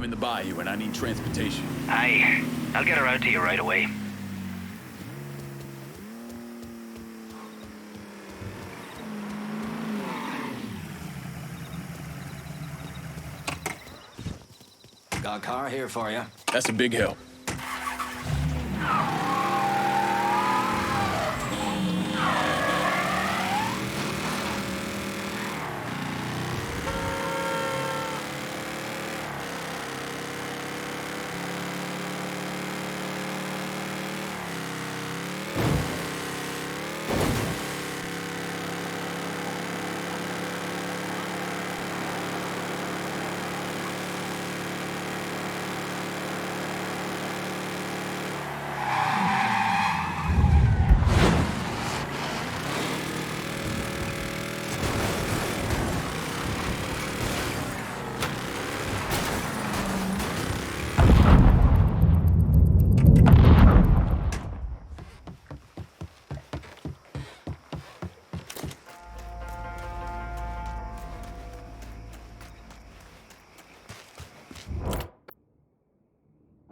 in the bayou and I need transportation. Aye. I'll get her out to you right away. Got a car here for you. That's a big help.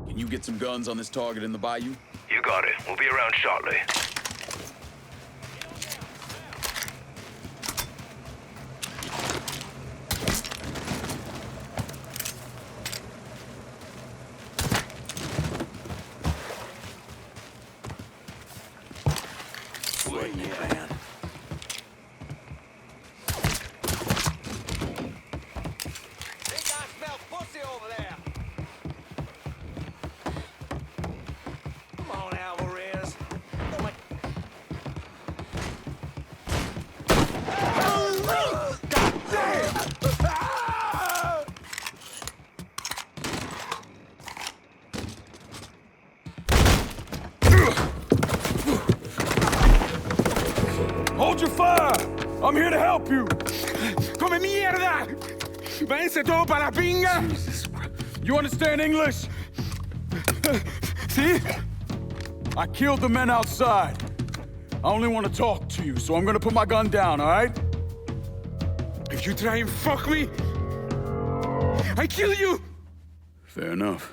Can you get some guns on this target in the bayou? You got it. We'll be around shortly. Come on, Alvarez. Hold your fire! I'm here to help you! Come mierda! Váyanse todo para la pinga! You understand English? See? I killed the men outside. I only want to talk to you, so I'm gonna put my gun down, all right? If you try and fuck me, I kill you! Fair enough.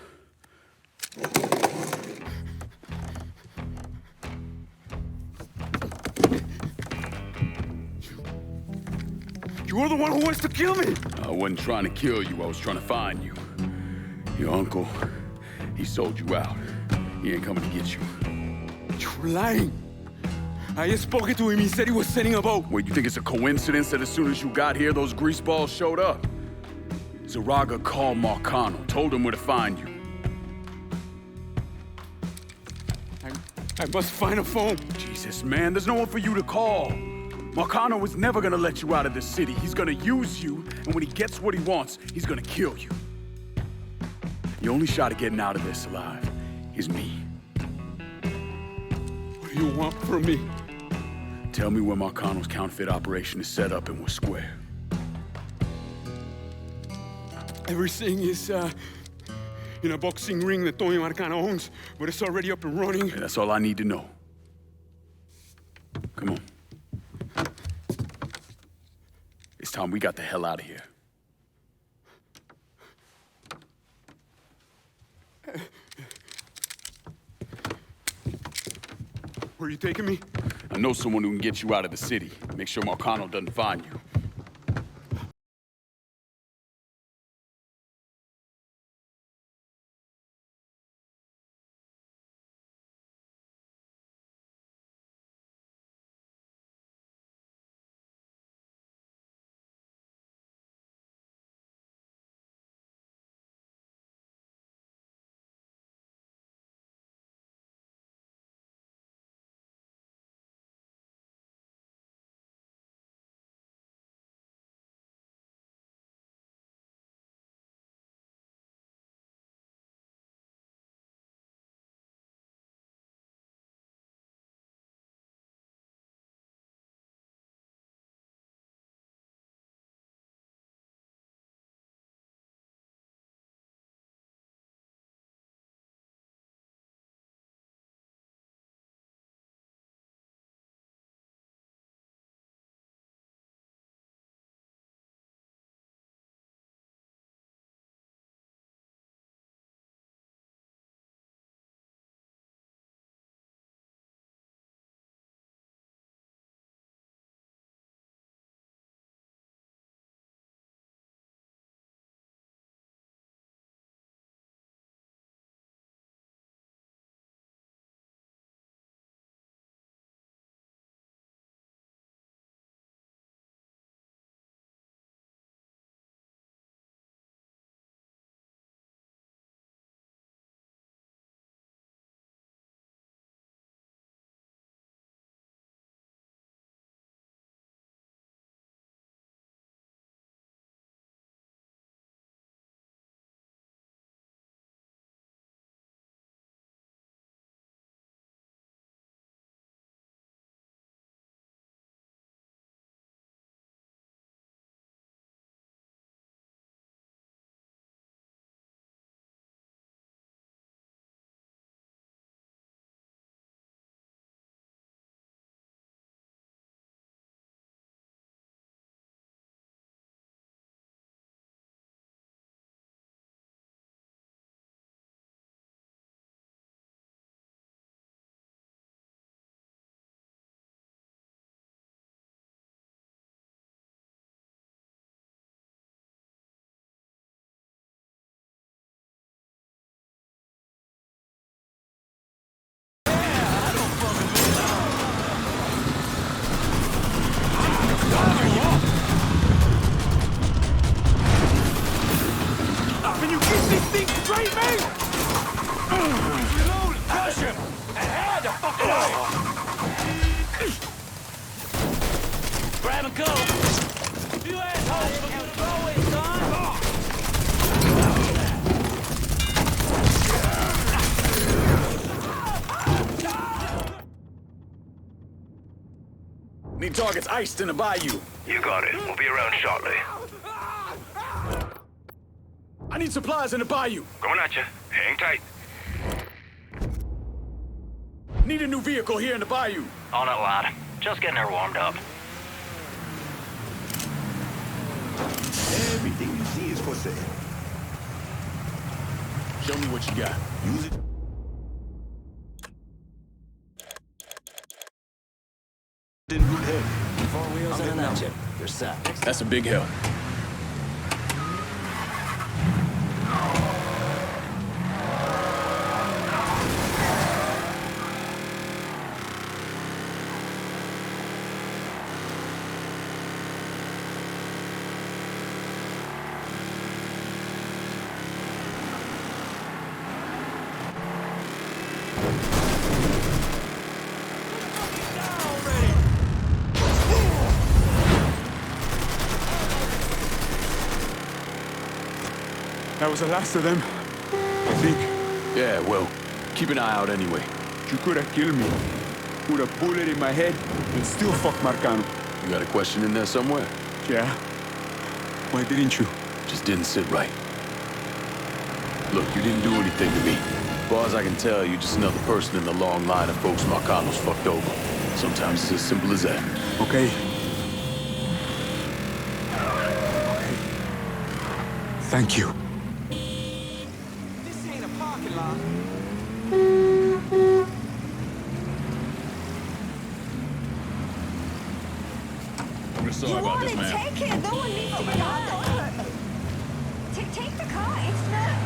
You're the one who wants to kill me! I wasn't trying to kill you, I was trying to find you. Your uncle, he sold you out. He ain't coming to get you. You're lying! I just spoke to him, he said he was sending a boat. Wait, you think it's a coincidence that as soon as you got here, those greaseballs showed up? Zaraga called Marcano, told him where to find you. I must find a phone. Jesus, man, there's no one for you to call. Marcano was never gonna let you out of this city. He's gonna use you, and when he gets what he wants, he's gonna kill you. Your only shot at getting out of this alive is me. What do you want from me? Tell me where Marcano's counterfeit operation is set up and we're square. Everything is, in a boxing ring that Tony Marcano owns, but it's already up and running. Okay, that's all I need to know. Come on. It's time we got the hell out of here. Where are you taking me? I know someone who can get you out of the city. Make sure Marcano doesn't find you. keep this thing straight, mate? Reload! Crush him! And head the fuck away! Grab and go! You assholes for good going, son! Need targets iced in the bayou. You got it. We'll be around shortly. I need supplies in the bayou. Coming at you. Hang tight. Need a new vehicle here in the bayou. On it, lad. Just getting her warmed up. Everything you see is for sale. Show me what you got. Use it. In good head. 4 wheels and an engine. You're set. That's a big help. That was the last of them, I think. Yeah, well, keep an eye out anyway. You could have killed me. Put a bullet in my head and still fuck Marcano. You got a question in there somewhere? Yeah. Why didn't you? Just didn't sit right. Look, you didn't do anything to me. As far as I can tell, you're just another person in the long line of folks Marcano's fucked over. Sometimes it's as simple as that. Okay. Thank you. This ain't a parking lot. We're sorry about this, man. Take it. No one needs to get out. Take the car. It's not.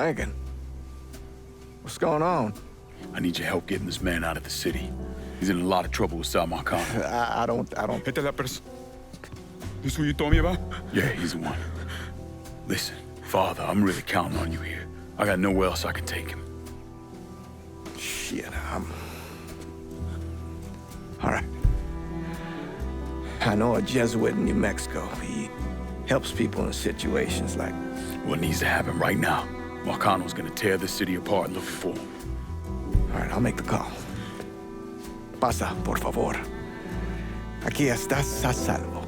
thinking. What's going on? I need your help getting this man out of the city. He's in a lot of trouble with Sal Marcano. I don't... Esta la person. This who you told me about? Yeah, he's the one. Listen, Father, I'm really counting on you here. I got nowhere else I can take him. Shit, all right. I know a Jesuit in New Mexico. He helps people in situations like... What needs to happen right now? Marcano's gonna tear the city apart looking for him. All right, I'll make the call. Pasa, por favor. Aquí estás a salvo.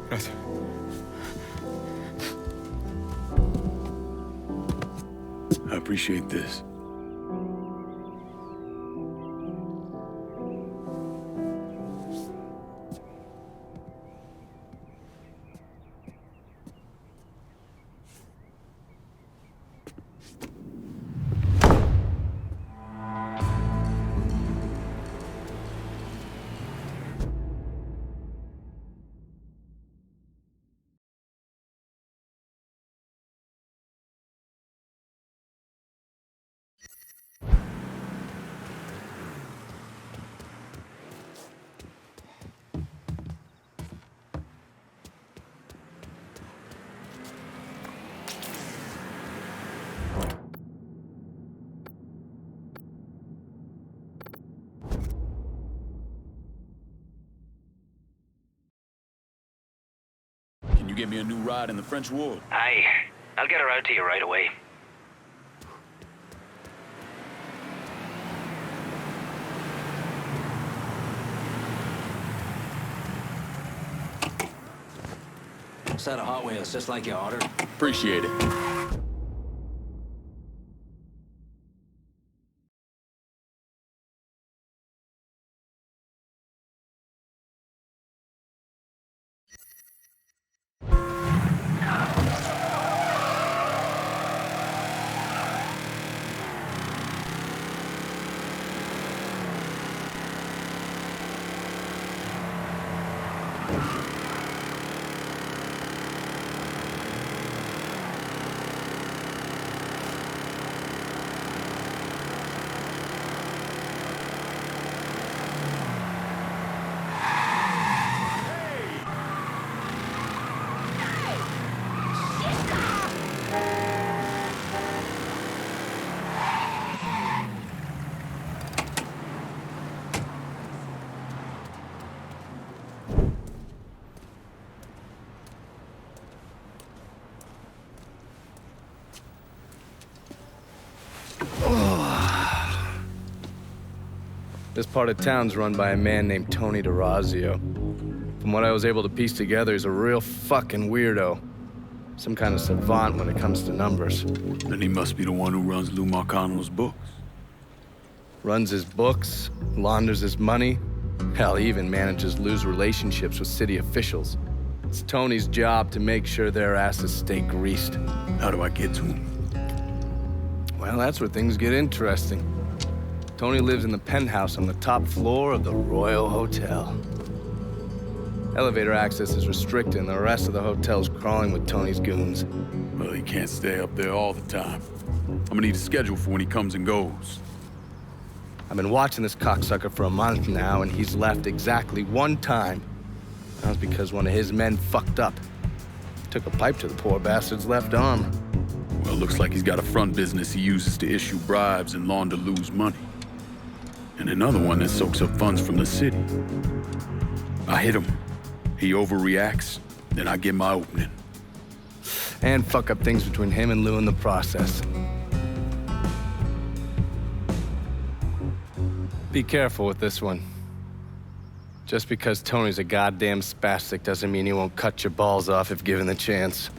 Gracias. I appreciate this. Can you get me a new ride in the French Ward? Aye. I'll get her out to you right away. Set of Hot Wheels, just like you ordered. Appreciate it. This part of town's run by a man named Tony Derazio. From what I was able to piece together, he's a real fucking weirdo. Some kind of savant when it comes to numbers. Then he must be the one who runs Lou Marcano's books. Runs his books, launders his money. Hell, he even manages Lou's relationships with city officials. It's Tony's job to make sure their asses stay greased. How do I get to him? Well, that's where things get interesting. Tony lives in the penthouse on the top floor of the Royal Hotel. Elevator access is restricted and the rest of the hotel's crawling with Tony's goons. Well, he can't stay up there all the time. I'm gonna need a schedule for when he comes and goes. I've been watching this cocksucker for a month now, and he's left exactly one time. That was because one of his men fucked up. Took a pipe to the poor bastard's left arm. Well, looks like he's got a front business he uses to issue bribes and launder Lou's money. And another one that soaks up funds from the city. I hit him. He overreacts, then I get my opening. And fuck up things between him and Lou in the process. Be careful with this one. Just because Tony's a goddamn spastic doesn't mean he won't cut your balls off if given the chance.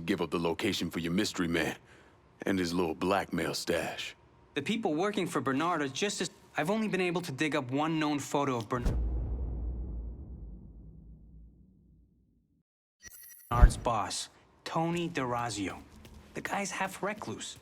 give up the location for your mystery man and his little blackmail stash. The people working for Bernard are just as... I've only been able to dig up one known photo of Bernard's boss, Tony Derazio. The guy's half recluse.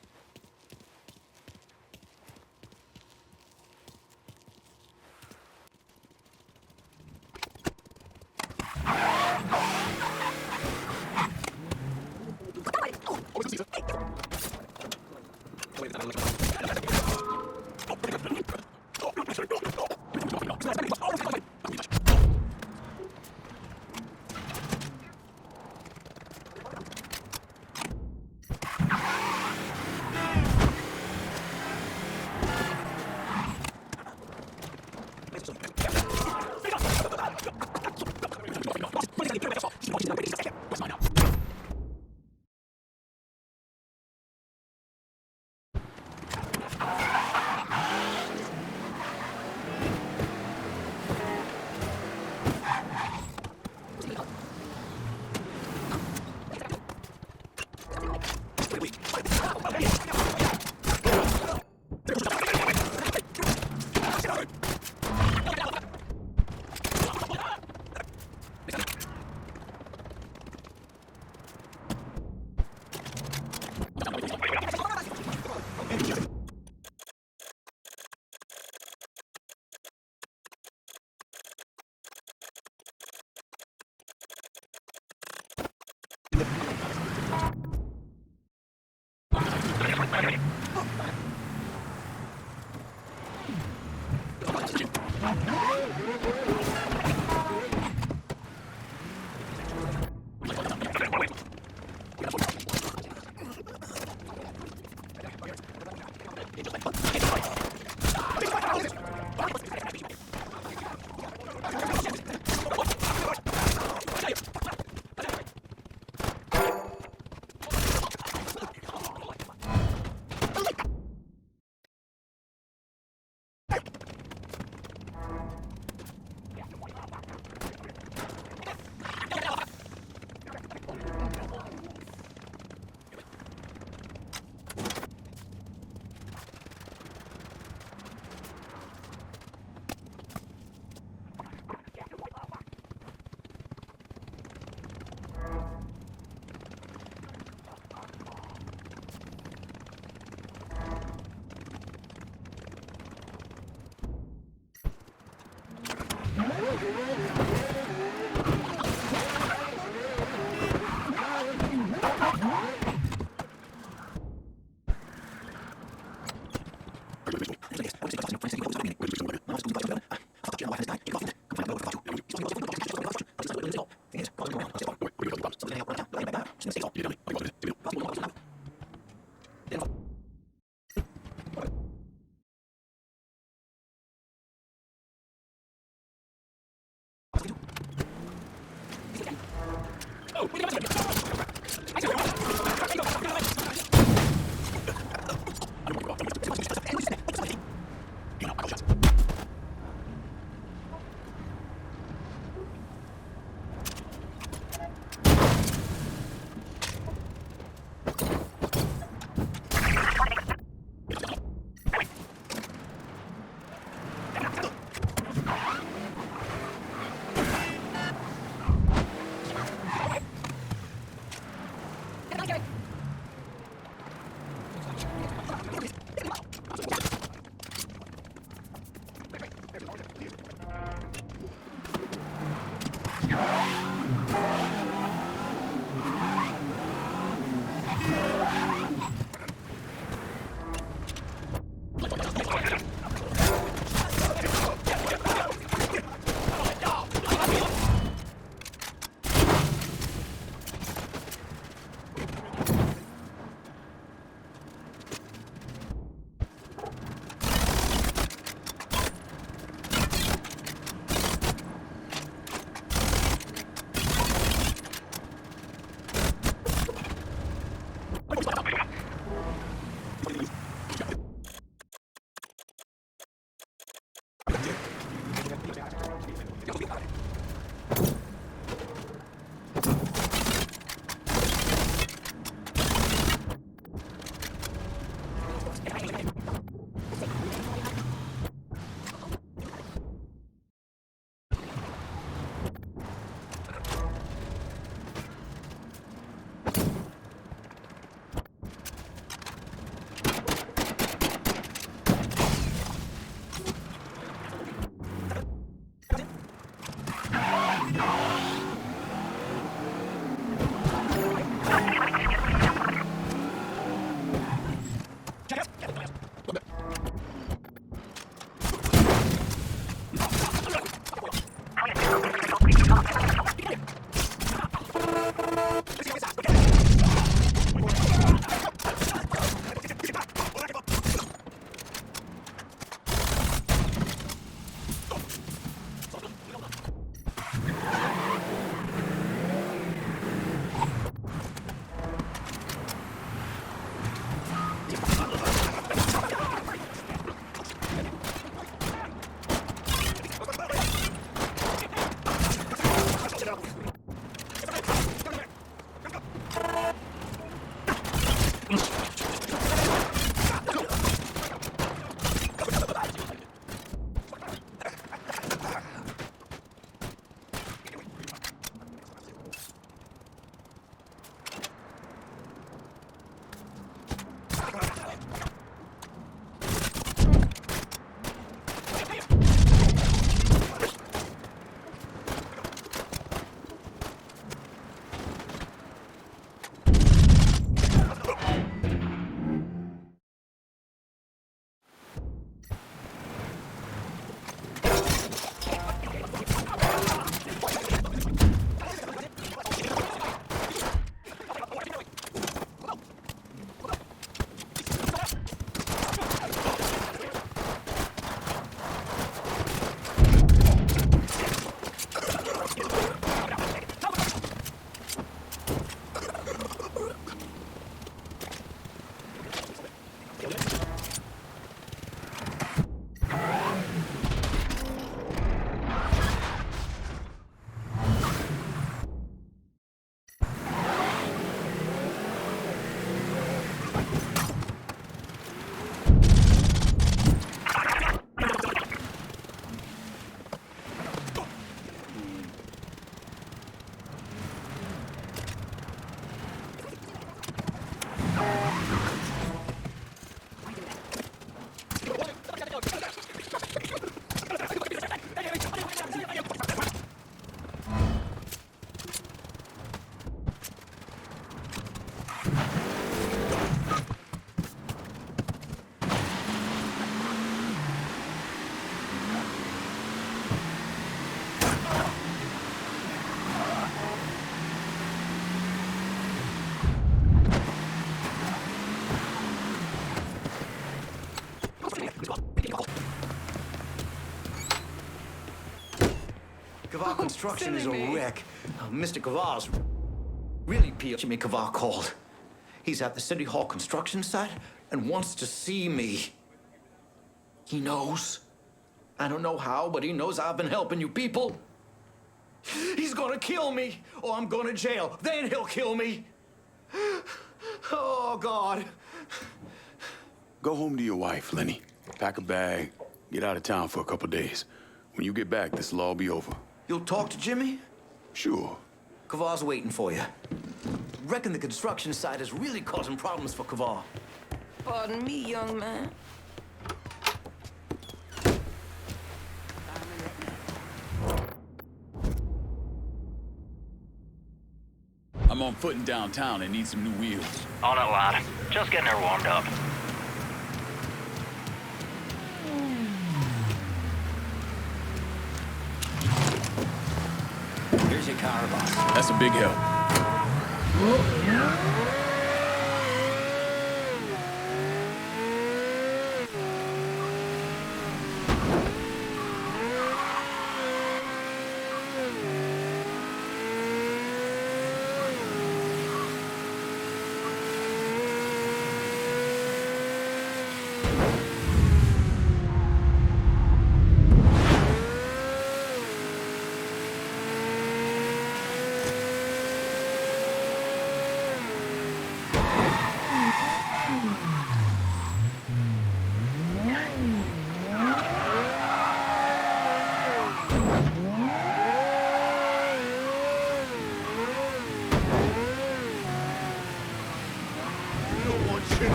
Kavar Construction is a wreck. Mr. Kavar's really peeled. Jimmy Kavar called. He's at the City Hall construction site and wants to see me. He knows. I don't know how, but he knows I've been helping you people. He's gonna kill me, or I'm going to jail. Then he'll kill me. Oh, God. Go home to your wife, Lenny. Pack a bag, get out of town for a couple days. When you get back, this'll all be over. You'll talk to Jimmy? Sure. Kavar's waiting for you. Reckon the construction site is really causing problems for Kavar. Pardon me, young man. I'm on foot in downtown and need some new wheels. On it, lad. Just getting her warmed up. Here's your car, boss. That's a big help.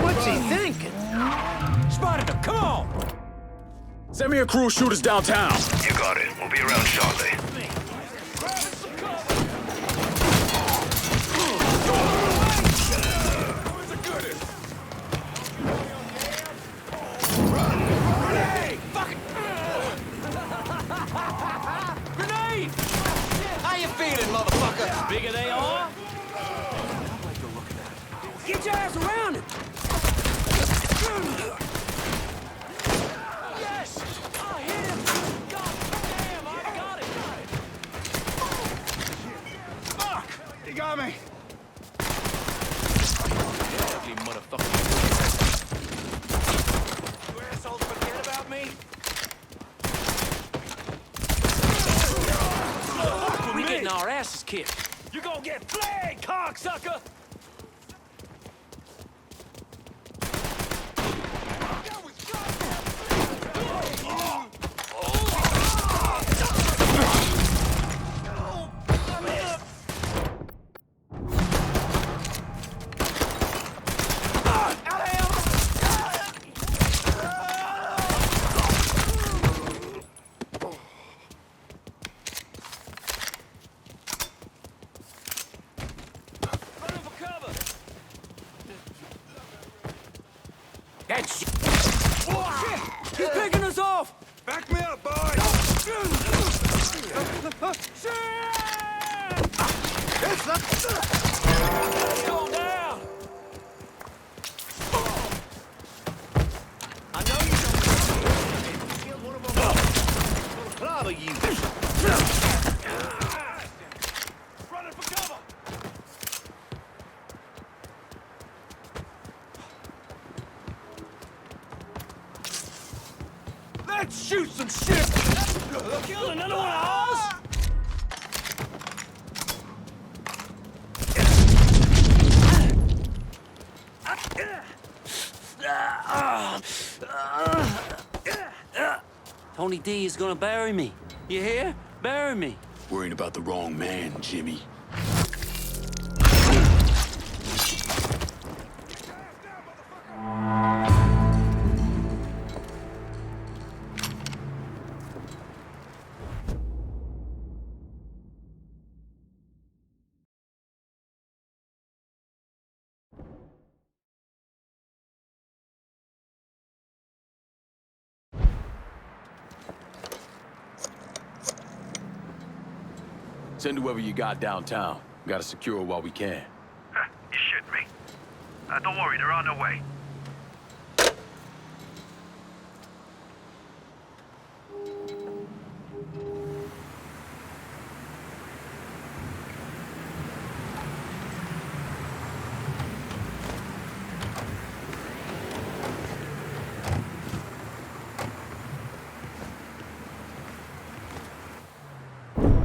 What's he thinking? Spotted him, come on! Send me a crew of shooters downtown. You got it. We'll be around shortly. Grenade! How you feeling, motherfucker? Bigger they are? Get your ass around him! Yes! I hit him! God damn, I got it! Fuck! He got me! Ugly motherfucker. You assholes forget about me? We getting our asses kicked. You gonna get flagged, cocksucker! He's picking us off! Back me up, boy! Let's go down! I know you don't killed one of them. We'll clobber you. Running for cover! Let's shoot some shit! Kill another one of ours? Tony D is gonna bury me. You hear? Bury me. Worrying about the wrong man, Jimmy. Send whoever you got downtown. We gotta secure her while we can. You shit me. Don't worry, they're on their way.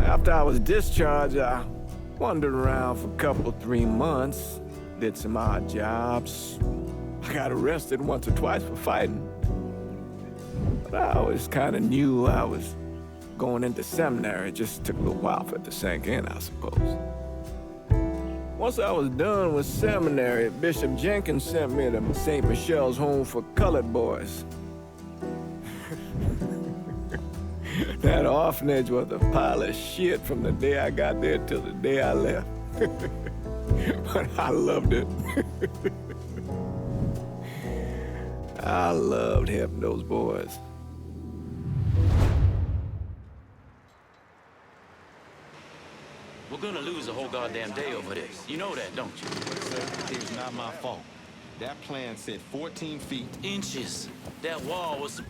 After I was discharged, I wandered around for a couple, 3 months, did some odd jobs. I got arrested once or twice for fighting. But I always kind of knew I was going into seminary. It just took a little while for it to sink in, I suppose. Once I was done with seminary, Bishop Jenkins sent me to St. Michelle's Home for Colored Boys. That orphanage was a pile of shit from the day I got there till the day I left. But I loved it. I loved helping those boys. We're gonna lose a whole goddamn day over this. You know that, don't you? Sir, it's not my fault. That plan said 14 feet. Inches. That wall was...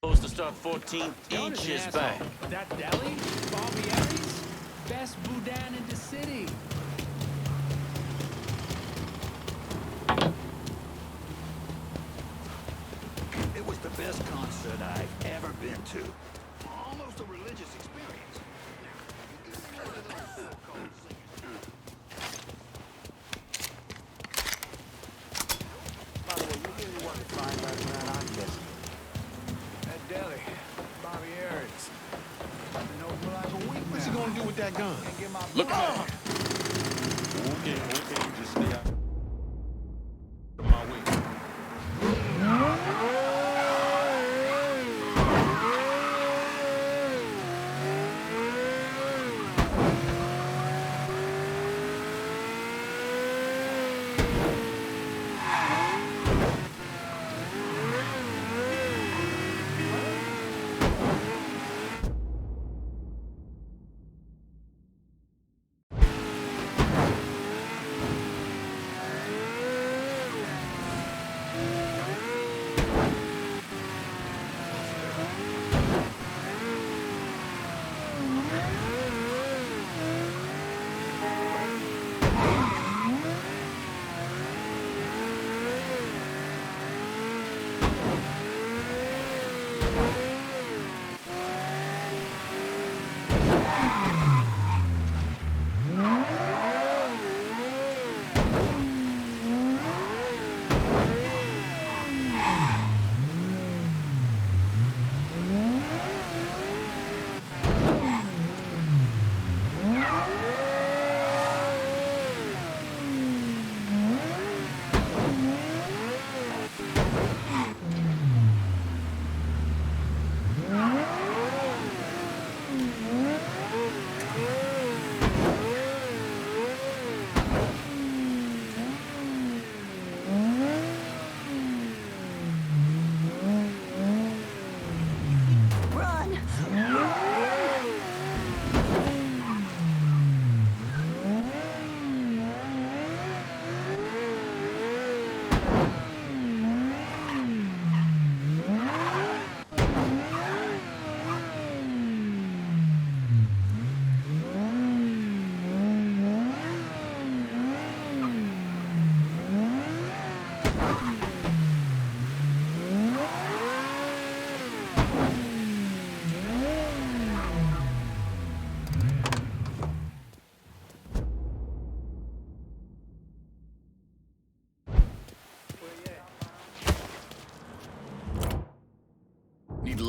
supposed to start 14 inches back. That deli? Barbieri's? Best boudin in the city. It was the best concert I've ever been to. Almost a religious experience. By the way, you really want to find right around our desk. That deli, Barbieri's. I've been open for like a week now. What's he gonna do with that gun? Can't get my Look at blood. Okay, you just stay out of my way.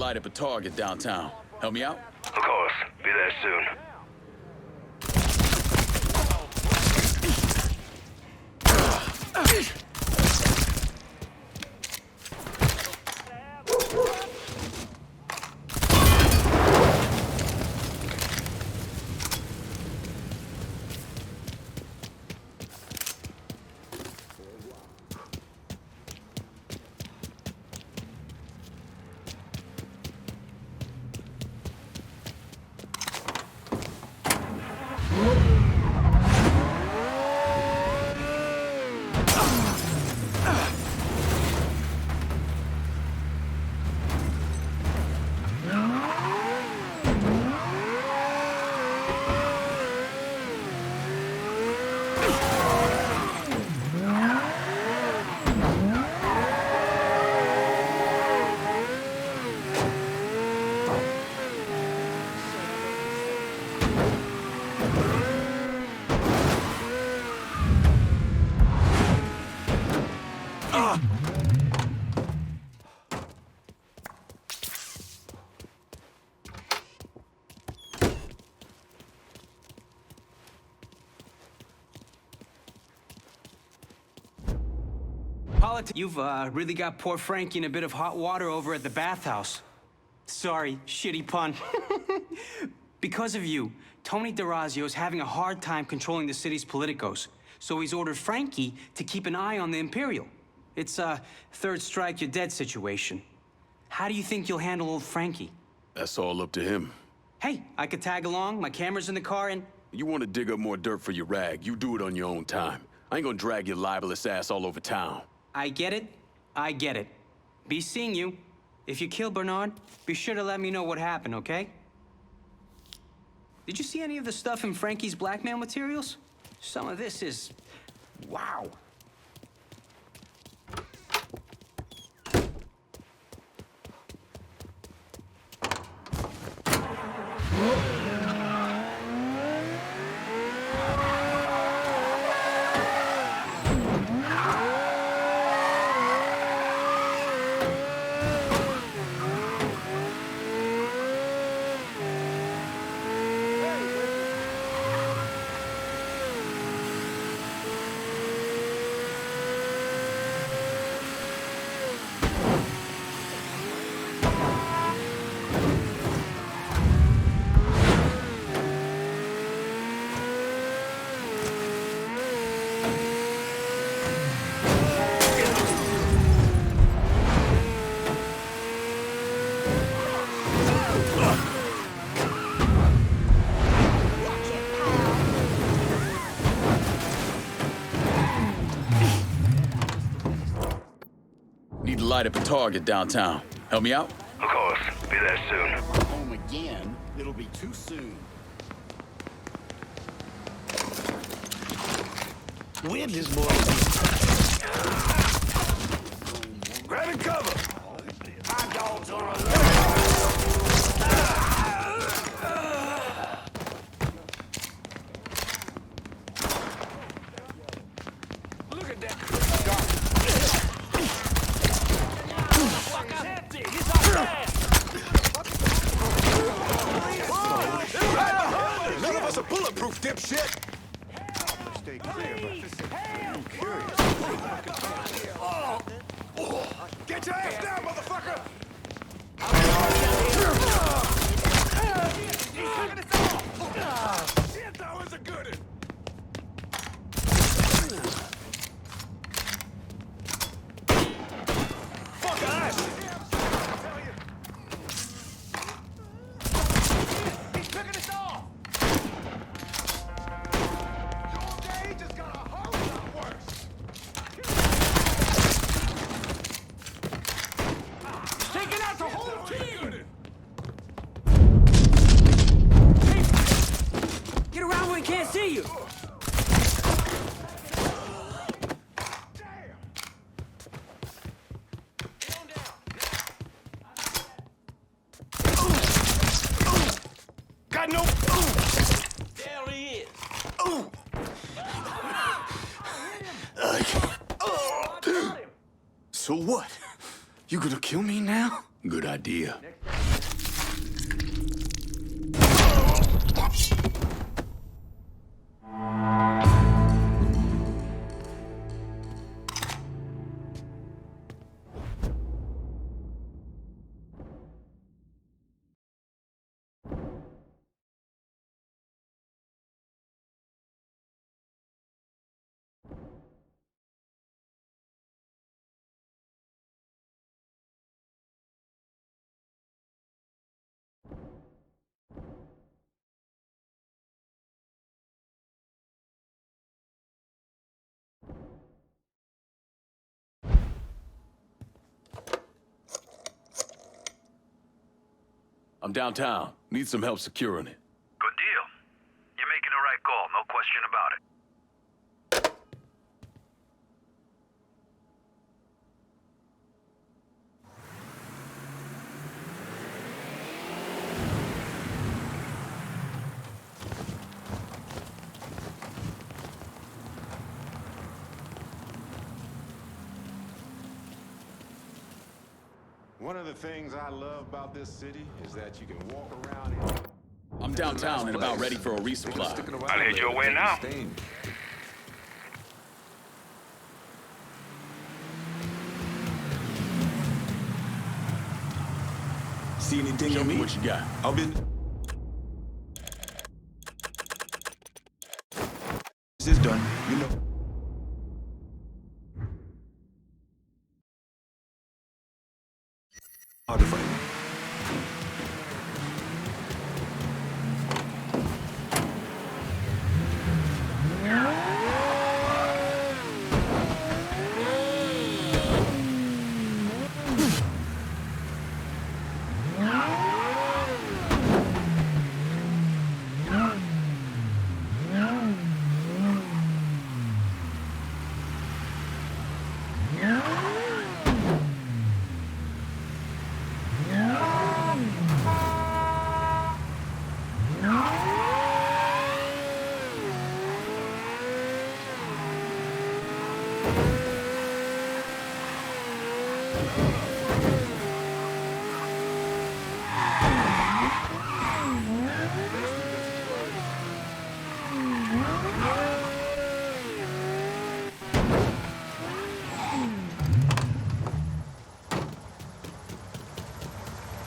light up a target downtown. Help me out? Of course. Be there soon. You've really got poor Frankie in a bit of hot water over at the bathhouse. Sorry, shitty pun. Because of you, Tony Derazio is having a hard time controlling the city's politicos, so he's ordered Frankie to keep an eye on the Imperial. It's a third strike, you're dead situation. How do you think you'll handle old Frankie? That's all up to him. Hey, I could tag along, my camera's in the car, and... You want to dig up more dirt for your rag, you do it on your own time. I ain't gonna drag your libelous ass all over town. I get it. I get it. Be seeing you. If you kill Bernard, be sure to let me know what happened, okay? Did you see any of the stuff in Frankie's blackmail materials? Some of this is... wow. Light up a target downtown. Help me out? Of course. Be there soon. Home again? It'll be too soon. Where this boy? Grab cover! My dog's on a look at that. None of us are bulletproof, dipshit! Stay clear, but I'm curious. Get your ass down, motherfucker! Shit, that was a good one! Fuck ass! So what? You gonna kill me now? Good idea. I'm downtown. Need some help securing it. Good deal. You're making the right call, no question about it. One of the things I love about this city is that you can walk around here. I'm downtown and about ready for a resupply. I'll head your way now. See anything Show on me me? what you got. I'll be... This is done, you know. Hard to fight.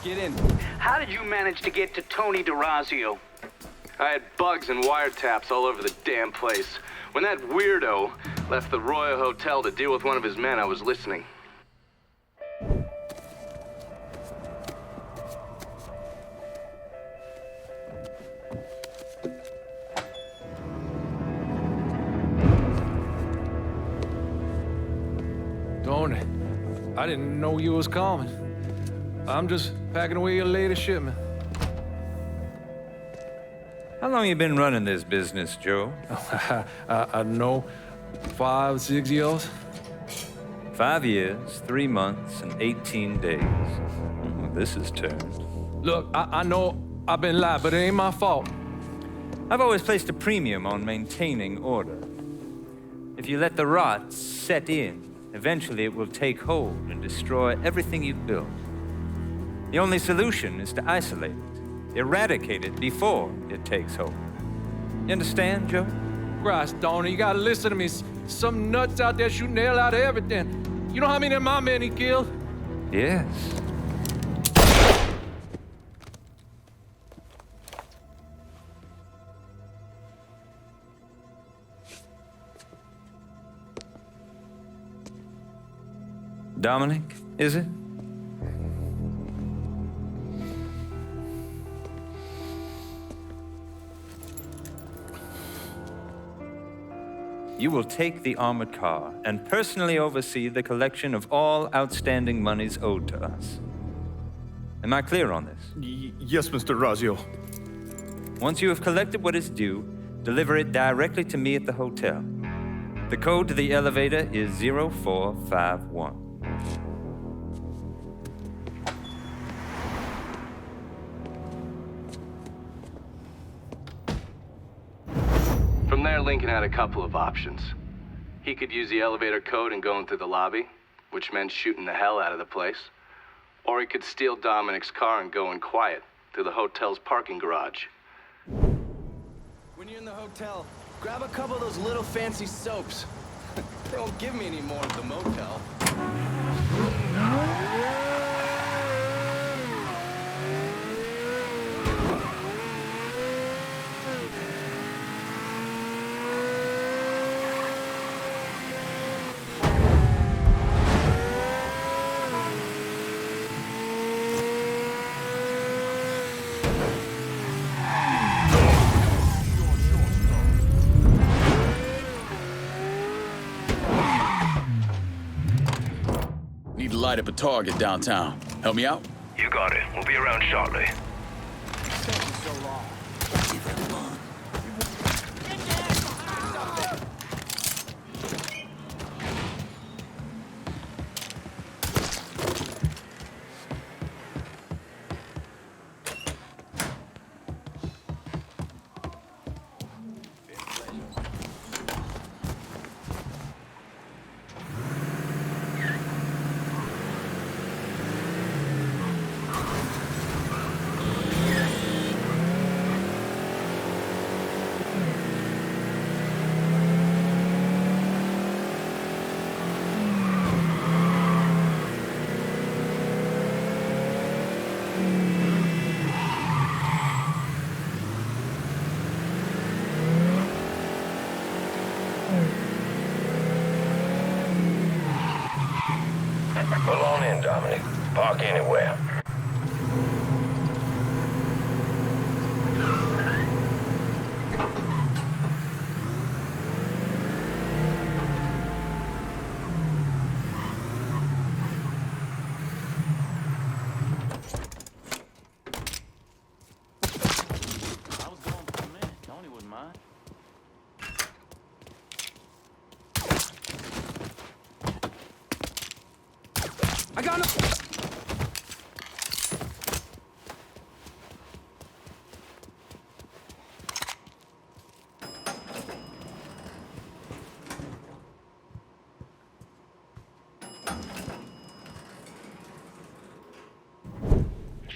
Get in. How did you manage to get to Tony Derazio? I had bugs and wiretaps all over the damn place. When that weirdo left the Royal Hotel to deal with one of his men, I was listening. Tony, I didn't know you was coming. I'm just packing away your latest shipment. How long you been running this business, Joe? I don't know, 5, 6 years? 5 years, 3 months, and 18 days. Well, this is turned. Look, I know I've been lied, but it ain't my fault. I've always placed a premium on maintaining order. If you let the rot set in, eventually it will take hold and destroy everything you've built. The only solution is to isolate it, eradicate it before it takes hold. You understand, Joe? Christ, Tony, you gotta listen to me. Some nuts out there shooting the hell out of everything. You know how many of my men he killed? Yes. Dominic, is it? You will take the armored car and personally oversee the collection of all outstanding monies owed to us. Am I clear on this? Yes, Mr. Derazio. Once you have collected what is due, deliver it directly to me at the hotel. The code to the elevator is 0451. From there, Lincoln had a couple of options. He could use the elevator code and go into the lobby, which meant shooting the hell out of the place. Or he could steal Dominic's car and go in quiet to the hotel's parking garage. When you're in the hotel, grab a couple of those little fancy soaps. They won't give me any more at the motel. Need to light up a target downtown. Help me out? You got it. We'll be around shortly. Pull on in, Dominic. Park anywhere. I was going for a minute. Tony wouldn't mind. I got no... So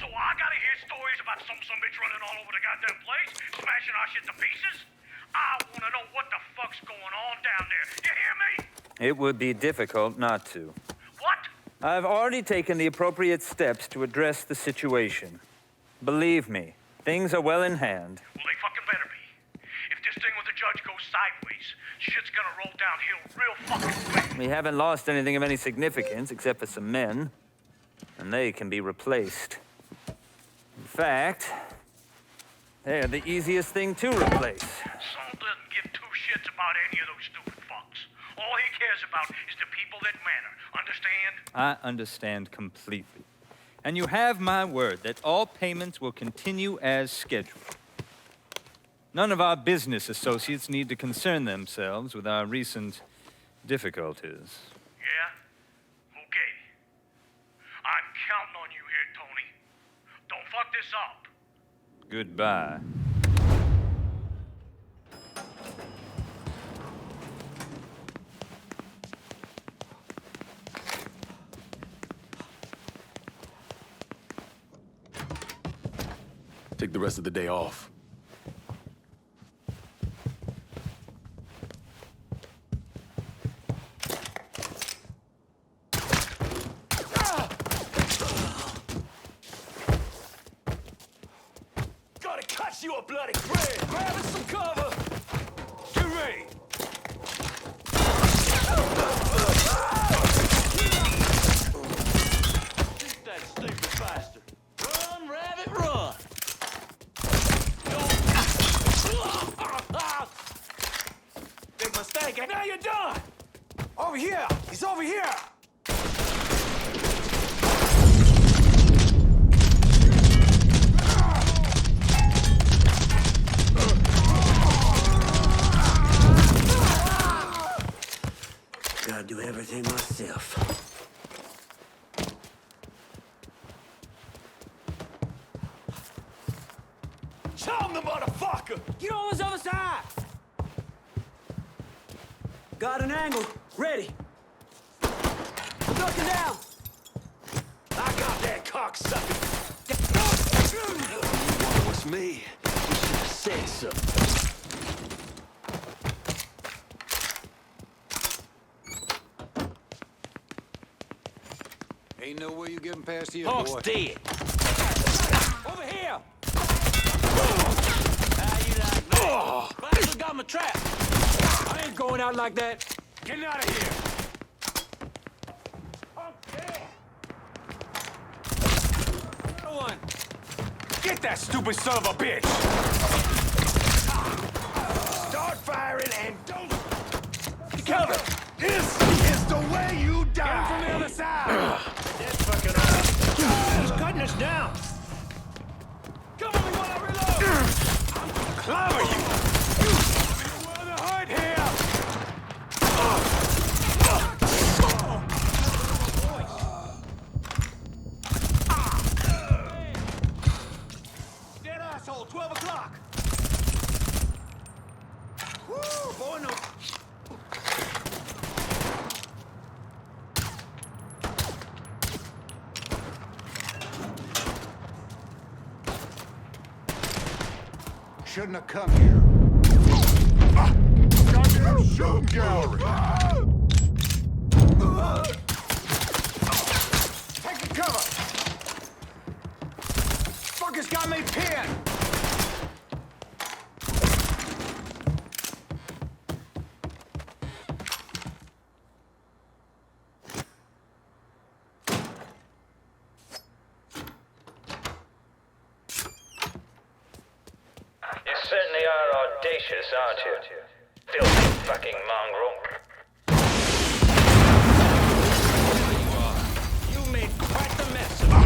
I gotta hear stories about some bitch running all over the goddamn place, smashing our shit to pieces? I wanna know what the fuck's going on down there. You hear me? It would be difficult not to. What? I've already taken the appropriate steps to address the situation. Believe me, things are well in hand. Well, they fucking better be. If this thing with the judge goes sideways, shit's gonna roll downhill real fucking quick. We haven't lost anything of any significance except for some men, and they can be replaced. In fact, they're the easiest thing to replace. Saul doesn't give two shits about any of those stupid fucks. All he cares about is the people that matter. Understand? I understand completely. And you have my word that all payments will continue as scheduled. None of our business associates need to concern themselves with our recent difficulties. Yeah? Okay. I'm counting on you here, Tony. Don't fuck this up. Goodbye. Take the rest of the day off. Gotta cut you a bloody bread! Grabbing some cover! Get ready! Shoot that stupid bastard. Run, rabbit, run! Big mistake, and now you're done! Over here! He's over here! Gotta do everything myself. Charm the motherfucker! Get on this other side! Got an angle. Ready. Ducking down. I got that cocksucker! It was me. You should have said something. Ain't no way you getting past here, Punk's boy. dead. Over here! How you like that? I still got my trap. I ain't going out like that. Get out of here! No one! Get that stupid son of a bitch! Start firing and don't... Cover! This is the way you die! Get him from the other side! That's fucking awesome. He's cutting us down. Cover me while I reload! Clobber you! You want to hide here! Dead asshole, 12 o'clock! Woo, boy, no... Shouldn't have come here. Goddamn shooting gallery! Taking cover! Fuckers got me pinned! You certainly are audacious, aren't you? Filthy fucking mongrel. You made quite the mess of it.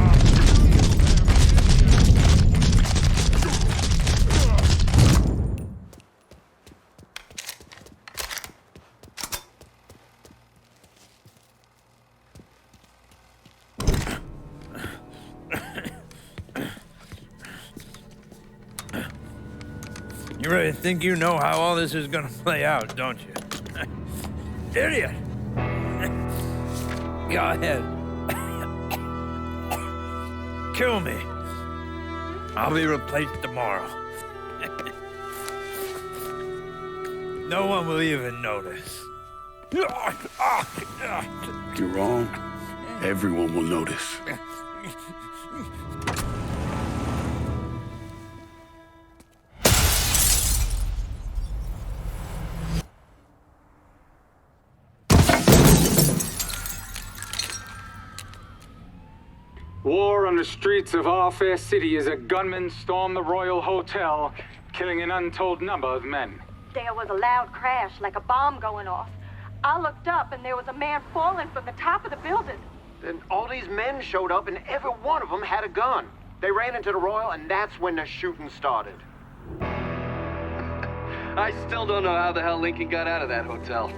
You really think you know how all this is gonna play out, don't you? Idiot! Go ahead. Kill me. I'll be replaced tomorrow. No one will even notice. You're wrong. Everyone will notice. War on the streets of our fair city as a gunman stormed the Royal Hotel, killing an untold number of men. There was a loud crash, like a bomb going off. I looked up and there was a man falling from the top of the building. Then all these men showed up and every one of them had a gun. They ran into the Royal and that's when the shooting started. I still don't know how the hell Lincoln got out of that hotel.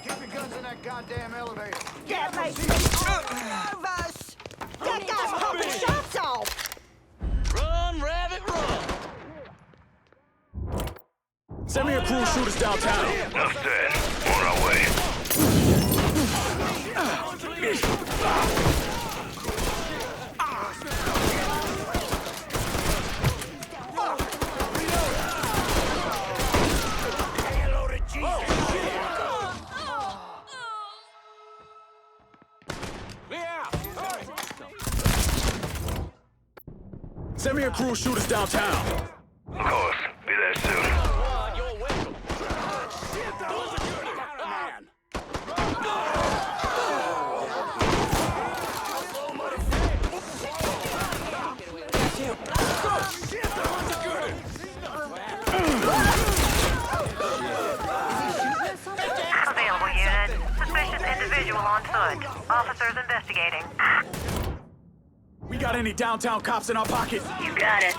Keep your guns in that goddamn elevator. Get me nervous! That guy's popping shots off! Run, rabbit, run! Send me a crew shooters downtown. Enough said. On our way. Send me a crew shooters downtown. Of course. Be there soon. Understood. Officers investigating. We got any downtown cops in our pocket? You got it.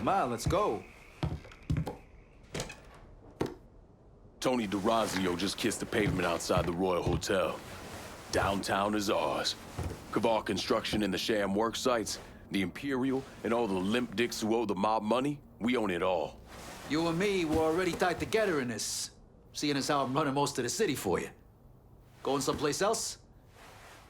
Come on, let's go. Tony Derazio just kissed the pavement outside the Royal Hotel. Downtown is ours. Kavar Construction and the sham work sites, the Imperial, and all the limp dicks who owe the mob money, we own it all. You and me were already tied together in this, seeing as how I'm running most of the city for you. Going someplace else?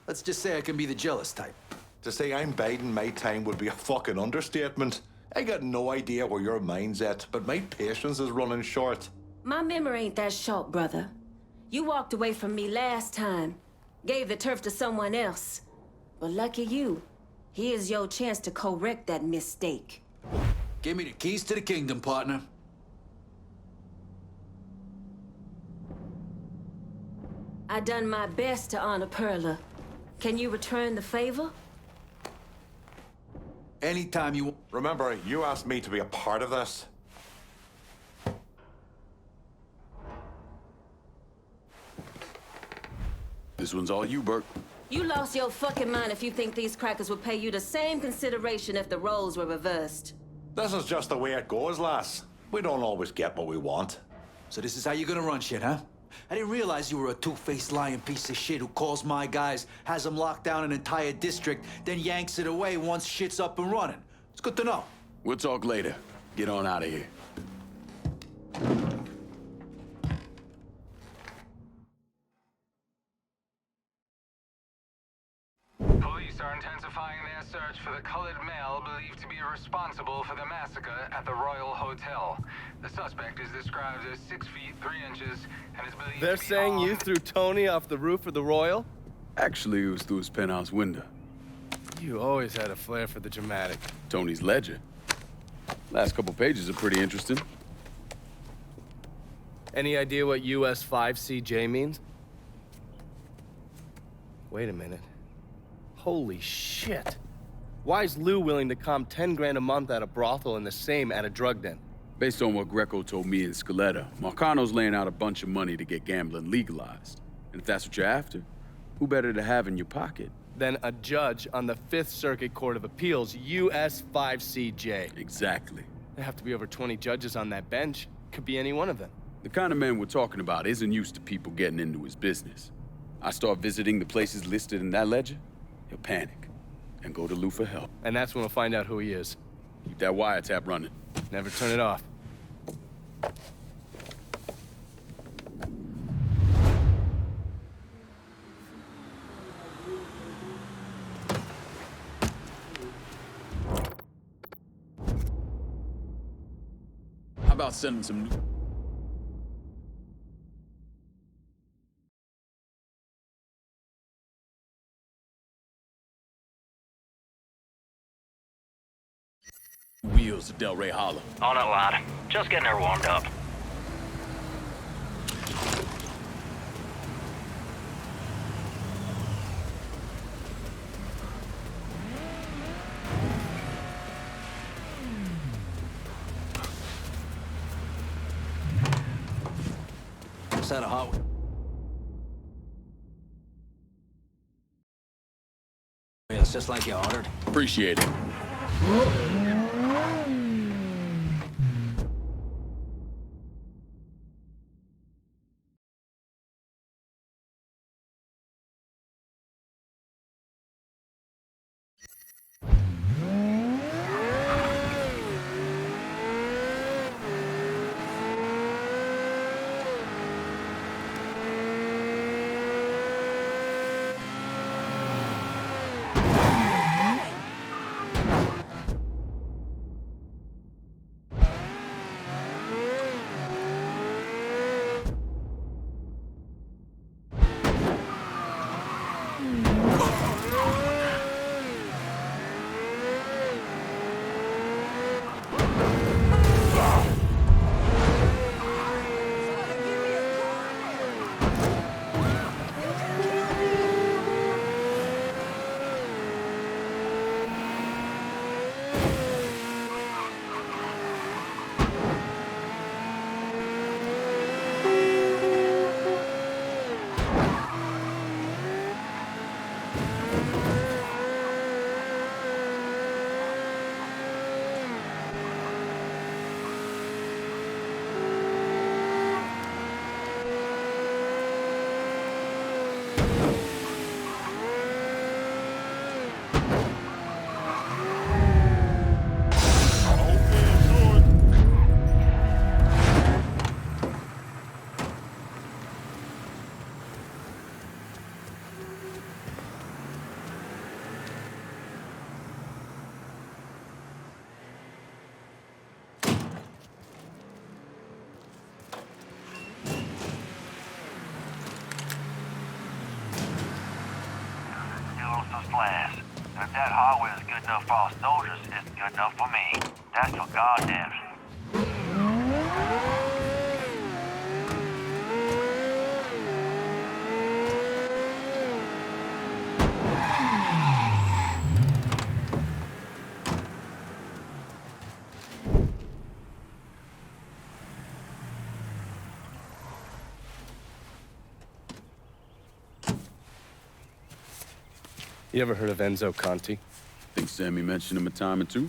Let's just say I can be the jealous type. To say I'm biding my time would be a fucking understatement. I got no idea where your mind's at, but my patience is running short. My memory ain't that short, brother. You walked away from me last time, gave the turf to someone else. But lucky you, here's your chance to correct that mistake. Give me the keys to the kingdom, partner. I done my best to honor Perla. Can you return the favor? Anytime you... Remember, you asked me to be a part of this. This one's all you, Burke. You lost your fucking mind if you think these crackers would pay you the same consideration if the roles were reversed. This is just the way it goes, lass. We don't always get what we want. So this is how you're gonna run shit, huh? I didn't realize you were a two-faced lying piece of shit who calls my guys, has them lock down an entire district, then yanks it away once shit's up and running. It's good to know. We'll talk later. Get on out of here. Police are intensifying their search for the colored male believed to be responsible for the massacre at the Royal Hotel. The suspect is described as 6 feet 3 inches and is believed They're to be saying you armed. threw Tony off the roof of the Royal? Actually, it was through his penthouse window. You always had a flair for the dramatic. Tony's ledger. Last couple pages are pretty interesting. Any idea what US 5CJ means? Wait a minute. Holy shit. Why is Lou willing to comp 10 grand a month at a brothel and the same at a drug den? Based on what Greco told me and Scaletta, Marcano's laying out a bunch of money to get gambling legalized. And if that's what you're after, who better to have in your pocket? Then a judge on the 5th Circuit Court of Appeals, US 5CJ. Exactly. There have to be over 20 judges on that bench. Could be any one of them. The kind of man we're talking about isn't used to people getting into his business. I start visiting the places listed in that ledger, he'll panic and go to Lou for help. And that's when we'll find out who he is. Keep that wiretap running. Never turn it off. How about sending some... wheels to Delray Hollow. On it, lad. Just getting her warmed up. Is that a hot one? Yeah, it's just like you ordered. Appreciate it. cross soldiers isn't good enough for me. That's for goddamn. You ever heard of Enzo Conti? Think Sammy mentioned him a time or two.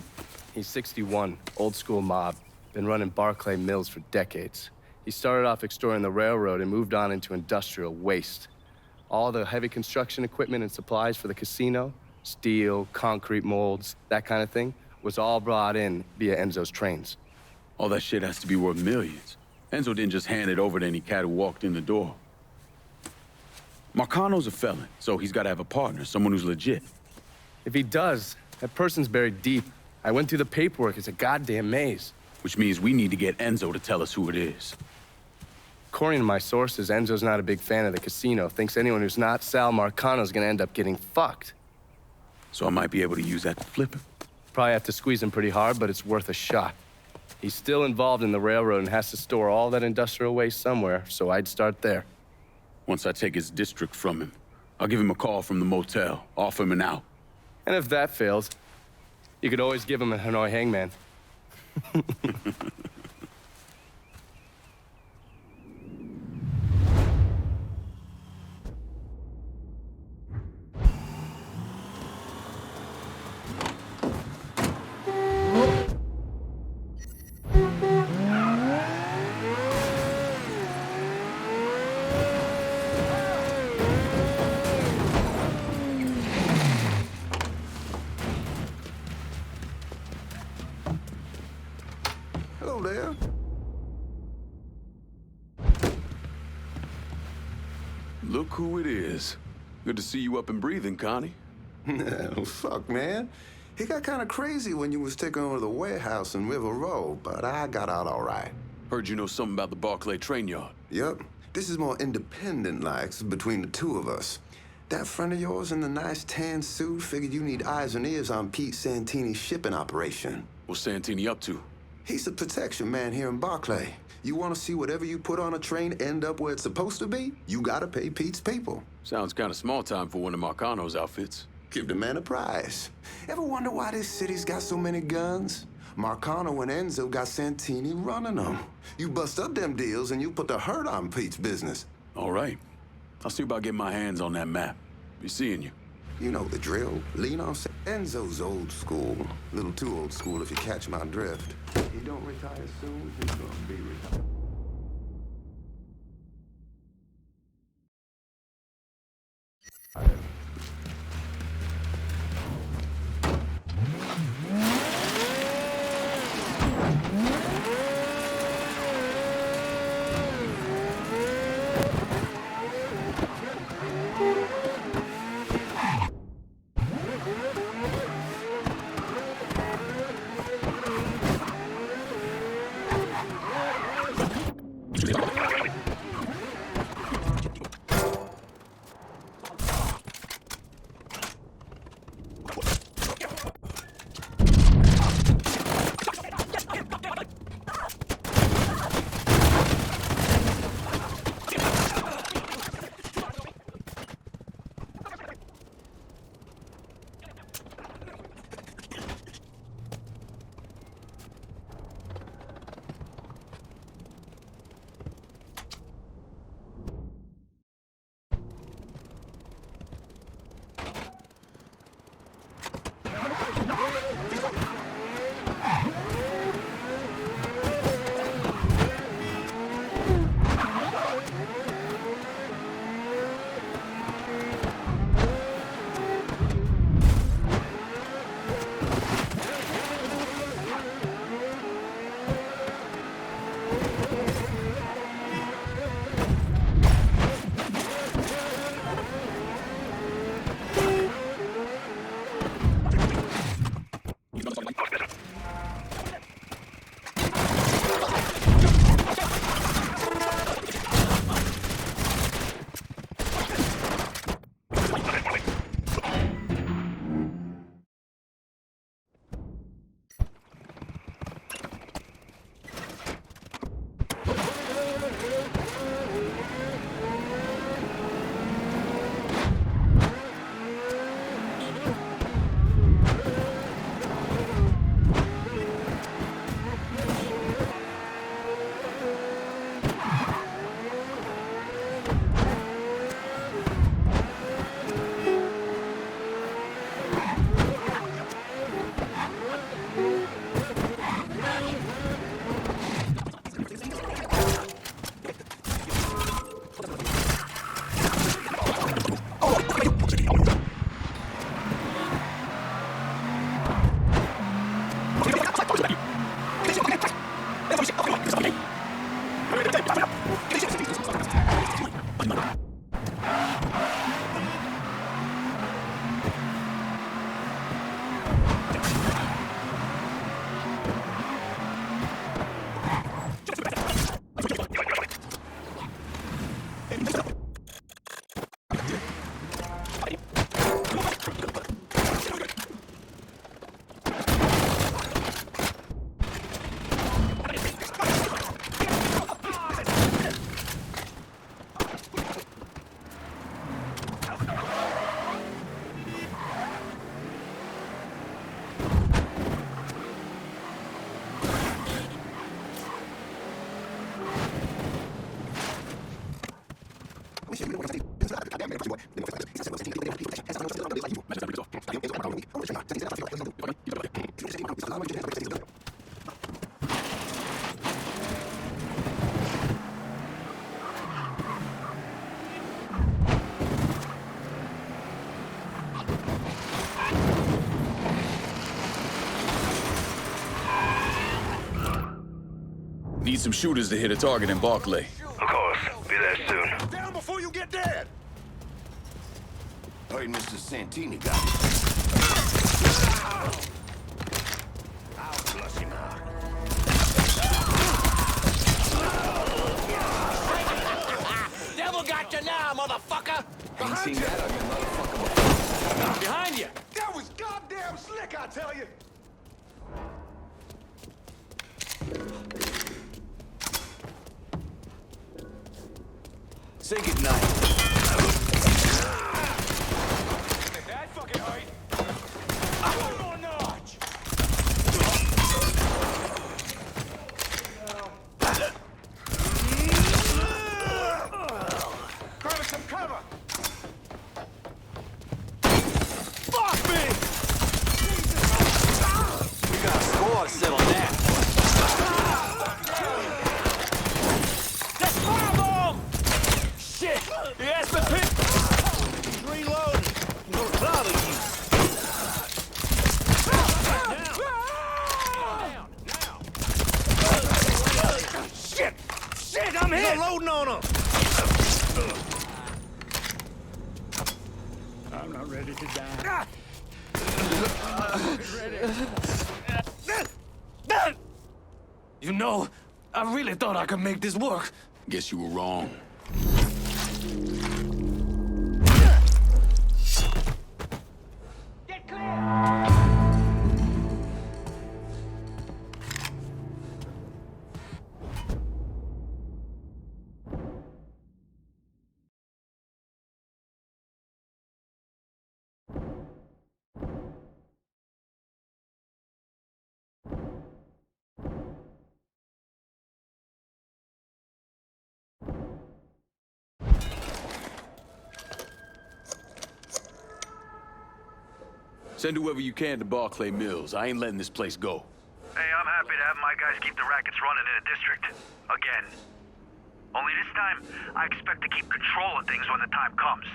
He's 61, old school mob. Been running Barclay Mills for decades. He started off extorting the railroad and moved on into industrial waste. All the heavy construction equipment and supplies for the casino, steel, concrete molds, that kind of thing, was all brought in via Enzo's trains. All that shit has to be worth millions. Enzo didn't just hand it over to any cat who walked in the door. Marcano's a felon, so he's got to have a partner, someone who's legit. If he does, that person's buried deep. I went through the paperwork. It's a goddamn maze. Which means we need to get Enzo to tell us who it is. According to my sources, Enzo's not a big fan of the casino. Thinks anyone who's not Sal Marcano's gonna end up getting fucked. So I might be able to use that to flip him? Probably have to squeeze him pretty hard, but it's worth a shot. He's still involved in the railroad and has to store all that industrial waste somewhere, so I'd start there. Once I take his district from him, I'll give him a call from the motel, offer him an out. And if that fails, you could always give him a Hanoi hangman. Hello there. Look who it is. Good to see you up and breathing, Connie. Fuck, man. He got kind of crazy when you was taking over the warehouse in River Road, but I got out all right. Heard you know something about the Barclay train yard. Yep. This is more independent-like between the two of us. That friend of yours in the nice tan suit figured you need eyes and ears on Pete Santini's shipping operation. What's Santini up to? He's the protection man here in Barclay. You want to see whatever you put on a train end up where it's supposed to be? You gotta pay Pete's people. Sounds kind of small time for one of Marcano's outfits. Give the man a prize. Ever wonder why this city's got so many guns? Marcano and Enzo got Santini running them. You bust up them deals and you put the hurt on Pete's business. All right. I'll see about getting my hands on that map. Be seeing you. You know the drill. Lean on Enzo's old school. A little too old school if you catch my drift. He don't retire soon, he's gonna be retired. Need some shooters to hit a target in Barclay. Of course. Be there soon. Down before you get dead! Heard Mr. Santini got it. I'll flush him out. Devil got you now, motherfucker! Ain't seen that ugly motherfucker before. Behind you! That was goddamn slick, I tell you! Say goodnight. That fucking hurt. One more notch! Grab us some cover! Fuck me! We got a score to settle that. Let's firebomb! Shit! The ass been picked! Reloading! No cloud of you! Shit! Shit, I'm hit! Loading on them! I'm not ready to die. You know, I really thought I could make this work. Guess you were wrong. Get clear! Send whoever you can to Barclay Mills. I ain't letting this place go. Hey, I'm happy to have my guys keep the rackets running in the district. Again. Only this time, I expect to keep control of things when the time comes.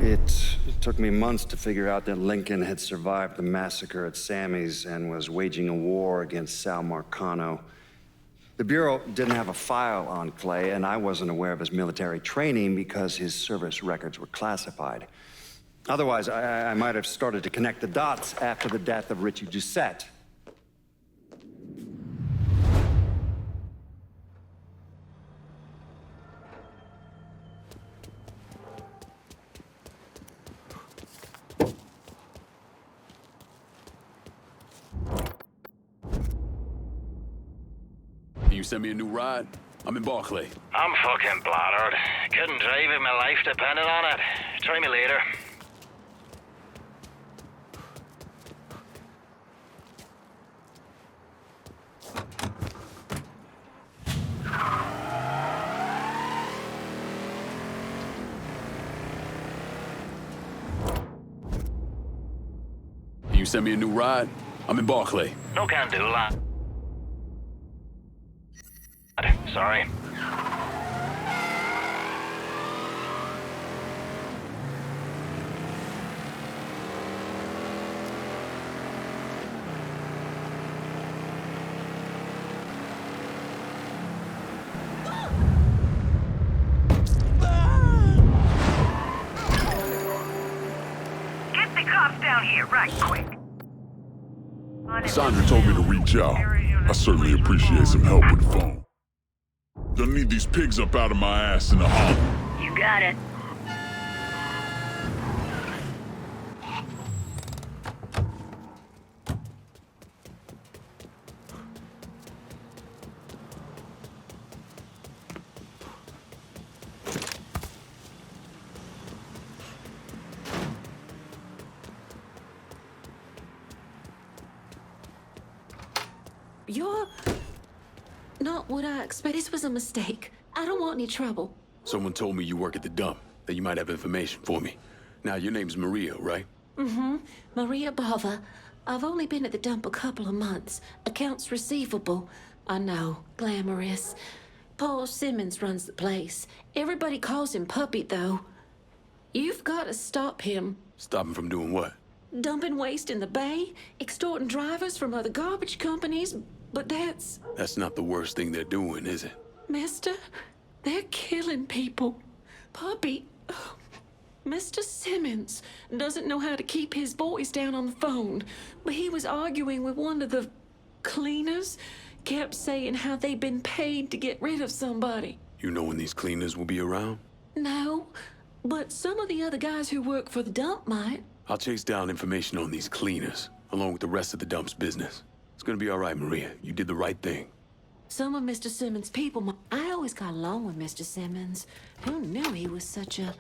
It took me months to figure out that Lincoln had survived the massacre at Sammy's and was waging a war against Sal Marcano. The Bureau didn't have a file on Clay, and I wasn't aware of his military training because his service records were classified. Otherwise, I might have started to connect the dots after the death of Ritchie Doucet. you send me a new ride? I'm in Barclay. I'm fucking bladdered. Couldn't drive if my life depended on it. Try me later. You send me a new ride? I'm in Barclay. No can do, lad. Sorry. Get the cops down here, right quick. Cassandra told me to reach out. I certainly appreciate some help with the phone. Gonna need these pigs up out of my ass in the holler. You got it. You're not what I expected. This was a mistake. I don't want any trouble. Someone told me you work at the dump, that you might have information for me. Now, your name's Maria, right? Mm-hmm. Maria Bava. I've only been at the dump a couple of months. Accounts receivable. I know. Glamorous. Paul Simmons runs the place. Everybody calls him Puppy, though. You've got to stop him. Stop him from doing what? Dumping waste in the bay, extorting drivers from other garbage companies, but that's... That's not the worst thing they're doing, is it? Mister, they're killing people. Puppy, Mr. Simmons doesn't know how to keep his voice down on the phone, but he was arguing with one of the cleaners, kept saying how they'd been paid to get rid of somebody. You know when these cleaners will be around? No, but some of the other guys who work for the dump might. I'll chase down information on these cleaners, along with the rest of the dump's business. It's gonna be all right, Maria. You did the right thing. Some of Mr. Simmons' people, I always got along with Mr. Simmons. Who knew he was such a...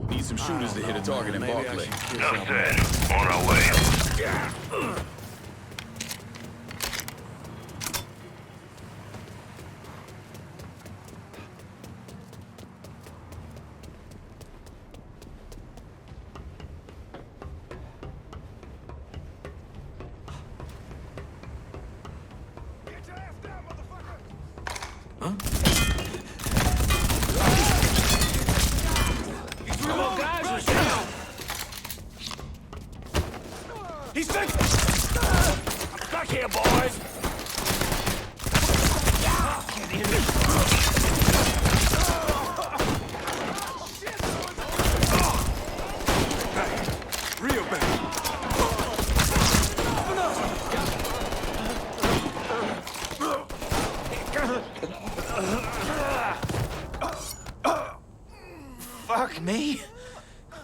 Need some shooters to hit a target in Barclay. Doucet, on our way. He's fixed! Back here, boys! Real bad. Fuck me.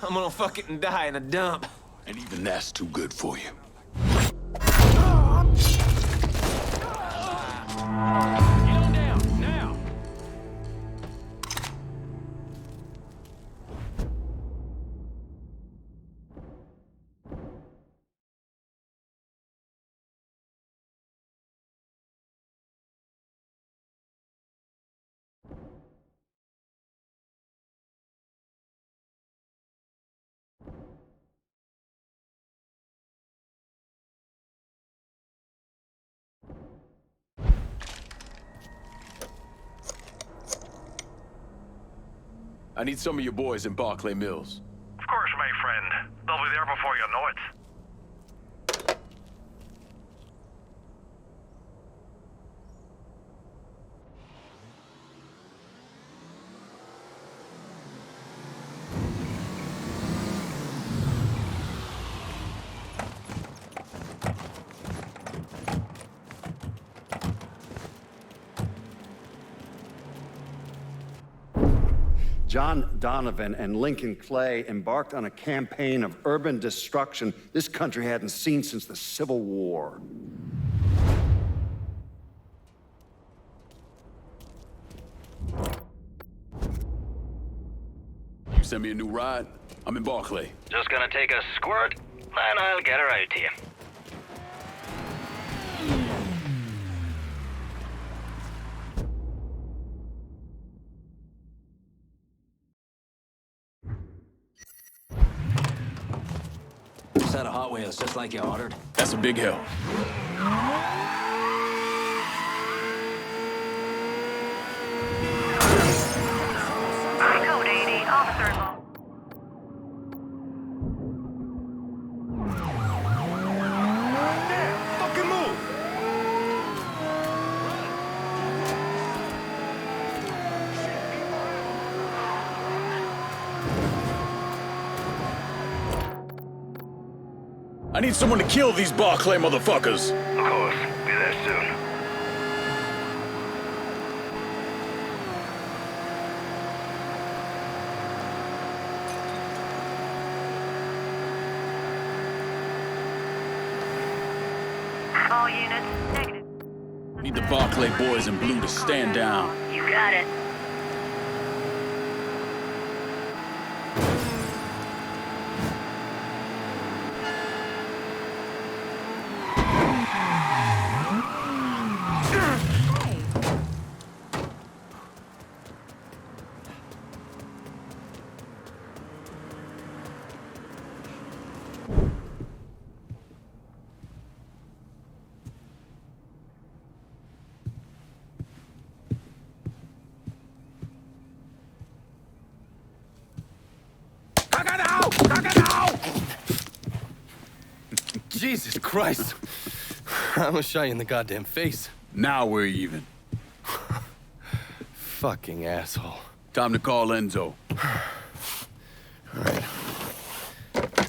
I'm gonna fucking die in a dump. And even that's too good for you. I need some of your boys in Barclay Mills. Of course, my friend. They'll be there before you know it. John Donovan and Lincoln Clay embarked on a campaign of urban destruction this country hadn't seen since the Civil War. You send me a new ride? I'm in Barclay. Just gonna take a squirt, and I'll get her out to you. Set of Hot Wheels, just like you ordered. That's a big help. Code 80, officer involved. Fucking move! I need someone to kill these Barclay motherfuckers. Of course. Be there soon. All units, negative. Need the Barclay boys in blue to stand down. You got it. Jesus Christ. I almost shot you in the goddamn face. Now we're even. Fucking asshole. Time to call Enzo. All right.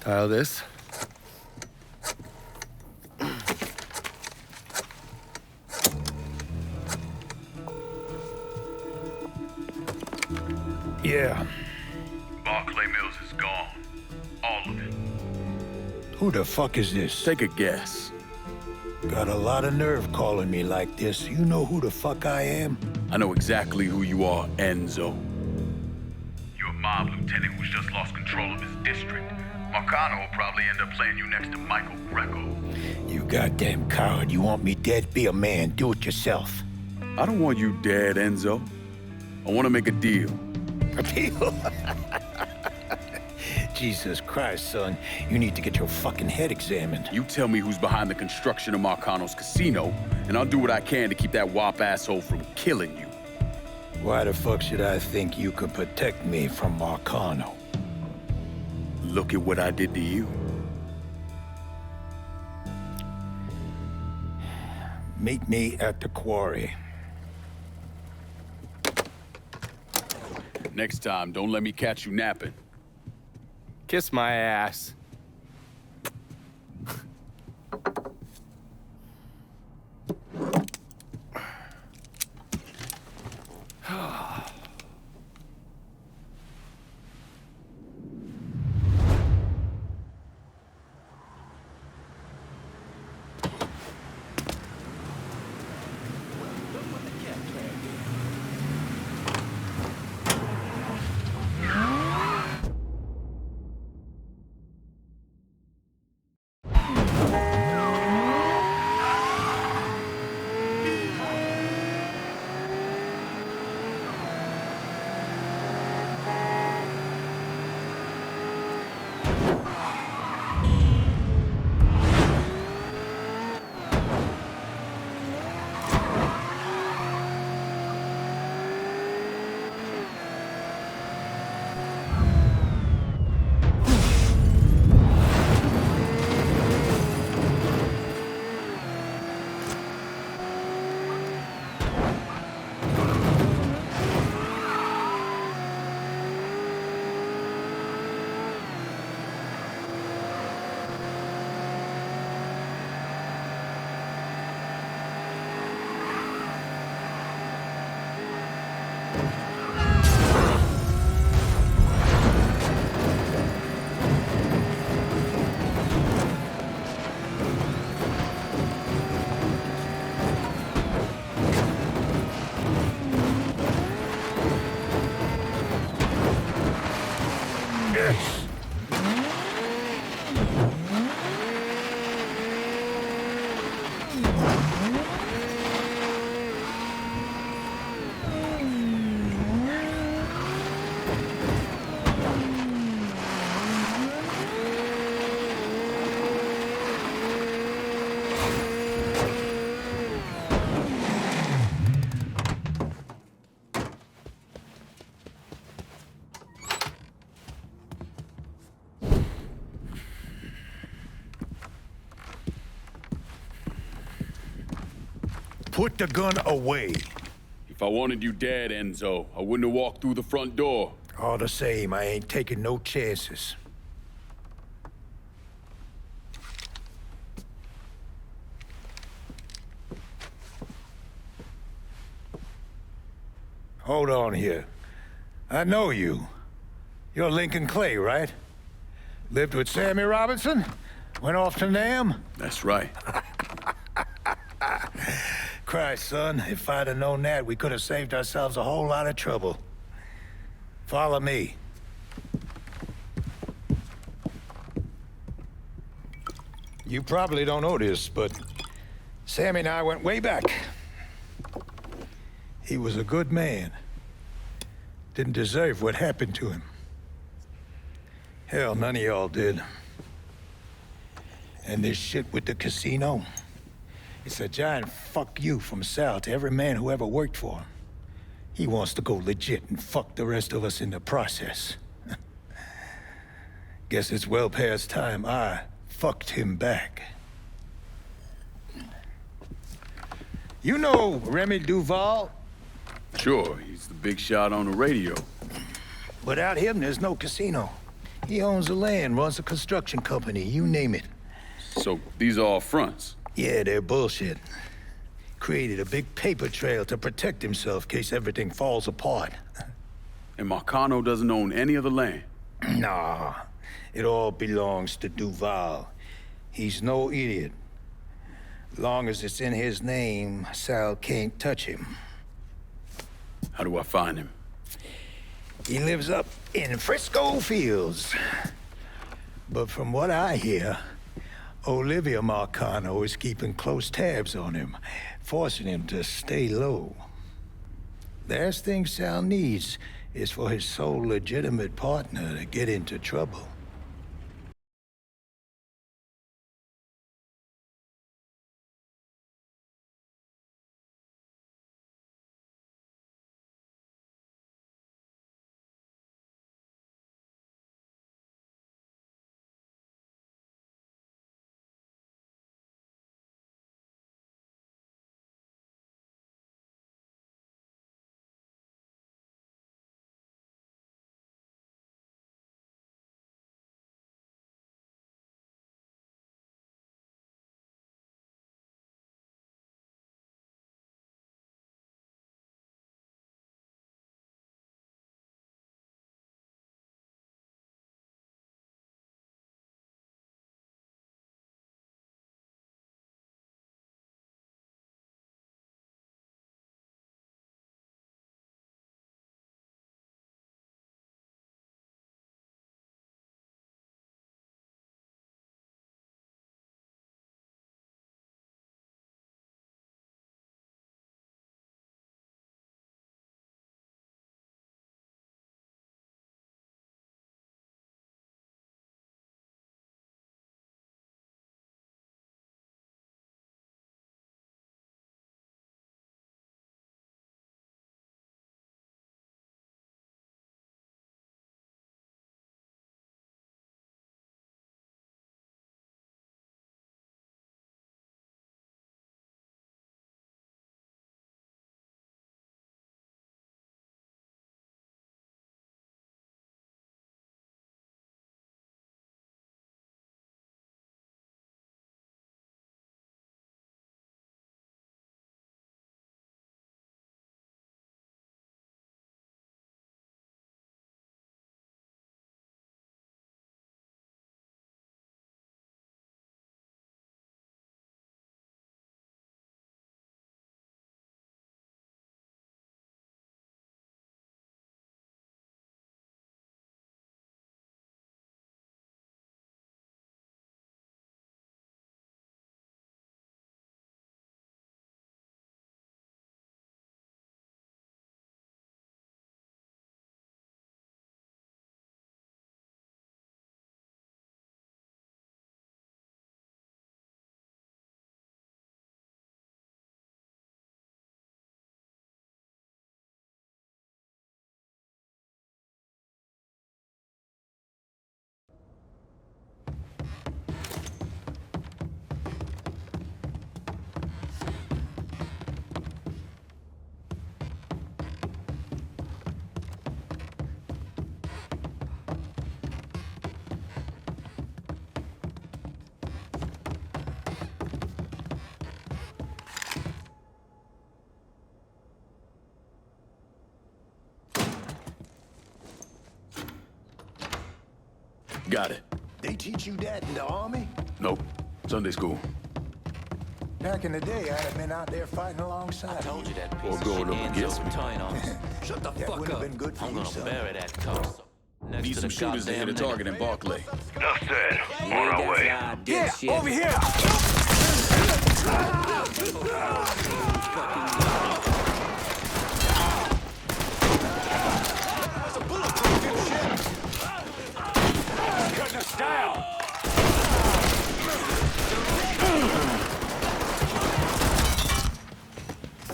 Dial this. Yeah. Barclay Mills is gone. All of it. Who the fuck is this? Take a guess. Got a lot of nerve calling me like this. You know who the fuck I am? I know exactly who you are, Enzo. You're a mob lieutenant who's just lost control of his district. Marcano will probably end up playing you next to Michael Grecco. You goddamn coward. You want me dead? Be a man. Do it yourself. I don't want you dead, Enzo. I want to make a deal. A deal? Jesus Christ, son. You need to get your fucking head examined. You tell me who's behind the construction of Marcano's casino, and I'll do what I can to keep that wop asshole from killing you. Why the fuck should I think you could protect me from Marcano? Look at what I did to you. Meet me at the quarry. Next time, don't let me catch you napping. Kiss my ass. Put the gun away. If I wanted you dead, Enzo, I wouldn't have walked through the front door. All the same, I ain't taking no chances. Hold on here. I know you. You're Lincoln Clay, right? Lived with Sammy Robinson? Went off to Nam? That's right. Christ, son, if I'd have known that, we could have saved ourselves a whole lot of trouble. Follow me. You probably don't know this, but Sammy and I went way back. He was a good man. Didn't deserve what happened to him. Hell, none of y'all did. And this shit with the casino, it's a giant fuck you from Sal to every man who ever worked for him. He wants to go legit and fuck the rest of us in the process. Guess it's well past time I fucked him back. You know Remy Duval? Sure, he's the big shot on the radio. Without him, there's no casino. He owns the land, runs a construction company, you name it. So these are all fronts? Yeah, they're bullshit. Created a big paper trail to protect himself in case everything falls apart. And Marcano doesn't own any of the land? Nah, it all belongs to Duval. He's no idiot. Long as it's in his name, Sal can't touch him. How do I find him? He lives up in Frisco Fields. But from what I hear, Olivia Marcano is keeping close tabs on him, forcing him to stay low. The last thing Sal needs is for his sole legitimate partner to get into trouble. Got it. They teach you that in the army? Nope. Sunday school. Back in the day, I'd have been out there fighting alongside. I told you that piece Or of going shit up ends against up me. tying on us. Shut the That fuck would've up. been good for I'm you, gonna bury that coast. Next Need to some the shooters to hit a goddamn target in Barclay. Enough said. On our way. Yeah, over here! That's a bulletproof good shit! Cutting us down!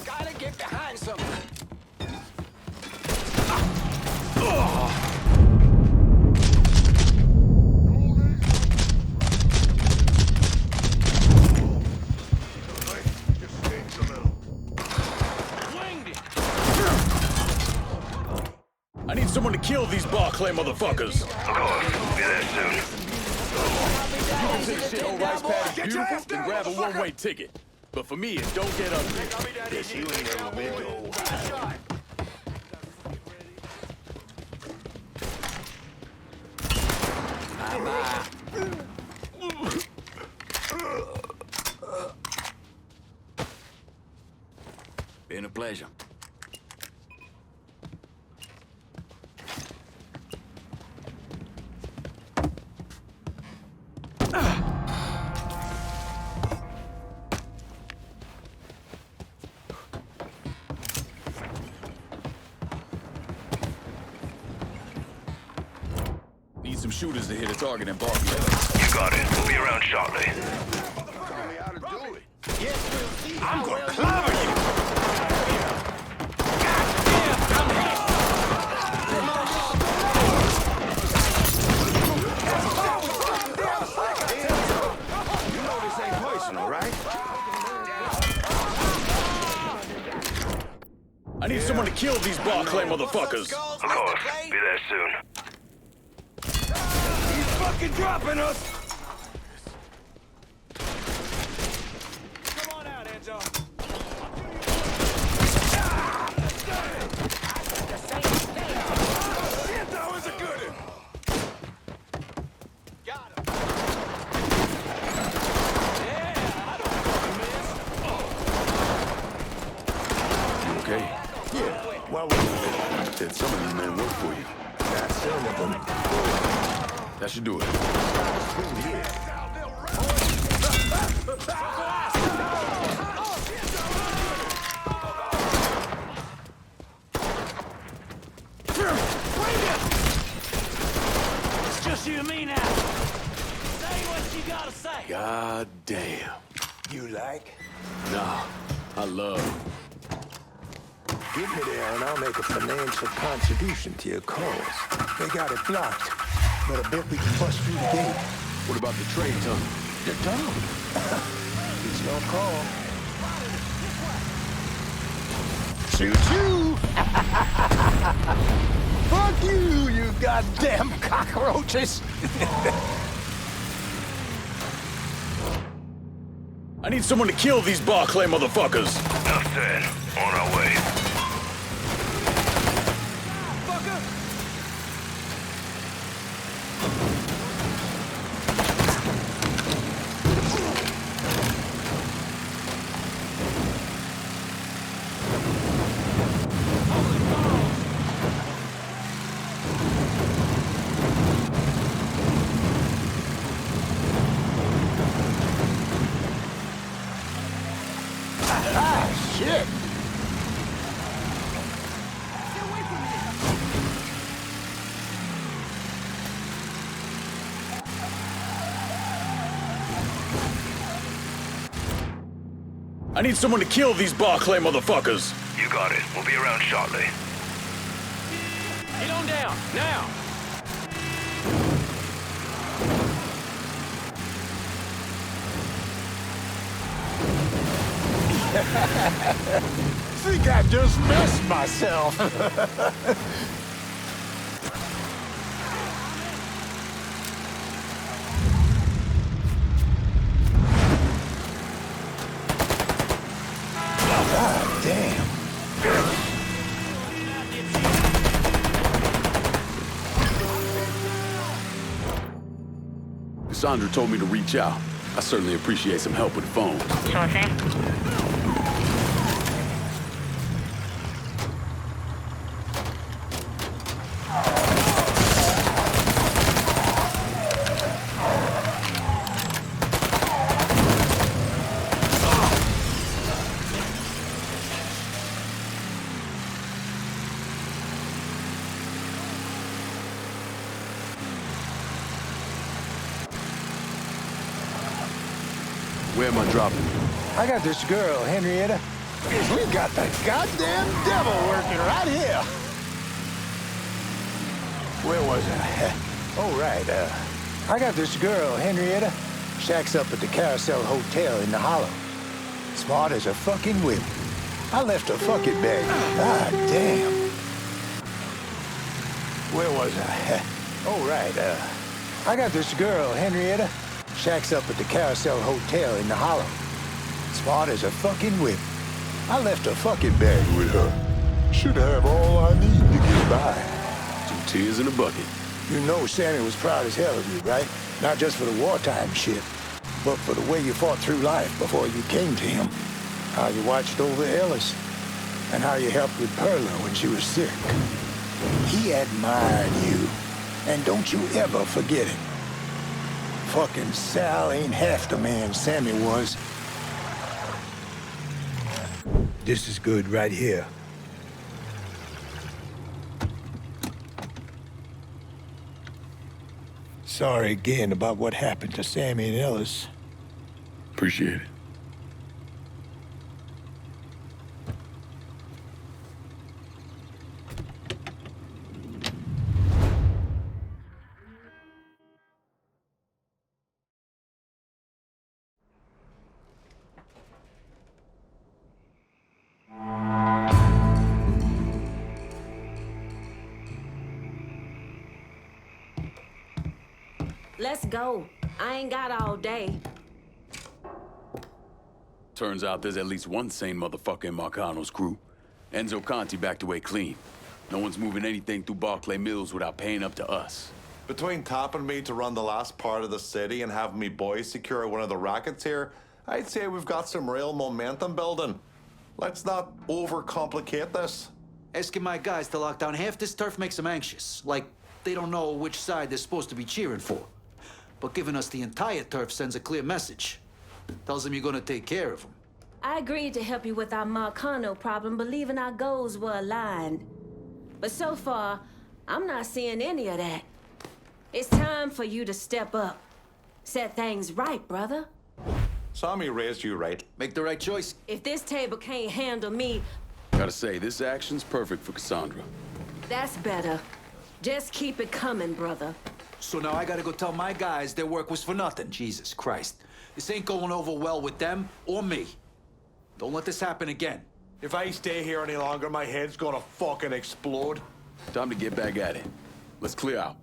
Gotta get behind something! I need someone to kill these Barclay motherfuckers. Of course. Be there soon. You can say shithole rice paddy's beautiful, then grab a one-way ticket. But for me, it don't get ugly. Guess you ain't never been to old Hawaii. Been a pleasure. Need some shooters to hit a target in Barclay. You got it. We'll be around shortly. I'm gonna clobber you! You know this ain't personal, right? I need someone to kill these Barclay motherfuckers. Of course. Be there soon. He's fucking dropping us! Come on out, Enzo. Shit, that was a good one. Got him. Yeah, I don't fucking miss. You okay? Yeah, well, we Said some of these men work for you. got some of them. That should do it. It's just you and me now. Say what you gotta say. God damn. You like? Nah, I love. Get me there and I'll make a financial contribution to your cause. They got it blocked, but I bet we can bust through the gate. What about the trade tunnel? The tunnel? It's your call. Choo-choo! Fuck you, you goddamn cockroaches! I need someone to kill these Barclay motherfuckers. Enough said. On our way. Shit! I need someone to kill these Barclay motherfuckers. You got it. We'll be around shortly. Get on down, now. Think I just messed myself. God damn. Cassandra told me to reach out. I certainly appreciate some help with the phone. Sure thing. Where am I dropping you? I got this girl, Henrietta. We got the goddamn devil working right here. Where was I? Oh, right. I got this girl, Henrietta. Shacks up at the Carousel Hotel in the Hollow. Smart as a fucking whip. I left her fucking bag. God damn. Where was I? Oh, right. I got this girl, Henrietta. Shacks up at the Carousel Hotel in the Hollow. Smart as a fucking whip. I left a fucking bag with her. Should have all I need to get by. 2 tears in a bucket. You know Sammy was proud as hell of you, right? Not just for the wartime shit, but for the way you fought through life before you came to him. How you watched over Ellis, and how you helped with Perla when she was sick. He admired you, and don't you ever forget it. Fucking Sal ain't half the man Sammy was. This is good right here. Sorry again about what happened to Sammy and Ellis. Appreciate it. Let's go. I ain't got all day. Turns out there's at least one sane motherfucker in Marcano's crew. Enzo Conti backed away clean. No one's moving anything through Barclay Mills without paying up to us. Between tapping me to run the last part of the city and having me boys secure one of the rackets here, I'd say we've got some real momentum building. Let's not overcomplicate this. Asking my guys to lock down half this turf makes them anxious. Like, they don't know which side they're supposed to be cheering for. But giving us the entire turf sends a clear message. Tells them you're gonna take care of them. I agreed to help you with our Marcano problem, believing our goals were aligned. But so far, I'm not seeing any of that. It's time for you to step up. Set things right, brother. Sammy raised you right. Make the right choice. If this table can't handle me, Gotta say, this action's perfect for Cassandra. that's better. Just keep it coming, brother. So now I gotta go tell my guys their work was for nothing. Jesus Christ. This ain't going over well with them or me. Don't let this happen again. If I stay here any longer, my head's gonna fucking explode. Time to get back at it. Let's clear out.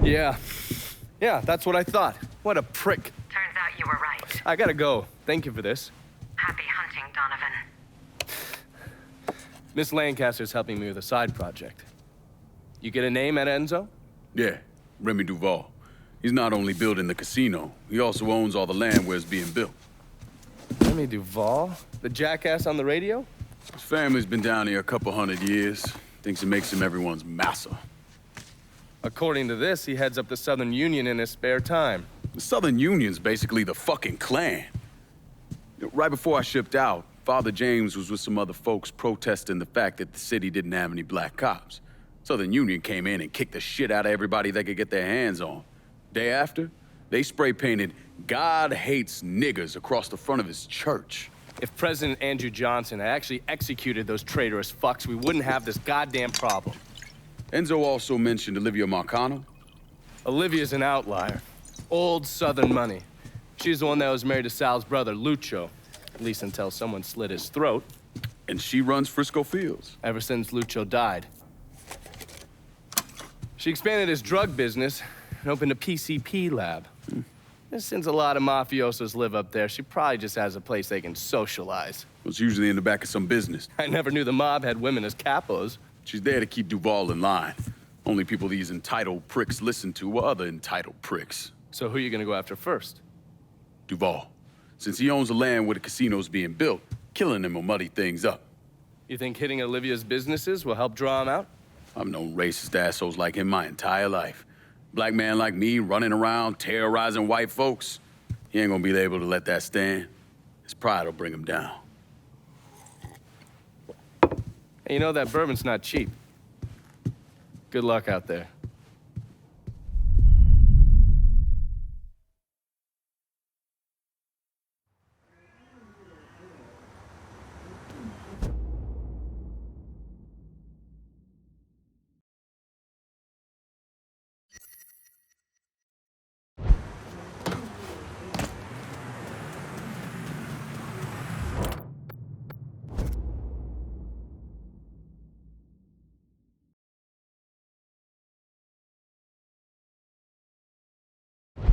Yeah, that's what I thought. What a prick. Turns out you were right. I gotta go. Thank you for this. Happy hunting, Donovan. Miss Lancaster's helping me with a side project. You get a name at Enzo? Yeah, Remy Duval. He's not only building the casino, he also owns all the land where it's being built. Remy Duval? The jackass on the radio? His family's been down here a couple 100 years. Thinks it makes him everyone's massa. According to this, he heads up the Southern Union in his spare time. The Southern Union's basically the fucking Klan. Right before I shipped out, Father James was with some other folks protesting the fact that the city didn't have any black cops. Southern Union came in and kicked the shit out of everybody they could get their hands on. Day after, they spray painted "God hates niggers" across the front of his church. If President Andrew Johnson had actually executed those traitorous fucks, we wouldn't have this goddamn problem. Enzo also mentioned Olivia Marcano. Olivia's an outlier. Old Southern money. She's the one that was married to Sal's brother, Lucho. At least until someone slit his throat. And she runs Frisco Fields. Ever since Lucho died. She expanded his drug business and opened a PCP lab. And since a lot of mafiosos live up there, she probably just has a place they can socialize. It's usually in the back of some business. I never knew the mob had women as capos. She's there to keep Duval in line. Only people these entitled pricks listen to are other entitled pricks. So who are you gonna go after first? Duval. Since he owns the land where the casino's being built, killing him will muddy things up. You think hitting Olivia's businesses will help draw him out? I've known racist assholes like him my entire life. Black man like me running around terrorizing white folks. He ain't gonna be able to let that stand. His pride will bring him down. Hey, you know that bourbon's not cheap. Good luck out there.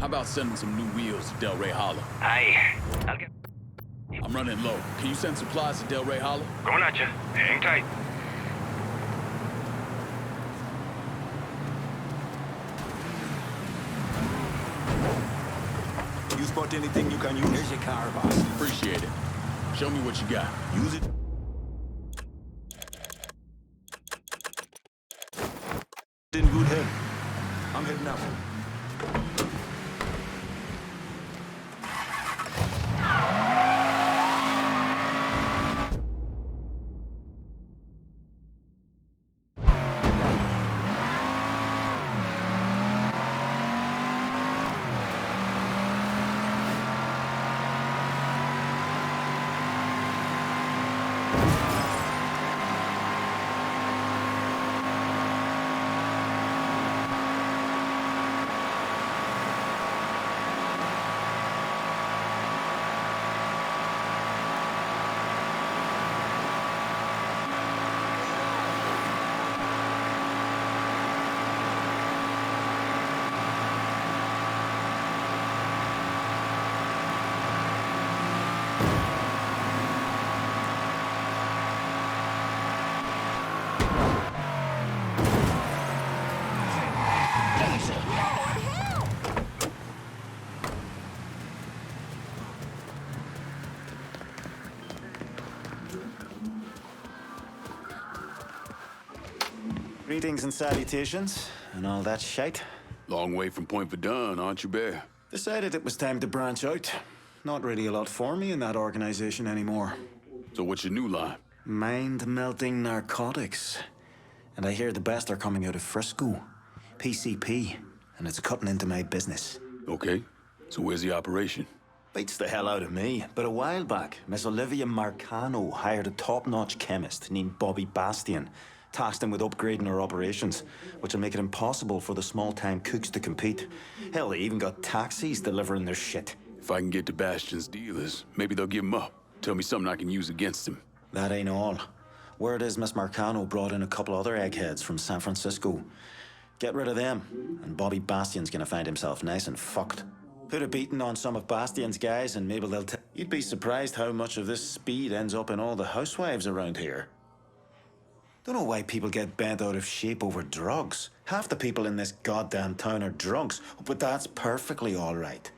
about sending some new wheels to Del Rey Hollow? Aye. I'll get... I'm running low. Can you send supplies to Del Rey Hollow? Going at you. Hang tight. You spot anything you can use? Here's your car, boss. Appreciate it. Show me what you got. Use it. In good head. I'm heading out. Greetings and salutations, and all that shite. Long way from Point Verdun, aren't you, Bear? Decided it was time to branch out. Not really a lot for me in that organization anymore. So what's your new line? Mind-melting narcotics. And I hear the best are coming out of Frisco. PCP, and it's cutting into my business. Okay, so where's the operation? Beats the hell out of me, but a while back, Miss Olivia Marcano hired a top-notch chemist named Bobby Bastian, tasked him with upgrading our operations, which will make it impossible for the small-time cooks to compete. Hell, they even got taxis delivering their shit. If I can get to Bastion's dealers, maybe they'll give him up. Tell me something I can use against him. That ain't all. Word is Miss Marcano brought in a couple other eggheads from San Francisco. Get rid of them, and Bobby Bastian's gonna find himself nice and fucked. Put a beating on some of Bastian's guys, and maybe they'll You'd be surprised how much of this speed ends up in all the housewives around here. Don't know why people get bent out of shape over drugs. Half the people in this goddamn town are drunks, but that's perfectly all right.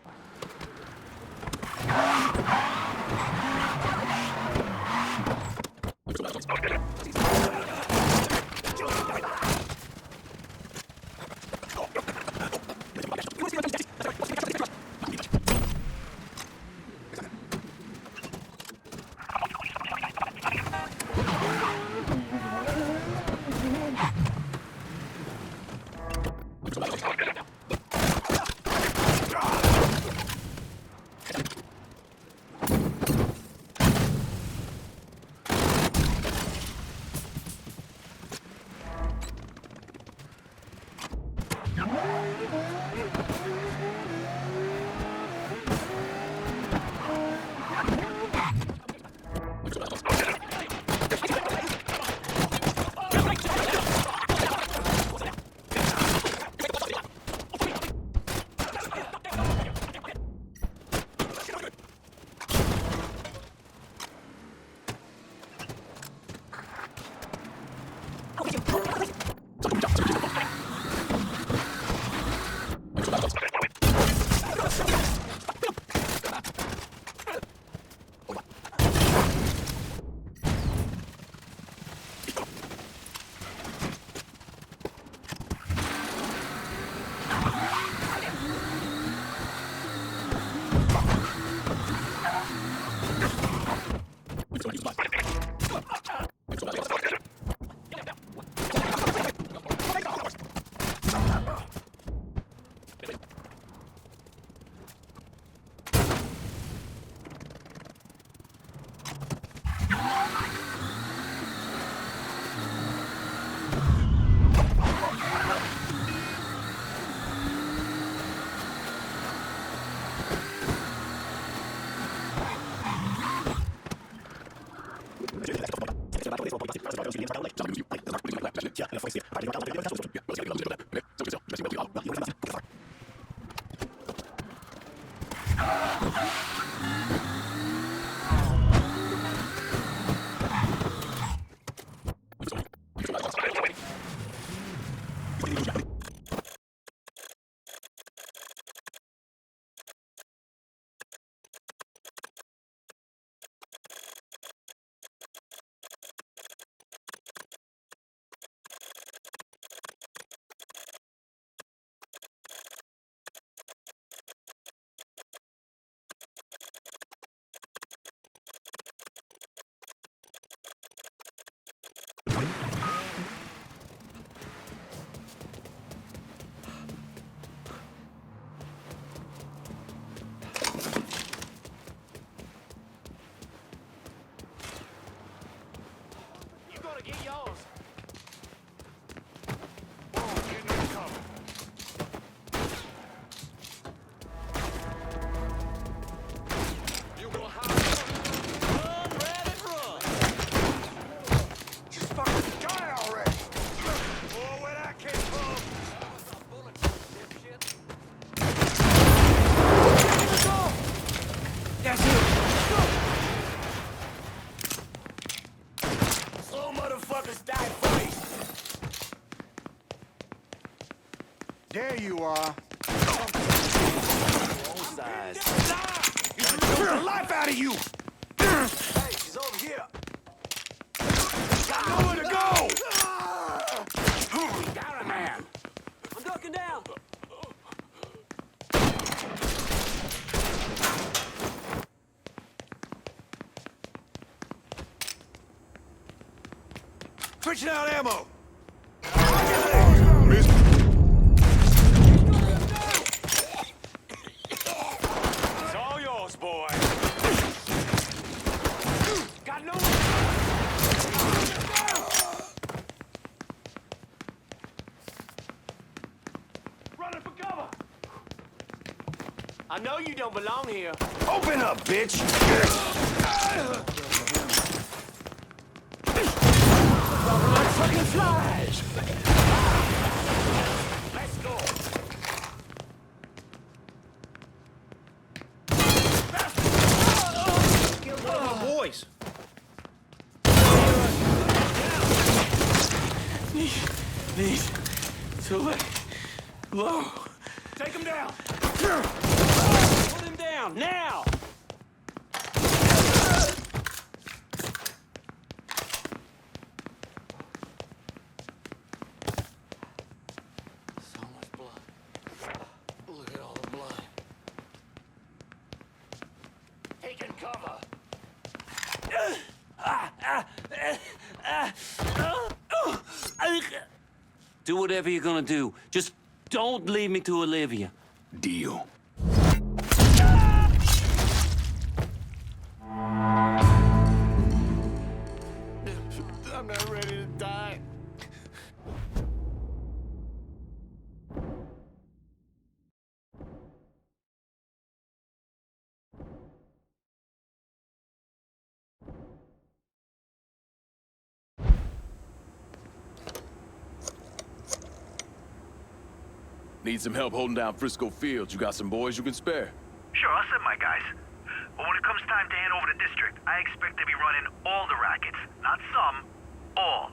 That's it. Slow motherfuckers die first. There you are. Wrong size. Choke the life out of you. Hey, she's over here. Got nowhere to go. Got a man. I'm ducking down. Switching out ammo. It's all yours, boy. Got no. Running for cover. I know you don't belong here. Open up, bitch. Fucking flies. Let's go. Killed one of my boys. Need to let low. Take him down. Put him down now. So much blood. Look at all the blood. Taking cover. Do whatever you're gonna do. Just don't leave me to Olivia. Deal. I'm not ready to die. Need some help holding down Frisco Fields? You got some boys you can spare? Sure, I'll send my guys. But when it comes time to hand over the district, I expect to be running all the rackets. Not some, all.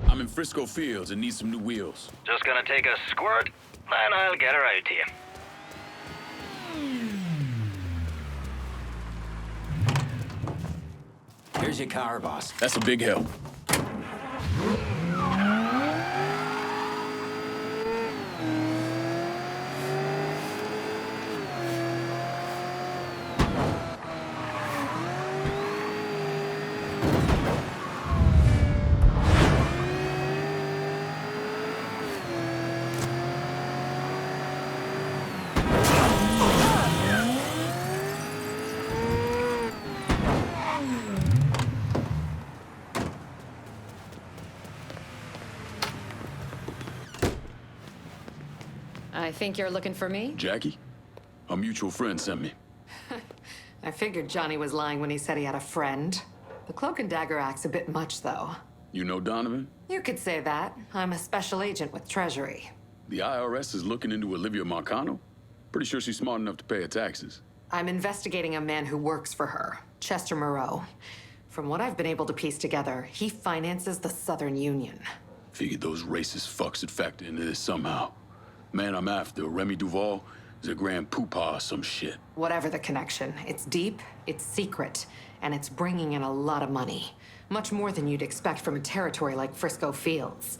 I'm in Frisco Fields and need some new wheels. Just gonna take a squirt, and I'll get her out to you. Here's your car, boss. That's a big help. I think you're looking for me? Jackie? A mutual friend sent me. I figured Johnny was lying when he said he had a friend. The cloak and dagger act's a bit much, though. You know Donovan? You could say that. I'm a special agent with Treasury. The IRS is looking into Olivia Marcano? Pretty sure she's smart enough to pay her taxes. I'm investigating a man who works for her, Chester Moreau. From what I've been able to piece together, he finances the Southern Union. Figured those racist fucks would factor into this somehow. Man I'm after, Remy Duval, is a grand poopah or some shit. Whatever the connection, it's deep, it's secret, and it's bringing in a lot of money. Much more than you'd expect from a territory like Frisco Fields.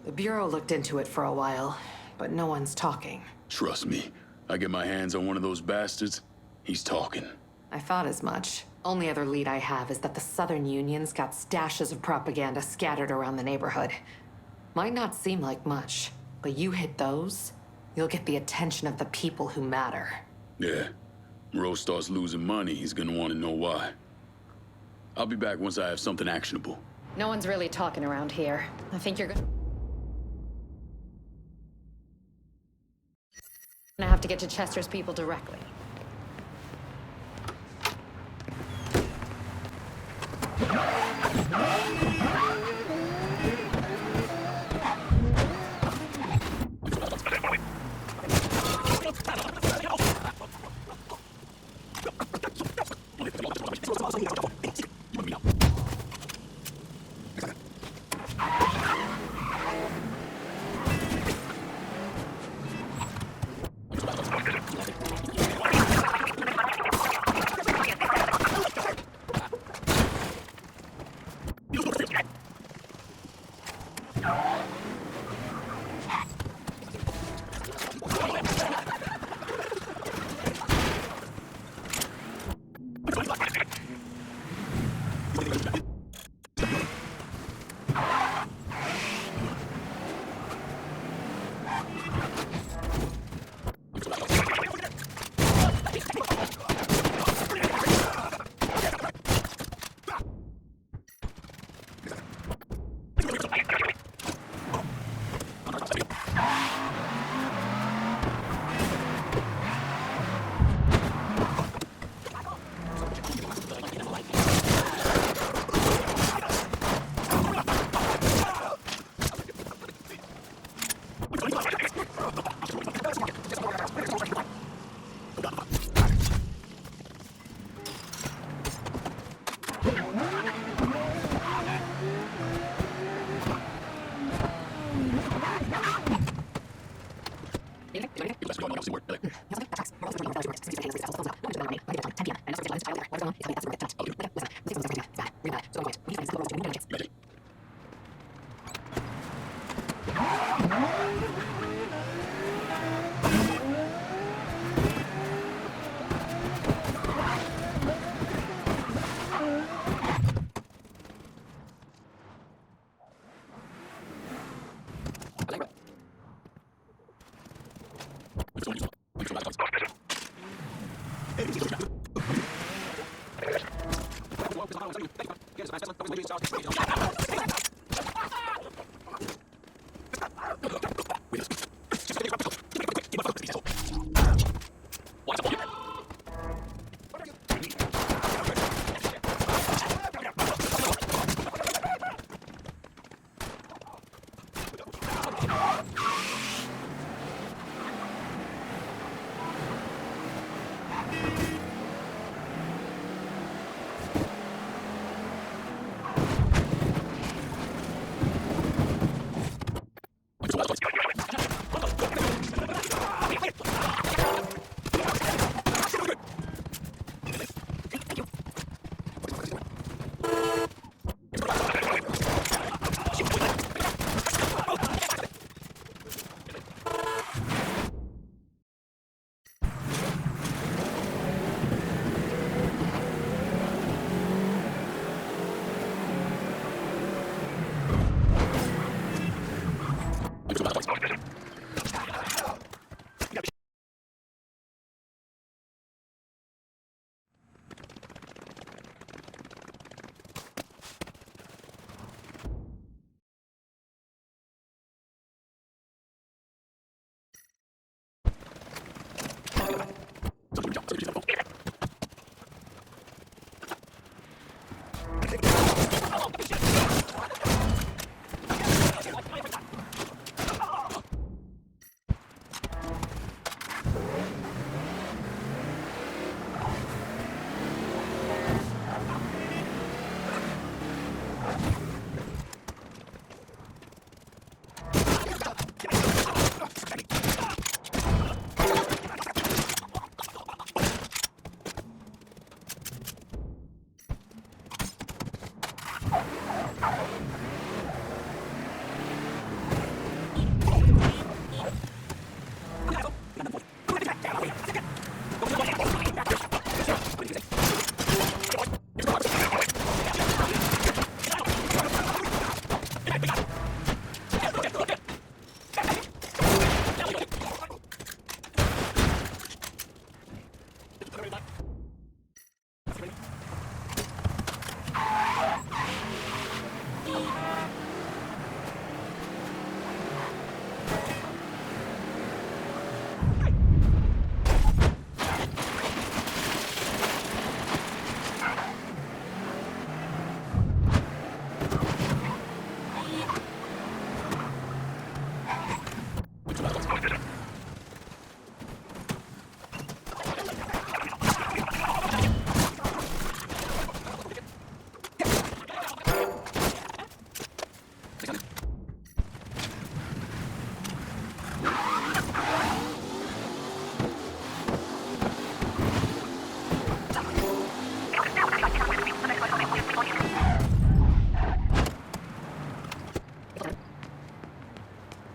The Bureau looked into it for a while, but no one's talking. Trust me, I get my hands on one of those bastards, he's talking. I thought as much. Only other lead I have is that the Southern Union's got stashes of propaganda scattered around the neighborhood. Might not seem like much, but you hit those, you'll get the attention of the people who matter. Yeah. Moreau starts losing money, he's gonna want to know why. I'll be back once I have something actionable. No one's really talking around here. I think you're gonna have to get to Chester's people directly.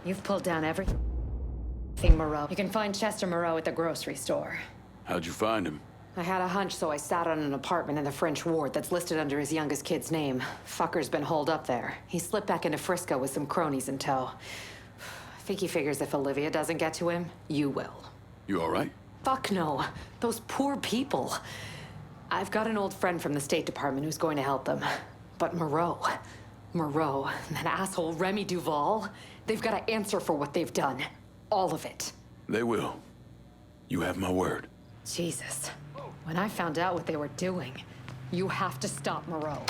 You've pulled down everything, Moreau. You can find Chester Moreau at the grocery store. How'd you find him? I had a hunch, so I sat on an apartment in the French ward that's listed under his youngest kid's name. Fucker's been holed up there. He slipped back into Frisco with some cronies in tow. I think he figures if Olivia doesn't get to him, you will. You all right? Fuck no. Those poor people. I've got an old friend from the State Department who's going to help them. But Moreau, and that asshole Remy Duval, they've got to answer for what they've done. All of it. They will. You have my word. Jesus. When I found out what they were doing, you have to stop Moreau.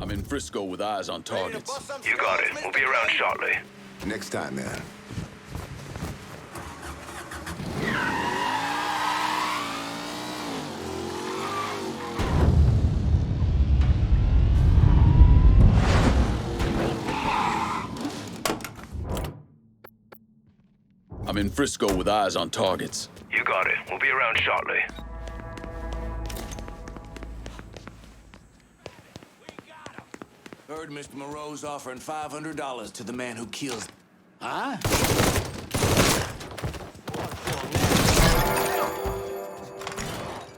I'm in Frisco with eyes on targets. You got it. We'll be around shortly. Next time, man. I'm in Frisco with eyes on targets. You got it. We'll be around shortly. Heard Mr. Moreau's offering $500 to the man who kills. Huh?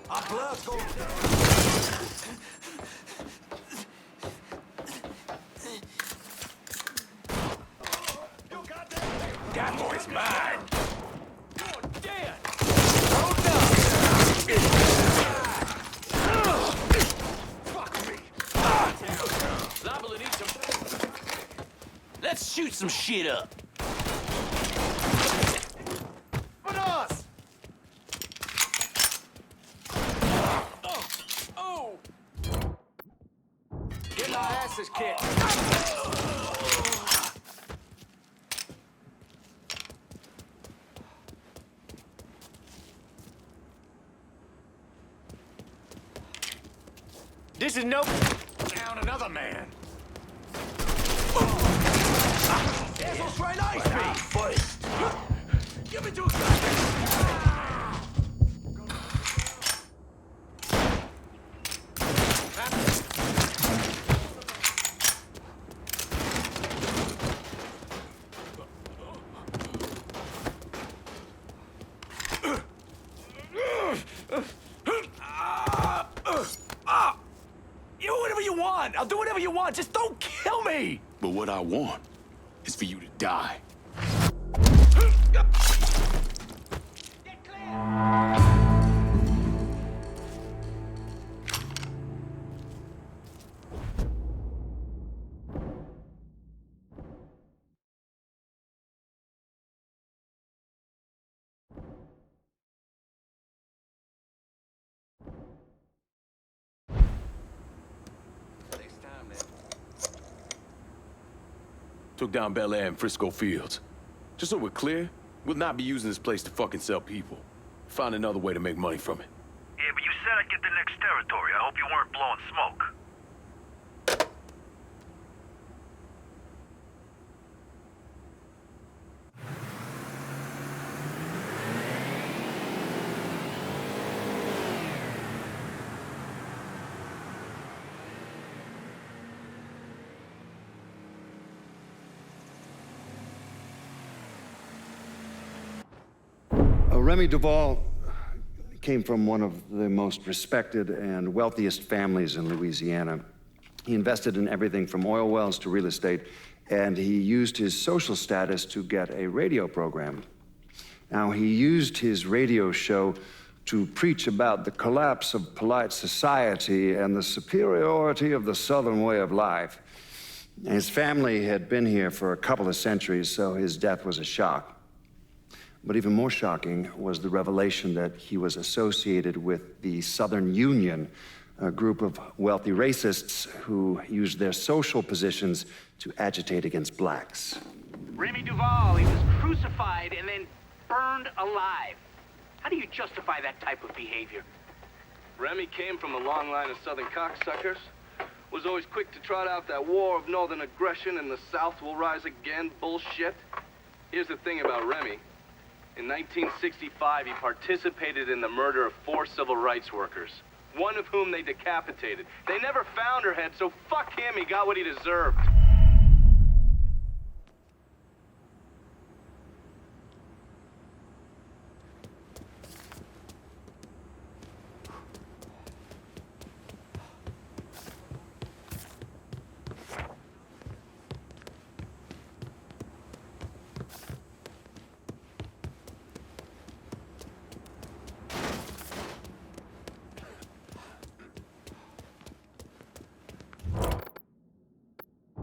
Our blood goes. That boy's mine. You're dead. Let's shoot some shit up. Us. Oh! Get our asses kicked. This is no. Down another man. Asshole's right ice me! First. Give me 2 seconds! You do whatever you want! I'll do whatever you want! Just don't kill me! But what I want is for you to die. Took down Bel Air and Frisco Fields. Just so we're clear, we'll not be using this place to fucking sell people. Find another way to make money from it. Yeah, but you said I'd get the next territory. I hope you weren't blowing smoke. Remy Duval came from one of the most respected and wealthiest families in Louisiana. He invested in everything from oil wells to real estate, and he used his social status to get a radio program. Now, he used his radio show to preach about the collapse of polite society and the superiority of the Southern way of life. His family had been here for a couple of centuries, so his death was a shock. But even more shocking was the revelation that he was associated with the Southern Union, a group of wealthy racists who used their social positions to agitate against blacks. Remy Duval, he was crucified and then burned alive. How do you justify that type of behavior? Remy came from a long line of Southern cocksuckers. Was always quick to trot out that war of northern aggression and the South will rise again bullshit. Here's the thing about Remy. In 1965, he participated in the murder of 4 civil rights workers, one of whom they decapitated. They never found her head, so fuck him, he got what he deserved.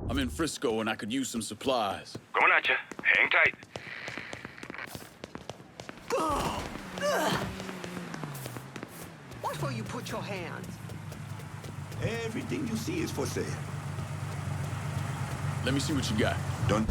I'm in Frisco and I could use some supplies. Going at you. Hang tight. Watch where you put your hands. Everything you see is for sale. Let me see what you got. Done.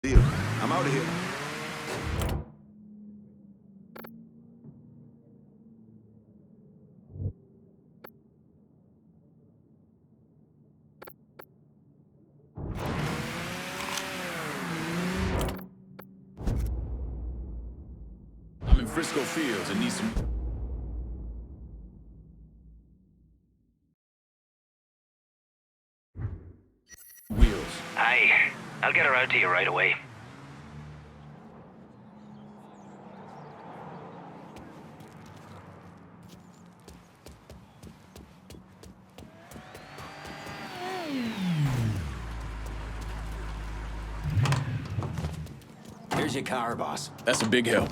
Deal. I'm out of here. I'm in Frisco Fields and need some... wheels. Aye. I'll get her out to you right away. Here's your car, boss. That's a big help.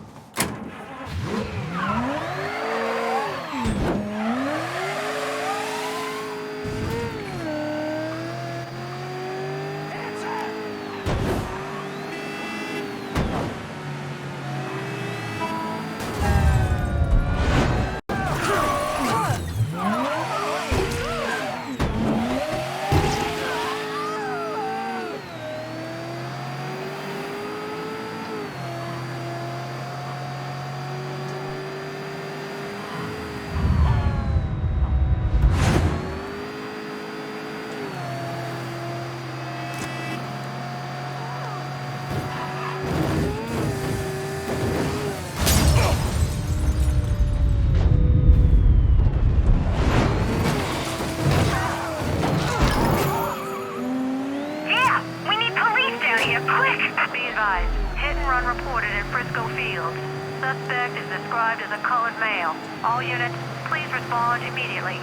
All units, please respond immediately.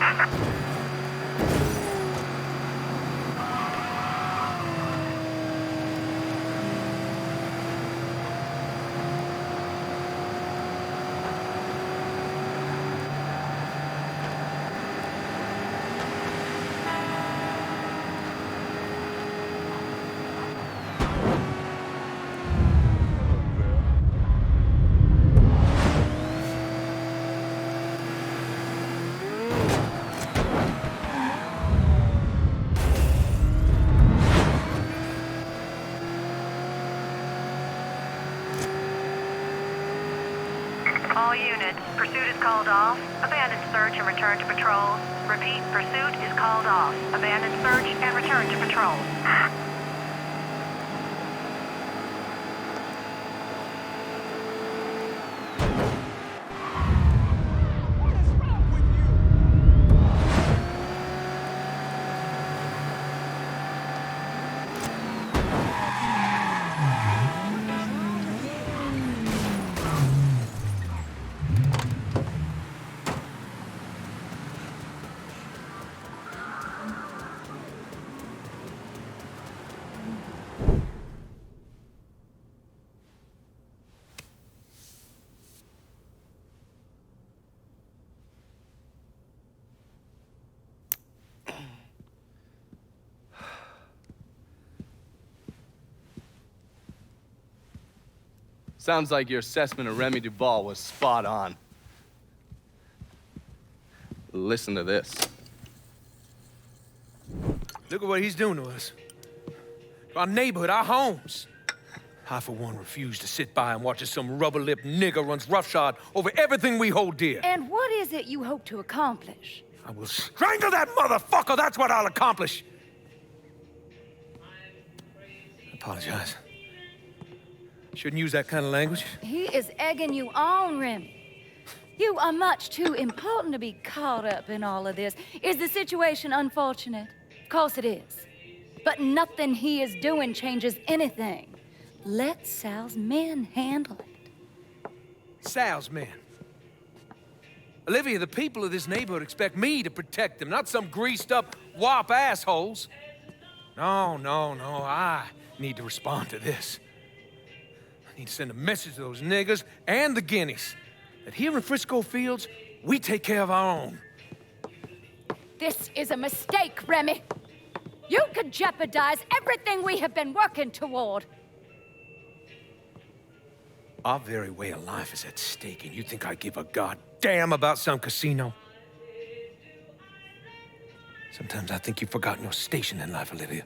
called off. Abandon search and return to patrol. Repeat, pursuit is called off. Abandon search and return to patrol. Sounds like your assessment of Remy Duval was spot on. Listen to this. Look at what he's doing to us. Our neighborhood, our homes. I, for one, refuse to sit by and watch as some rubber-lipped nigger runs roughshod over everything we hold dear. And what is it you hope to accomplish? I will strangle that motherfucker, that's what I'll accomplish. I apologize. Shouldn't use that kind of language. He is egging you on, Remy. You are much too important to be caught up in all of this. Is the situation unfortunate? Of course it is. But nothing he is doing changes anything. Let Sal's men handle it. Sal's men? Olivia, the people of this neighborhood expect me to protect them, not some greased-up wop assholes. No, I need to respond to this. I need to send a message to those niggas and the guineas that here in Frisco Fields, we take care of our own. This is a mistake, Remy. You could jeopardize everything we have been working toward. Our very way of life is at stake, and you think I give a goddamn about some casino? Sometimes I think you've forgotten your station in life, Olivia.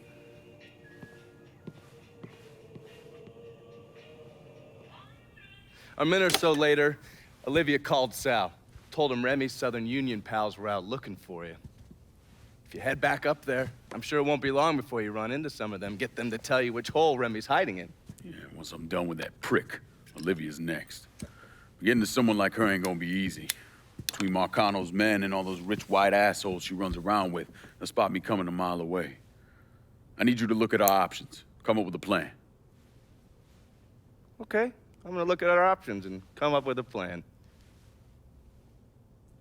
A minute or so later, Olivia called Sal. Told him Remy's Southern Union pals were out looking for you. If you head back up there, I'm sure it won't be long before you run into some of them. Get them to tell you which hole Remy's hiding in. Yeah, once I'm done with that prick, Olivia's next. Getting to someone like her ain't gonna be easy. Between Marcano's men and all those rich white assholes she runs around with, they'll spot me coming a mile away. I need you to look at our options. Come up with a plan. Okay, I'm gonna look at our options and come up with a plan.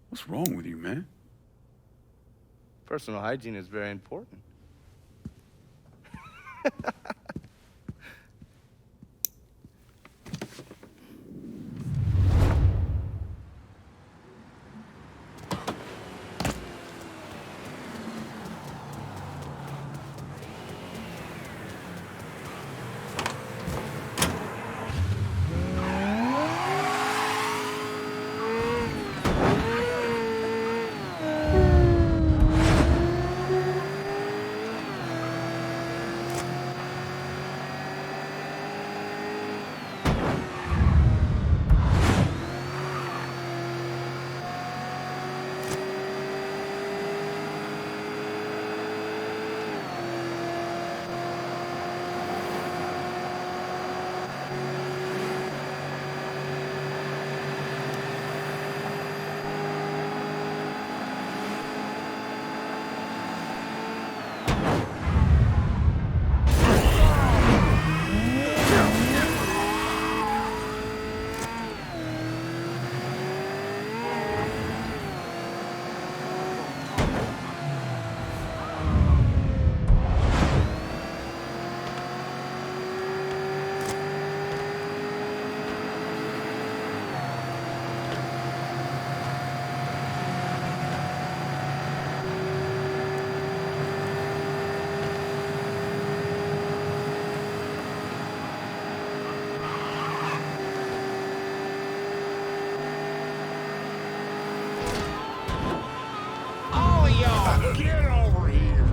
What's wrong with you, man? Personal hygiene is very important. Get over here!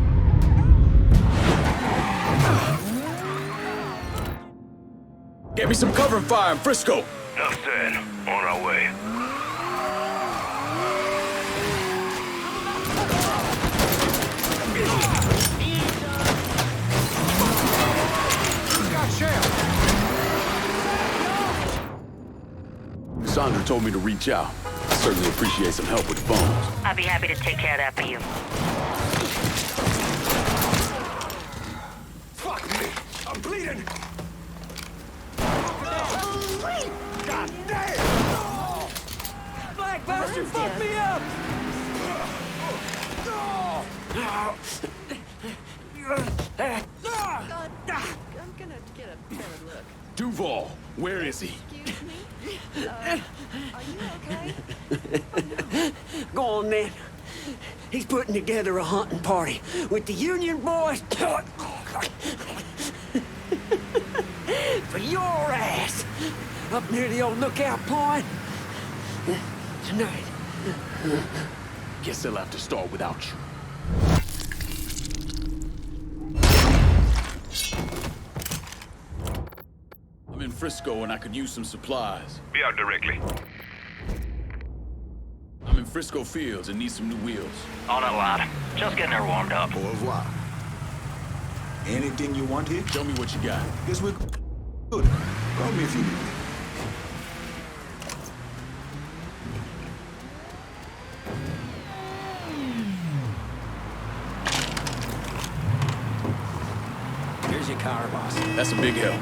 Get me some cover and fire in Frisco! Enough said. On our way. Cassandra told me to reach out. I certainly appreciate some help with phones. I'll be happy to take care of that for you. Fuck me! I'm bleeding! God damn! Black bastard, fuck me up! I'm gonna get a better look. Duval, where is he? Excuse me? Are you okay? Go on, then. He's putting together a hunting party with the Union boys. For your ass. Up near the old lookout point. Tonight. Guess they'll have to start without you. I'm in Frisco and I could use some supplies. Be out directly. I'm in Frisco Fields and need some new wheels. On it, lad. Just getting her warmed up. Au revoir. Anything you want here? Show me what you got. Guess we're good. Call me if you need me. Here's your car, boss. That's a big help.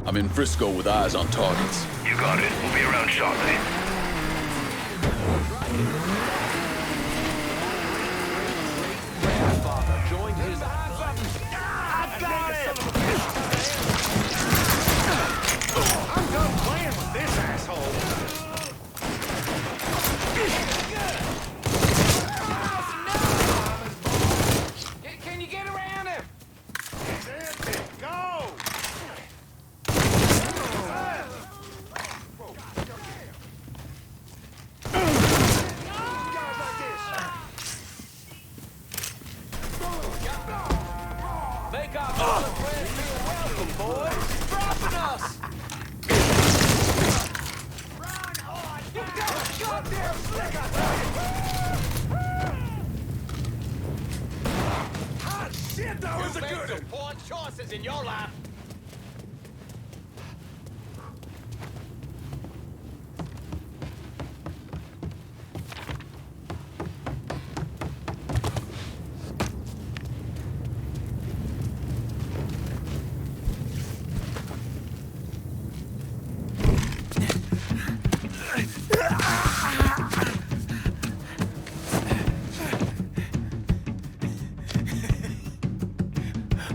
I'm in Frisco with eyes on targets. You got it. We'll be around shortly. Joined his... I got it! I'm done playing with this asshole. Can you get around him? Go! Make our brother friends feel welcome, boys. Dropping us. You got goddamn slick, I tell you. Hot shit, that was a good one. You made some poor choices in your life.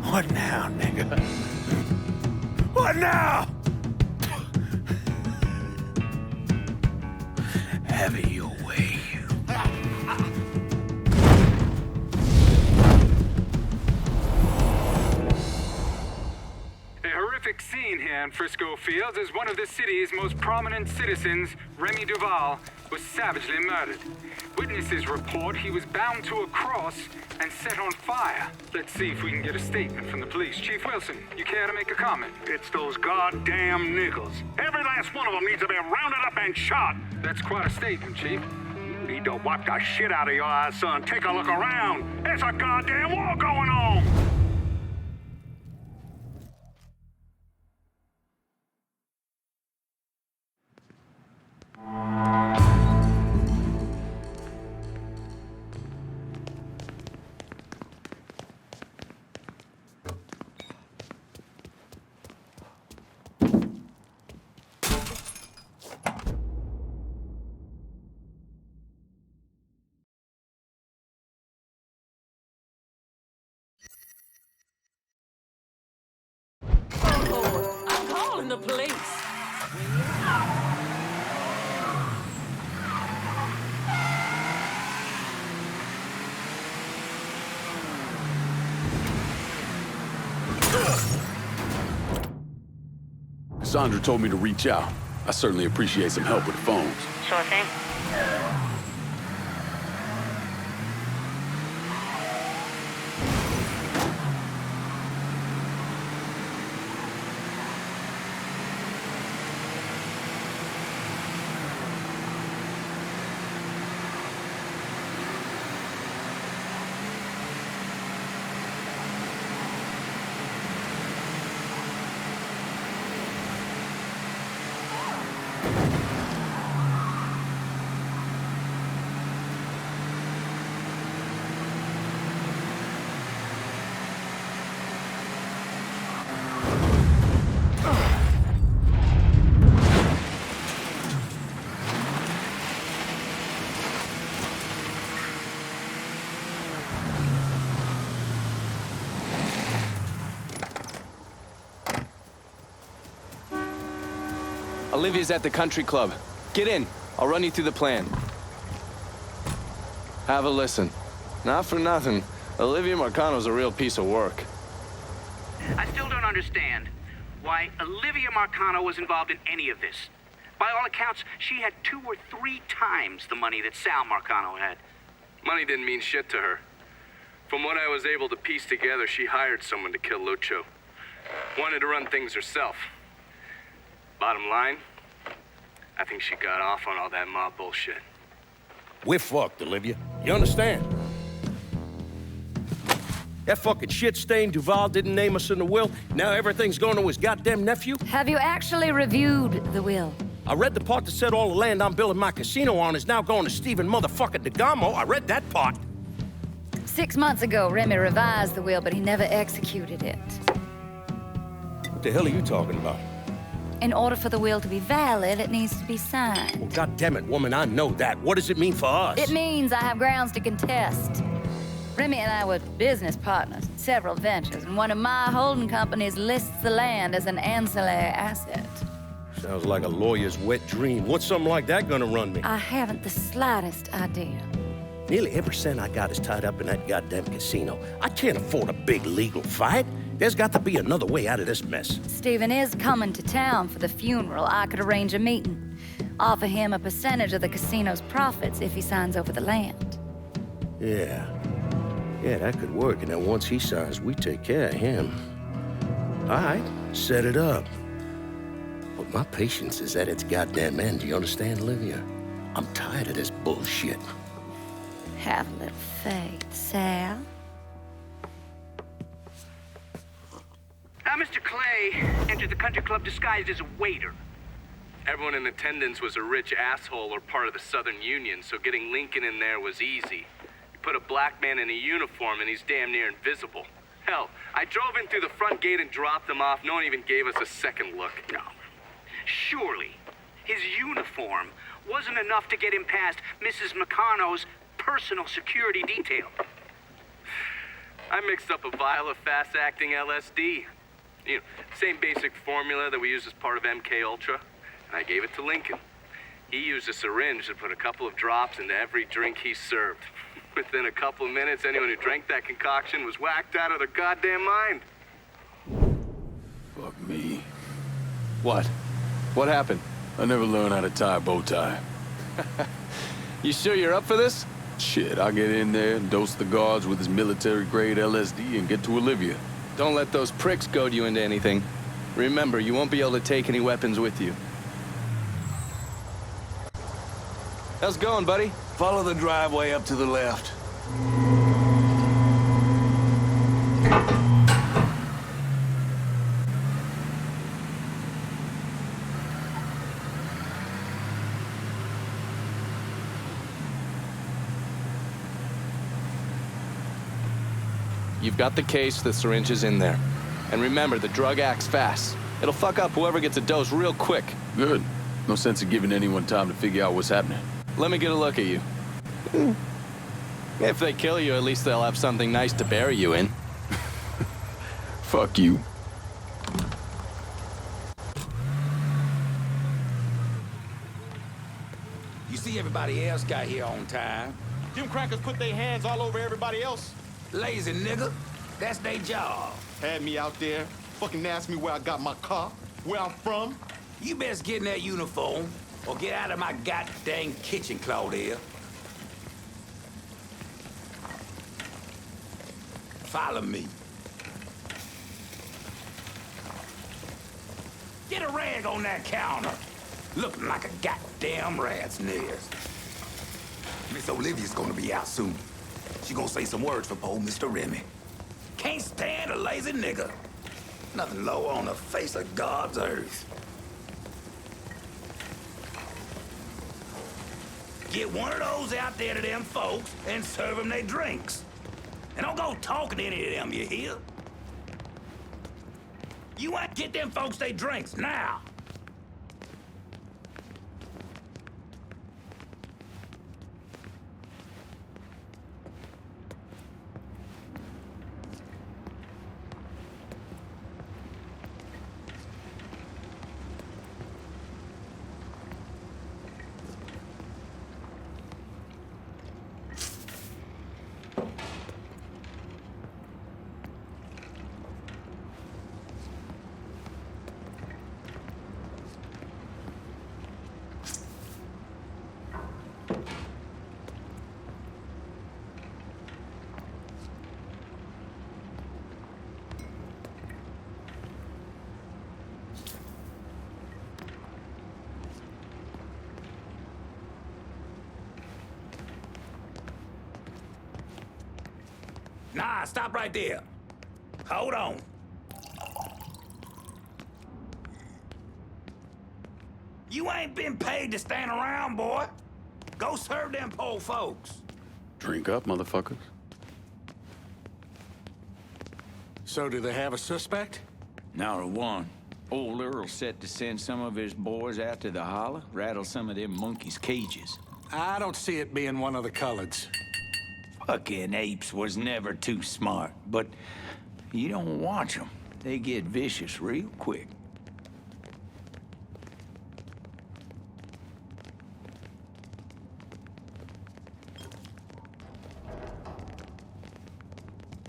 What now, nigga? What now? Have it your way. horrific scene here in Frisco Fields as one of the city's most prominent citizens, Remy Duval, was savagely murdered. Witnesses report he was bound to a cross and set on fire. Let's see if we can get a statement from the police. Chief Wilson, you care to make a comment? It's those goddamn niggles. Every last one of them needs to be rounded up and shot. That's quite a statement, Chief. Need to wipe the shit out of your eyes, son. Take a look around. There's a goddamn war going on. I'm calling the police. Cassandra told me to reach out. I certainly appreciate some help with the phones. Sure thing. Olivia's at the country club. Get in. I'll run you through the plan. Have a listen. Not for nothing, Olivia Marcano's a real piece of work. I still don't understand why Olivia Marcano was involved in any of this. By all accounts, she had 2 or 3 times the money that Sal Marcano had. Money didn't mean shit to her. From what I was able to piece together, she hired someone to kill Lucho. Wanted to run things herself. Bottom line, I think she got off on all that mob bullshit. We're fucked, Olivia. You understand? That fucking shit-stained Duval didn't name us in the will. Now everything's going to his goddamn nephew? Have you actually reviewed the will? I read the part that said all the land I'm building my casino on is now going to Stephen motherfucking DeGamo. I read that part. 6 months ago, Remy revised the will, but he never executed it. What the hell are you talking about? In order for the will to be valid, it needs to be signed. Well, goddammit, woman, I know that. What does it mean for us? It means I have grounds to contest. Remy and I were business partners in several ventures, and one of my holding companies lists the land as an ancillary asset. Sounds like a lawyer's wet dream. What's something like that gonna run me? I haven't the slightest idea. Nearly every cent I got is tied up in that goddamn casino. I can't afford a big legal fight. There's got to be another way out of this mess. Stephen is coming to town for the funeral. I could arrange a meeting. Offer him a percentage of the casino's profits if he signs over the land. Yeah, that could work. And then once he signs, we take care of him. All right, set it up. But my patience is at its goddamn end. Do you understand, Olivia? I'm tired of this bullshit. Have a little faith, Sal. Mr. Clay entered the country club disguised as a waiter. Everyone in attendance was a rich asshole or part of the Southern Union, so getting Lincoln in there was easy. You put a black man in a uniform and he's damn near invisible. Hell, I drove in through the front gate and dropped him off. No one even gave us a second look. No. Surely, his uniform wasn't enough to get him past Mrs. Marcano's personal security detail. I mixed up a vial of fast-acting LSD. You know, same basic formula that we use as part of MK Ultra. And I gave it to Lincoln. He used a syringe to put a couple of drops into every drink he served. Within a couple of minutes, anyone who drank that concoction was whacked out of their goddamn mind. Fuck me. What? What happened? I never learned how to tie a bow tie. You sure you're up for this? Shit, I'll get in there and dose the guards with his military-grade LSD and get to Olivia. Don't let those pricks goad you into anything. Remember, you won't be able to take any weapons with you. How's it going, buddy? Follow the driveway up to the left. You've got the case, the syringe is in there. And remember, the drug acts fast. It'll fuck up whoever gets a dose real quick. Good. No sense in giving anyone time to figure out what's happening. Let me get a look at you. If they kill you, at least they'll have something nice to bury you in. Fuck you. You see everybody else got here on time. Them crackers put their hands all over everybody else. Lazy nigga. That's their job. Had me out there, fucking asked me where I got my car, where I'm from. You best get in that uniform, or get out of my goddamn kitchen, Claudia. Follow me. Get a rag on that counter. Looking like a goddamn rat's nest. Miss Olivia's gonna be out soon. She gonna say some words for old Mr. Remy. Can't stand a lazy nigga. Nothing low on the face of God's earth. Get one of those out there to them folks and serve them their drinks. And don't go talking to any of them, you hear? You want to get them folks their drinks now. Nah, stop right there. Hold on. You ain't been paid to stand around, boy. Go serve them poor folks. Drink up, motherfuckers. So do they have a suspect? Not a one. Old Earl's set to send some of his boys out to the holler, rattle some of them monkeys' cages. I don't see it being one of the coloreds. Fucking apes was never too smart, but you don't watch them. They get vicious real quick.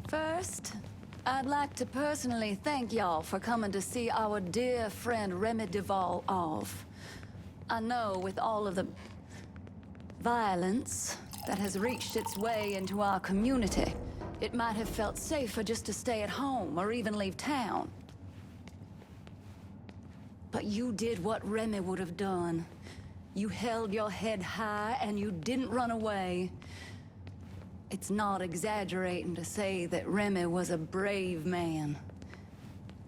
First, I'd like to personally thank y'all for coming to see our dear friend Remy Duval off. I know with all of the violence that has reached its way into our community, it might have felt safer just to stay at home or even leave town. But you did what Remy would have done. You held your head high and you didn't run away. It's not exaggerating to say that Remy was a brave man.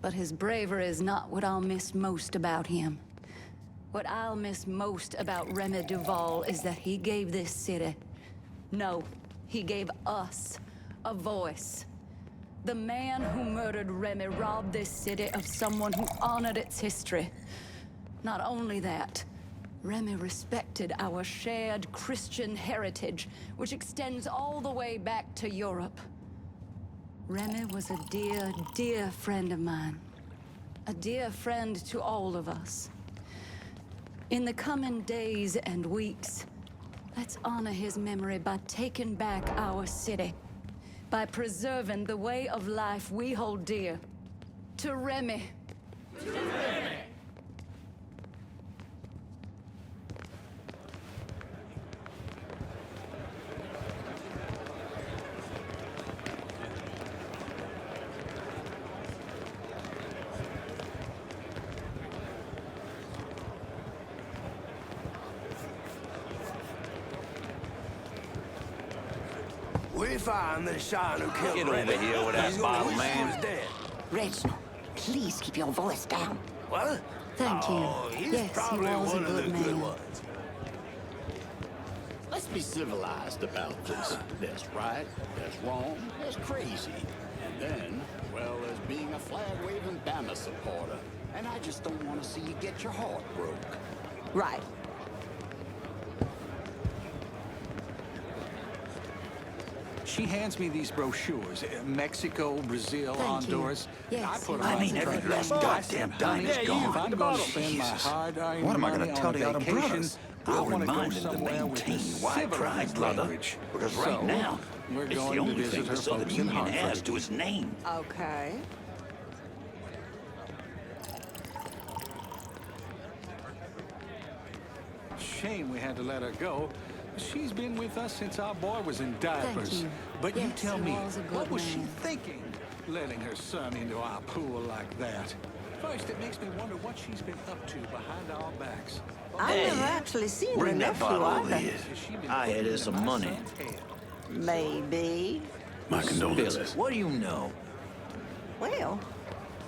But his bravery is not what I'll miss most about him. What I'll miss most about Remy Duval is that he gave this city, no, he gave us a voice. The man who murdered Remy robbed this city of someone who honored its history. Not only that, Remy respected our shared Christian heritage, which extends all the way back to Europe. Remy was a dear, dear friend of mine. A dear friend to all of us. In the coming days and weeks, let's honor his memory by taking back our city. By preserving the way of life we hold dear. To Remy. To Remy. We find the Sean who killed Get over Remy. here with that He's gonna bottle, wish he man. was dead. Reginald, please keep your voice down. What? Thank you. Oh, he's Yes, he probably was a one of the good good man. ones. Let's be civilized about this. There's right, there's wrong, there's crazy. And then, well, there's being a flag-waving Bama supporter. And I just don't want to see you get your heart broke. Right. She hands me these brochures. Mexico, Brazil, Thank you. Honduras. Yes, I put you them are. on I mean, the every train. last I goddamn said, dime is "Honey, gone. If I'm The going to bottle. spend my Jesus. hard-earned What am I money gonna tell on the other vacation, brothers? I We'll want to go remind them to somewhere with maintain a white pride, civilized brother. language. Because right So, now, we're it's going the to only visit thing her the Southern folks in Union has Hartford. to its name. Okay. Shame we had to let her go. She's been with us since our boy was in diapers. you. But you Yes, tell he me, was a good what was she man. thinking, letting her son into our pool like that? First, it makes me wonder what she's been up to behind our backs. I've never actually seen her Bring that nephew bottle over either. here. I hear there's some money. Maybe. My condolences. Spill it. What do you know? Well,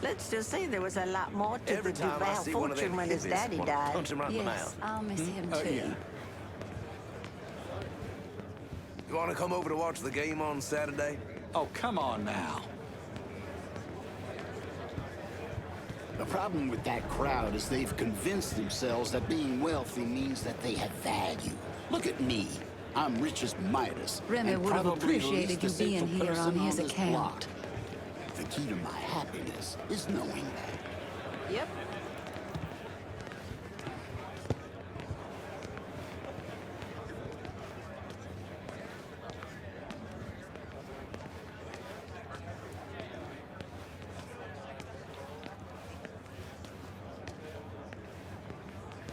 let's just say there was a lot more to Every the time I Duval see one of them fortune when his hippies, daddy wanna died. punch him right in the Yes, mouth. I'll miss him too. Yeah. You want to come over to watch the game on Saturday? Oh, come on now. The problem with that crowd is they've convinced themselves that being wealthy means that they have value. Look at me. I'm rich as Midas. Remy and would have probably the appreciated least you being essential here on person his this account. block. The key to my happiness is knowing that. Yep.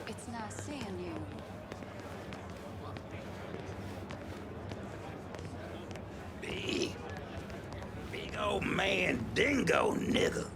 It's nice seeing you. Big old man dingo nigga.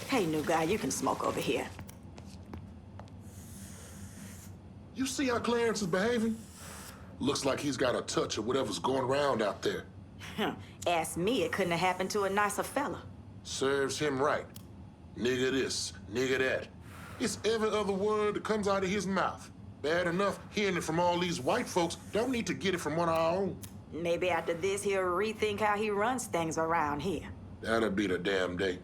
Hey, new guy, you can smoke over here. You see how Clarence is behaving? Looks like he's got a touch of whatever's going around out there. Ask me, it couldn't have happened to a nicer fella. Serves him right. Nigga this, nigga that. It's every other word that comes out of his mouth. Bad enough hearing it from all these white folks. Don't need to get it from one of our own. Maybe after this, he'll rethink how he runs things around here. That'll be the damn day.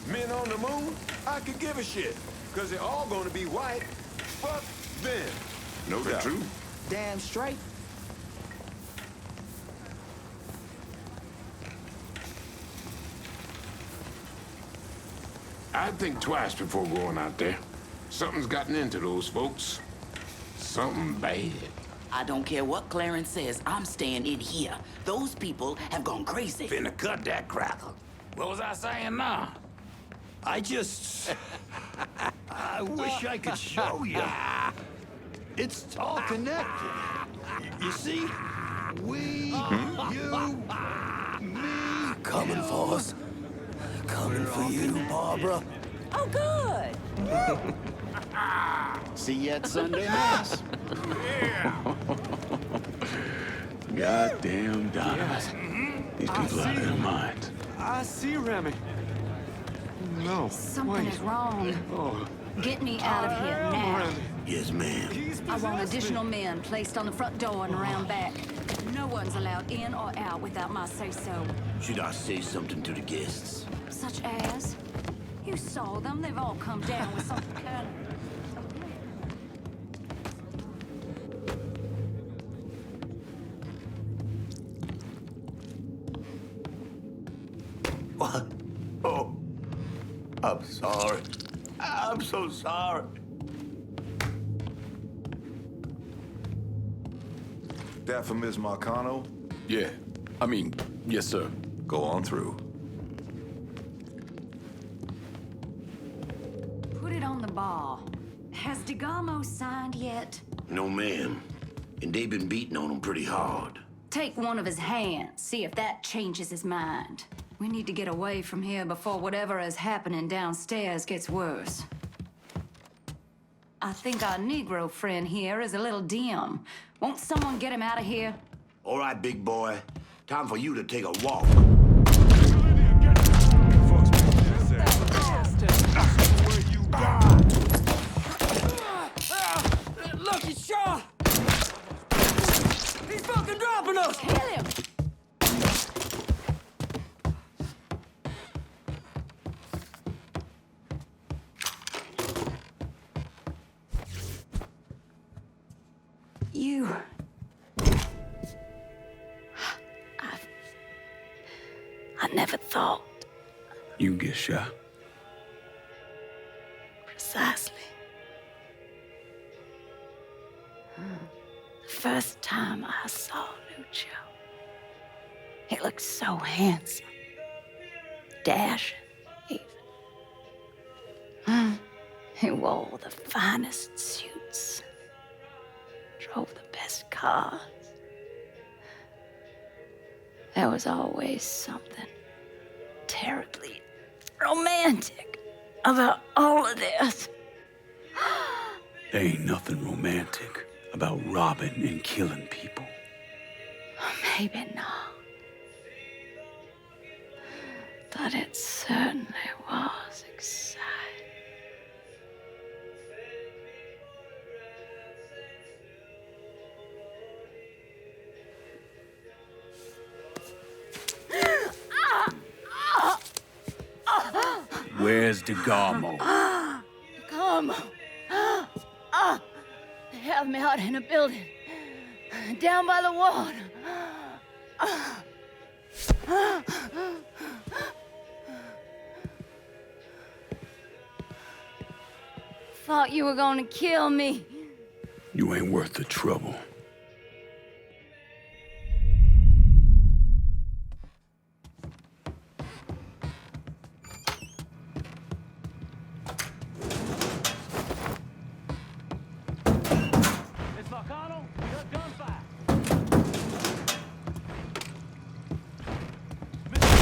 Men on the moon? I could give a shit. Because they're all going to be white. Fuck them. No doubt. True. Damn straight. I'd think twice before going out there. Something's gotten into those folks. Something bad. I don't care what Clarence says, I'm staying in here. Those people have gone crazy. Finna cut that crackle. What was I saying now? I wish I could show you. It's all connected. You see? We, you, me. Coming for us. Coming for you, Barbara. Oh, good. See you at Sunday Mass. Goddamn dimes. These people out of their minds. I see Remy. No. Something wait. is wrong. Oh. Get me out of here now. Yes, ma'am. I want additional men placed on the front door and around back. No one's allowed in or out without my say-so. Should I say something to the guests? Such as? You saw them. They've all come down with some kind of... I'm sorry. I'm so sorry. That for Ms. Marcano? Yeah. I mean, yes, sir. Go on through. Put it on the ball. Has DeGamo signed yet? No, ma'am. And they've been beating on him pretty hard. Take one of his hands, see if that changes his mind. We need to get away from here before whatever is happening downstairs gets worse. I think our Negro friend here is a little dim. Won't someone get him out of here? All right, big boy. Time for you to take a walk. Look, he's shot! He's fucking dropping us! Kill him! You... I never thought. You get shot. Precisely. The first time I saw Lucio, he looked so handsome. Dashing, even. He wore the finest suits. Drove the best cars. There was always something terribly romantic about all of this. There ain't nothing romantic about robbing and killing people. Maybe not. But it certainly was exciting. Where's DeGamo? DeGamo. They have me out in a building. Down by the water. Thought you were gonna kill me. You ain't worth the trouble.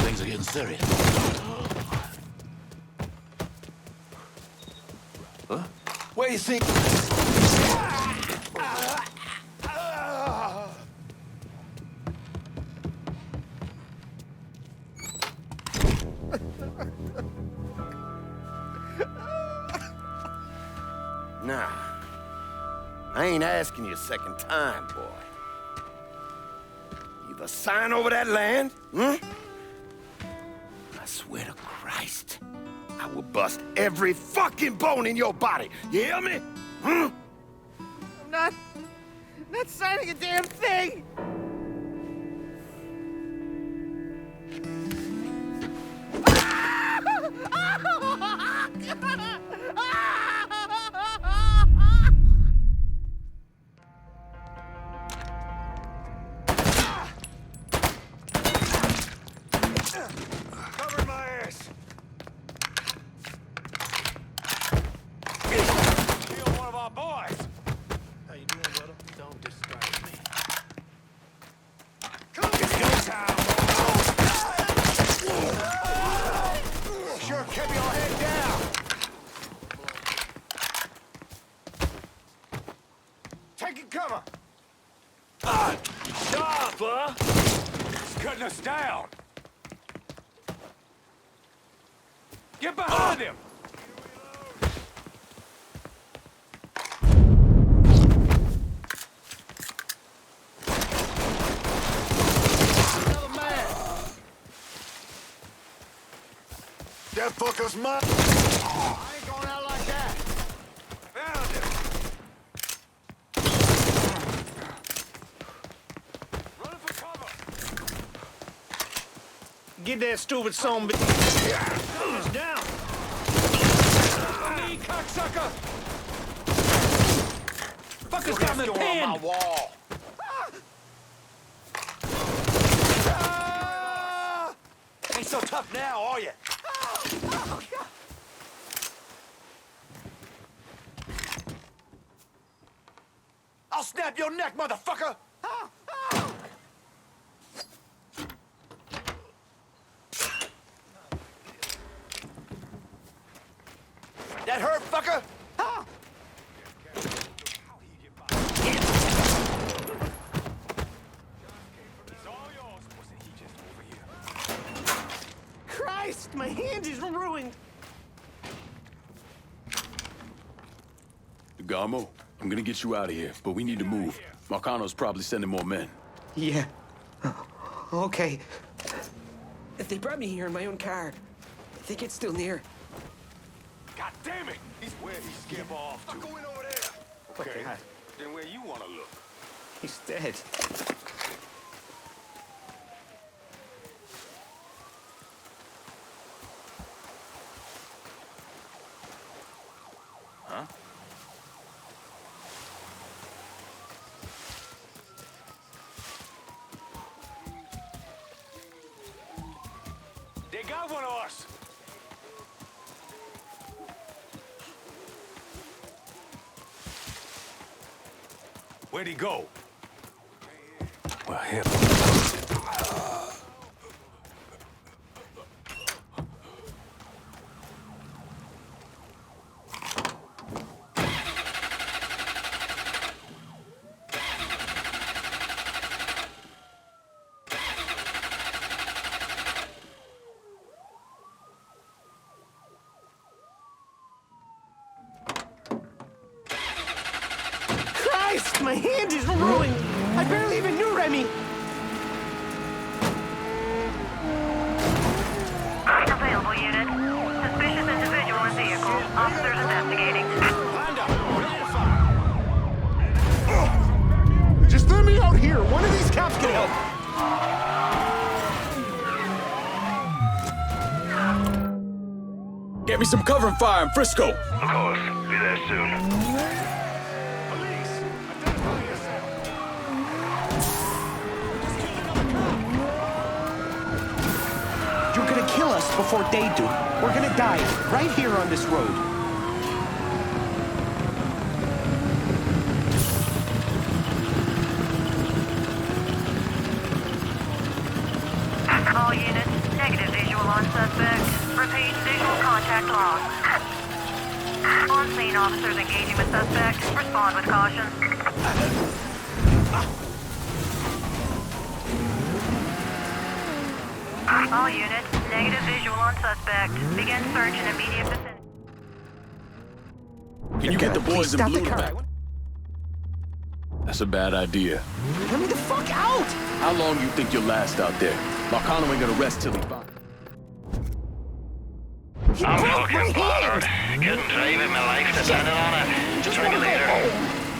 Things are getting serious. Huh? Where you think? Nah. I ain't asking you a second time, boy. Either sign over that land, I swear to Christ, I will bust every fucking bone in your body. You hear me? I'm not signing a damn thing! Cover my ass! Kill one of our boys! How you doing, brother? Don't disturb me. Come it's go time! Sure kept your head down! Taking cover! Stop, huh? He's cutting us down! Get behind him! Another man! That fucker's mine! I ain't going out like that! Found him! Running for cover! Get that stupid son of a bitch. Down! me, cocksucker! Fucker's got me pinned! on my wall. Ain't so tough now, are you? I'll snap your neck, motherfucker! That hurt, fucker? Christ, my hand is ruined. Gamo, I'm gonna get you out of here, but we need to move. Marcano's probably sending more men. Yeah. Okay. If they brought me here in my own car, I think it's still near. God damn it! He's where he skip off to. Going over there. Okay, then where you wanna look? He's dead. Huh? They got one of us. Where'd he go? Well, hell. Christ, my hand is ruined. I barely even knew Remy. Available unit. Suspicious individual in vehicle. Officers investigating. Just let me out here. One of these cops can help. Get me some cover fire in Frisco. Of course. Be there soon. You're gonna kill us before they do. We're gonna die right here on this road. All units, negative visual on suspect. Repeat, visual contact lost. On scene, officers engaging with suspect. Respond with caution. All units, negative visual on suspect. Begin search in immediate vicinity. Can you get the boys in Stop blue the car. back? That's a bad idea. Let me the fuck out! How long do you think you'll last out there? Marcano ain't gonna rest till he finds. I'm fucking bothered. Couldn't drive it, my life depended on it. Just ring it later.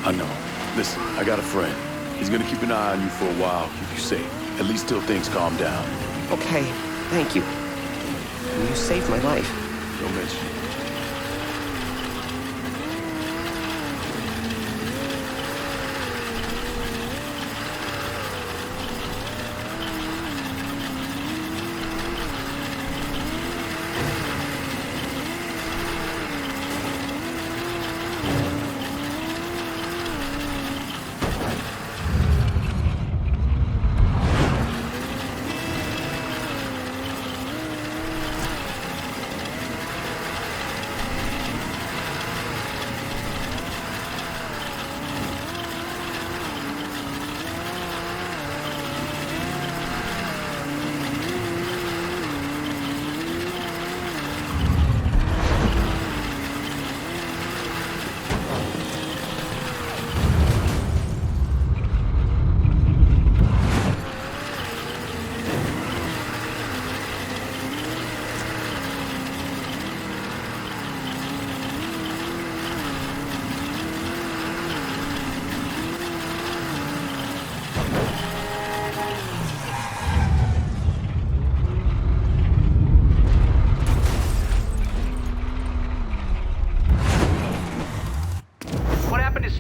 I know. Listen, I got a friend. He's gonna keep an eye on you for a while, keep you safe. At least till things calm down. Okay, thank you. You saved my life. Don't mention it.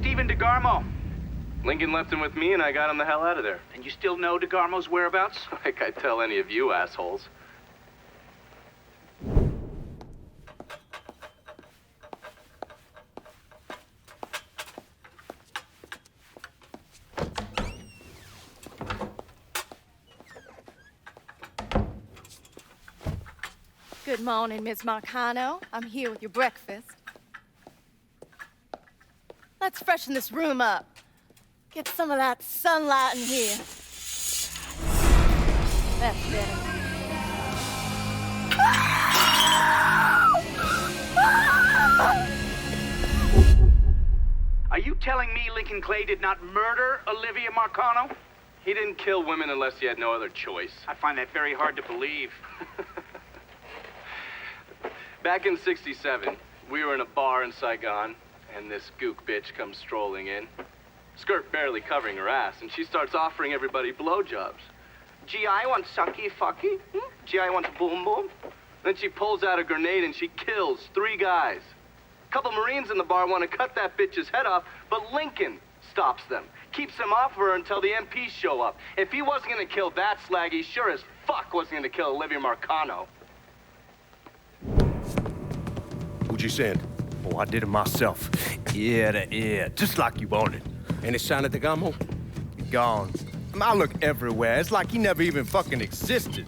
Stephen DeGarmo? Lincoln left him with me and I got him the hell out of there. And you still know DeGarmo's whereabouts? Like I tell any of you assholes. Good morning, Miss Marcano. I'm here with your breakfast. Let's freshen this room up. Get some of that sunlight in here. That's better. Are you telling me Lincoln Clay did not murder Olivia Marcano? He didn't kill women unless he had no other choice. I find that very hard to believe. Back in '67, we were in a bar in Saigon, and this gook bitch comes strolling in. Skirt barely covering her ass, and she starts offering everybody blowjobs. Gee, I want sucky fucky. Gee, I want boom boom. Then she pulls out a grenade and she kills 3 guys. A couple Marines in the bar want to cut that bitch's head off, but Lincoln stops them. Keeps them off her until the MPs show up. If he wasn't gonna kill that slag, he sure as fuck wasn't gonna kill Olivia Marcano. Who'd you send? Oh, I did it myself. Ear to ear, just like you wanted. Any sign of DeGarmo? Gone. I look everywhere. It's like he never even fucking existed.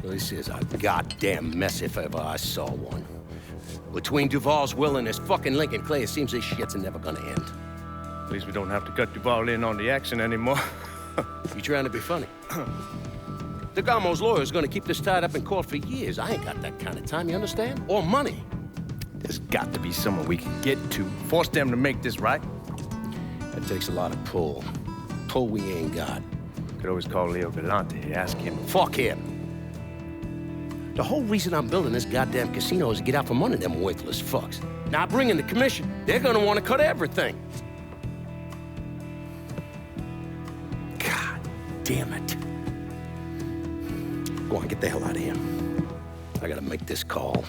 Well, this is a goddamn mess if ever I saw one. Between Duval's will and this fucking Lincoln Clay, it seems this shit's never gonna end. At least we don't have to cut Duval in on the action anymore. You trying to be funny? DeGarmo's lawyer's gonna keep this tied up in court for years. I ain't got that kind of time, you understand? Or money. There's got to be someone we can get to. Force them to make this right. That takes a lot of pull. Pull we ain't got. Could always call Leo Galante, ask him. Fuck him. The whole reason I'm building this goddamn casino is to get out from under them worthless fucks. Now, bring in the commission. They're gonna want to cut everything. God damn it. Go on, get the hell out of here. I gotta make this call.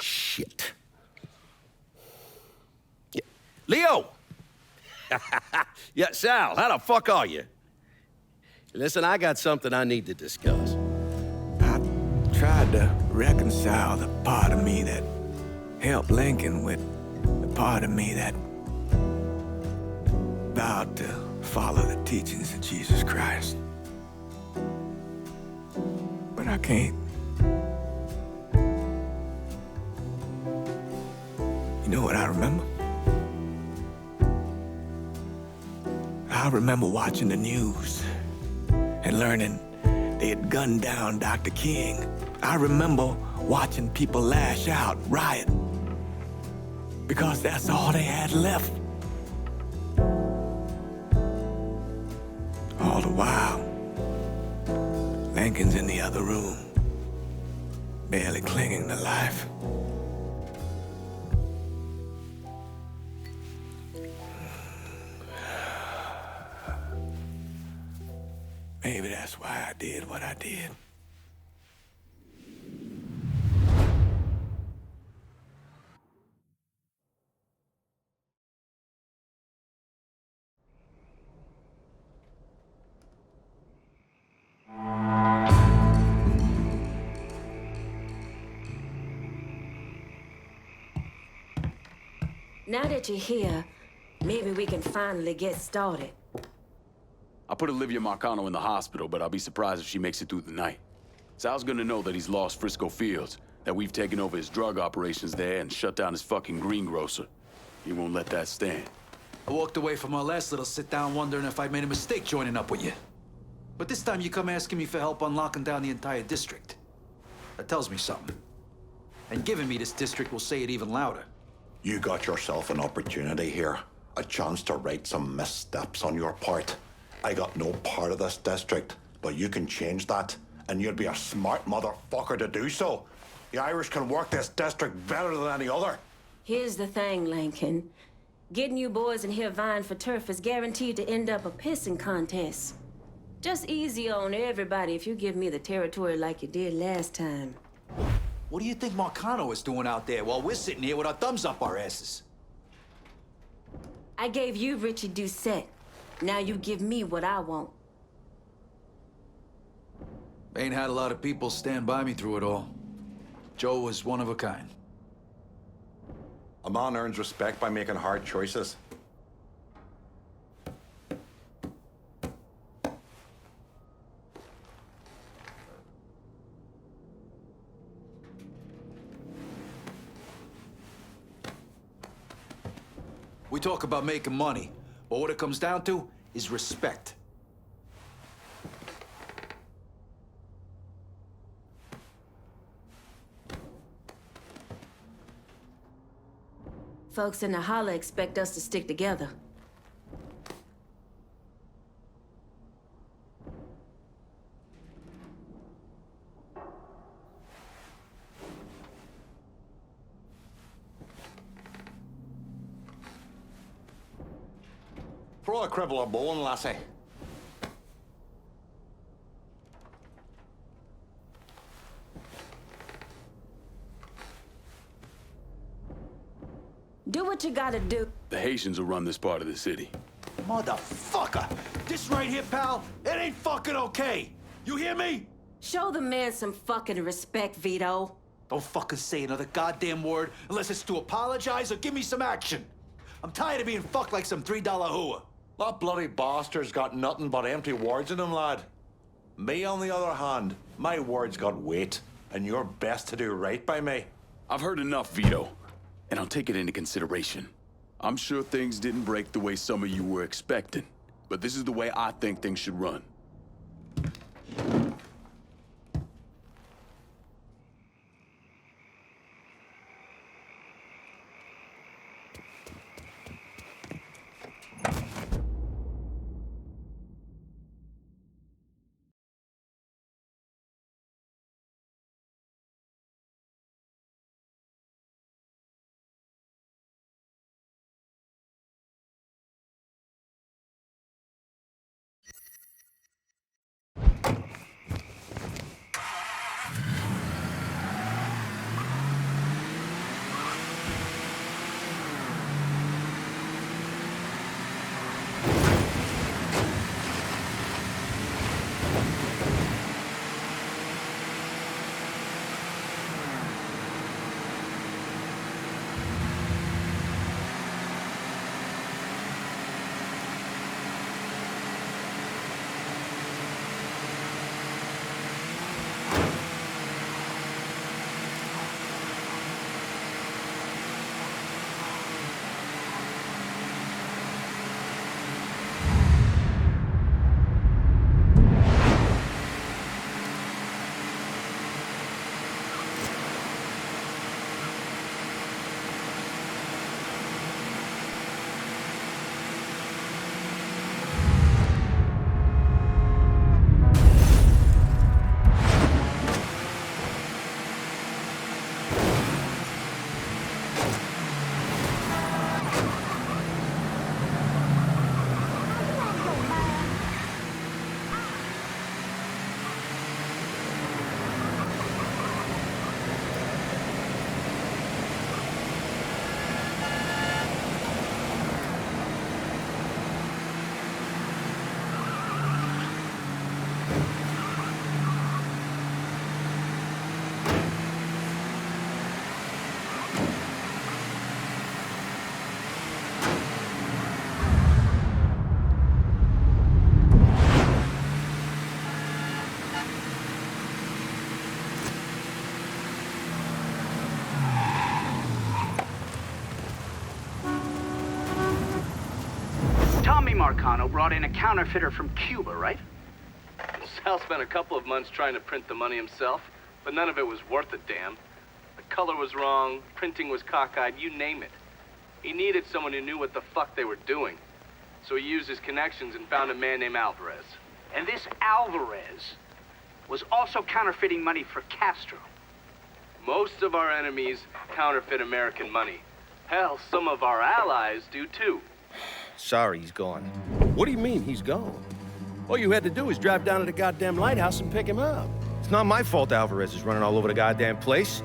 Shit. Yeah. Leo! Yeah, Sal, how the fuck are you? Listen, I got something I need to discuss. I tried to reconcile the part of me that helped Lincoln with the part of me that vowed to follow the teachings of Jesus Christ. But I can't. You know what I remember? I remember watching the news and learning they had gunned down Dr. King. I remember watching people lash out, riot, because that's all they had left. All the while, Lincoln's in the other room, barely clinging to life. Maybe that's why I did what I did. Now that you're here, maybe we can finally get started. I put Olivia Marcano in the hospital, but I'll be surprised if she makes it through the night. Sal's gonna know that he's lost Frisco Fields, that we've taken over his drug operations there and shut down his fucking greengrocer. He won't let that stand. I walked away from our last little sit-down wondering if I'd made a mistake joining up with you. But this time you come asking me for help unlocking down the entire district. That tells me something. And giving me this district will say it even louder. You got yourself an opportunity here. A chance to right some missteps on your part. I got no part of this district, but you can change that, and you'd be a smart motherfucker to do so. The Irish can work this district better than any other. Here's the thing, Lincoln. Getting you boys in here vying for turf is guaranteed to end up a pissing contest. Just easy on everybody if you give me the territory like you did last time. What do you think Marcano is doing out there while we're sitting here with our thumbs up our asses? I gave you Ritchie Doucet. Now you give me what I want. Ain't had a lot of people stand by me through it all. Joe was one of a kind. A man earns respect by making hard choices. We talk about making money, but what it comes down to is respect. Folks in the holla expect us to stick together. Throw a cribble of bone, lassie. Do what you gotta do. The Haitians will run this part of the city. Motherfucker! This right here, pal, it ain't fucking okay! You hear me? Show the man some fucking respect, Vito. Don't fucking say another goddamn word unless it's to apologize or give me some action. I'm tired of being fucked like some $3 hooah. That bloody bastard's got nothing but empty words in him, lad. Me, on the other hand, my words got weight, and you're best to do right by me. I've heard enough, Vito, and I'll take it into consideration. I'm sure things didn't break the way some of you were expecting, but this is the way I think things should run. Tommy Marcano brought in a counterfeiter from Cuba, right? Sal spent a couple of months trying to print the money himself, but none of it was worth a damn. The color was wrong, printing was cockeyed, you name it. He needed someone who knew what the fuck they were doing. So he used his connections and found a man named Alvarez. And this Alvarez was also counterfeiting money for Castro. Most of our enemies counterfeit American money. Hell, some of our allies do too. Sorry he's gone. What do you mean he's gone? All you had to do was drive down to the goddamn lighthouse and pick him up. It's not my fault Alvarez is running all over the goddamn place.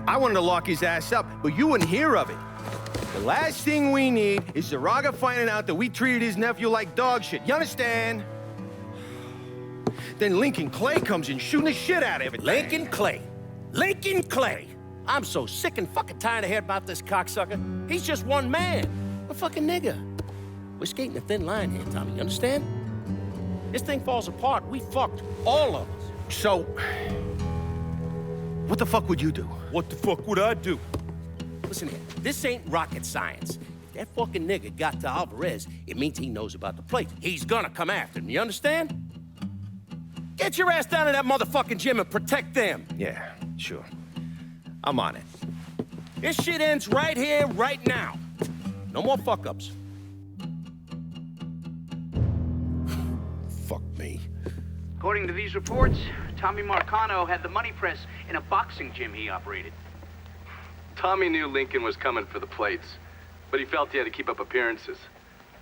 I wanted to lock his ass up, but you wouldn't hear of it. The last thing we need is Zaraga finding out that we treated his nephew like dog shit. You understand? Then Lincoln Clay comes in shooting the shit out of everything. Lincoln Clay. Lincoln Clay. I'm so sick and fucking tired of hearing about this cocksucker. He's just one man. A fucking nigga. We're skating a thin line here, Tommy. You understand? This thing falls apart. We fucked. All of us. So, what the fuck would you do? What the fuck would I do? Listen here, this ain't rocket science. If that fucking nigga got to Alvarez, it means he knows about the place. He's gonna come after him, you understand? Get your ass down to that motherfucking gym and protect them. Yeah, sure. I'm on it. This shit ends right here, right now. No more fuck-ups. Fuck me. According to these reports, Tommy Marcano had the money press in a boxing gym he operated. Tommy knew Lincoln was coming for the plates, but he felt he had to keep up appearances.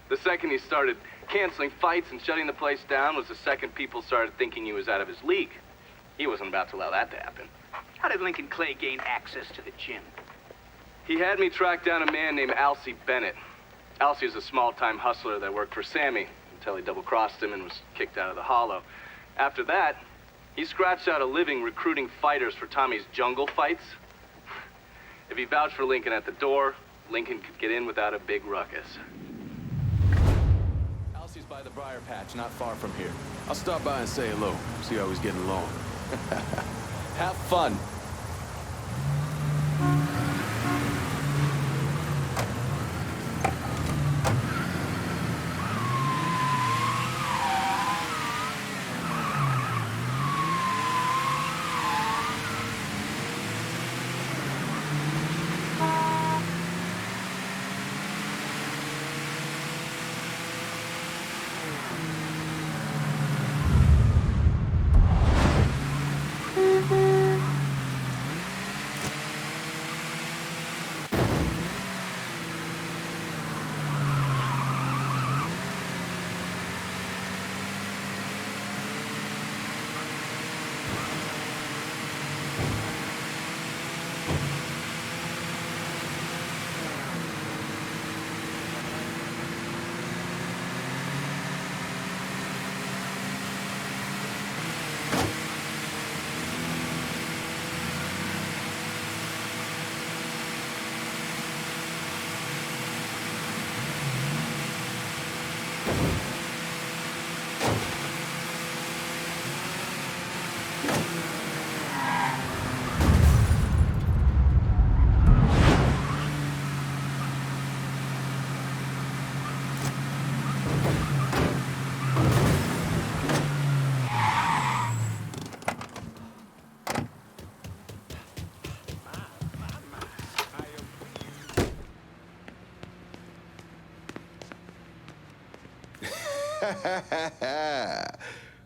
The second he started canceling fights and shutting the place down was the second people started thinking he was out of his league. He wasn't about to allow that to happen. How did Lincoln Clay gain access to the gym? He had me track down a man named Alcee Bennett. Alcee was a small-time hustler that worked for Sammy until he double-crossed him and was kicked out of the Hollow. After that, he scratched out a living recruiting fighters for Tommy's jungle fights. If he vouched for Lincoln at the door, Lincoln could get in without a big ruckus. Alcee's by the briar patch, not far from here. I'll stop by and say hello, see how he's getting along. Have fun.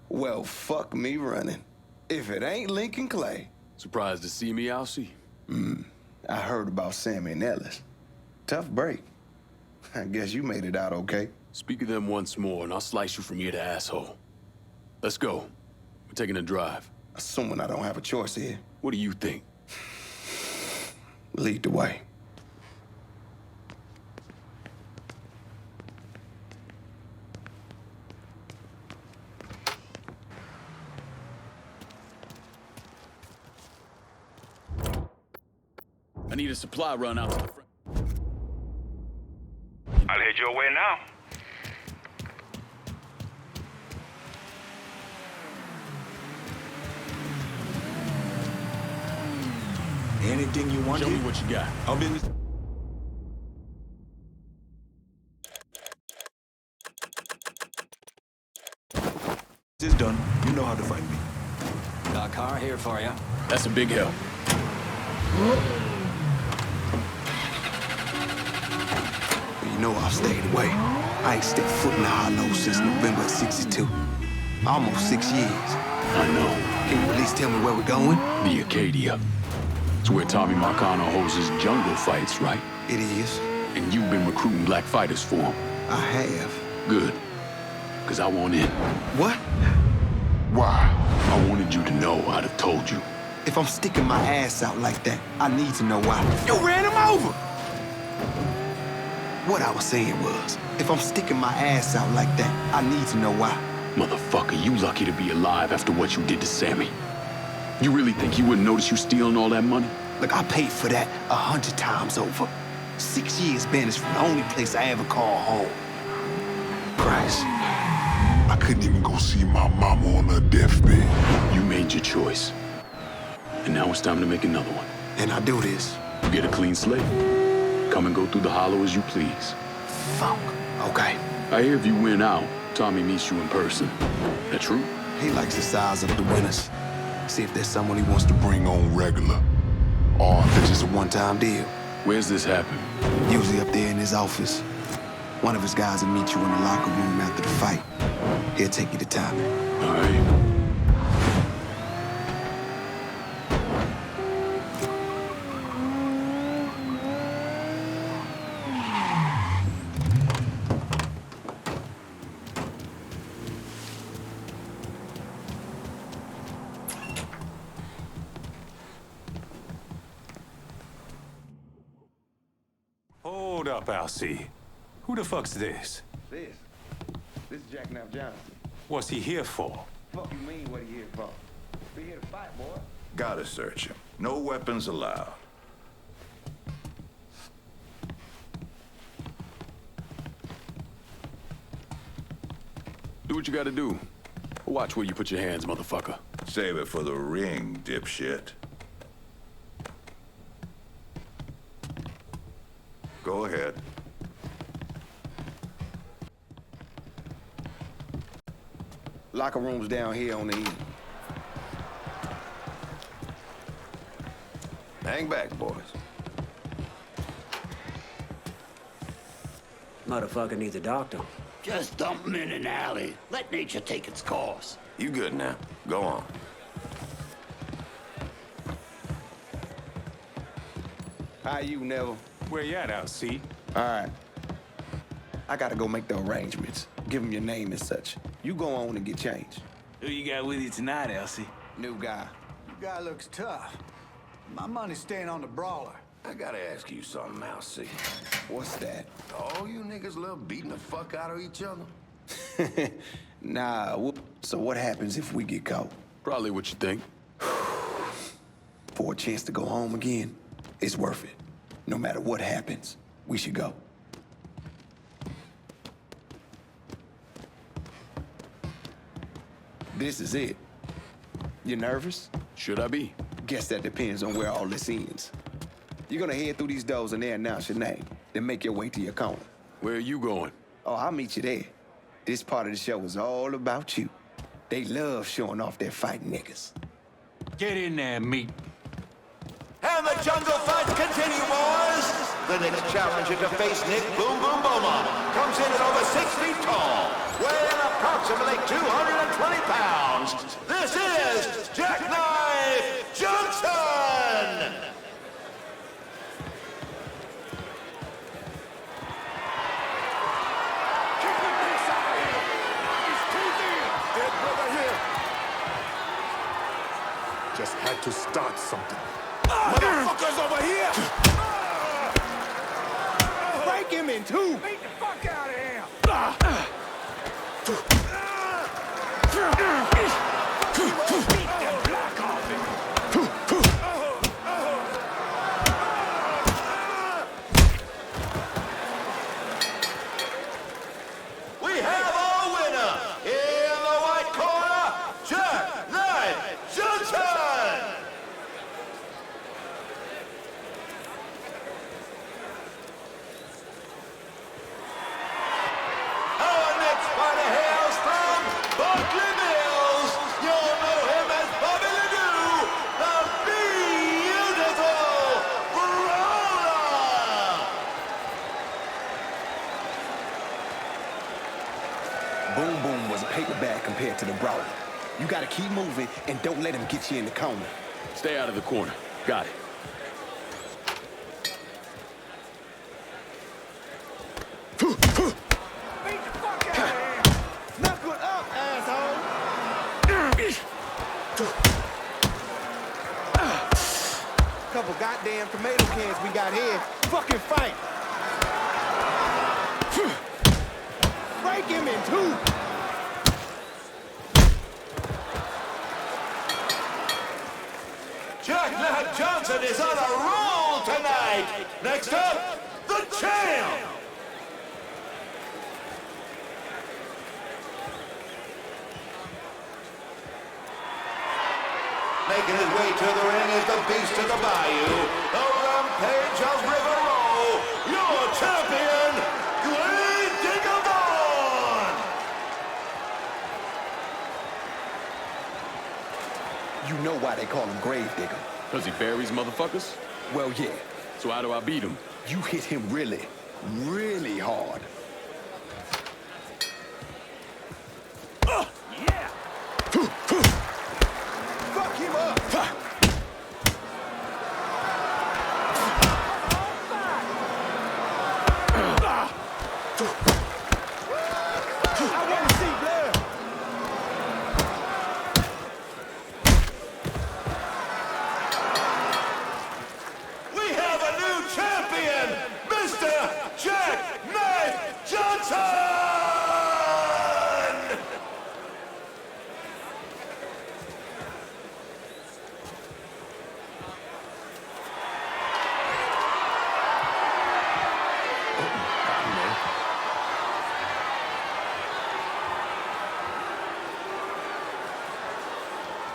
Well, fuck me running. If it ain't Lincoln Clay. Surprised to see me, Alcee? I heard about Sammy and Ellis. Tough break. I guess you made it out okay. Speak of them once more, and I'll slice you from ear to asshole. Let's go. We're taking a drive. Assuming I don't have a choice here. What do you think? Lead the way. I need a supply run out to the front. I'll head your way now. Anything you want? Show me what you got. I'll be... This done. You know how to find me. Got a car here for you. That's a big help. You know I've stayed away. I ain't stepped foot in the Hollow since November of '62. Almost 6 years. I know. Can you at least tell me where we're going? The Acadia. It's where Tommy Marcano holds his jungle fights, right? It is. And you've been recruiting black fighters for him. I have. Good. because I want in. What? Why? I wanted you to know I'd have told you. If I'm sticking my ass out like that, I need to know why. You ran him over! What I was saying was, if I'm sticking my ass out like that, I need to know why. Motherfucker, you lucky to be alive after what you did to Sammy. You really think he wouldn't notice you stealing all that money? Look, I paid for that 100 times over. 6 years banished from the only place I ever call home. Christ. I couldn't even go see my mama on her deathbed. You made your choice. And now it's time to make another one. And I do this. You get a clean slate. Come and go through the hollow as you please. Fuck. Okay. I hear if you win out, Tommy meets you in person. That true? He likes the size of the winners. See if there's someone he wants to Bring on regular. Or if it's just a one-time deal. Where's this happen? Usually up there in his office. One of his guys will meet you in the locker room after the fight. He'll take you to Tommy. All right. Hold up, Alcee. Who the fuck's this? This is Jackknife Johnson. What's he here for? Fuck you mean what he here for? We here to fight, boy. Gotta search him. No weapons allowed. Do what you gotta do. Watch where you put your hands, motherfucker. Save it for the ring, dipshit. Go ahead. Locker room's down here on the end. Hang back, boys. Motherfucker needs a doctor. Just dump him in an alley. Let nature take its course. You good now. Go on. How you, Neville? Where you at, Alcee? All right. I gotta go make the arrangements. Give him your name and such. You go on and get changed. Who you got with you tonight, Elsie? New guy. You guy looks tough. My money's staying on the brawler. I gotta ask you something, Alcee. What's that? All you niggas love beating the fuck out of each other? Nah, so what happens if we get caught? Probably what you think. For a chance to go home again, it's worth it. No matter what happens, we should go. This is it. You nervous? Should I be? Guess that depends on where all this ends. You're gonna head through these doors and they announce your name, then make your way to your corner. Where are you going? Oh, I'll meet you there. This part of the show is all about you. They love showing off their fighting niggas. Get in there, meat. And the jungle fights continue, boys! The next challenger to face Nick Boom Boom Beaumont comes in at over 6 feet tall, weighing approximately 220 pounds. This is Jackknife Johnson! Just had to start something. Motherfuckers over here! Break him in two! Beat the fuck out of him! Beat the block off him! We have our winner! In the white corner, Jackknife Johnson! Our next fighter hails from Buckley Mills. You'll know him as Bobby Ledoux, the beautiful Brawler. Boom Boom was a paper bag compared to the brawler. You gotta keep moving and don't let him get you in the corner. Stay out of the corner. Got it. Beat the fuck out of him! Knock couple goddamn tomato cans we got here. Fucking fight! Break him in two! Jack Nat Johnson is on a roll tonight! Next up, the champ! Making his way to the ring is the beast of the bayou, the rampage of River Row, your champion, Greco! You know why they call him Gravedigger. Because he buries motherfuckers? Well, yeah. So how do I beat him? You hit him really, really hard. Yeah! Fuck him up! I want to see blood! We have a new champion, Mr. Jack Knife Johnson!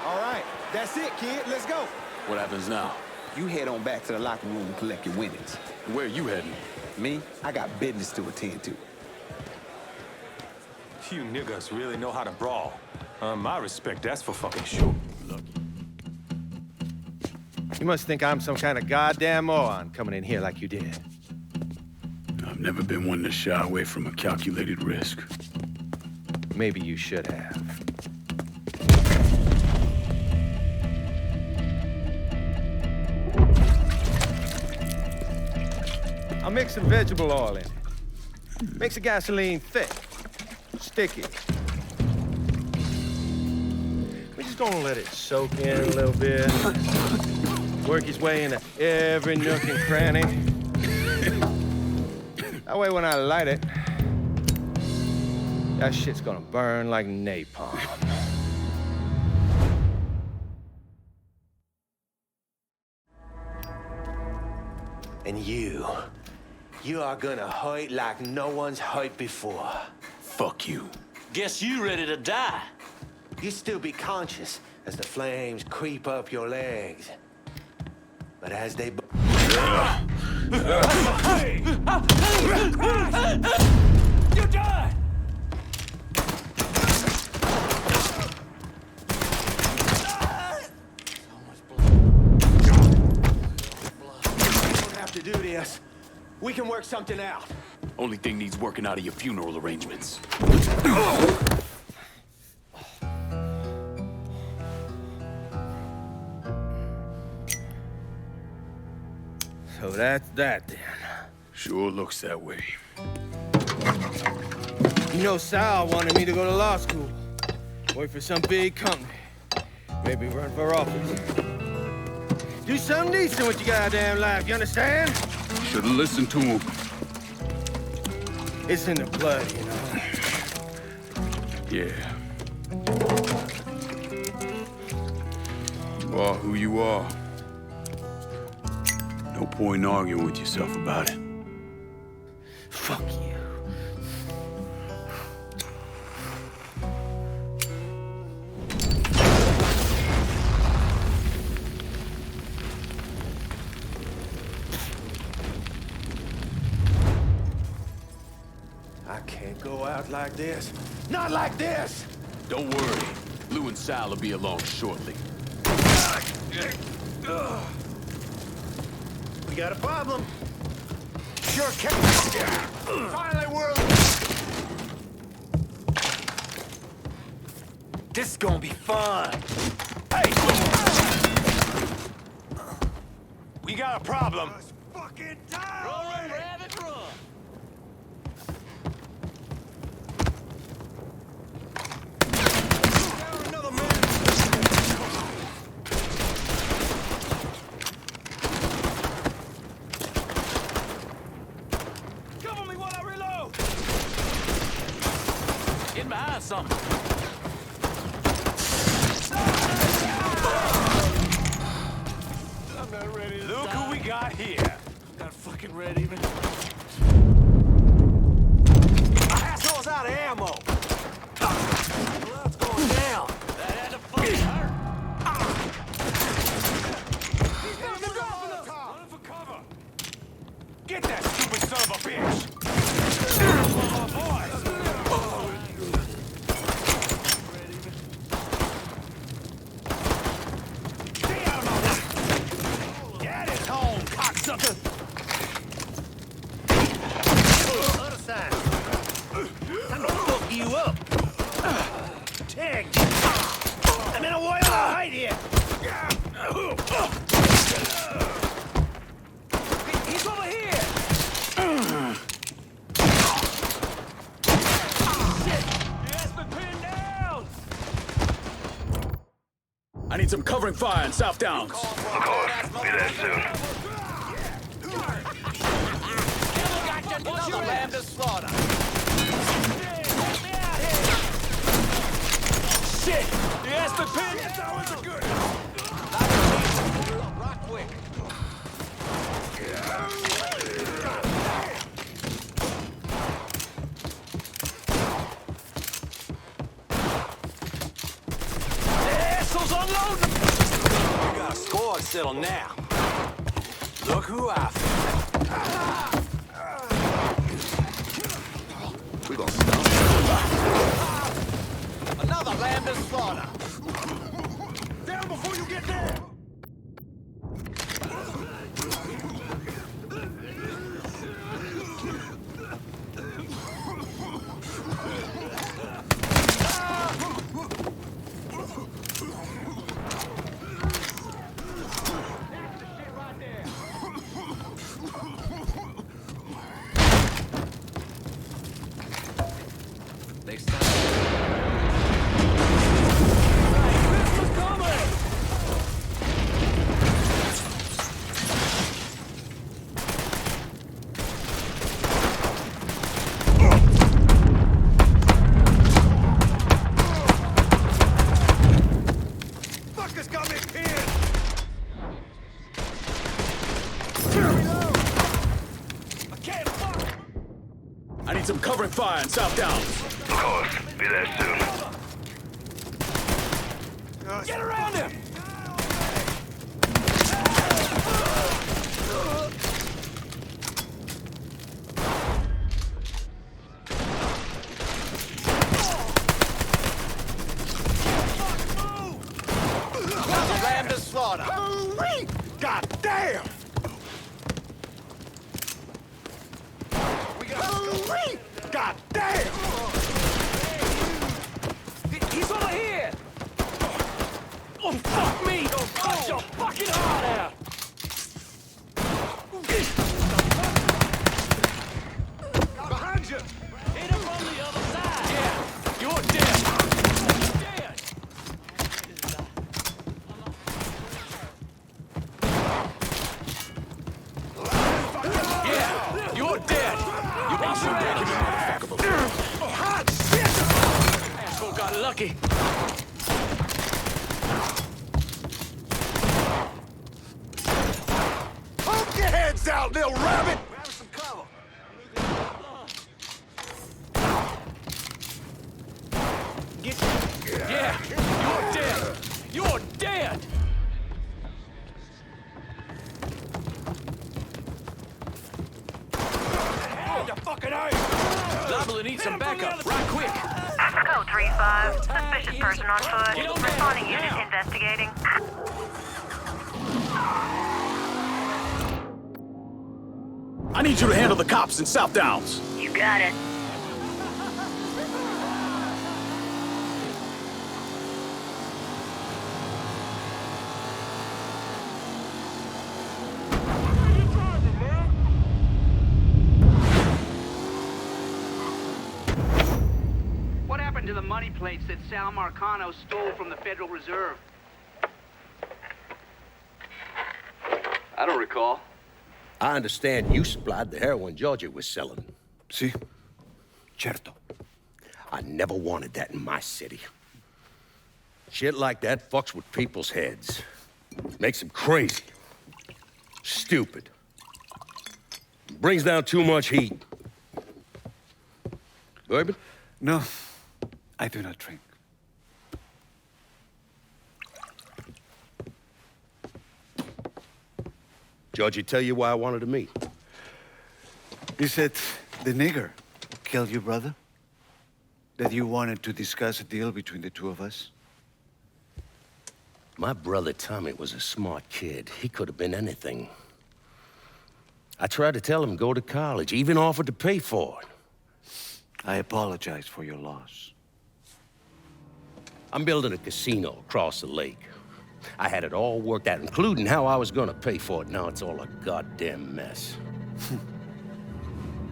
All right, that's it, kid. Let's go. What happens now? You head on back to the locker room and collect your winnings. Where are you heading? Me? I got business to attend to. You niggas really know how to brawl. My respect, that's for fucking sure. You must think I'm some kind of goddamn moron coming in here like you did. I've never been one to shy away from a calculated risk. Maybe you should have. I'll mix some vegetable oil in it. Makes the gasoline thick, sticky. We're just gonna let it soak in a little bit. Work his way into every nook and cranny. That way when I light it, that shit's gonna burn like napalm. And you are gonna hurt like no one's hurt before. Fuck you. Guess you ready to die. You still be conscious as the flames creep up your legs. But as they... You died! to do this. We can work something out. Only thing needs working out of your funeral arrangements. So that's that then. Sure looks that way. You know, Sal wanted me to go to law school. Work for some big company. Maybe run for office. Do something decent with your goddamn life, you understand? Should've listened to him. It's in the blood, you know. Yeah. You are who you are. No point in arguing with yourself about it. Fuck you. I can't go out like this. Not like this! Don't worry. Lou and Sal will be along shortly. We got a problem. Sure can. Finally, world. This is gonna be fun. Hey! We got a problem. It's fucking time! Run, rabbit, run! something. I'm not ready to Look die. who we got here. Not fucking ready, man. My asshole's out of ammo. Blood's going down. That had to fucking hurt. He's got the drop on the top. Run for cover. Get that stupid son of a bitch. Stay out of my way. Get it home, cocksucker. Other side. Time to fuck you up. Tag. I'm in a while to hide here. He's over here. Shit. He has been pinned down. I need some covering fire in South Downs. Of course. Be there soon. Another lamb to slaughter. Shit! He has been pinned. That's always a good. Rock quick. Assholes unloading. We got a score to settle now. Look who I found. We gonna stop. Another lamb to slaughter. Down before you get there. Next time. Fuckers got me pinned. I can't fuck. I need some covering fire in South Downs. Of course. Be there soon. Get around him! Another lamb to slaughter. God damn! God damn! He's over here. Oh, fuck me! Cut your fucking heart out! Behind you! Hit him from the other side. Yeah, you're dead! Dead! Yeah, you're dead. You ain't so dead, you motherfucker! Hot shit! Asshole got lucky. Poke your heads out, little rabbit! Grab some cover. Yeah, you're dead! You're dead! You fucking ass! Liable to need some backup. Right quick. Code 3-5. Suspicious person on foot. Responding unit investigating. I need you to handle the cops in South Downs. You got it. What happened to the money plates that Sal Marcano stole from the Federal Reserve? I don't recall. I understand you supplied the heroin Georgia was selling. Si. Certo. I never wanted that in my city. Shit like that fucks with people's heads. Makes them crazy. Stupid. Brings down too much heat. Bourbon? No, I do not drink. Georgie tell you why I wanted to meet? You said the nigger killed your brother? That you wanted to discuss a deal between the two of us? My brother Tommy was a smart kid. He could have been anything. I tried to tell him go to college, even offered to pay for it. I apologize for your loss. I'm building a casino across the lake. I had it all worked out, including how I was gonna pay for it. Now it's all a goddamn mess.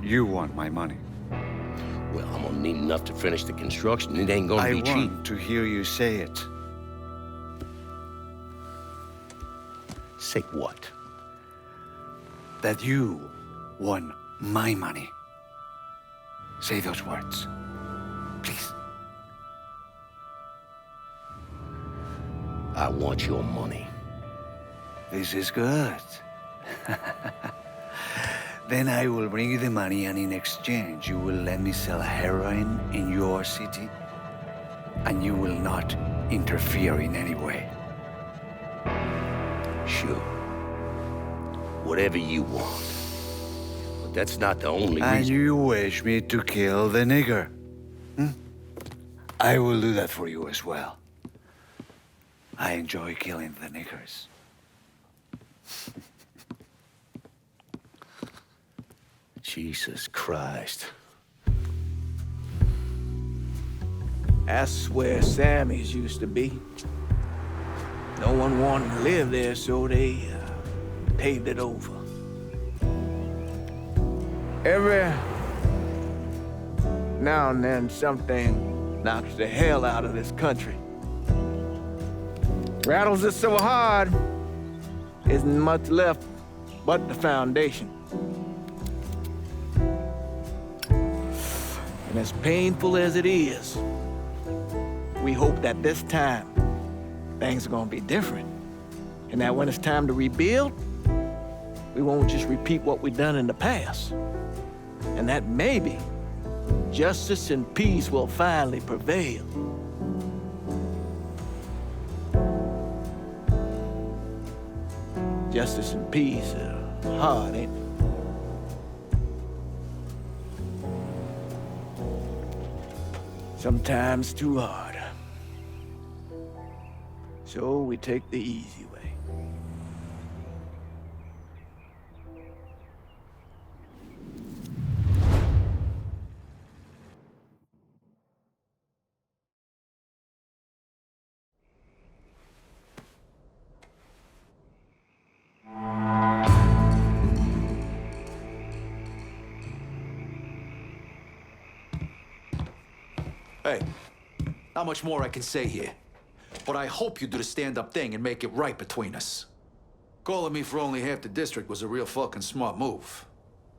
You want my money? Well, I'm gonna need enough to finish the construction. It ain't gonna be cheap. I want to hear you say it. Say what? That you won my money. Say those words, please. I want your money. This is good. Then I will bring you the money, and in exchange, you will let me sell heroin in your city, and you will not interfere in any way. Sure. Whatever you want. But that's not the only reason. And you wish me to kill the nigger? I will do that for you as well. I enjoy killing the niggers. Jesus Christ. That's where Sammy's used to be. No one wanted to live there, so they paved it over. Every now and then, something knocks the hell out of this country. Rattles it so hard, isn't much left but the foundation. And as painful as it is, we hope that this time, things are gonna be different. And that when it's time to rebuild, we won't just repeat what we've done in the past. And that maybe justice and peace will finally prevail. Justice and peace are hard, ain't they? Sometimes too hard. So we take the easy way. Hey, not much more I can say here. But I hope you do the stand-up thing and make it right between us. Calling me for only half the district was a real fucking smart move.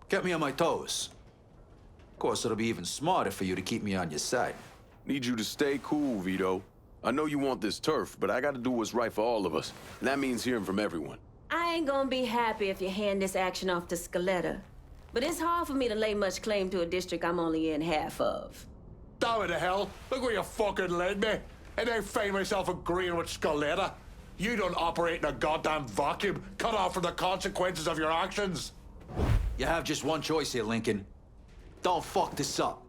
Kept me on my toes. Of course, it'll be even smarter for you to keep me on your side. Need you to stay cool, Vito. I know you want this turf, but I gotta do what's right for all of us. And that means hearing from everyone. I ain't gonna be happy if you hand this action off to Scaletta. But it's hard for me to lay much claim to a district I'm only in half of. Damn the hell! Look where you fucking led me! And then find myself agreeing with Scaletta. You don't operate in a goddamn vacuum, cut off from the consequences of your actions. You have just one choice here, Lincoln. Don't fuck this up.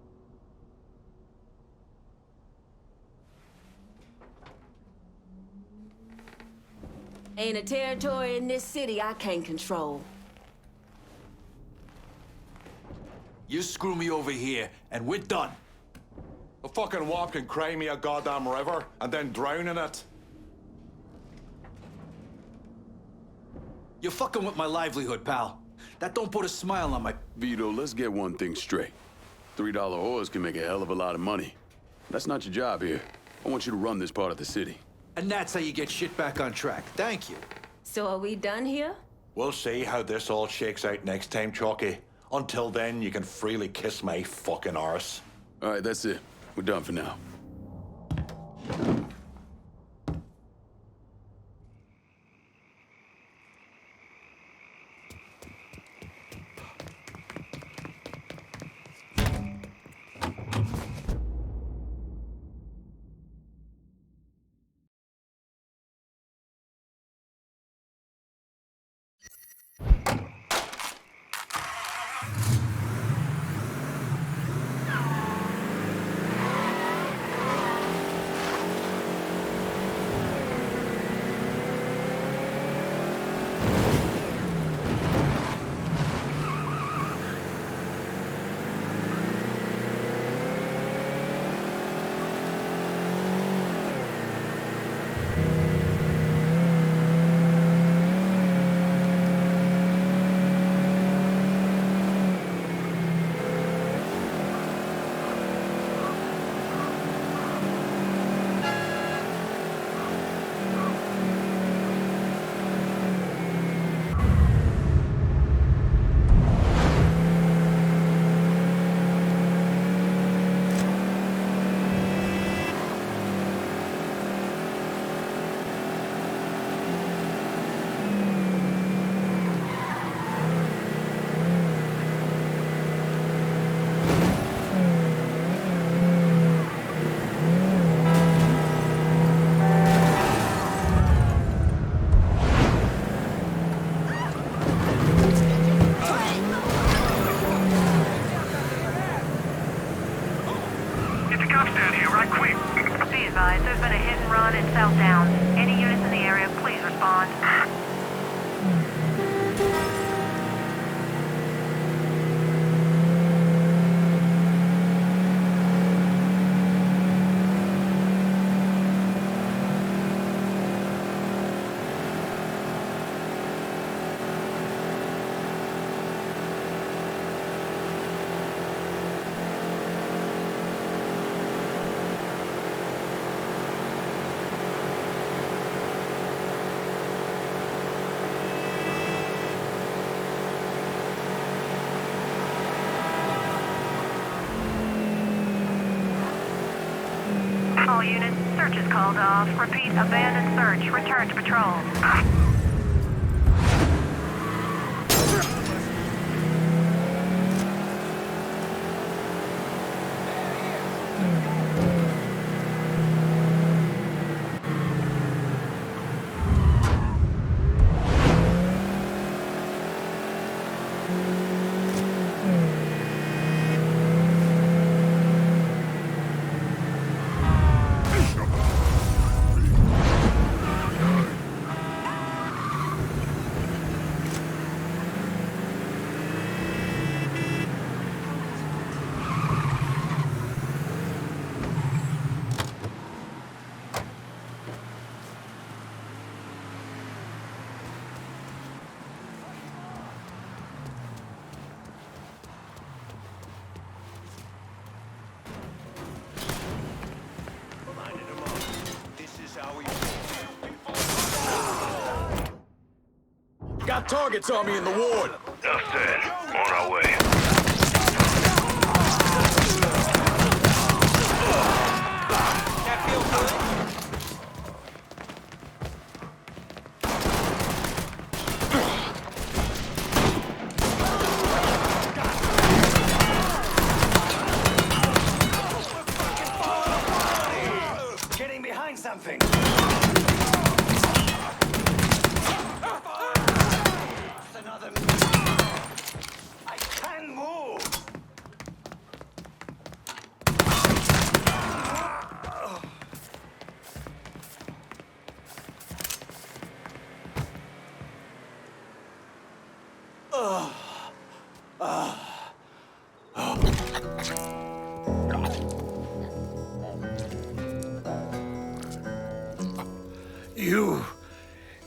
Ain't a territory in this city I can't control. You screw me over here, and we're done. A fucking wop can cry me a goddamn river and then drown in it. You're fucking with my livelihood, pal. That don't put a smile on my... Vito, let's get one thing straight. $3 whores can make a hell of a lot of money. That's not your job here. I want you to run this part of the city. And that's how you get shit back on track. Thank you. So are we done here? We'll see how this all shakes out next time, Chalky. Until then, you can freely kiss my fucking arse. All right, that's it. We're done for now. All units, search is called off. Repeat, abandoned search. Return to patrol. Got targets on me in the ward. Enough said. On our way. That feel good? Getting behind something. I can move.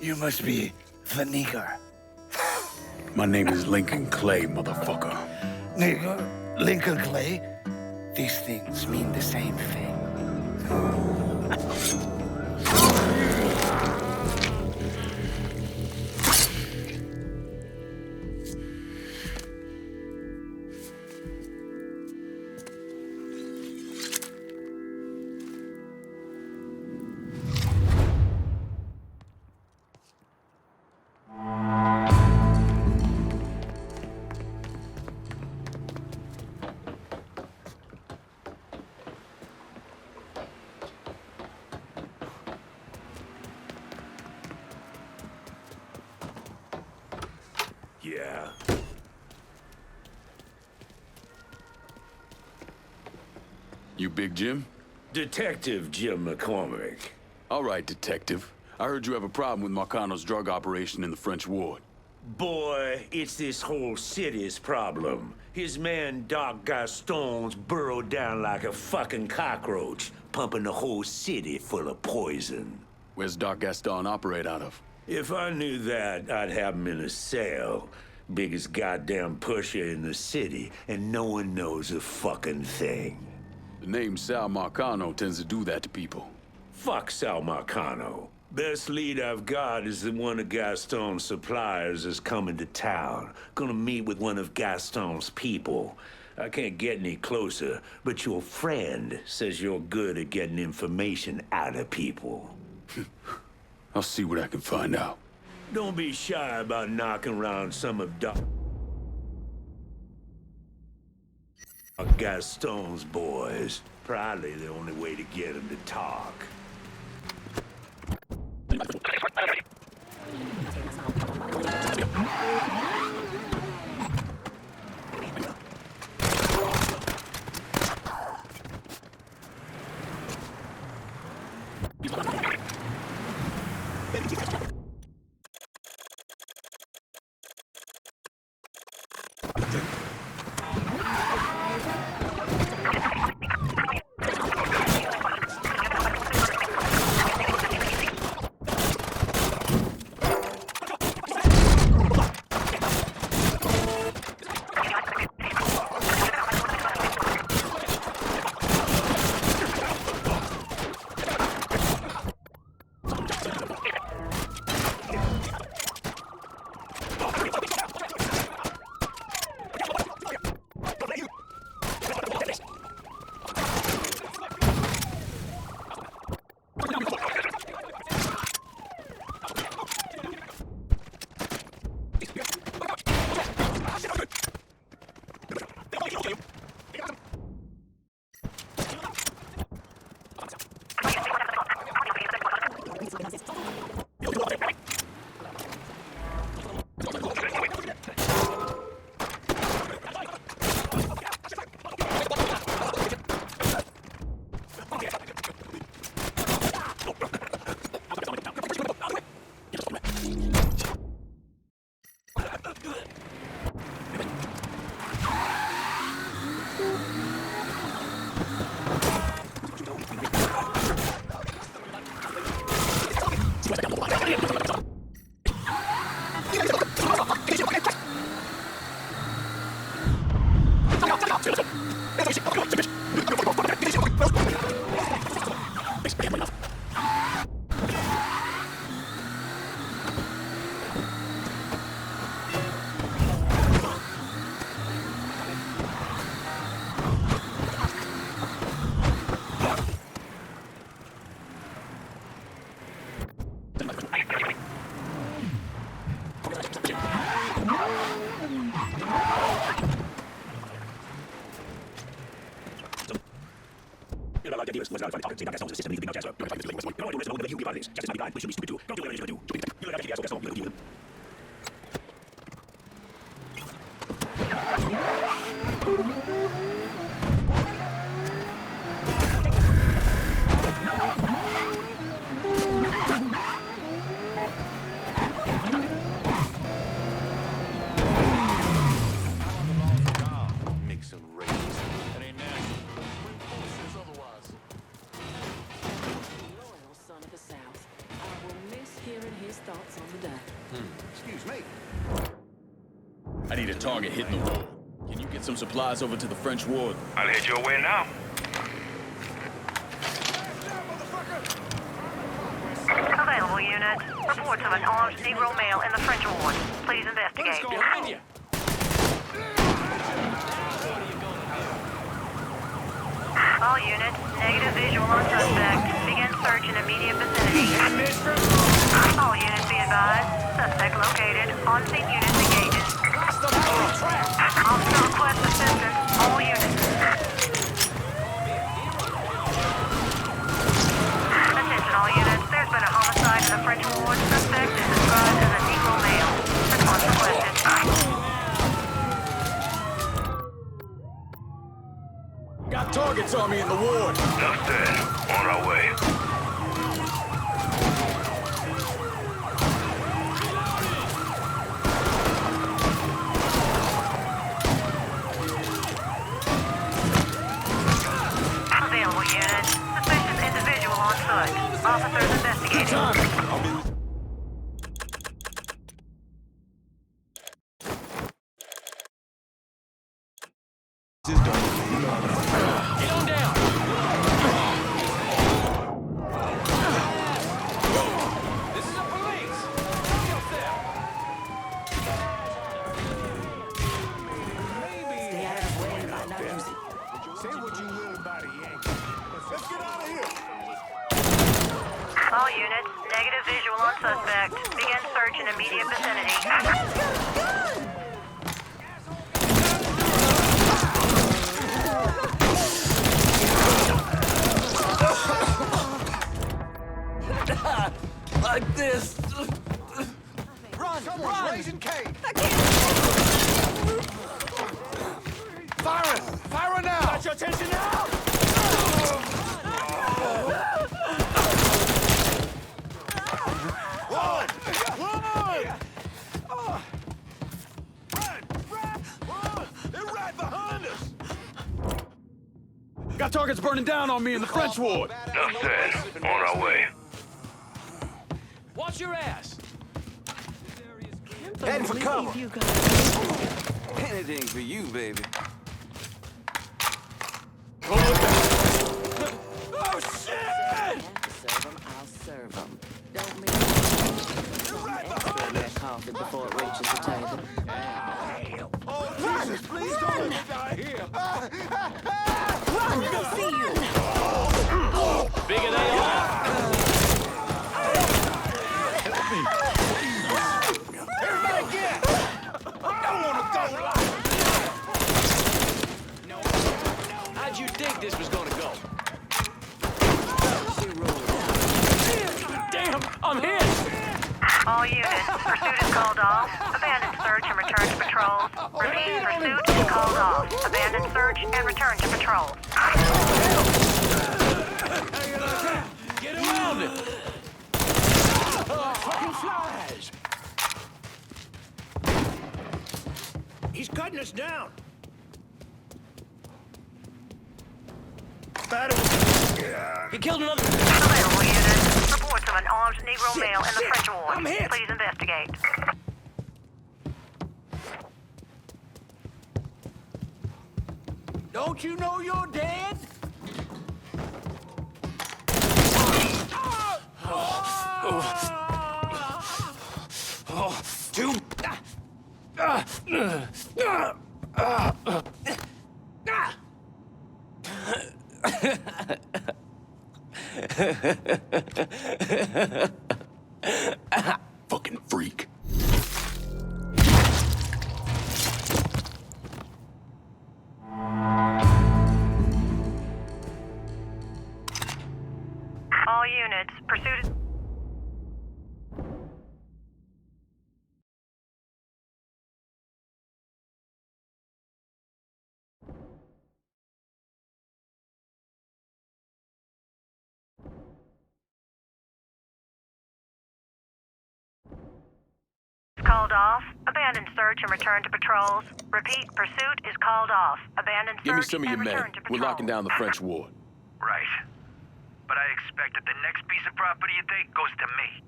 You must be the nigger. My name is Lincoln Clay, motherfucker. Nigger? Lincoln Clay? These things mean the same thing. Yeah. You Big Jim? Detective Jim McCormick. All right, Detective. I heard you have a problem with Marcano's drug operation in the French Ward. Boy, it's this whole city's problem. His man Doc Gaston's burrowed down like a fucking cockroach, pumping the whole city full of poison. Where's Doc Gaston operate out of? If I knew that, I'd have him in a cell. Biggest goddamn pusher in the city, and no one knows a fucking thing. The name Sal Marcano tends to do that to people. Fuck Sal Marcano. Best lead I've got is that one of Gaston's suppliers is coming to town. Gonna meet with one of Gaston's people. I can't get any closer, but your friend says you're good at getting information out of people. I'll see what I can find out. Don't be shy about knocking around some of Gaston's boys. Probably the only way to get him to talk. I need a target hitting the wall. Can you get some supplies over to the French Ward? I'll head your way now. Available unit. Reports of an armed Negro male in the French Ward. Please investigate. All units, negative visual on suspect. Begin search in immediate vicinity. All units be advised. Suspect located. On-scene units engaged. Officer request assistance. All units. Attention all units. There's been a homicide in the French Ward. Suspect is described as a Negro male. Response requested. saw me in the ward. Enough said. On our way. Available unit. Suspicious individual on foot. Officers investigating. All units, negative visual on suspect. Begin search in immediate vicinity. Like this. Run! Someone's raising Cain! Fire! Fire now! Got your attention now! Run! Run! They're right behind us! Got targets burning down on me in the French ward. Enough said. On our way. Watch your ass! Heading for cover. Anything for you, baby. Oh, shit! I'll serve them. Don't make that coffee before it reaches the table. Oh, Jesus, please don't let me die here. Run! They'll see you! Bigger they are! Everybody get! I don't want to go live! How'd you think this was gonna go? Damn, I'm hit! All units, pursuit is called off. Abandon search and return to patrols. Repeat, pursuit is called off. Abandon search and return to patrols. Get around it! Fucking flies! He's cutting us down. Battle. He killed another... Available units. Reports of an armed Negro male in the French ward. I'm hit. Please investigate. Don't you know you're dead? Fucking freak. All units, pursuit... Called off. Abandon search and return to patrols. Repeat, pursuit is called off. Abandon search Give me some of your and men. return to We're patrols. locking down the French ward. Right. But I expect that the next piece of property you take goes to me.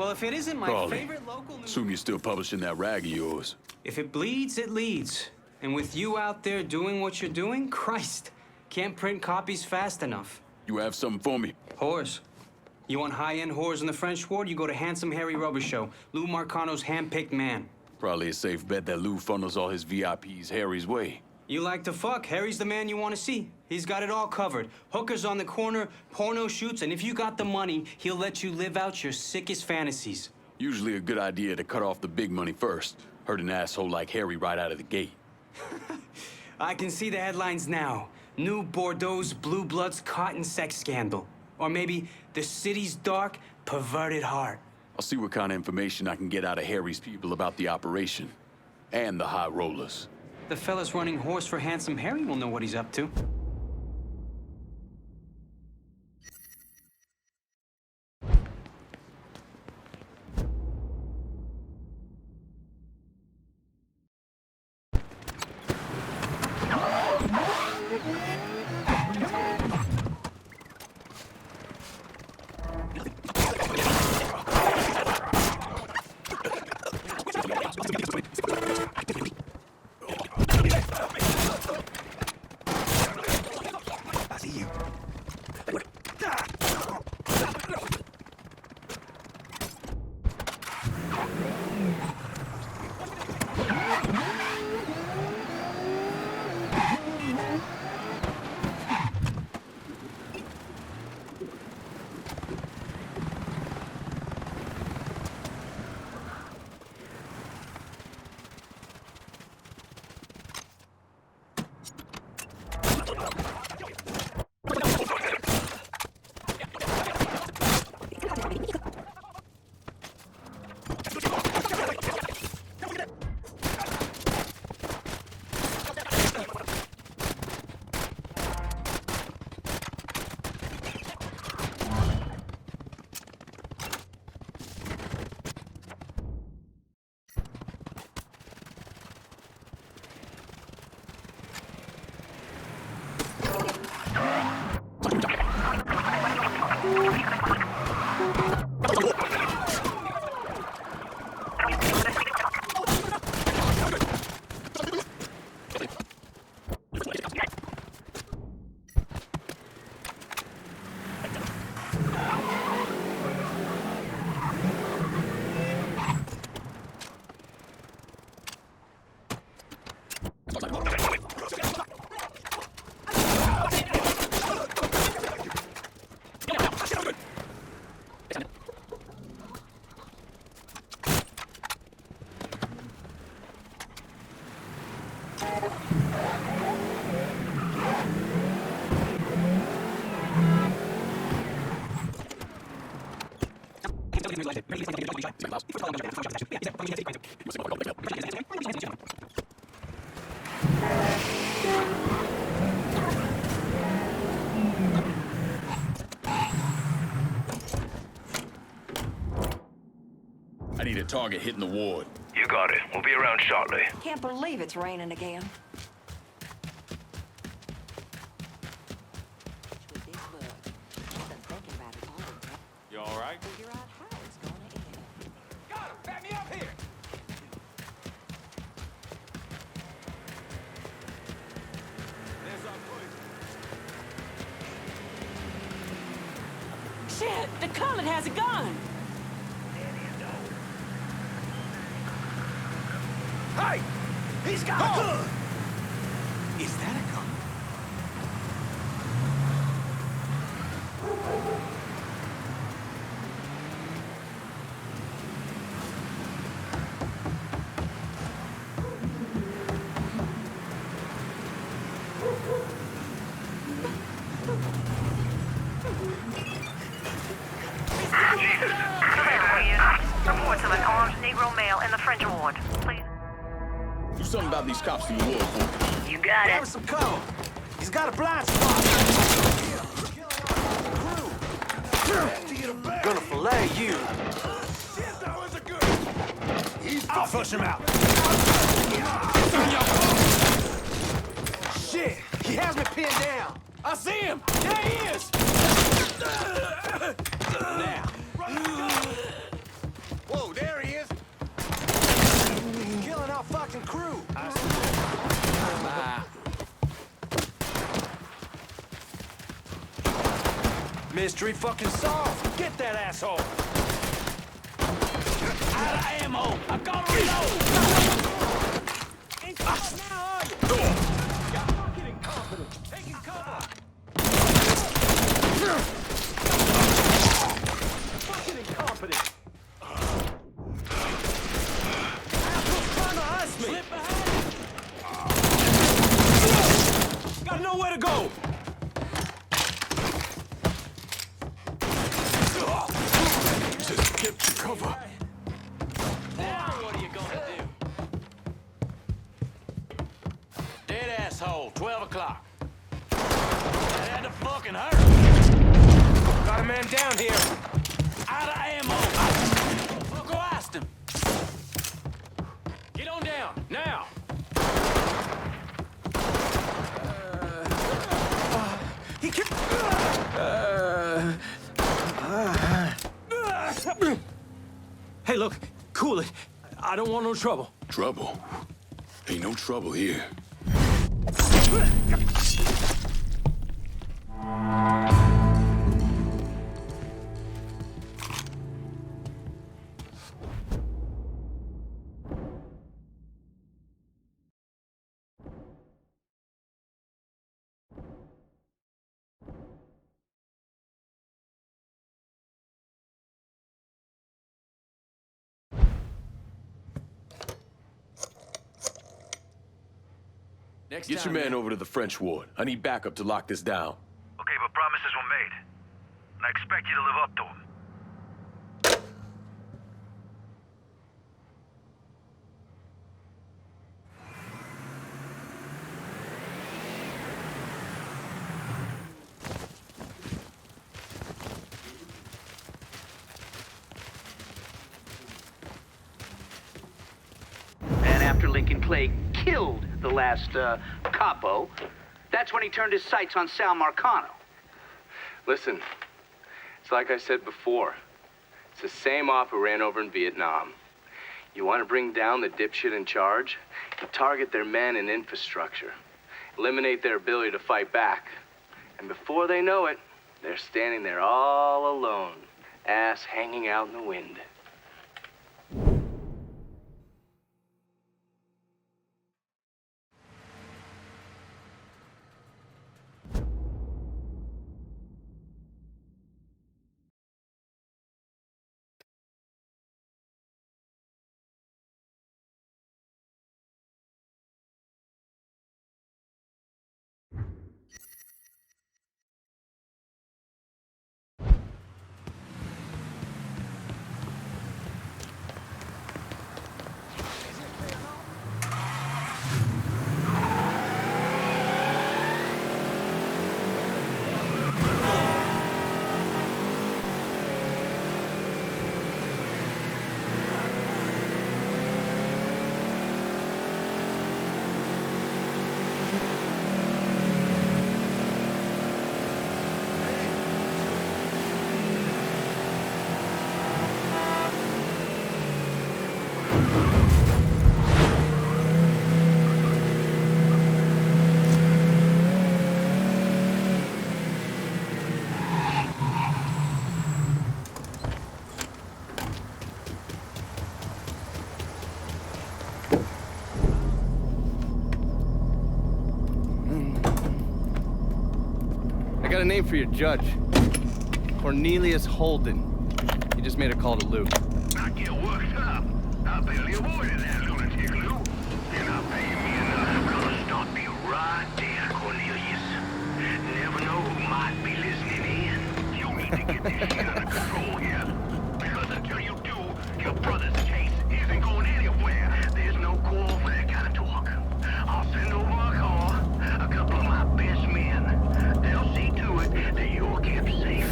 Well, if it isn't my Crawley, favorite local news... assume you're still publishing that rag of yours. If it bleeds, it leads. And with you out there doing what you're doing, Christ, can't print copies fast enough. You have something for me? Whores. You want high-end whores in the French ward? You go to Handsome Harry Rubber Show, Lou Marcano's hand-picked man. Probably a safe bet that Lou funnels all his VIPs Harry's way. You like to fuck, Harry's the man you want to see. He's got it all covered. Hookers on the corner, porno shoots, and if you got the money, he'll let you live out your sickest fantasies. Usually a good idea to cut off the big money first. Hurt an asshole like Harry right out of the gate. I can see the headlines now. New Bordeaux's Blue Bloods cotton sex scandal. Or maybe the city's dark, perverted heart. I'll see what kind of information I can get out of Harry's people about the operation. And the high rollers. The fellas running horse for Handsome Harry will know what he's up to. I need a target hitting the ward. You got it. We'll be around shortly. Can't believe it's raining again. You all right? Got him! Back me up here! There's our push. Shit! The Comet has a gun! Hey! He's got a gun! Is that a gun? Report to an armed Negro male in the French ward, please. Do something about these cops in the ward for me. You got it. Have some cover. He's got a blind spot. Gonna fillet you. I'll flush him out. Shit! He has me pinned down. I see him. There he is. Now. fucking crew. Mystery fucking solved. Get that asshole. Out of ammo. I gotta reload. Ain't coming now, are you? You're fucking incompetent. Taking cover. Fucking incompetent. Asshole's trying to ice me. Slip ahead. Got nowhere to go. Get your cover. Now what are you gonna do? Dead asshole, 12 o'clock. That had to fucking hurt. Got a man down here. Out of ammo. We'll go ask him. Get on down, now. He can... Hey, look, cool it. I don't want no trouble. Trouble? Ain't no trouble here. Get your man over to the French ward. I need backup to lock this down. Okay, but promises were made. And I expect you to live up to them. And after Lincoln Clay killed the last capo, that's when he turned his sights on Sal Marcano. Listen, it's like I said before. It's the same op who ran over in Vietnam. You want to bring down the dipshit in charge? You target their men and infrastructure. Eliminate their ability to fight back. And before they know it, they're standing there all alone, ass hanging out in the wind. I got a name for your judge. Cornelius Holden. He just made a call to Lou. I get worked up. I barely avoided that lunatic, Lou. You're not paying me enough. I'm gonna stop you right there, Cornelius. Never know who might be listening in. You need to get this shit under control here. Because until you do, your brother's case isn't going anywhere. There's no call for that kind of talk. I'll send over a car, a couple of my best men. They'll see to it that you're kept safe.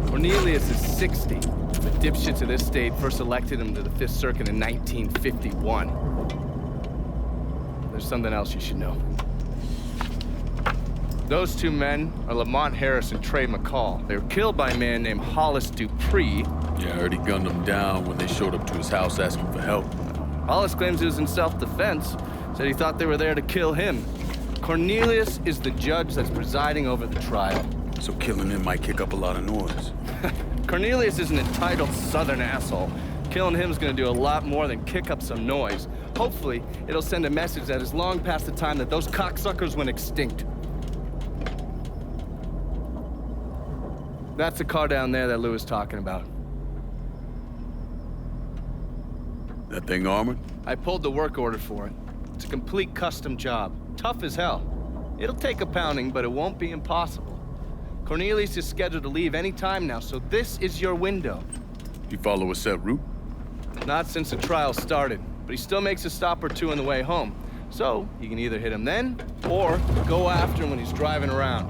Cornelius is 60. The dipshits of this state first elected him to the 5th Circuit in 1951. There's something else you should know. Those two men are Lamont Harris and Trey McCall. They were killed by a man named Hollis Dupree. Yeah, I heard he gunned them down when they showed up to his house asking for help. Hollis claims he was in self-defense. Said he thought they were there to kill him. Cornelius is the judge that's presiding over the trial. So killing him might kick up a lot of noise. Cornelius is an entitled southern asshole. Killing him is gonna do a lot more than kick up some noise. Hopefully, it'll send a message that is long past the time that those cocksuckers went extinct. That's the car down there that Lou was talking about. That thing armored? I pulled the work order for it. It's a complete custom job. Tough as hell. It'll take a pounding, but it won't be impossible. Cornelius is scheduled to leave any time now, so this is your window. You follow a set route? Not since the trial started, but he still makes a stop or two on the way home. So, you can either hit him then, or go after him when he's driving around.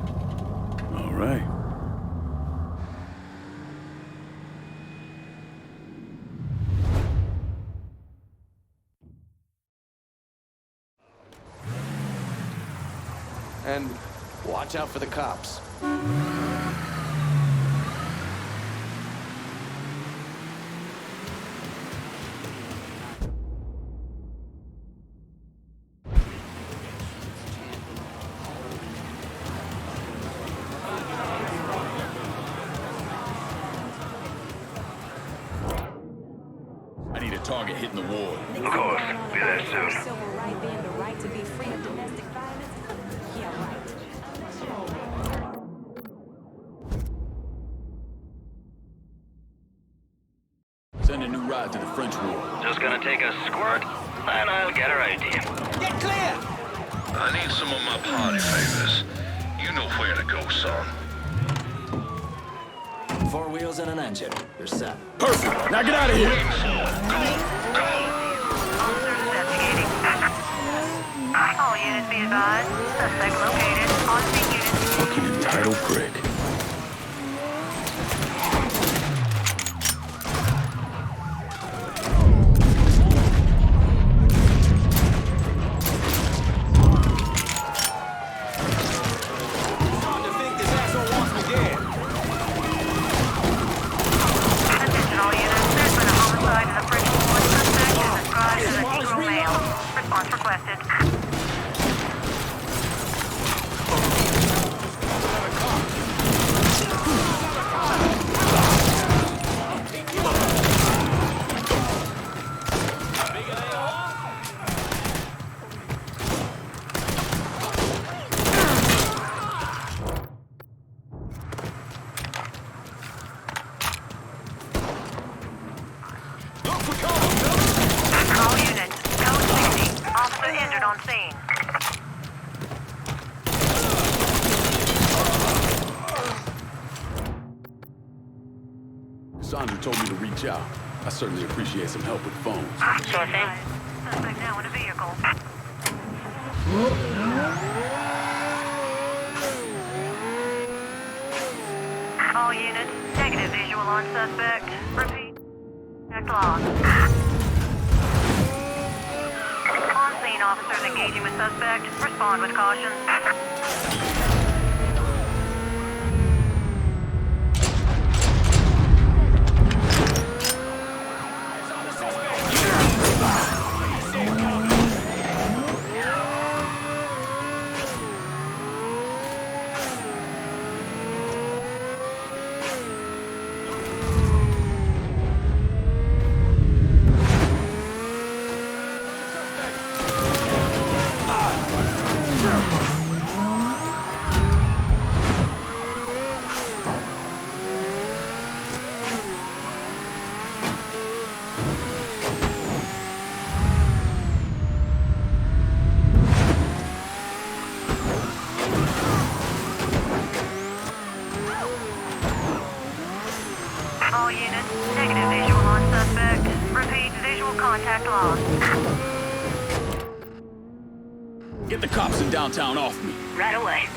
All right. And watch out for the cops. I need a target hitting the ward. Of course. Be there soon. Civil right being the right to be free of domestic violence? Yeah, right. Send a new ride to the French ward. Just gonna take a squirt, and I'll get her ID. Get clear! I need some of my party favors. You know where to go, son. 4 wheels and an engine. You're set. Perfect. Now get out of here. All units be advised. Suspect located. On scene units. Fucking entitled prick. Attention all units. There's been a homicide in the French Ward. Suspect is described as a Negro male. Response requested. All units. Code 60. Officer injured on scene. Cassandra told me to reach out. I certainly appreciate some help with phones. Sure thing. Suspect now in a vehicle. All units, negative visual on suspect. Repeat. Act lost. On scene officers engaging with suspect. Respond with caution. All units, negative visual on suspect. Repeat, visual contact lost. Get the cops in downtown off me. Right away.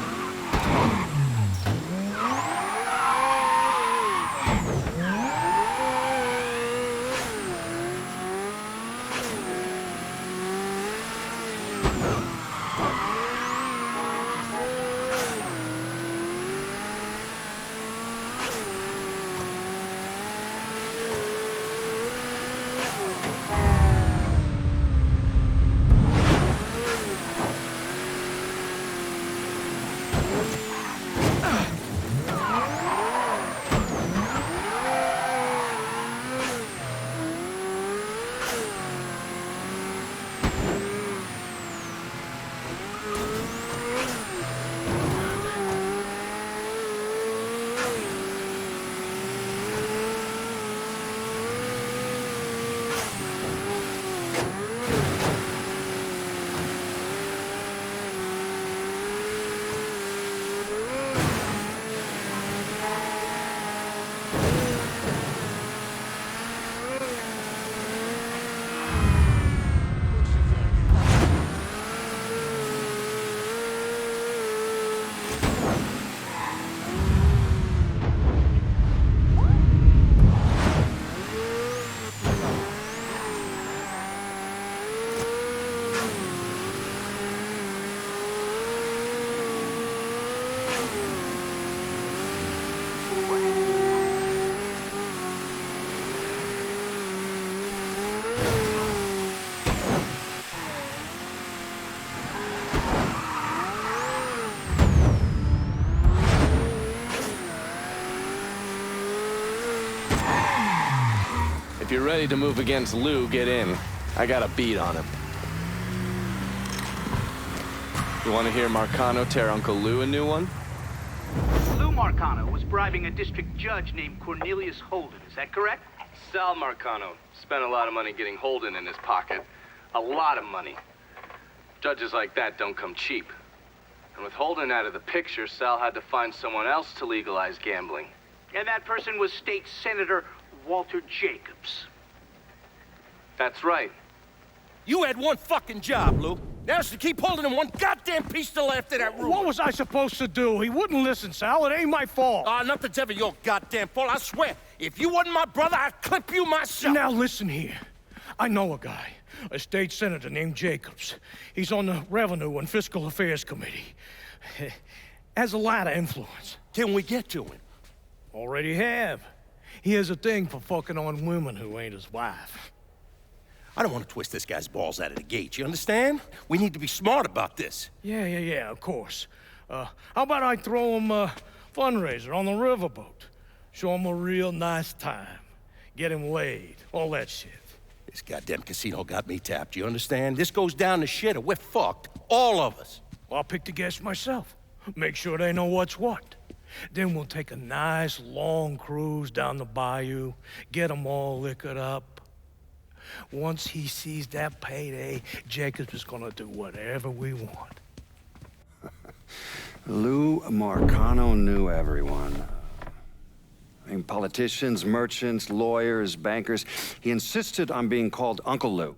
you're ready to move against Lou, get in. I got a beat on him. You want to hear Marcano tear Uncle Lou a new one? Lou Marcano was bribing a district judge named Cornelius Holden, is that correct? Sal Marcano spent a lot of money getting Holden in his pocket. A lot of money. Judges like that don't come cheap. And with Holden out of the picture, Sal had to find someone else to legalize gambling. And that person was State Senator Walter Jacobs. That's right. You had one fucking job, Lou. Now it's to keep holding him one goddamn piece still after that rumor. What was I supposed to do? He wouldn't listen, Sal. It ain't my fault. Nothing's ever your goddamn fault, I swear. If you wasn't my brother, I'd clip you myself. Now listen here. I know a guy, a state senator named Jacobs. He's on the Revenue and Fiscal Affairs Committee. Has a lot of influence. Can we get to him? Already have. He has a thing for fucking on women who ain't his wife. I don't want to twist this guy's balls out of the gate, you understand? We need to be smart about this. Yeah, of course. How about I throw him a fundraiser on the riverboat? Show him a real nice time. Get him laid, all that shit. This goddamn casino got me tapped, you understand? This goes down the shitter, we're fucked. All of us. I'll pick the guests myself. Make sure they know what's what. Then we'll take a nice long cruise down the bayou, get them all liquored up. Once he sees that payday, Jacobs is gonna do whatever we want. Lou Marcano knew everyone. I mean, politicians, merchants, lawyers, bankers. He insisted on being called Uncle Lou,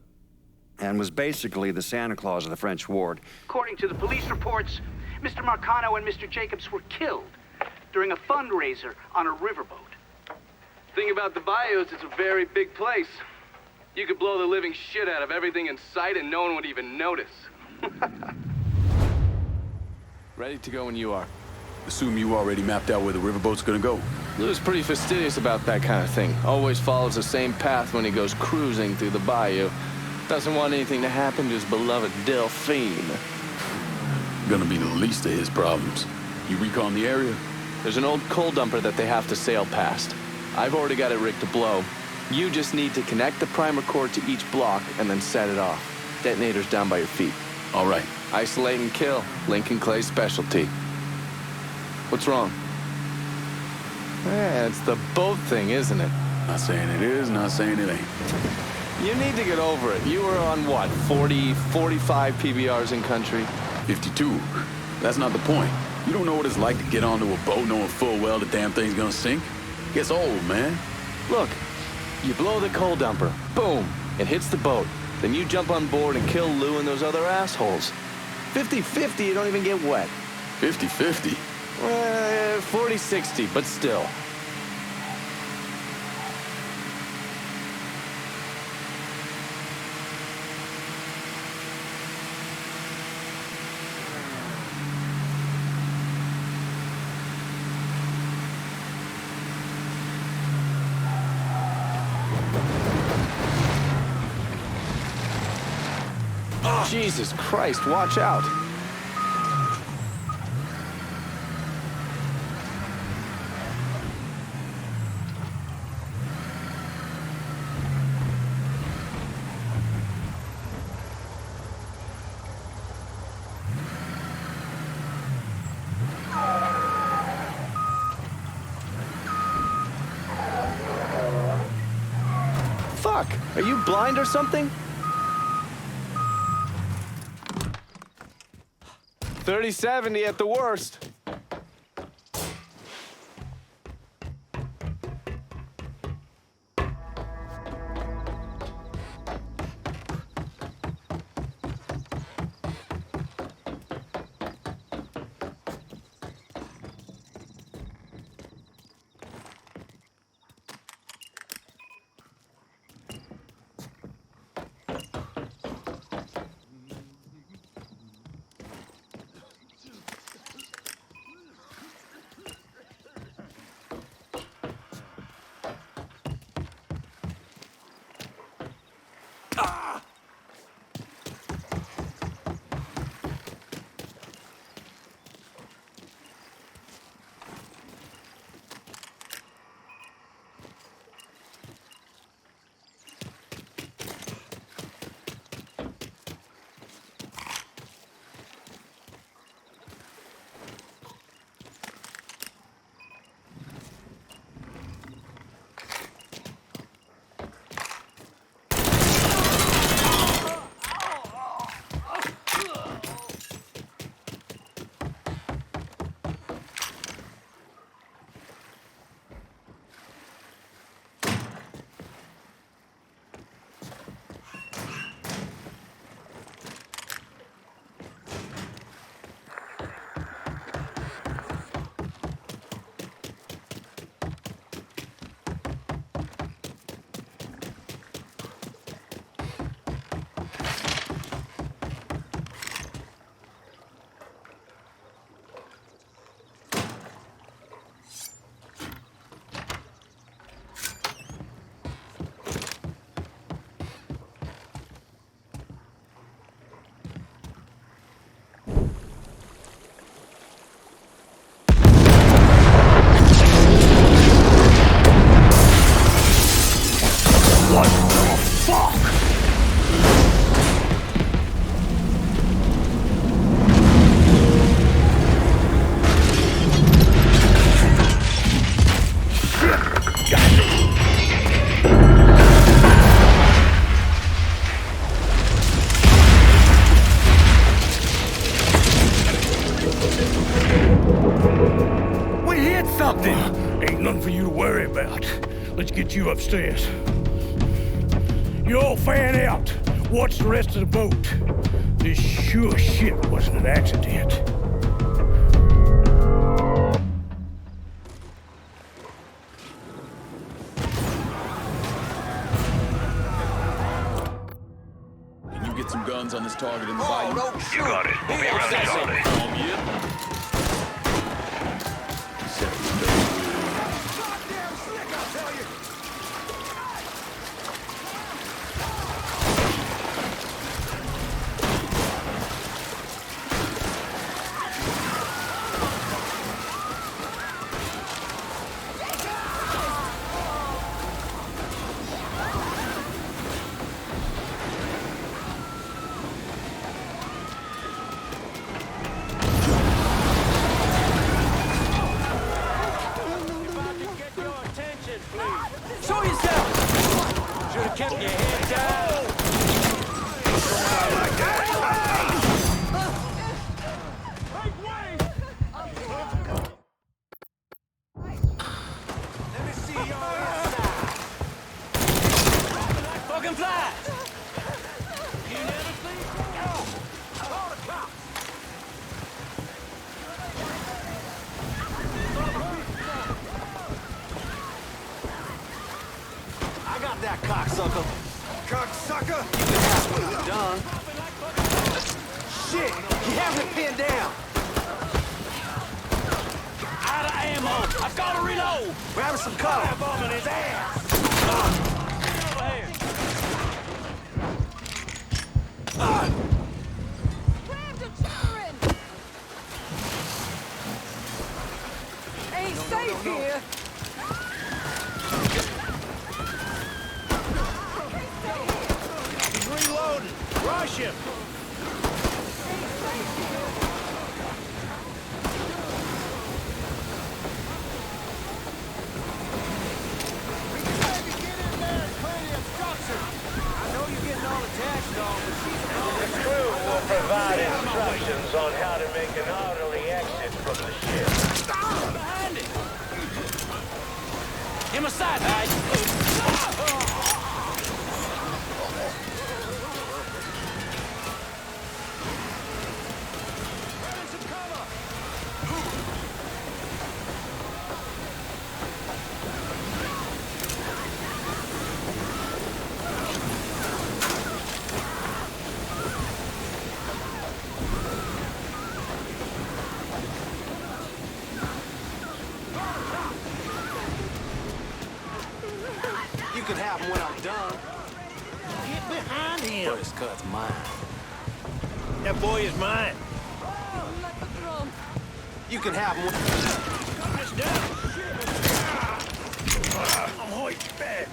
and was basically the Santa Claus of the French ward. According to the police reports, Mr. Marcano and Mr. Jacobs were killed during a fundraiser on a riverboat. Thing about the bayou is it's a very big place. You could blow the living shit out of everything in sight and no one would even notice. Ready to go when you are. Assume you already mapped out where the riverboat's gonna go. Lou's pretty fastidious about that kind of thing. Always follows the same path when he goes cruising through the bayou. Doesn't want anything to happen to his beloved Delphine. Gonna be the least of his problems. You recon the area? There's an old coal dumper that they have to sail past. I've already got it rigged to blow. You just need to connect the primer cord to each block and then set it off. Detonator's down by your feet. All right. Isolate and kill. Lincoln Clay's specialty. What's wrong? Yeah, it's the boat thing, isn't it? Not saying it is, not saying it ain't. You need to get over it. You were on what, 40, 45 PBRs in country? 52. That's not the point. You don't know what it's like to get onto a boat knowing full well the damn thing's gonna sink. Gets old, man. Look, you blow the coal dumper. Boom. It hits the boat. Then you jump on board and kill Lou and those other assholes. 50-50, you don't even get wet. 50-50? 40-60, but still. Jesus Christ, watch out. Fuck, are you blind or something? 30-70 at the worst. about. Let's get you upstairs. You all fan out. Watch the rest of the boat. This sure shit wasn't an accident. Can you get some guns on this target in the bayou? You got it. We'll be around shortly. Show yourself! Should have kept your head down. Let me see your inside. Fucking fly! You never sleep? Call the cops! I got that cocksucker. Cocksucker? You can have when I'm done. Shit! You have it pinned down. Out of ammo! I've got to reload! We're having some cover. Bomb in his ass! Over here! Ain't safe here. He's reloading. Rush him. The crew will provide instructions on how to make an orderly exit from the ship. Behind it! In my side, Hyde! You can have him when I'm done. Get behind him. First cut's mine. That boy is mine. You can have him when... Cut this down. I'm hoist back.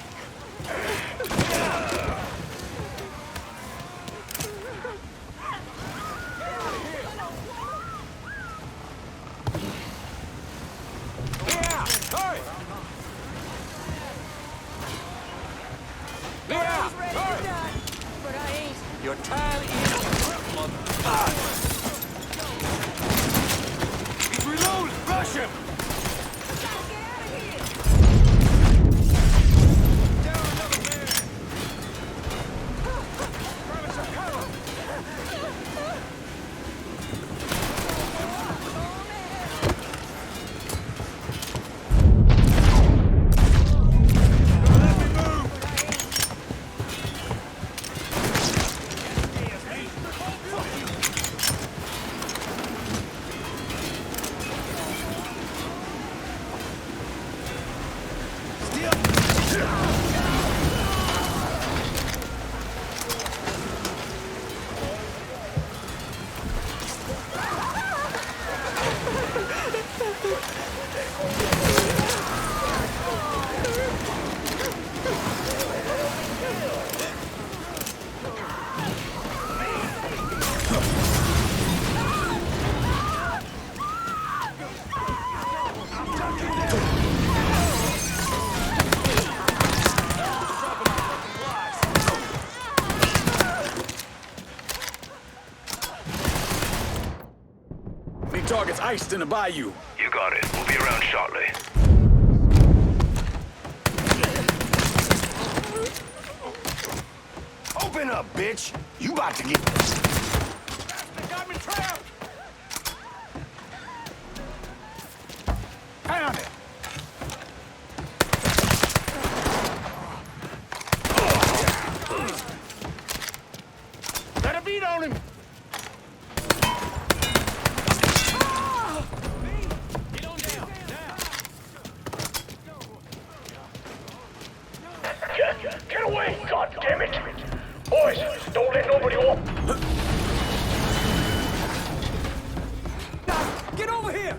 Hurry! Yeah! Hurry! But I ain't. Your time is up, He's reloaded! Rush him! Target's iced in the bayou. You got it. We'll be around shortly. Open up, bitch! You about to get... They got me trapped! Found it! Let a beat on him! Get on down, now! Get away, goddammit! Boys, don't let nobody walk! Get over here!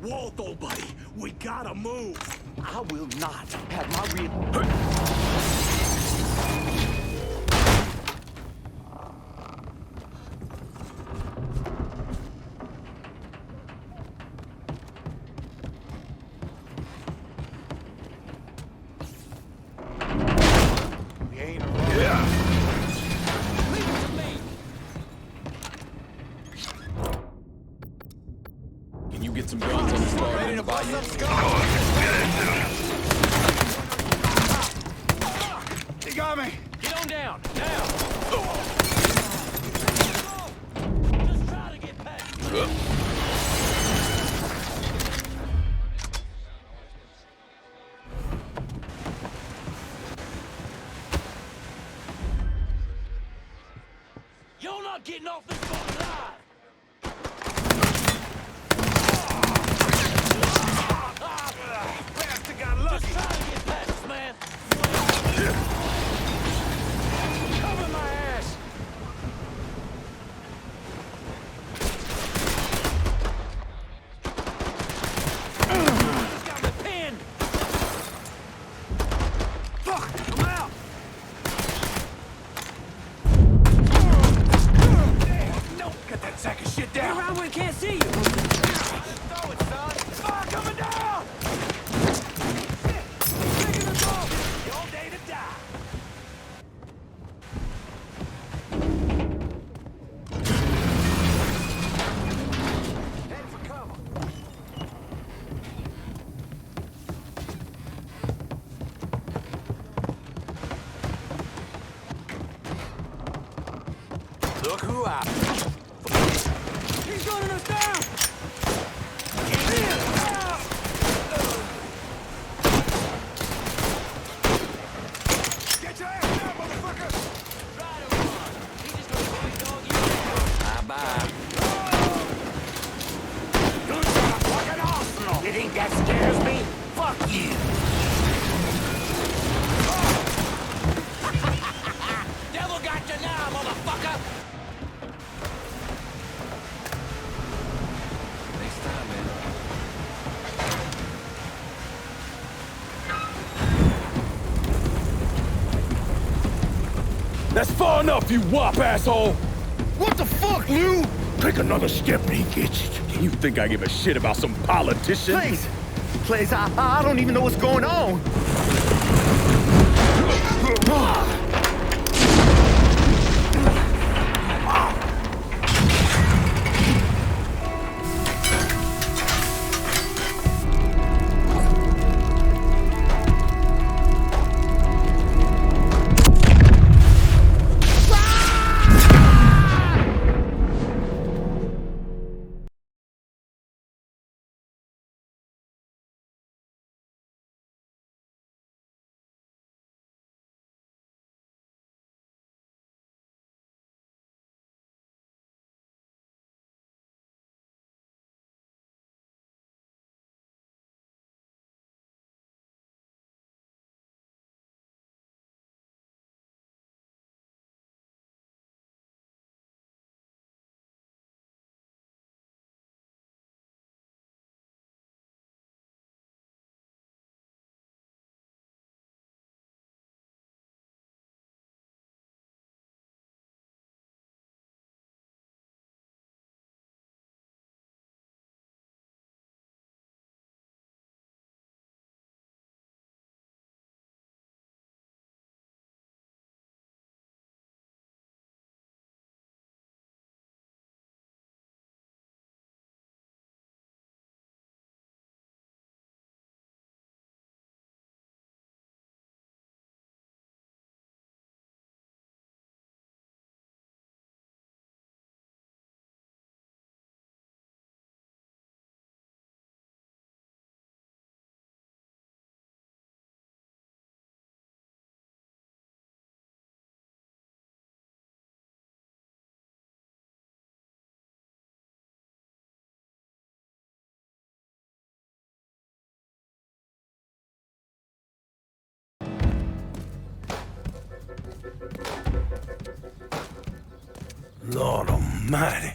Waldo, buddy, we gotta move. I will not have my Can you get some guns on the star in the bayou? He got me! Get on down, now! Just try to get past. You're not getting off this fucking line! Bastard got lucky! Just try to get past this, man! Cover my ass! Just got me pinned! Fuck! I'm out! No! Get that sack of shit down! Get around where we can't see you! Throw it, son! Fire coming down! Taking us off! Your day to die! Head for cover! Look who I... He's gunning us down! Get your ass down, motherfucker! Try to run! He's just gonna bully dog you. Bye-bye. Gunshot like an arsenal! You think that scares me? Fuck you! Devil got you now, motherfucker! Next time, man. That's far enough, you wop asshole! What the fuck, Lou? Take another step and he gets it. You think I give a shit about some politician? Please, I don't even know what's going on. Lord almighty.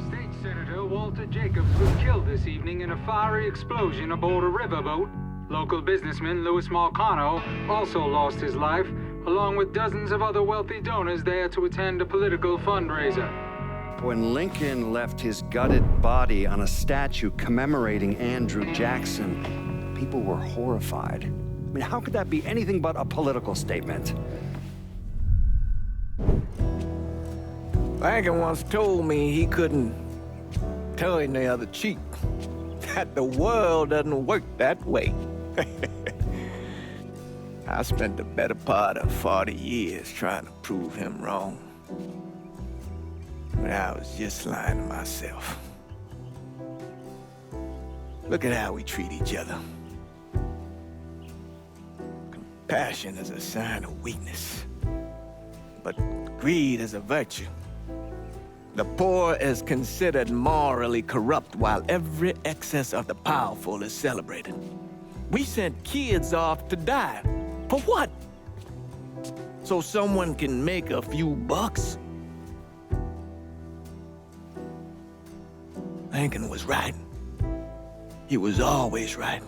State Senator Walter Jacobs was killed this evening in a fiery explosion aboard a riverboat. Local businessman Louis Marcano also lost his life, along with dozens of other wealthy donors there to attend a political fundraiser. When Lincoln left his gutted body on a statue commemorating Andrew Jackson, people were horrified. I mean, how could that be anything but a political statement? Lincoln once told me he couldn't turn the other cheek, that the world doesn't work that way. I spent the better part of 40 years trying to prove him wrong. But I was just lying to myself. Look at how we treat each other. Compassion is a sign of weakness, but greed is a virtue. The poor is considered morally corrupt, while every excess of the powerful is celebrated. We sent kids off to die. For what? So someone can make a few bucks? Lincoln was right. He was always right.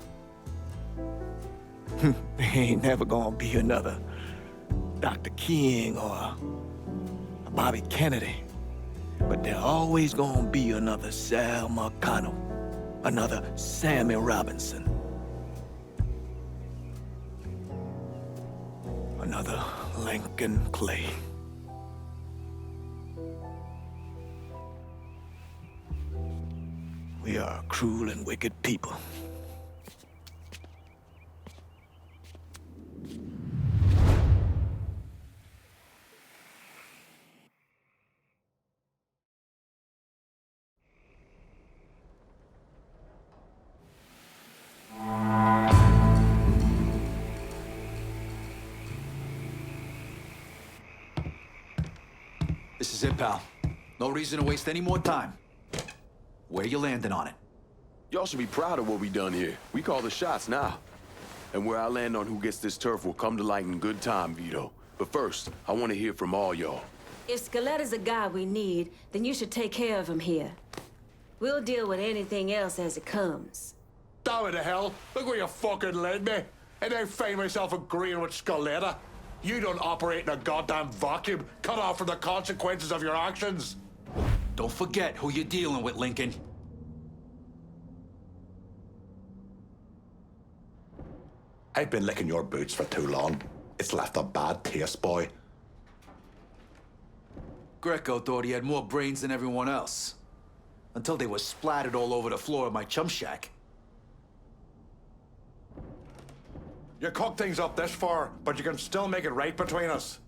There ain't never gonna be another Dr. King or a Bobby Kennedy. But there always gonna be another Sal Marcano, another Sammy Robinson, another Lincoln Clay. We are a cruel and wicked people. This is it, pal. No reason to waste any more time. Where you landing on it? Y'all should be proud of what we done here. We call the shots now. And where I land on who gets this turf will come to light in good time, Vito. But first, I want to hear from all y'all. If Scaletta's a guy we need, then you should take care of him here. We'll deal with anything else as it comes. Damn it to hell. Look where you fucking led me. And I find myself agreeing with Scaletta. You don't operate in a goddamn vacuum, cut off from the consequences of your actions. Don't forget who you're dealing with, Lincoln. I've been licking your boots for too long. It's left a bad taste, boy. Greco thought he had more brains than everyone else. Until they were splattered all over the floor of my chum shack. You cook things up this far, but you can still make it right between us.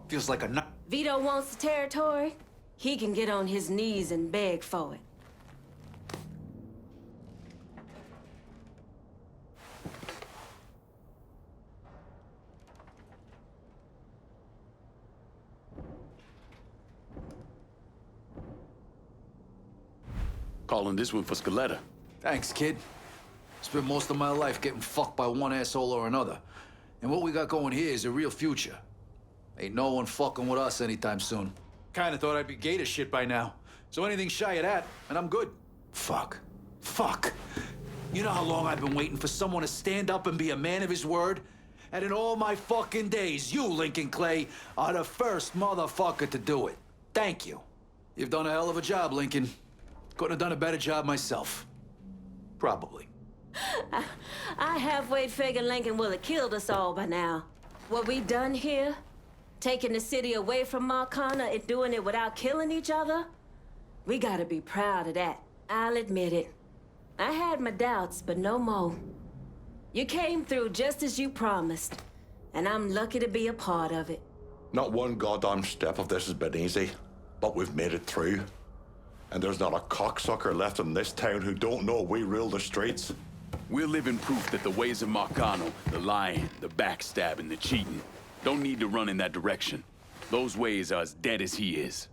Feels like a Vito wants the territory. He can get on his knees and beg for it. Calling this one for Scaletta. Thanks, kid. Spent most of my life getting fucked by one asshole or another. And what we got going here is a real future. Ain't no one fucking with us anytime soon. Kinda thought I'd be gay to shit by now. So anything shy of that, and I'm good. Fuck. Fuck. You know how long I've been waiting for someone to stand up and be a man of his word? And in all my fucking days, you, Lincoln Clay, are the first motherfucker to do it. Thank you. You've done a hell of a job, Lincoln. Couldn't have done a better job myself. Probably. I halfway figured Lincoln would have killed us all by now. What we done here, taking the city away from Marcano and doing it without killing each other, we gotta be proud of that. I'll admit it. I had my doubts, but no more. You came through just as you promised, and I'm lucky to be a part of it. Not one goddamn step of this has been easy, but we've made it through. And there's not a cocksucker left in this town who don't know we rule the streets. We're living proof that the ways of Marcano, the lying, the backstabbing, the cheating, don't need to run in that direction. Those ways are as dead as he is.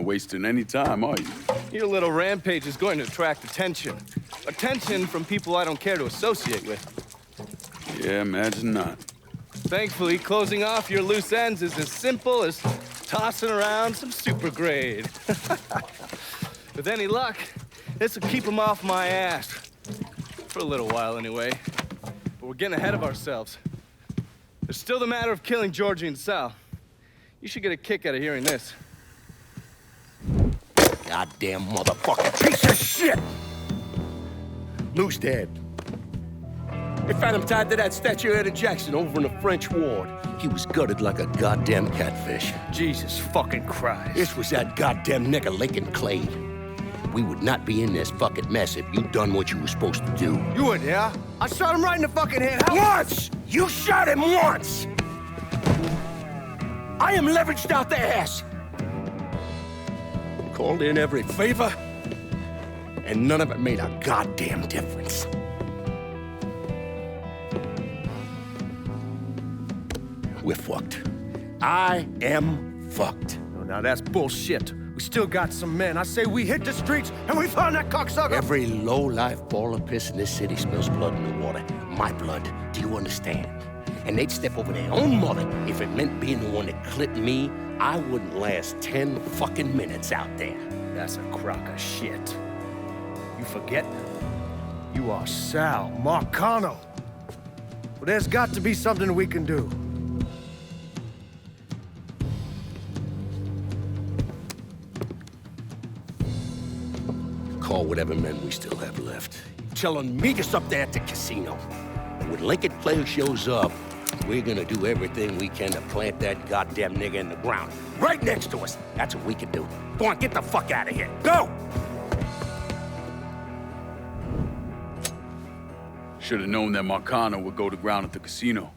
wasting any time, are you? Your little rampage is going to attract attention. Attention from people I don't care to associate with. Yeah, imagine not. Thankfully, closing off your loose ends is as simple as tossing around some super grade. With any luck, this will keep them off my ass. For a little while, anyway. But we're getting ahead of ourselves. There's still the matter of killing Georgie and Sal. You should get a kick out of hearing this. Goddamn motherfucking piece of shit! Lou's dead. They found him tied to that statue of Jackson over in the French ward. He was gutted like a goddamn catfish. Jesus fucking Christ. This was that goddamn nigger Lincoln Clay. We would not be in this fucking mess if you'd done what you were supposed to do. You would, yeah? I shot him right in the fucking head. Once! You shot him once! I am leveraged out the ass. Called in every favor, and none of it made a goddamn difference. We're fucked. I am fucked. Oh, now that's bullshit. We still got some men. I say we hit the streets and we found that cocksucker. Every low-life ball of piss in this city spills blood in the water. My blood. Do you understand? And they'd step over their own mother if it meant being the one that clipped me. I wouldn't last 10 fucking minutes out there. That's a crock of shit. You forget? You are Sal Marcano. Well, there's got to be something we can do. Call whatever men we still have left. Tell them meet us up there at the casino. And when Lincoln Player shows up, we're gonna do everything we can to plant that goddamn nigger in the ground. Right next to us. That's what we can do. Go on, get the fuck out of here. Go! Should have known that Marcano would go to ground at the casino.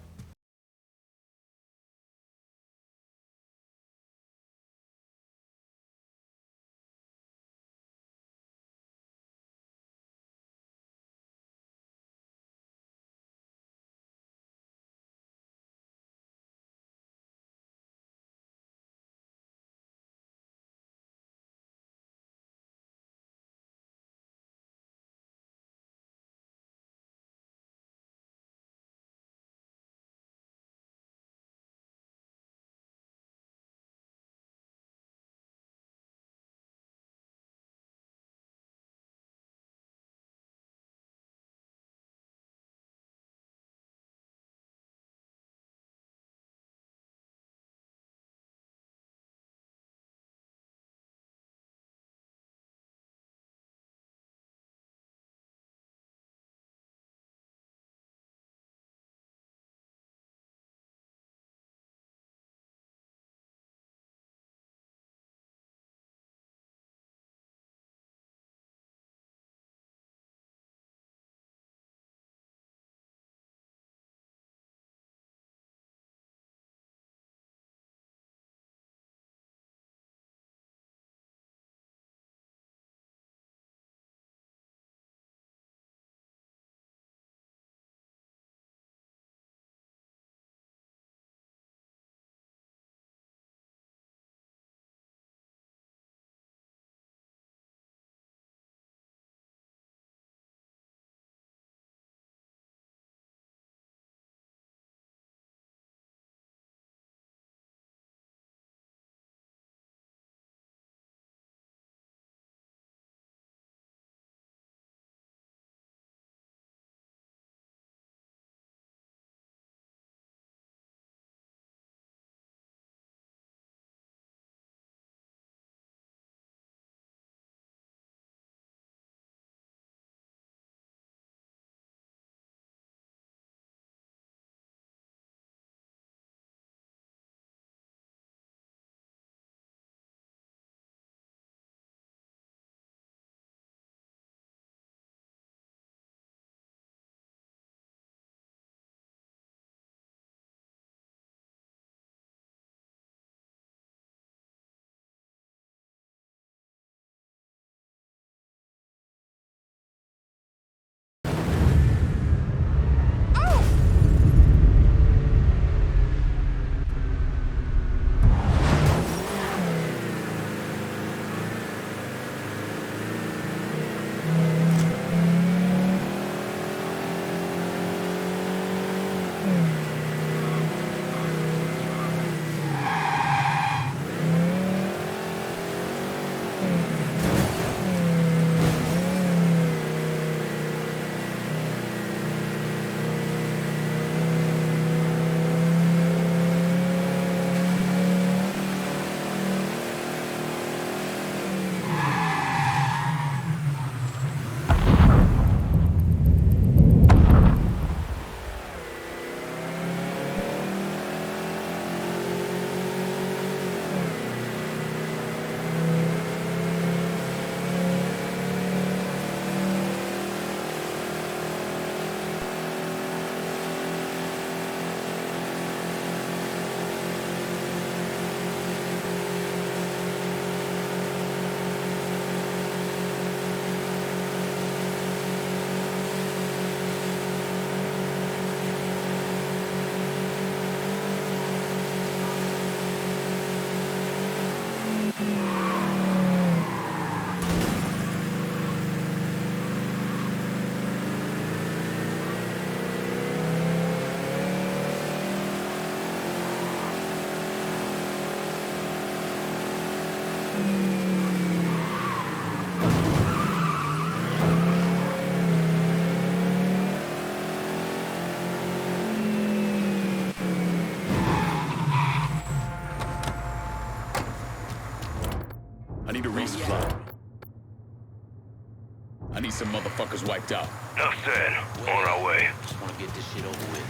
some motherfuckers wiped out. Enough said. On our way. Just wanna get this shit over with.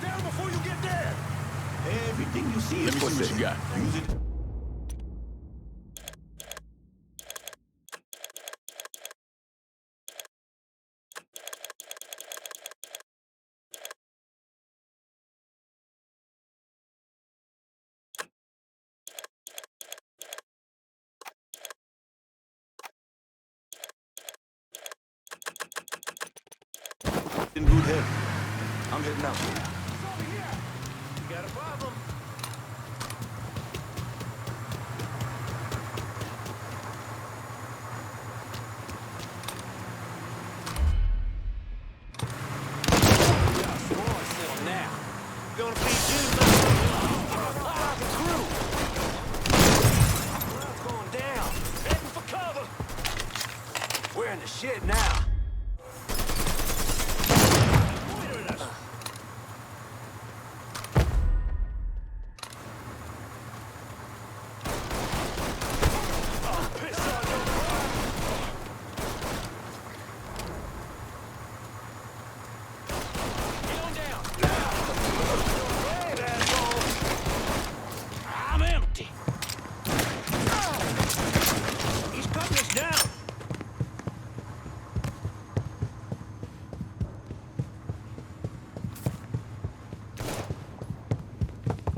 Down before you get there! Everything you see Let me see what you got. Use it. In good head. I'm heading out. You got a problem. Gonna be you, crew. Going down. Heading for cover. We're in the shit now.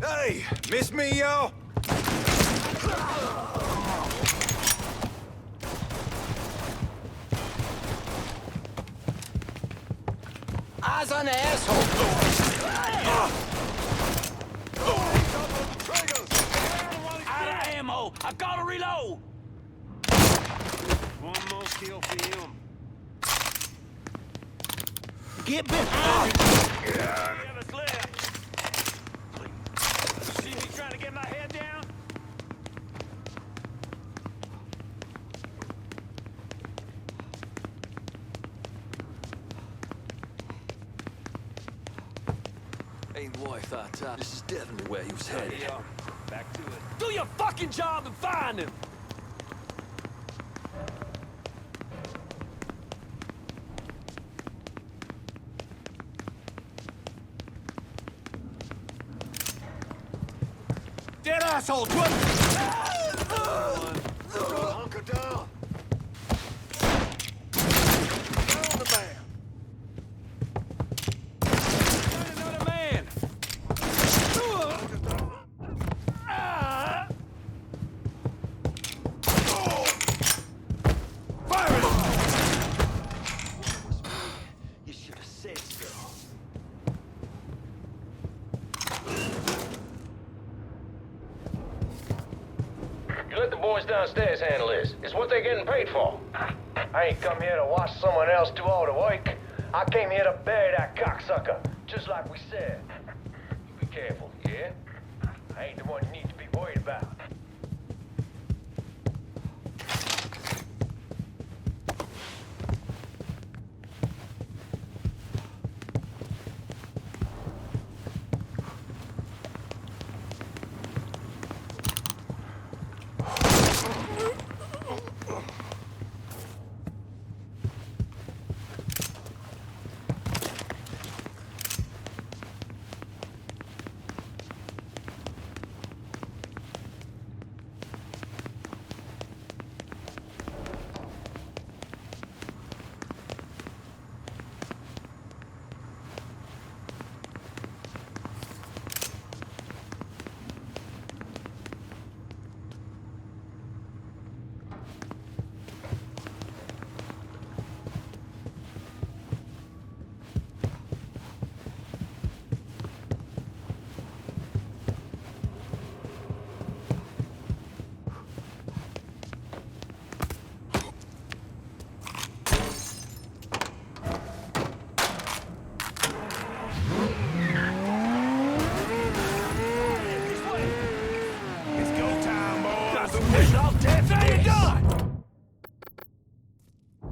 Hey, miss me, y'all? Eyes on the asshole. Out of ammo. I gotta reload. One more kill for him. Get behind. See me trying to get my head down? Ain't what I thought. This is definitely where he was headed. Back to it. Do your fucking job and find him. Dead asshole! Hunker down! Down the man! Find another man! Fire it! You should have said so. You let the boys downstairs handle this. It's what they're getting paid for. I ain't come here to watch someone else do all the work. I came here to bury that cocksucker, just like we said. You be careful, yeah? I ain't the one you need to be worried about.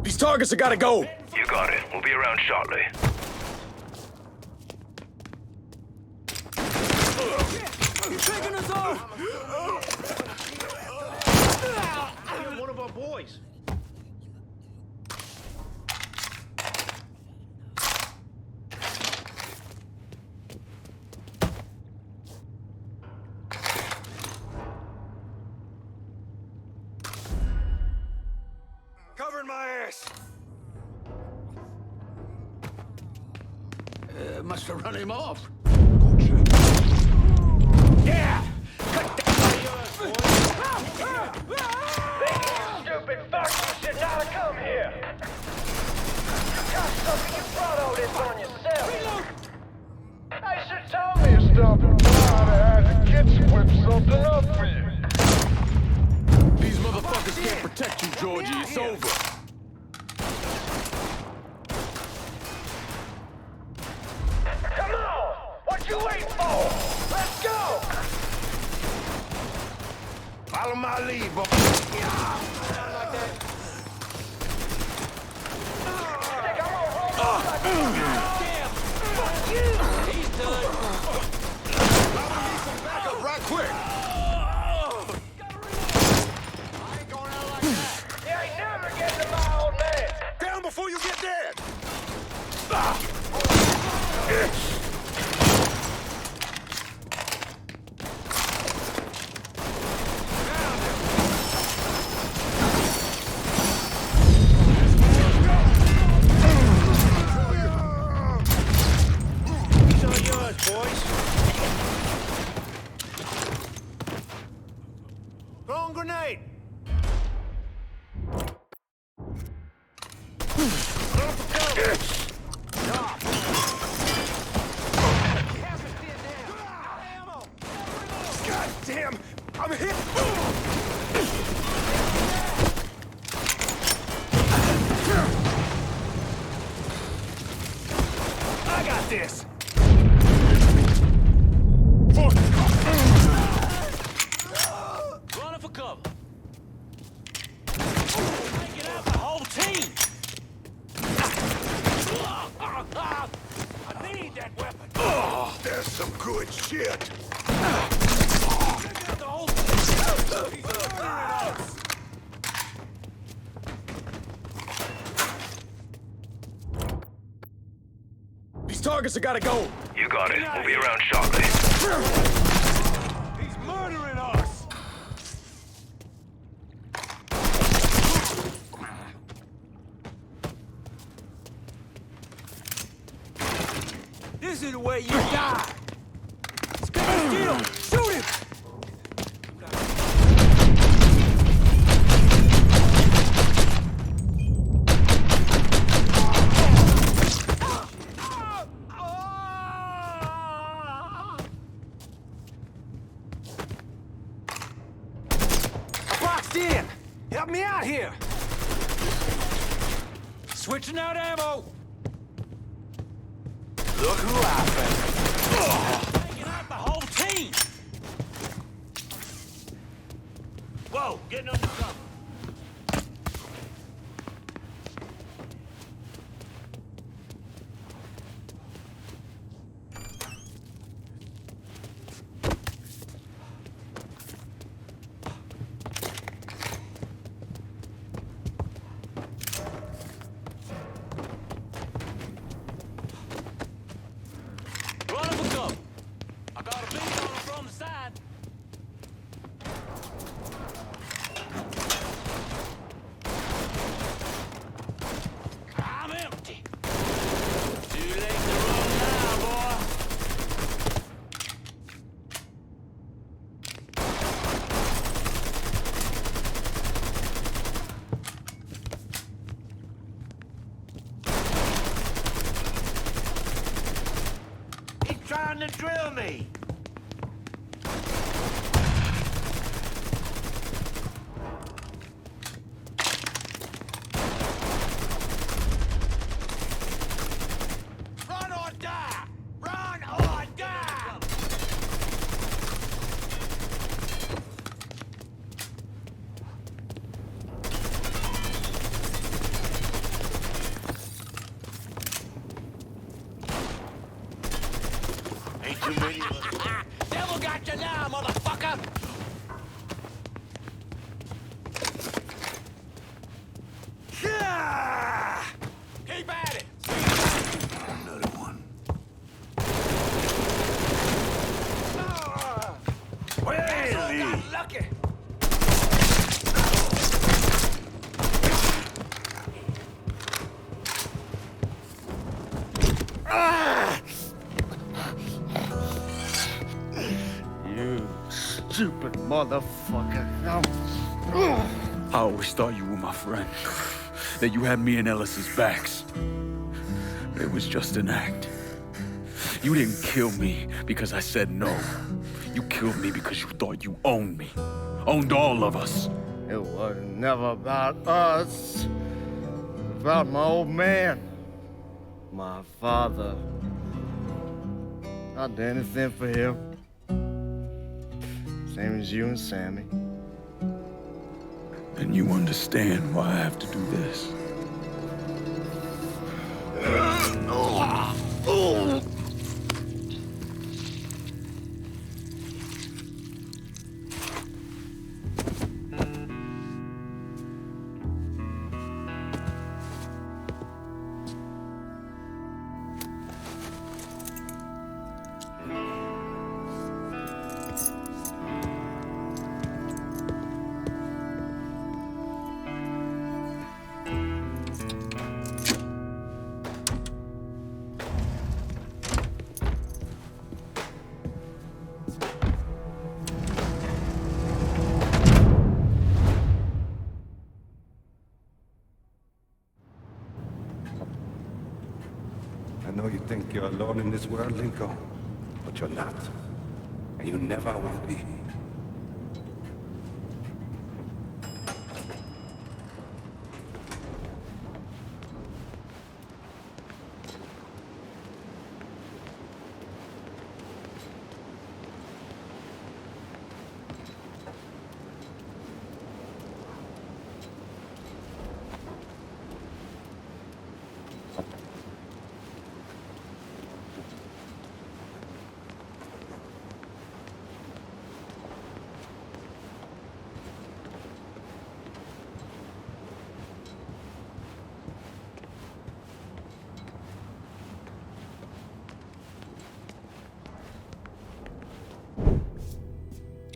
These targets have gotta go! You got it. We'll be around shortly. You're taking us off! One of our boys. Alvarez! Must have run him off. Yeah! Stupid fuck, you should not have come here. You cocksucker, you brought all this on yourself. They should tell me to stop and by. I had the kids whip something up for you. These motherfuckers can't protect you, Georgie. It's over. Come on! What you waiting for? Let's go! Follow my lead, boy. He's done. Backup right quick. You ain't never getting to my old man. Down before you get dead. He's all yours, boys. Throwing grenade. God damn! I'm hit! I got this. Running for cover. Taking out the whole team. I need that weapon. Oh, that's some good shit. Take out the whole team. He's murdering us. These targets have got to go. You got it. We'll be around shortly. He's murdering us. This is the way you die. Still, shoot him. Boxed in. Help me out here. Switching out ammo. Look who I found. Taking out the whole team. Whoa, getting under cover. Running for cover. I got a beat on him from the side. I'm empty. Too late to run now, boy. He's trying to drill me. Run or die! Run or die! Ain't too many of us. Devil got you now, motherfucker! Keep at it! Another one. Really? Got lucky! stupid motherfucker. I always thought you were my friend. That you had me and Ellis's backs. But it was just an act. You didn't kill me because I said no. You killed me because you thought you owned me. Owned all of us. It was never about us. It was about my old man. My father. I'd do anything for him. Same as you and Sammy. And you understand why I have to do this. I know you think you're alone in this world, Linko, but you're not. And you never will be.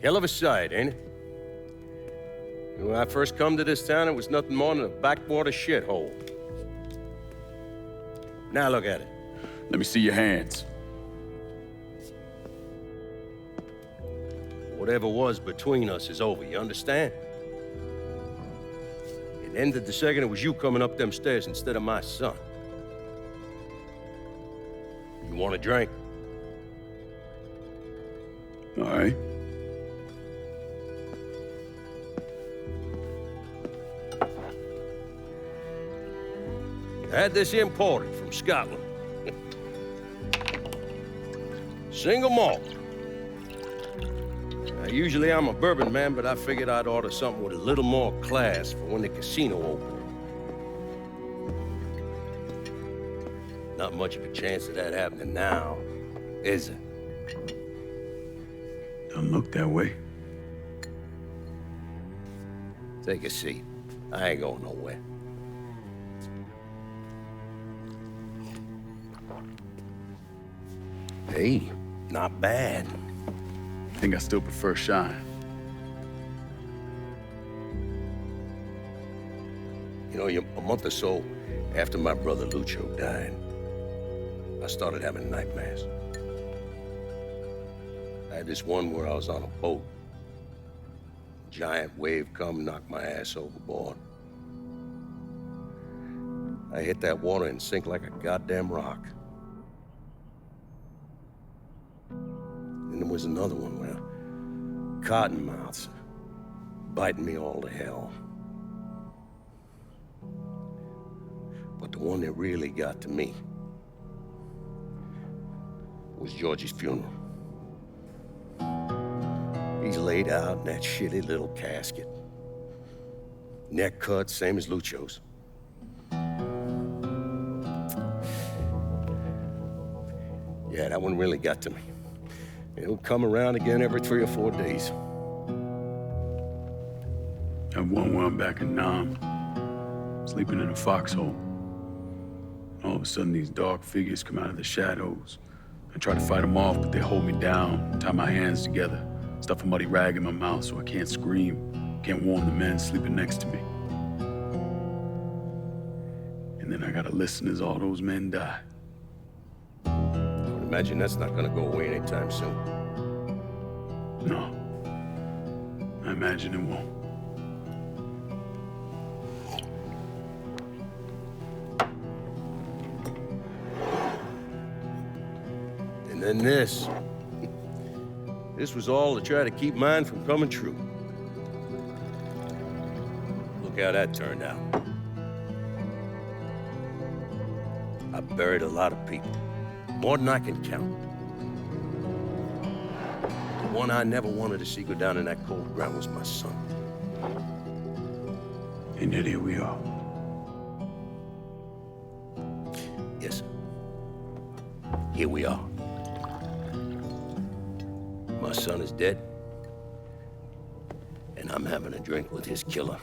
Hell of a sight, ain't it? When I first come to this town, it was nothing more than a backwater shithole. Now look at it. Let me see your hands. Whatever was between us is over, you understand? It ended the second it was you coming up them stairs instead of my son. You want a drink? All right. I had this imported from Scotland. Single malt. Usually I'm a bourbon man, but I figured I'd order something with a little more class for when the casino opened. Not much of a chance of that happening now, is it? Don't look that way. Take a seat. I ain't going nowhere. Hey, not bad. I think I still prefer Shine. You know, a month or so after my brother Lucho died, I started having nightmares. I had this one where I was on a boat. Giant wave come, knocked my ass overboard. I hit that water and sink like a goddamn rock. And there was another one where cottonmouths biting me all to hell. But the one that really got to me was Georgie's funeral. He's laid out in that shitty little casket. Neck cut, same as Lucho's. Yeah, that one really got to me. It'll come around again every 3 or 4 days. I have one where I'm back in Nam, sleeping in a foxhole. All of a sudden, these dark figures come out of the shadows. I try to fight them off, but they hold me down, tie my hands together, stuff a muddy rag in my mouth so I can't scream, can't warn the men sleeping next to me. And then I gotta listen as all those men die. I would imagine that's not gonna go away anytime soon. No. I imagine it won't. And then this. This was all to try to keep mine from coming true. Look how that turned out. I buried a lot of people. More than I can count. The one I never wanted to see go down in that cold ground was my son. And yet here we are. Yes, sir. Here we are. My son is dead, and I'm having a drink with his killer.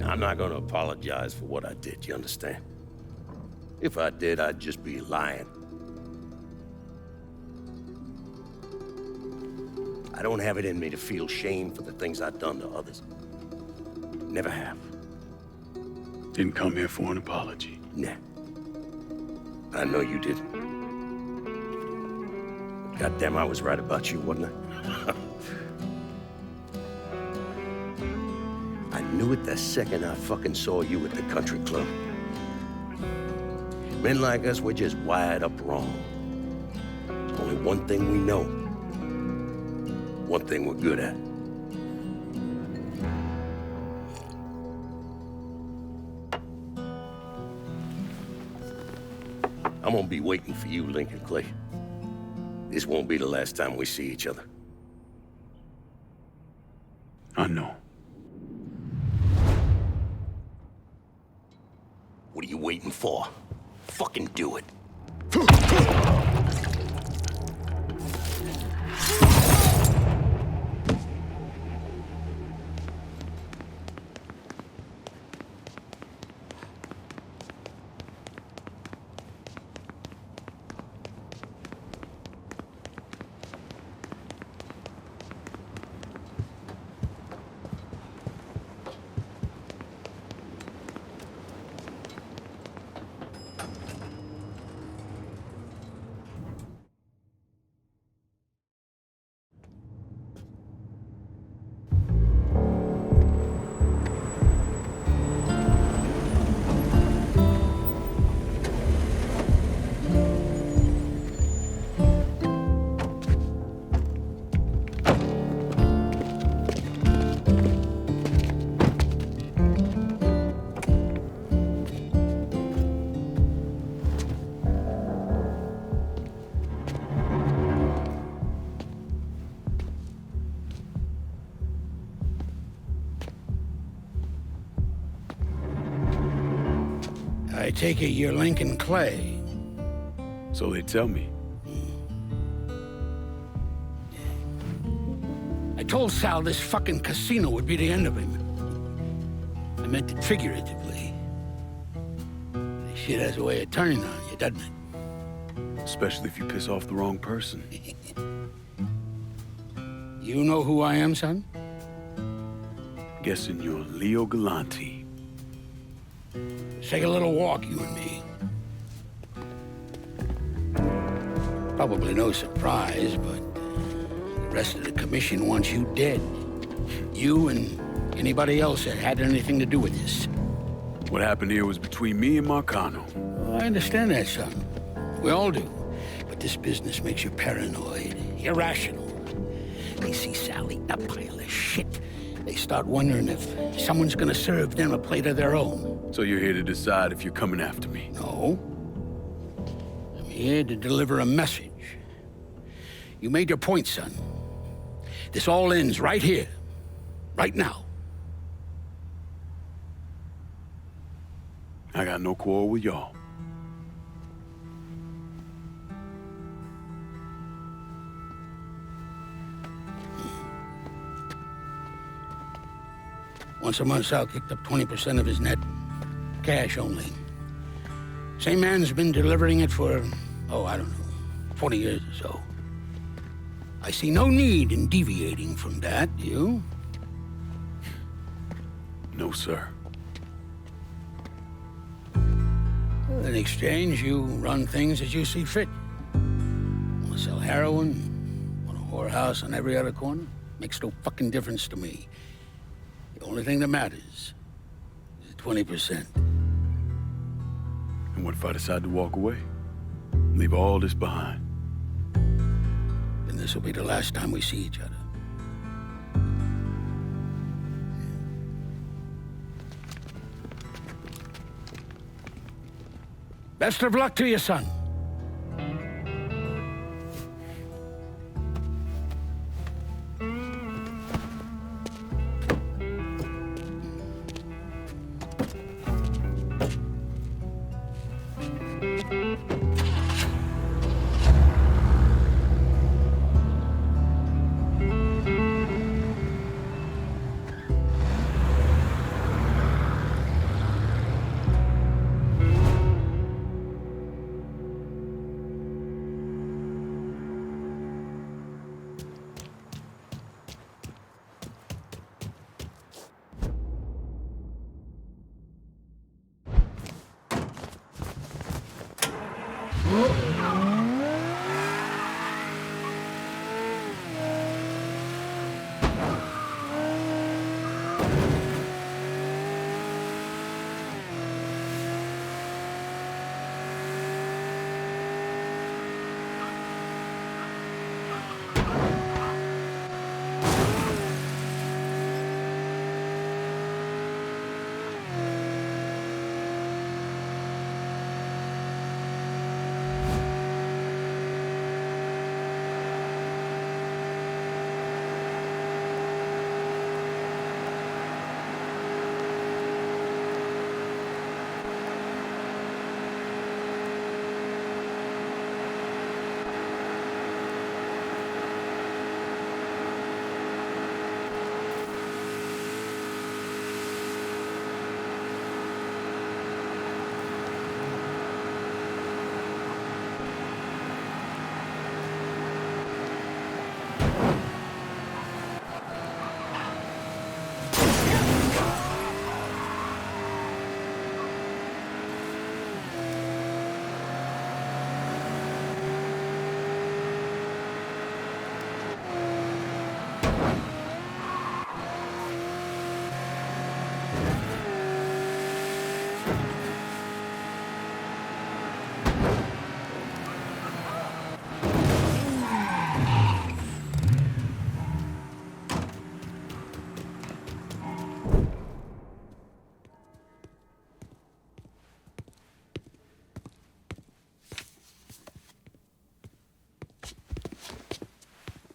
I'm not gonna apologize for what I did, you understand? If I did, I'd just be lying. I don't have it in me to feel shame for the things I've done to others. Never have. Didn't come here for an apology. Nah. I know you did. Goddamn, I was right about you, wasn't I? I knew it the second I fucking saw you at the country club. Men like us, we're just wired up wrong. There's only one thing we know. One thing we're good at. I'm gonna be waiting for you, Lincoln Clay. This won't be the last time we see each other. I know. What are you waiting for? Fucking do it. I take it you're Lincoln Clay. So they tell me. I told Sal this fucking casino would be the end of him. I meant it figuratively. This shit has a way of turning on you, doesn't it? Especially if you piss off the wrong person. You know who I am, son? Guessing you're Leo Galante. Let's take a little walk, you and me. Probably no surprise, but the rest of the commission wants you dead. You and anybody else that had anything to do with this. What happened here was between me and Marcano. Oh, I understand that, son. We all do. But this business makes you paranoid, irrational. They see Sal eating a pile of shit. They start wondering if someone's gonna serve them a plate of their own. So you're here to decide if you're coming after me? No. I'm here to deliver a message. You made your point, son. This all ends right here, right now. I got no quarrel with y'all. Once a month, Sal kicked up 20% of his net. Cash only. Same man's been delivering it for, oh, I don't know, 20 years or so. I see no need in deviating from that, you? No, sir. In exchange, you run things as you see fit. Want to sell heroin? Want a whorehouse on every other corner? Makes no fucking difference to me. The only thing that matters is 20%. And what if I decide to walk away? Leave all this behind? Then this will be the last time we see each other. Best of luck to you, son.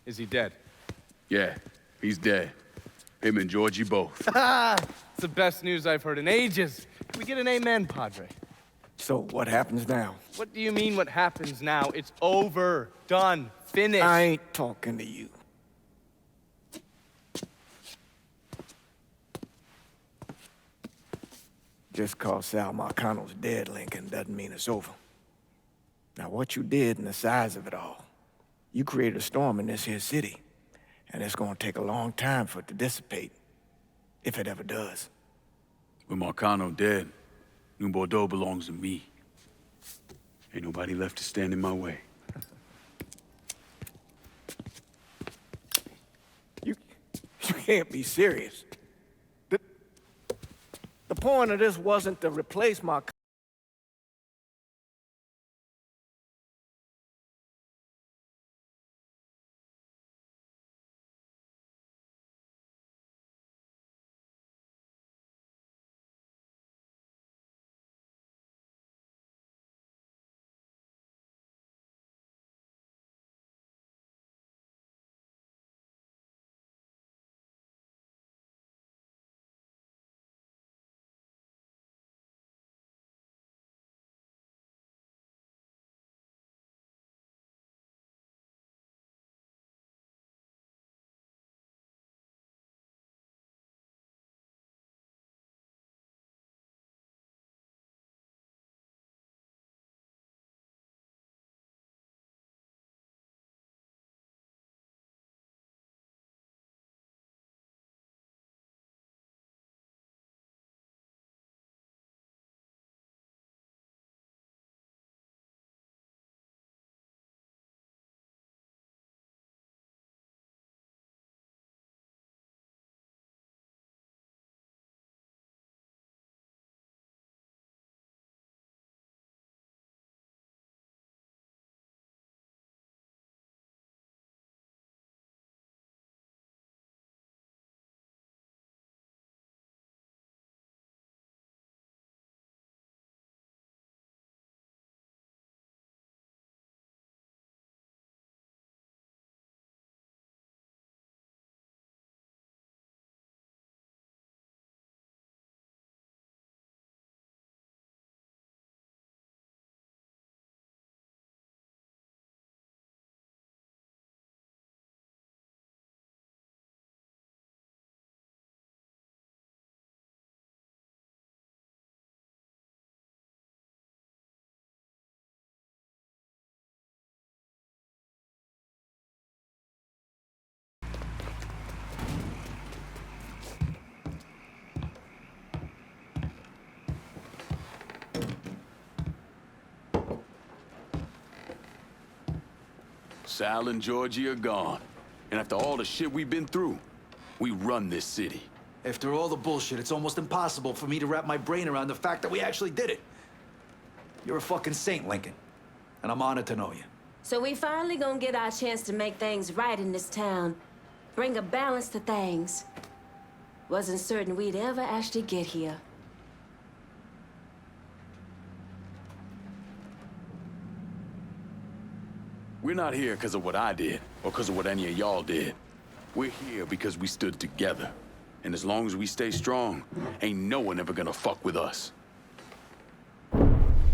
Is he dead? Yeah, he's dead. Him and Georgie both. It's the best news I've heard in ages. Can we get an amen, Padre? So what happens now? What do you mean what happens now? It's over. Done. Finished. I ain't talking to you. Just cause Sal Marcano's dead, Lincoln, doesn't mean it's over. Now, what you did and the size of it all, you created a storm in this here city, and it's gonna take a long time for it to dissipate, if it ever does. With Marcano dead, New Bordeaux belongs to me. Ain't nobody left to stand in my way. You can't be serious. The point of this wasn't to replace Marcano. Sal and Georgie are gone. And after all the shit we've been through, we run this city. After all the bullshit, it's almost impossible for me to wrap my brain around the fact that we actually did it. You're a fucking saint, Lincoln. And I'm honored to know you. So we finally gonna get our chance to make things right in this town. Bring a balance to things. Wasn't certain we'd ever actually get here. We're not here because of what I did, or because of what any of y'all did. We're here because we stood together. And as long as we stay strong, ain't no one ever gonna fuck with us.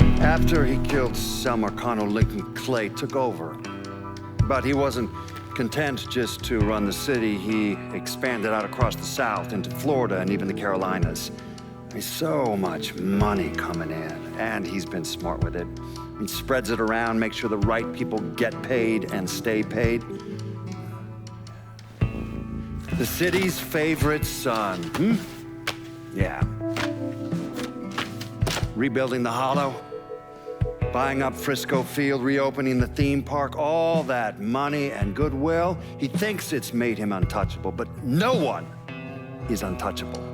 After he killed Sal Marcano, Lincoln Clay took over. But he wasn't content just to run the city. He expanded out across the South into Florida and even the Carolinas. There's so much money coming in, and he's been smart with it. He spreads it around, makes sure the right people get paid and stay paid. The city's favorite son, Yeah. Rebuilding the Hollow, buying up Frisco Field, reopening the theme park, all that money and goodwill. He thinks it's made him untouchable, but no one is untouchable.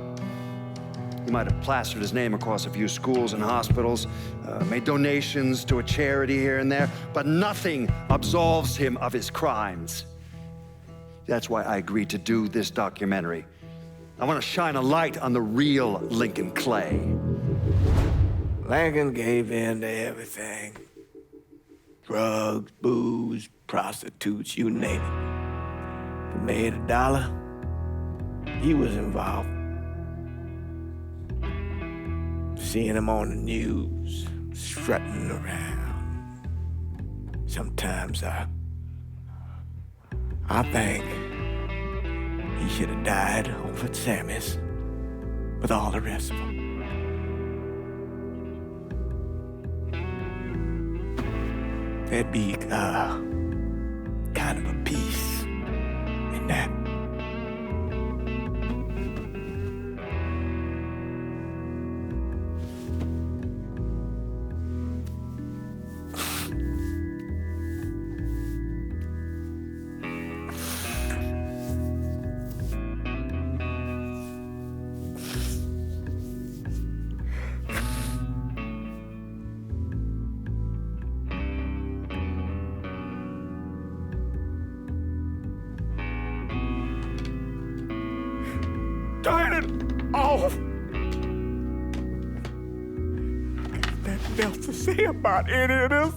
He might have plastered his name across a few schools and hospitals, made donations to a charity here and there, but nothing absolves him of his crimes. That's why I agreed to do this documentary. I want to shine a light on the real Lincoln Clay. Lincoln gave in to everything. Drugs, booze, prostitutes, you name it. If he made $1, he was involved. Seeing him on the news, strutting around. Sometimes I think he should have died over at Sammy's with all the rest of them. There'd be kind of a peace in that. Turn it off! Nothing else to say about any of this.